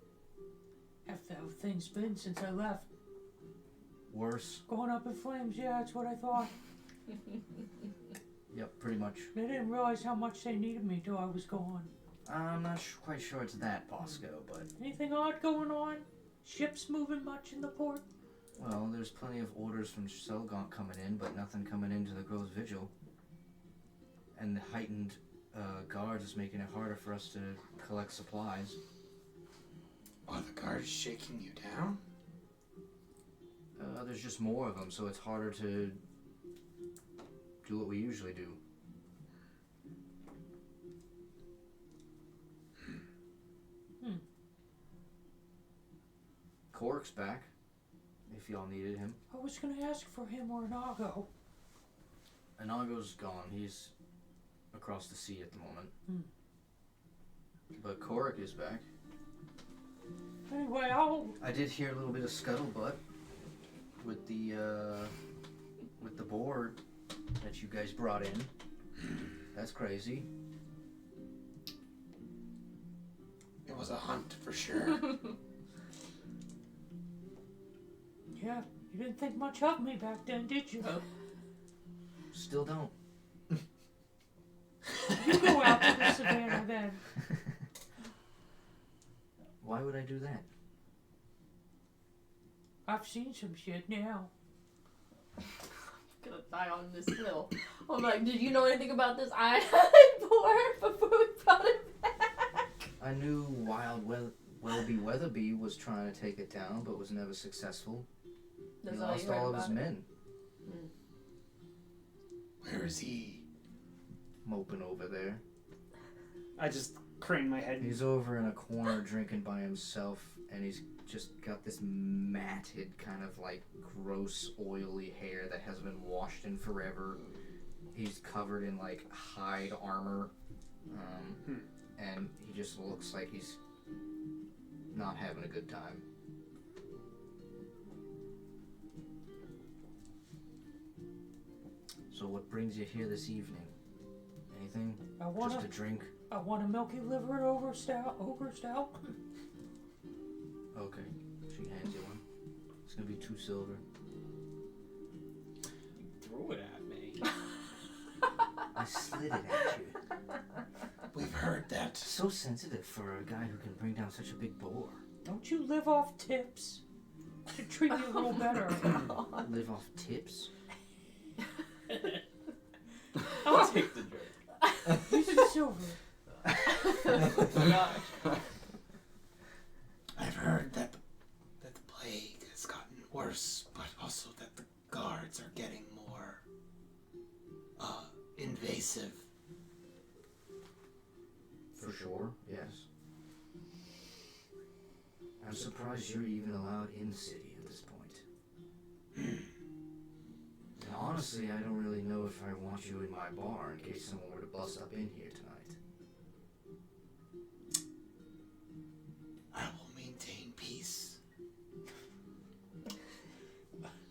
[SPEAKER 1] How things been since I left?
[SPEAKER 2] Worse.
[SPEAKER 1] Going up in flames, yeah, that's what I thought.
[SPEAKER 2] Yep, pretty much.
[SPEAKER 1] They didn't realize how much they needed me till I was gone.
[SPEAKER 2] I'm not quite sure it's that, Bosco, but...
[SPEAKER 1] Anything odd going on? Ships moving much in the port?
[SPEAKER 2] Well, there's plenty of orders from Selgaunt coming in, but nothing coming into the Crow's Vigil. And the heightened guards is making it harder for us to collect supplies.
[SPEAKER 6] Are the guards shaking you down?
[SPEAKER 2] There's just more of them, so it's harder to do what we usually do. Cork's back, if y'all needed him.
[SPEAKER 1] I was gonna ask for him or Inago.
[SPEAKER 2] Inago's gone. He's across the sea at the moment. But Korik is back.
[SPEAKER 1] Anyway,
[SPEAKER 2] I did hear a little bit of scuttlebutt with the board that you guys brought in. That's crazy.
[SPEAKER 6] It was a hunt for sure.
[SPEAKER 1] Yeah, you didn't think much of me back then, did you?
[SPEAKER 2] Still don't.
[SPEAKER 1] You go out to the savannah then.
[SPEAKER 2] Why would I do that?
[SPEAKER 1] I've seen some shit now.
[SPEAKER 4] I'm gonna die on this hill. I'm like, did you know anything about this Ironhide port before we brought it back?
[SPEAKER 2] I knew Wild Welby Weatherby was trying to take it down, but was never successful.
[SPEAKER 4] That's
[SPEAKER 2] He
[SPEAKER 4] all
[SPEAKER 2] lost
[SPEAKER 4] you heard
[SPEAKER 2] all of his
[SPEAKER 4] about it?
[SPEAKER 2] men.
[SPEAKER 6] Where is he?
[SPEAKER 2] Moping over there.
[SPEAKER 3] I just crane my head.
[SPEAKER 2] He's over in a corner drinking by himself, and he's just got this matted kind of like gross oily hair that hasn't been washed in forever. He's covered in like hide armor, and he just looks like he's not having a good time. So what brings you here this evening? Anything? Just a drink?
[SPEAKER 1] I want a milky livered ogre stout.
[SPEAKER 2] Okay. She hands you one. It's gonna be 2 silver.
[SPEAKER 9] Throw it at me.
[SPEAKER 2] I slid it at you.
[SPEAKER 6] We've heard that.
[SPEAKER 2] So sensitive for a guy who can bring down such a big boar.
[SPEAKER 1] Don't you live off tips? Should treat you a little better.
[SPEAKER 2] Live off tips?
[SPEAKER 9] I'll take the drink.
[SPEAKER 1] Use it silver.
[SPEAKER 6] I've heard that the plague has gotten worse, but also that the guards are getting more invasive.
[SPEAKER 2] For sure, yes. I'm surprised you're even allowed in the city at this point. And honestly, I don't really know if I want you in my bar in case someone were to bust up in here tonight.
[SPEAKER 6] I will maintain peace.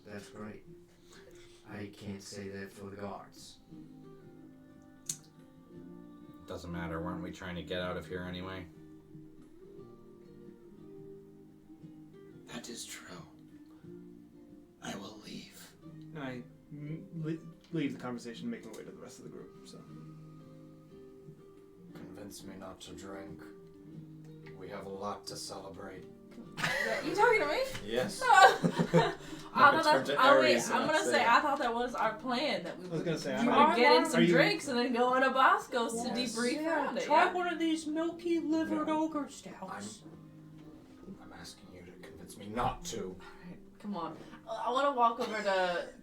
[SPEAKER 2] That's great. I can't say that for the guards.
[SPEAKER 7] Doesn't matter. Weren't we trying to get out of here anyway?
[SPEAKER 6] That is true. I will leave.
[SPEAKER 3] And I leave the conversation, make my way to the rest of the group. So
[SPEAKER 5] Convince me not to drink. We have a lot to celebrate.
[SPEAKER 4] You talking to me?
[SPEAKER 5] Yes.
[SPEAKER 4] I
[SPEAKER 5] Turn
[SPEAKER 4] thought
[SPEAKER 5] to
[SPEAKER 4] that, oh wait,
[SPEAKER 5] Aries and
[SPEAKER 4] I'm gonna
[SPEAKER 5] upset.
[SPEAKER 4] say I thought that was our plan that we
[SPEAKER 3] I was gonna say,
[SPEAKER 4] we
[SPEAKER 3] I'm
[SPEAKER 4] were getting some
[SPEAKER 3] are you-
[SPEAKER 4] drinks and then going to Bosco's to
[SPEAKER 1] Yes.
[SPEAKER 4] debrief around it.
[SPEAKER 1] Try
[SPEAKER 4] Yeah.
[SPEAKER 1] one of these milky livered
[SPEAKER 5] No.
[SPEAKER 1] ogre stouts.
[SPEAKER 5] I'm asking you to convince me not to.
[SPEAKER 4] Come on. I want to walk over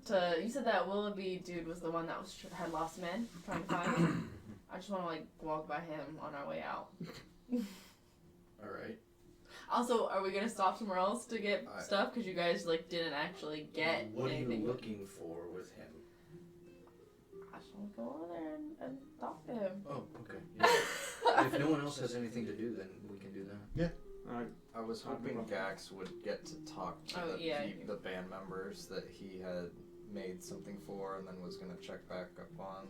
[SPEAKER 4] to. You said that Willoughby dude was the one that had lost men trying to find him. I just want to like walk by him on our way out.
[SPEAKER 2] Alright.
[SPEAKER 4] Also, are we gonna stop somewhere else to get
[SPEAKER 2] I-
[SPEAKER 4] stuff? Because you guys like didn't actually get
[SPEAKER 2] What are
[SPEAKER 4] anything.
[SPEAKER 2] you looking for with him?
[SPEAKER 4] I just want to go over there and talk to him.
[SPEAKER 2] Oh, okay. Yeah. If no one else has anything to do, then we can do that.
[SPEAKER 5] I was hoping Gax would get to talk to
[SPEAKER 4] Oh, yeah.
[SPEAKER 5] the band members that he had made something for and then was going to check back up on.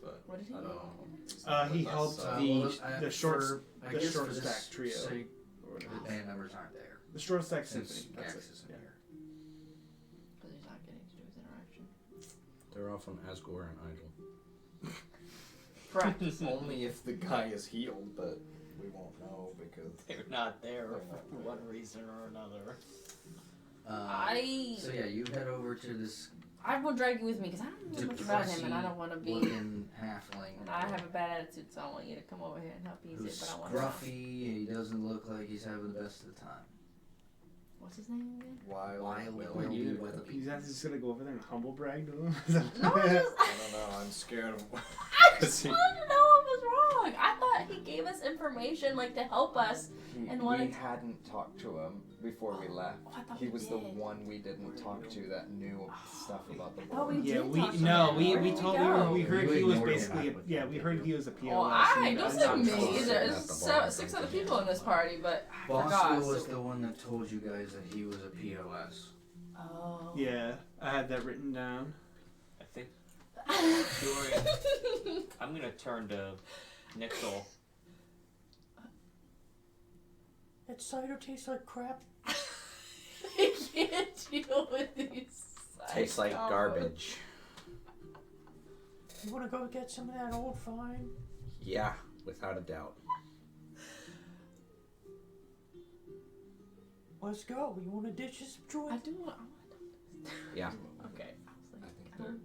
[SPEAKER 5] But
[SPEAKER 4] What did he
[SPEAKER 5] I don't
[SPEAKER 4] do?
[SPEAKER 5] know. He's not
[SPEAKER 3] he
[SPEAKER 5] with
[SPEAKER 3] helped
[SPEAKER 5] us,
[SPEAKER 3] the short
[SPEAKER 2] I
[SPEAKER 3] the
[SPEAKER 2] guess
[SPEAKER 3] short
[SPEAKER 2] for this
[SPEAKER 3] stack trio.
[SPEAKER 2] sake,
[SPEAKER 3] or whatever.
[SPEAKER 2] the band members aren't there.
[SPEAKER 3] The short stack
[SPEAKER 2] Since
[SPEAKER 3] symphony. That's
[SPEAKER 2] Gax
[SPEAKER 3] it.
[SPEAKER 2] isn't
[SPEAKER 3] Yeah.
[SPEAKER 2] here.
[SPEAKER 4] Because he's not getting to do his interaction.
[SPEAKER 7] They're all from Asgore and Idle.
[SPEAKER 4] Correct.
[SPEAKER 5] Only if the guy is healed, but we won't know because
[SPEAKER 9] They're not there
[SPEAKER 5] They're
[SPEAKER 9] for
[SPEAKER 5] not there.
[SPEAKER 9] one reason or another.
[SPEAKER 2] So yeah, you head over to this
[SPEAKER 4] I won't drag you with me because I don't know much about him and I don't want to be.
[SPEAKER 2] looking halfling.
[SPEAKER 4] And I have a bad attitude, so I want you to come over here and help ease it.
[SPEAKER 2] Who's
[SPEAKER 4] But I want to.
[SPEAKER 2] scruffy, and he doesn't look like he's having the best of the time.
[SPEAKER 4] What's his name again?
[SPEAKER 5] Wild
[SPEAKER 2] Willoughby
[SPEAKER 5] Willoughby.
[SPEAKER 2] Willoughby.
[SPEAKER 3] He's just gonna go over there and humble brag to him.
[SPEAKER 4] No, I just.
[SPEAKER 5] I don't know. I'm scared of.
[SPEAKER 4] I just wanted to know what was wrong. I thought he gave us information like to help us. And
[SPEAKER 5] we
[SPEAKER 4] wanted-
[SPEAKER 5] hadn't talked to him before we left.
[SPEAKER 4] Oh, I thought
[SPEAKER 5] He
[SPEAKER 4] we
[SPEAKER 5] was
[SPEAKER 4] did.
[SPEAKER 5] the one we didn't talk to that knew stuff about the
[SPEAKER 4] thought we
[SPEAKER 5] board.
[SPEAKER 3] Yeah,
[SPEAKER 4] did
[SPEAKER 3] we
[SPEAKER 4] talk to
[SPEAKER 3] no,
[SPEAKER 4] him.
[SPEAKER 3] we
[SPEAKER 4] Where
[SPEAKER 3] we
[SPEAKER 4] did
[SPEAKER 3] told
[SPEAKER 4] we go?
[SPEAKER 3] we heard
[SPEAKER 2] You
[SPEAKER 3] he was
[SPEAKER 2] ignored him
[SPEAKER 3] basically
[SPEAKER 2] halfway
[SPEAKER 3] yeah
[SPEAKER 2] through.
[SPEAKER 3] we heard he was a POS.
[SPEAKER 4] Oh, I
[SPEAKER 3] and
[SPEAKER 4] don't
[SPEAKER 3] that's
[SPEAKER 4] say
[SPEAKER 3] not
[SPEAKER 4] me.
[SPEAKER 3] true.
[SPEAKER 4] There's
[SPEAKER 7] At the bar.
[SPEAKER 4] 6 other people in this party, but I
[SPEAKER 2] Bosco
[SPEAKER 4] forgot.
[SPEAKER 2] was
[SPEAKER 4] so-
[SPEAKER 2] the one that told you guys that he was a POS.
[SPEAKER 4] Oh.
[SPEAKER 3] Yeah, I had that written down.
[SPEAKER 9] I think I'm gonna turn to Nixel.
[SPEAKER 1] That cider tastes like crap.
[SPEAKER 4] I can't deal with these.
[SPEAKER 7] Tastes like
[SPEAKER 4] combos.
[SPEAKER 7] garbage.
[SPEAKER 1] You want to go get some of that old fine?
[SPEAKER 7] Yeah, without a doubt.
[SPEAKER 1] Let's go. You want to ditch this joint?
[SPEAKER 4] I do want.
[SPEAKER 7] Yeah.
[SPEAKER 4] Okay.
[SPEAKER 5] I think they're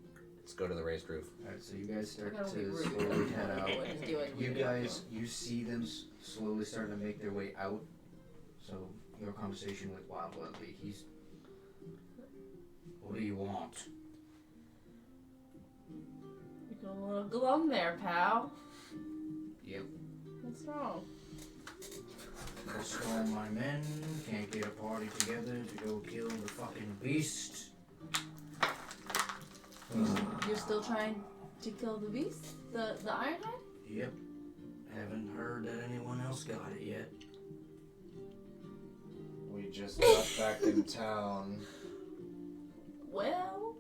[SPEAKER 7] Let's go to the raised roof.
[SPEAKER 2] Alright, so you guys start
[SPEAKER 4] I gotta be
[SPEAKER 2] to
[SPEAKER 4] rude.
[SPEAKER 2] slowly head out.
[SPEAKER 4] What he's doing.
[SPEAKER 2] You guys, you see them slowly starting to make their way out. So your conversation with Wild Willoughby, he's. What do you want?
[SPEAKER 4] You're going a little glum there, pal.
[SPEAKER 2] Yep.
[SPEAKER 4] What's wrong?
[SPEAKER 2] Lost all my men, can't get a party together to go kill the fucking beast.
[SPEAKER 4] You're still trying to kill the beast? The Ironhide?
[SPEAKER 2] Yep. Haven't heard that anyone else got it yet.
[SPEAKER 5] We just got back in town.
[SPEAKER 4] Well.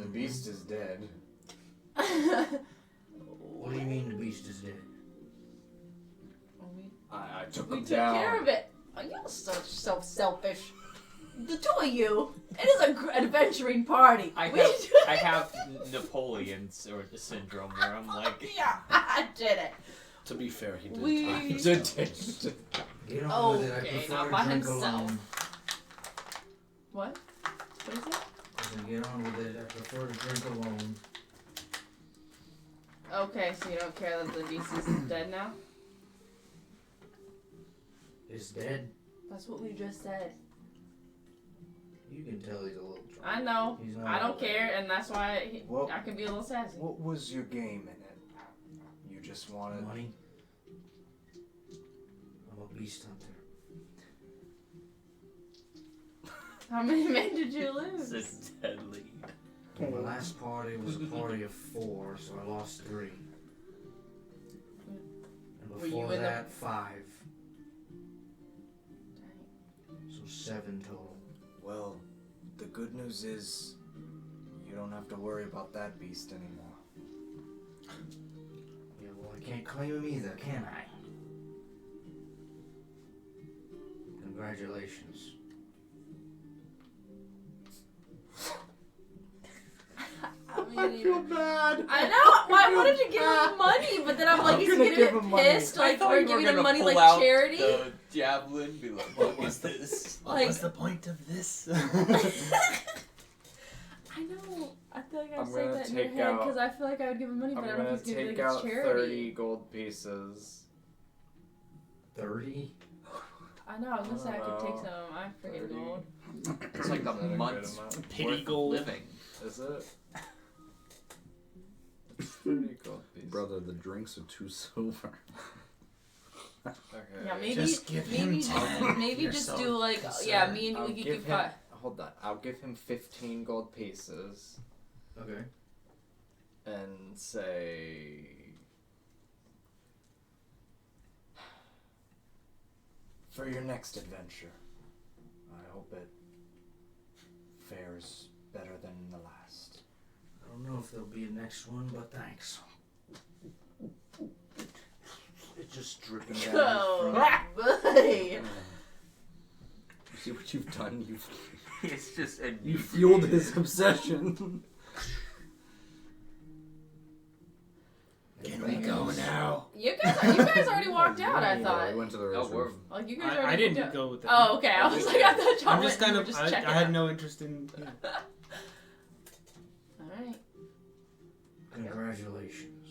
[SPEAKER 5] The beast is dead.
[SPEAKER 2] What do you mean the beast is dead?
[SPEAKER 5] I took
[SPEAKER 4] We
[SPEAKER 5] him
[SPEAKER 4] took
[SPEAKER 5] down.
[SPEAKER 4] care of it. Oh, you're so selfish. The two of you, it is an adventuring party.
[SPEAKER 9] I
[SPEAKER 4] We
[SPEAKER 9] have
[SPEAKER 4] do-
[SPEAKER 9] I have Napoleon syndrome where I'm like,
[SPEAKER 4] Yeah, I did it.
[SPEAKER 5] To be fair, he did.
[SPEAKER 4] We-
[SPEAKER 5] He did taste.
[SPEAKER 2] Get on with it. I
[SPEAKER 4] Okay,
[SPEAKER 2] prefer
[SPEAKER 4] not
[SPEAKER 2] to
[SPEAKER 4] by
[SPEAKER 2] drink
[SPEAKER 4] himself.
[SPEAKER 2] alone.
[SPEAKER 4] What? What is it?
[SPEAKER 2] I said, get on with it. I prefer to drink alone.
[SPEAKER 4] Okay, so you don't care that the beast is dead now?
[SPEAKER 2] It's dead.
[SPEAKER 4] That's what we just said.
[SPEAKER 2] You can tell he's a little drunk.
[SPEAKER 4] I know.
[SPEAKER 2] He's not
[SPEAKER 4] I don't
[SPEAKER 2] all
[SPEAKER 4] care, and that's why
[SPEAKER 5] Well-
[SPEAKER 4] I can be a little sassy.
[SPEAKER 5] What was your game in it? You just wanted.
[SPEAKER 2] Money. I'm a beast hunter.
[SPEAKER 4] How many men did you
[SPEAKER 8] This
[SPEAKER 4] lose?
[SPEAKER 8] is deadly.
[SPEAKER 2] My last party was a party of 4, so I lost 3. And
[SPEAKER 4] Were you
[SPEAKER 2] before
[SPEAKER 4] in the-
[SPEAKER 2] that, 5. So 7 total.
[SPEAKER 5] Well, the good news is you don't have to worry about that beast anymore.
[SPEAKER 2] Yeah, well, I can't claim him either, can I? Congratulations.
[SPEAKER 4] I feel bad. I know. Why? Why did you give him money? But then I'm like, is he
[SPEAKER 5] gonna
[SPEAKER 4] gonna
[SPEAKER 5] give
[SPEAKER 4] get
[SPEAKER 5] him money.
[SPEAKER 4] pissed? Like,
[SPEAKER 9] thought
[SPEAKER 4] we're
[SPEAKER 9] you were
[SPEAKER 4] giving him
[SPEAKER 9] gonna
[SPEAKER 4] money
[SPEAKER 9] pull
[SPEAKER 4] like
[SPEAKER 9] out
[SPEAKER 4] charity?
[SPEAKER 9] the javelin, be like, what was this?
[SPEAKER 6] What
[SPEAKER 4] Like-
[SPEAKER 6] was the point of this?
[SPEAKER 4] I know. I feel like I've
[SPEAKER 11] I'm
[SPEAKER 4] said
[SPEAKER 11] gonna
[SPEAKER 4] that in your
[SPEAKER 11] take
[SPEAKER 4] head
[SPEAKER 11] out-
[SPEAKER 4] because I feel like I would give him money, but
[SPEAKER 11] I'm
[SPEAKER 4] I don't know
[SPEAKER 11] gonna
[SPEAKER 4] if he's gonna
[SPEAKER 11] take
[SPEAKER 4] be like
[SPEAKER 11] out
[SPEAKER 4] it's charity.
[SPEAKER 11] 30 gold pieces.
[SPEAKER 2] 30?
[SPEAKER 4] I know. I was gonna say I could take
[SPEAKER 11] Oh,
[SPEAKER 4] some. I freaking
[SPEAKER 11] 30.
[SPEAKER 4] gold.
[SPEAKER 9] It's like
[SPEAKER 11] Is that a
[SPEAKER 9] a
[SPEAKER 11] good
[SPEAKER 9] month's
[SPEAKER 11] amount?
[SPEAKER 3] Pity
[SPEAKER 9] worth of
[SPEAKER 3] gold.
[SPEAKER 9] living.
[SPEAKER 11] Is it? It's 30 gold pieces.
[SPEAKER 7] Brother, the drinks are 2 silver.
[SPEAKER 11] Okay.
[SPEAKER 4] Yeah, maybe.
[SPEAKER 6] Just give him
[SPEAKER 4] maybe
[SPEAKER 6] 10.
[SPEAKER 4] maybe
[SPEAKER 6] You're
[SPEAKER 4] just
[SPEAKER 6] so
[SPEAKER 4] do like
[SPEAKER 6] concerned.
[SPEAKER 4] yeah, me and you
[SPEAKER 11] I'll
[SPEAKER 4] we could
[SPEAKER 11] give
[SPEAKER 4] give
[SPEAKER 11] him.
[SPEAKER 4] 5.
[SPEAKER 11] Hold on. I'll give him 15 gold pieces
[SPEAKER 2] Okay.
[SPEAKER 11] and say.
[SPEAKER 5] For your next adventure, I hope it fares better than the last.
[SPEAKER 2] I don't know if there'll be a next one, but thanks. It's just dripping down.
[SPEAKER 4] Oh, boy.
[SPEAKER 7] You see what you've done? You've
[SPEAKER 8] It's just a
[SPEAKER 7] you fueled his obsession.
[SPEAKER 6] Can we go now?
[SPEAKER 4] You guys already walked out. I
[SPEAKER 7] Yeah, we
[SPEAKER 4] thought.
[SPEAKER 7] went to the
[SPEAKER 9] Oh, we're
[SPEAKER 7] restroom.
[SPEAKER 4] Like you guys
[SPEAKER 3] I
[SPEAKER 4] already.
[SPEAKER 3] didn't
[SPEAKER 4] walked out.
[SPEAKER 3] go with that.
[SPEAKER 4] Oh, okay. I was like, I thought y'all
[SPEAKER 3] I'm just
[SPEAKER 4] went
[SPEAKER 3] kind
[SPEAKER 4] and
[SPEAKER 3] of.
[SPEAKER 4] were just checking
[SPEAKER 3] I had
[SPEAKER 4] out.
[SPEAKER 3] no interest in.
[SPEAKER 4] All right.
[SPEAKER 2] Congratulations.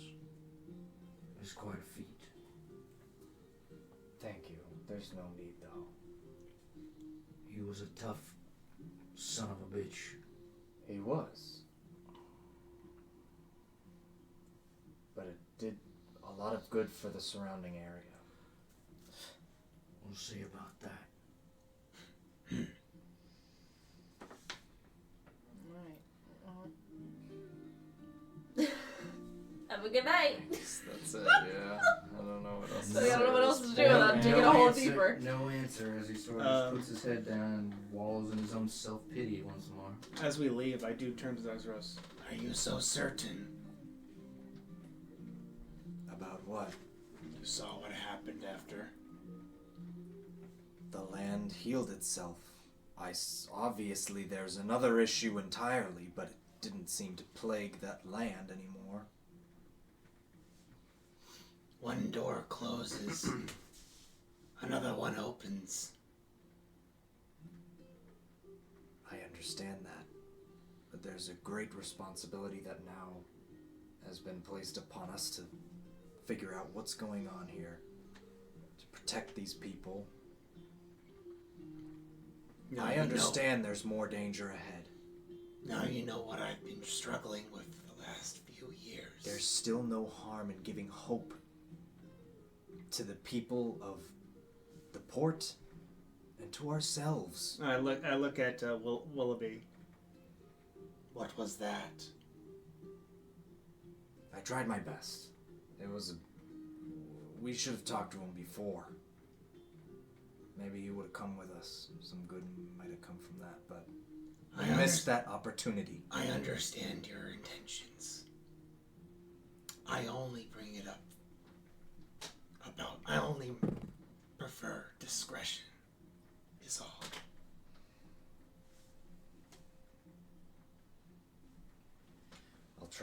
[SPEAKER 2] It's quite a feat.
[SPEAKER 5] Thank you. There's no need, though.
[SPEAKER 2] He was a tough son of a bitch.
[SPEAKER 5] He was. But it did a lot of good for the surrounding area.
[SPEAKER 2] We'll see about that.
[SPEAKER 4] Alright. Have a good night.
[SPEAKER 11] That's it, yeah. I don't know what else to
[SPEAKER 4] I don't know what else to do
[SPEAKER 11] say.
[SPEAKER 4] without digging a hole deeper.
[SPEAKER 2] No answer as he sort of just puts his head down and wallows in his own self-pity once more.
[SPEAKER 3] As we leave, I do turn to Zazros.
[SPEAKER 6] Are you so certain?
[SPEAKER 5] About what?
[SPEAKER 6] You saw what happened after.
[SPEAKER 5] The land healed itself. Obviously, there's another issue entirely, but it didn't seem to plague that land anymore.
[SPEAKER 6] One door closes, another one opens.
[SPEAKER 5] I understand that. But there's a great responsibility that now has been placed upon us to figure out what's going on here, to protect these people.
[SPEAKER 6] Now
[SPEAKER 5] I
[SPEAKER 6] you
[SPEAKER 5] understand there's more danger ahead.
[SPEAKER 6] Now you know what I've been struggling with for the last few years.
[SPEAKER 5] There's still no harm in giving hope to the people of the port and to ourselves.
[SPEAKER 3] I look at Willoughby.
[SPEAKER 6] What was that?
[SPEAKER 5] I tried my best. We should have talked to him before. Maybe he would have come with us. Some good might have come from that, but I missed that opportunity.
[SPEAKER 6] I understand your intentions. I only bring it up I only prefer discretion, is all.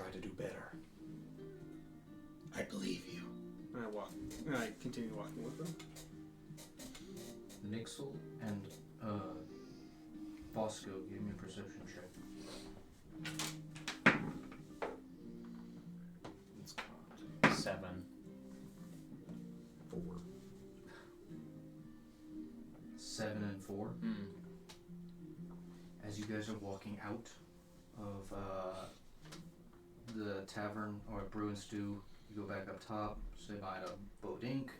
[SPEAKER 5] try to do better.
[SPEAKER 6] I believe you.
[SPEAKER 3] And I walk. And I continue walking with them.
[SPEAKER 2] Nixel and Bosco, give me a perception check.
[SPEAKER 8] It's called 7.
[SPEAKER 7] 4.
[SPEAKER 2] 7 and 4.
[SPEAKER 8] Mm.
[SPEAKER 2] As you guys are walking out of the tavern or Brew and Stew, you go back up top, say bye to Bodink,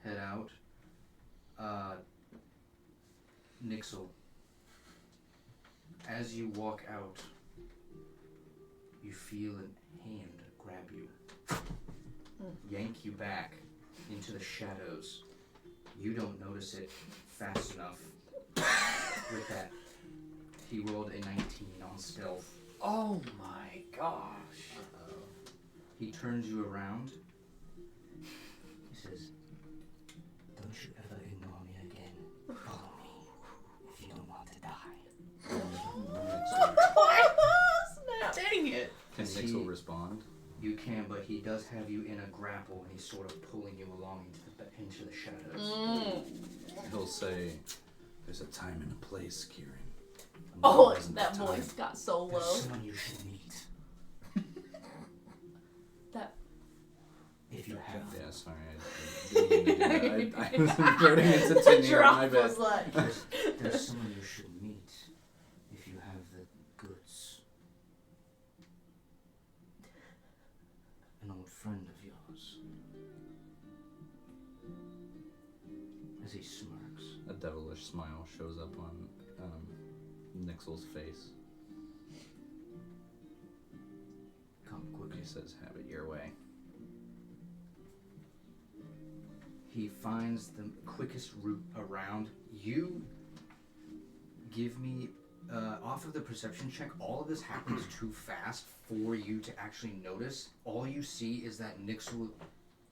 [SPEAKER 2] head out. Nixel, as you walk out, you feel a hand grab you, yank you back into the shadows. You don't notice it fast enough with that. He rolled a 19 on stealth.
[SPEAKER 9] Oh my gosh.
[SPEAKER 2] He turns you around. He says, "Don't you ever ignore me again. Follow me if you don't want to die."
[SPEAKER 9] Dang it.
[SPEAKER 7] Can
[SPEAKER 2] Does
[SPEAKER 7] Nixel
[SPEAKER 2] he-
[SPEAKER 7] respond?
[SPEAKER 2] You can, but he does have you in a grapple, and he's sort of pulling you along into the shadows.
[SPEAKER 7] He'll say, "There's a time and a place, Kieran. And
[SPEAKER 4] Oh,
[SPEAKER 7] now isn't
[SPEAKER 4] that
[SPEAKER 7] the time.
[SPEAKER 4] voice got so
[SPEAKER 2] There's
[SPEAKER 4] low.
[SPEAKER 2] someone you should meet.
[SPEAKER 4] That
[SPEAKER 2] If you have
[SPEAKER 7] Yeah, sorry. I didn't mean to do that. I was inverting it to tenure.
[SPEAKER 4] drop
[SPEAKER 7] My bad.
[SPEAKER 4] was like.
[SPEAKER 2] there's someone you should meet if you have the goods. An old friend of yours. As he smirks.
[SPEAKER 7] A devilish smile shows up on Nixel's face.
[SPEAKER 2] Come quickly.
[SPEAKER 7] He says, "Have it your way."
[SPEAKER 2] He finds the quickest route around. You give me, off of the perception check, all of this happens too fast for you to actually notice. All you see is that Nixel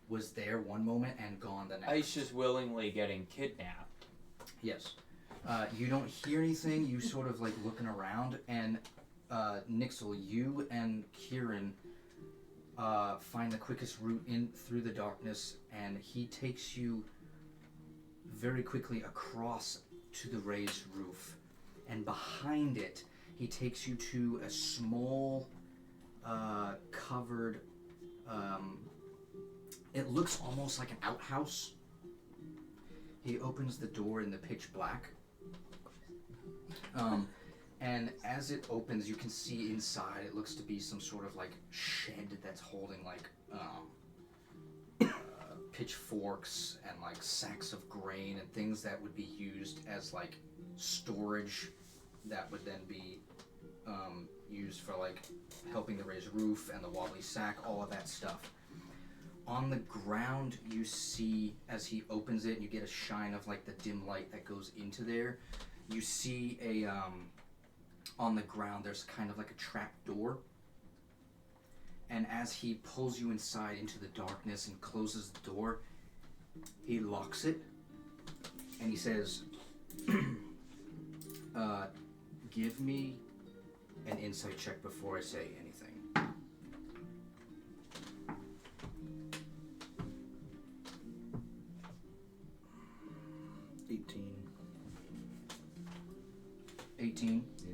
[SPEAKER 2] was there one moment and gone the next.
[SPEAKER 9] He's just willingly getting kidnapped.
[SPEAKER 2] Yes. You don't hear anything. You sort of like looking around, and Nixel, you and Kieran find the quickest route in through the darkness, and he takes you very quickly across to the raised roof, and behind it, he takes you to a small, covered. It looks almost like an outhouse. He opens the door in the pitch black. And as it opens, you can see inside. It looks to be some sort of like shed that's holding like pitchforks and like sacks of grain and things that would be used as like storage that would then be used for like helping to raise roof and the wobbly sack, all of that stuff. On the ground, you see, as he opens it, and you get a shine of like the dim light that goes into there, you see a on the ground, there's kind of like a trap door. And as he pulls you inside into the darkness and closes the door, he locks it, and he says, give me an insight check before I say anything.
[SPEAKER 7] "18.
[SPEAKER 2] 18.
[SPEAKER 7] Yeah.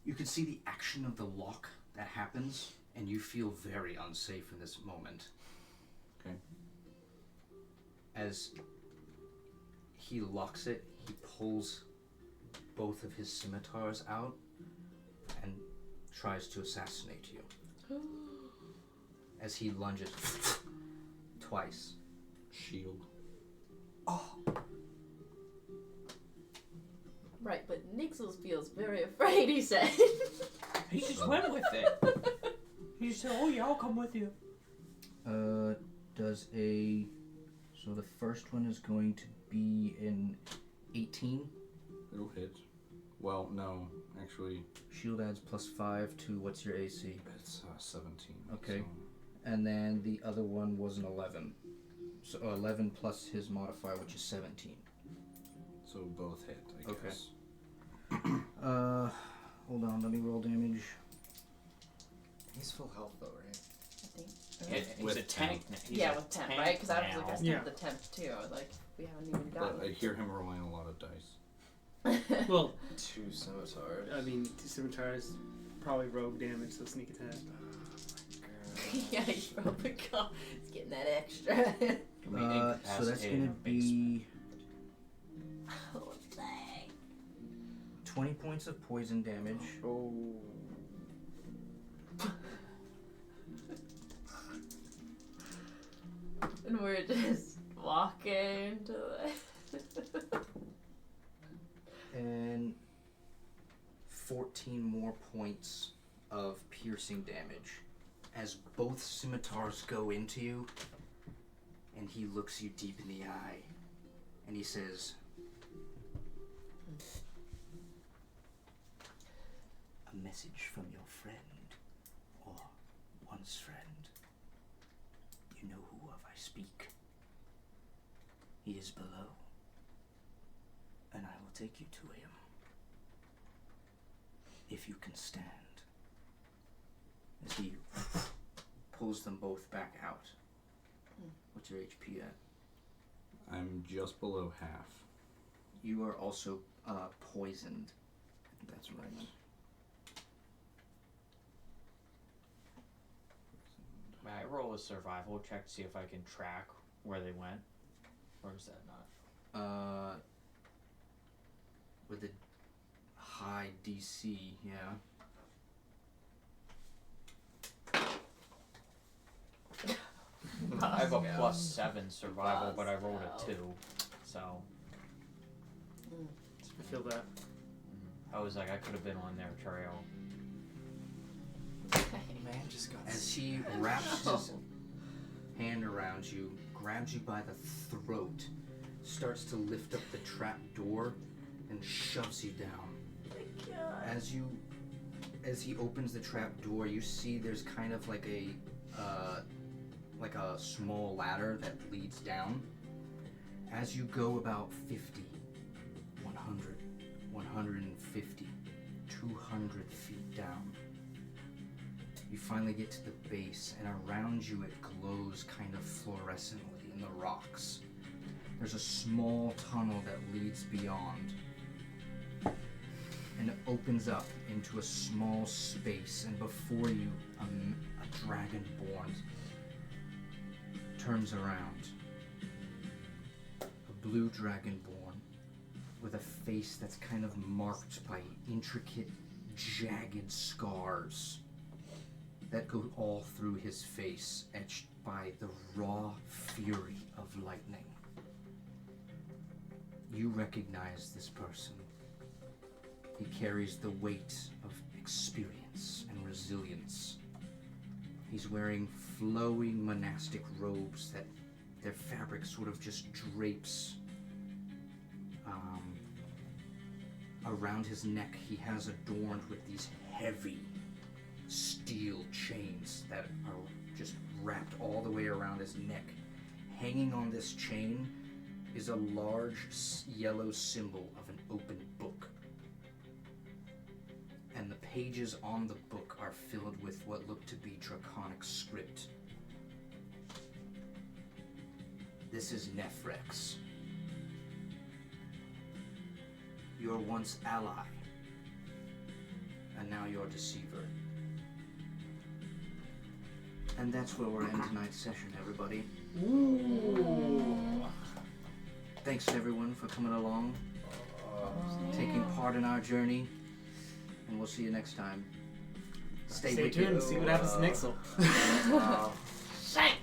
[SPEAKER 2] You can see the action of the lock that happens, and you feel very unsafe in this moment.
[SPEAKER 7] Okay.
[SPEAKER 2] As he locks it, he pulls both of his scimitars out and tries to assassinate you. As he lunges twice.
[SPEAKER 7] Shield.
[SPEAKER 4] Right, but Nixels feels very afraid, he said.
[SPEAKER 1] He just went with it. He just said, "Oh yeah, I'll come with you."
[SPEAKER 2] So the first one is going to be in 18.
[SPEAKER 7] It'll hit. Well, no, actually,
[SPEAKER 2] Shield adds +5 to what's your AC?
[SPEAKER 7] it's 17.
[SPEAKER 2] Okay.
[SPEAKER 7] So
[SPEAKER 2] and then the other one was an 11. So 11 plus his modifier, which is 17.
[SPEAKER 7] So both hit, I
[SPEAKER 2] Okay.
[SPEAKER 7] guess.
[SPEAKER 2] Hold on, let me roll damage.
[SPEAKER 5] He's full health though, right?
[SPEAKER 4] I think.
[SPEAKER 9] He's
[SPEAKER 7] With
[SPEAKER 9] a tank. He's
[SPEAKER 4] Yeah,
[SPEAKER 9] a
[SPEAKER 4] with 10,
[SPEAKER 9] tank
[SPEAKER 4] right? Because I was like, I
[SPEAKER 9] now.
[SPEAKER 4] still
[SPEAKER 3] Yeah.
[SPEAKER 4] have the 10 too. I was like, we haven't even gotten
[SPEAKER 7] But I hear him rolling a lot of dice.
[SPEAKER 3] Well,
[SPEAKER 5] 2 scimitars.
[SPEAKER 3] I mean, 2 scimitars, probably rogue damage, so sneak attack.
[SPEAKER 4] Yeah, you probably got. It's getting that extra.
[SPEAKER 9] Can we
[SPEAKER 2] So that's
[SPEAKER 9] incapacitate
[SPEAKER 2] gonna
[SPEAKER 9] him?
[SPEAKER 2] be
[SPEAKER 4] Oh, dang.
[SPEAKER 2] 20 points of poison damage.
[SPEAKER 5] Oh.
[SPEAKER 4] And we're just walking to the.
[SPEAKER 2] And 14 more points of piercing damage as both scimitars go into you, and he looks you deep in the eye and he says, "A message from your friend, or once friend. You know who of I speak. He is below, and I will take you to him, if you can stand." As he pulls them both back out. What's your HP at?
[SPEAKER 7] I'm just below half.
[SPEAKER 2] You are also poisoned. That's right.
[SPEAKER 9] May I roll a survival check to see if I can track where they went? Or is that not?
[SPEAKER 2] With a high DC, yeah.
[SPEAKER 9] I have a
[SPEAKER 4] Yeah.
[SPEAKER 9] +7 survival, but I rolled a 2. So
[SPEAKER 3] I feel that.
[SPEAKER 9] I was like, I could have been on their trail.
[SPEAKER 5] Man just got
[SPEAKER 2] As he wraps his hand around you, grabs you by the throat, starts to lift up the trap door, and shoves you down. As he opens the trap door, you see there's kind of like a small ladder that leads down. As you go about 50, 100, 150, 200 feet down, you finally get to the base, and around you it glows kind of fluorescently in the rocks. There's a small tunnel that leads beyond, and it opens up into a small space, and before you, a dragonborn turns around. A blue dragonborn with a face that's kind of marked by intricate, jagged scars that go all through his face, etched by the raw fury of lightning. You recognize this person. He carries the weight of experience and resilience. He's wearing flowing monastic robes that their fabric sort of just drapes around his neck. He has adorned with these heavy steel chains that are just wrapped all the way around his neck. Hanging on this chain is a large yellow symbol of an open book. And the pages on the book are filled with what look to be draconic script. This is Nephrex, your once ally, and now your deceiver. And that's where we're in tonight's session, everybody.
[SPEAKER 3] Ooh.
[SPEAKER 2] Thanks to everyone for coming along, taking part in our journey, and we'll see you next time. Stay
[SPEAKER 3] Stay
[SPEAKER 2] wicked.
[SPEAKER 3] tuned. See what happens to Nixel.
[SPEAKER 4] Shank!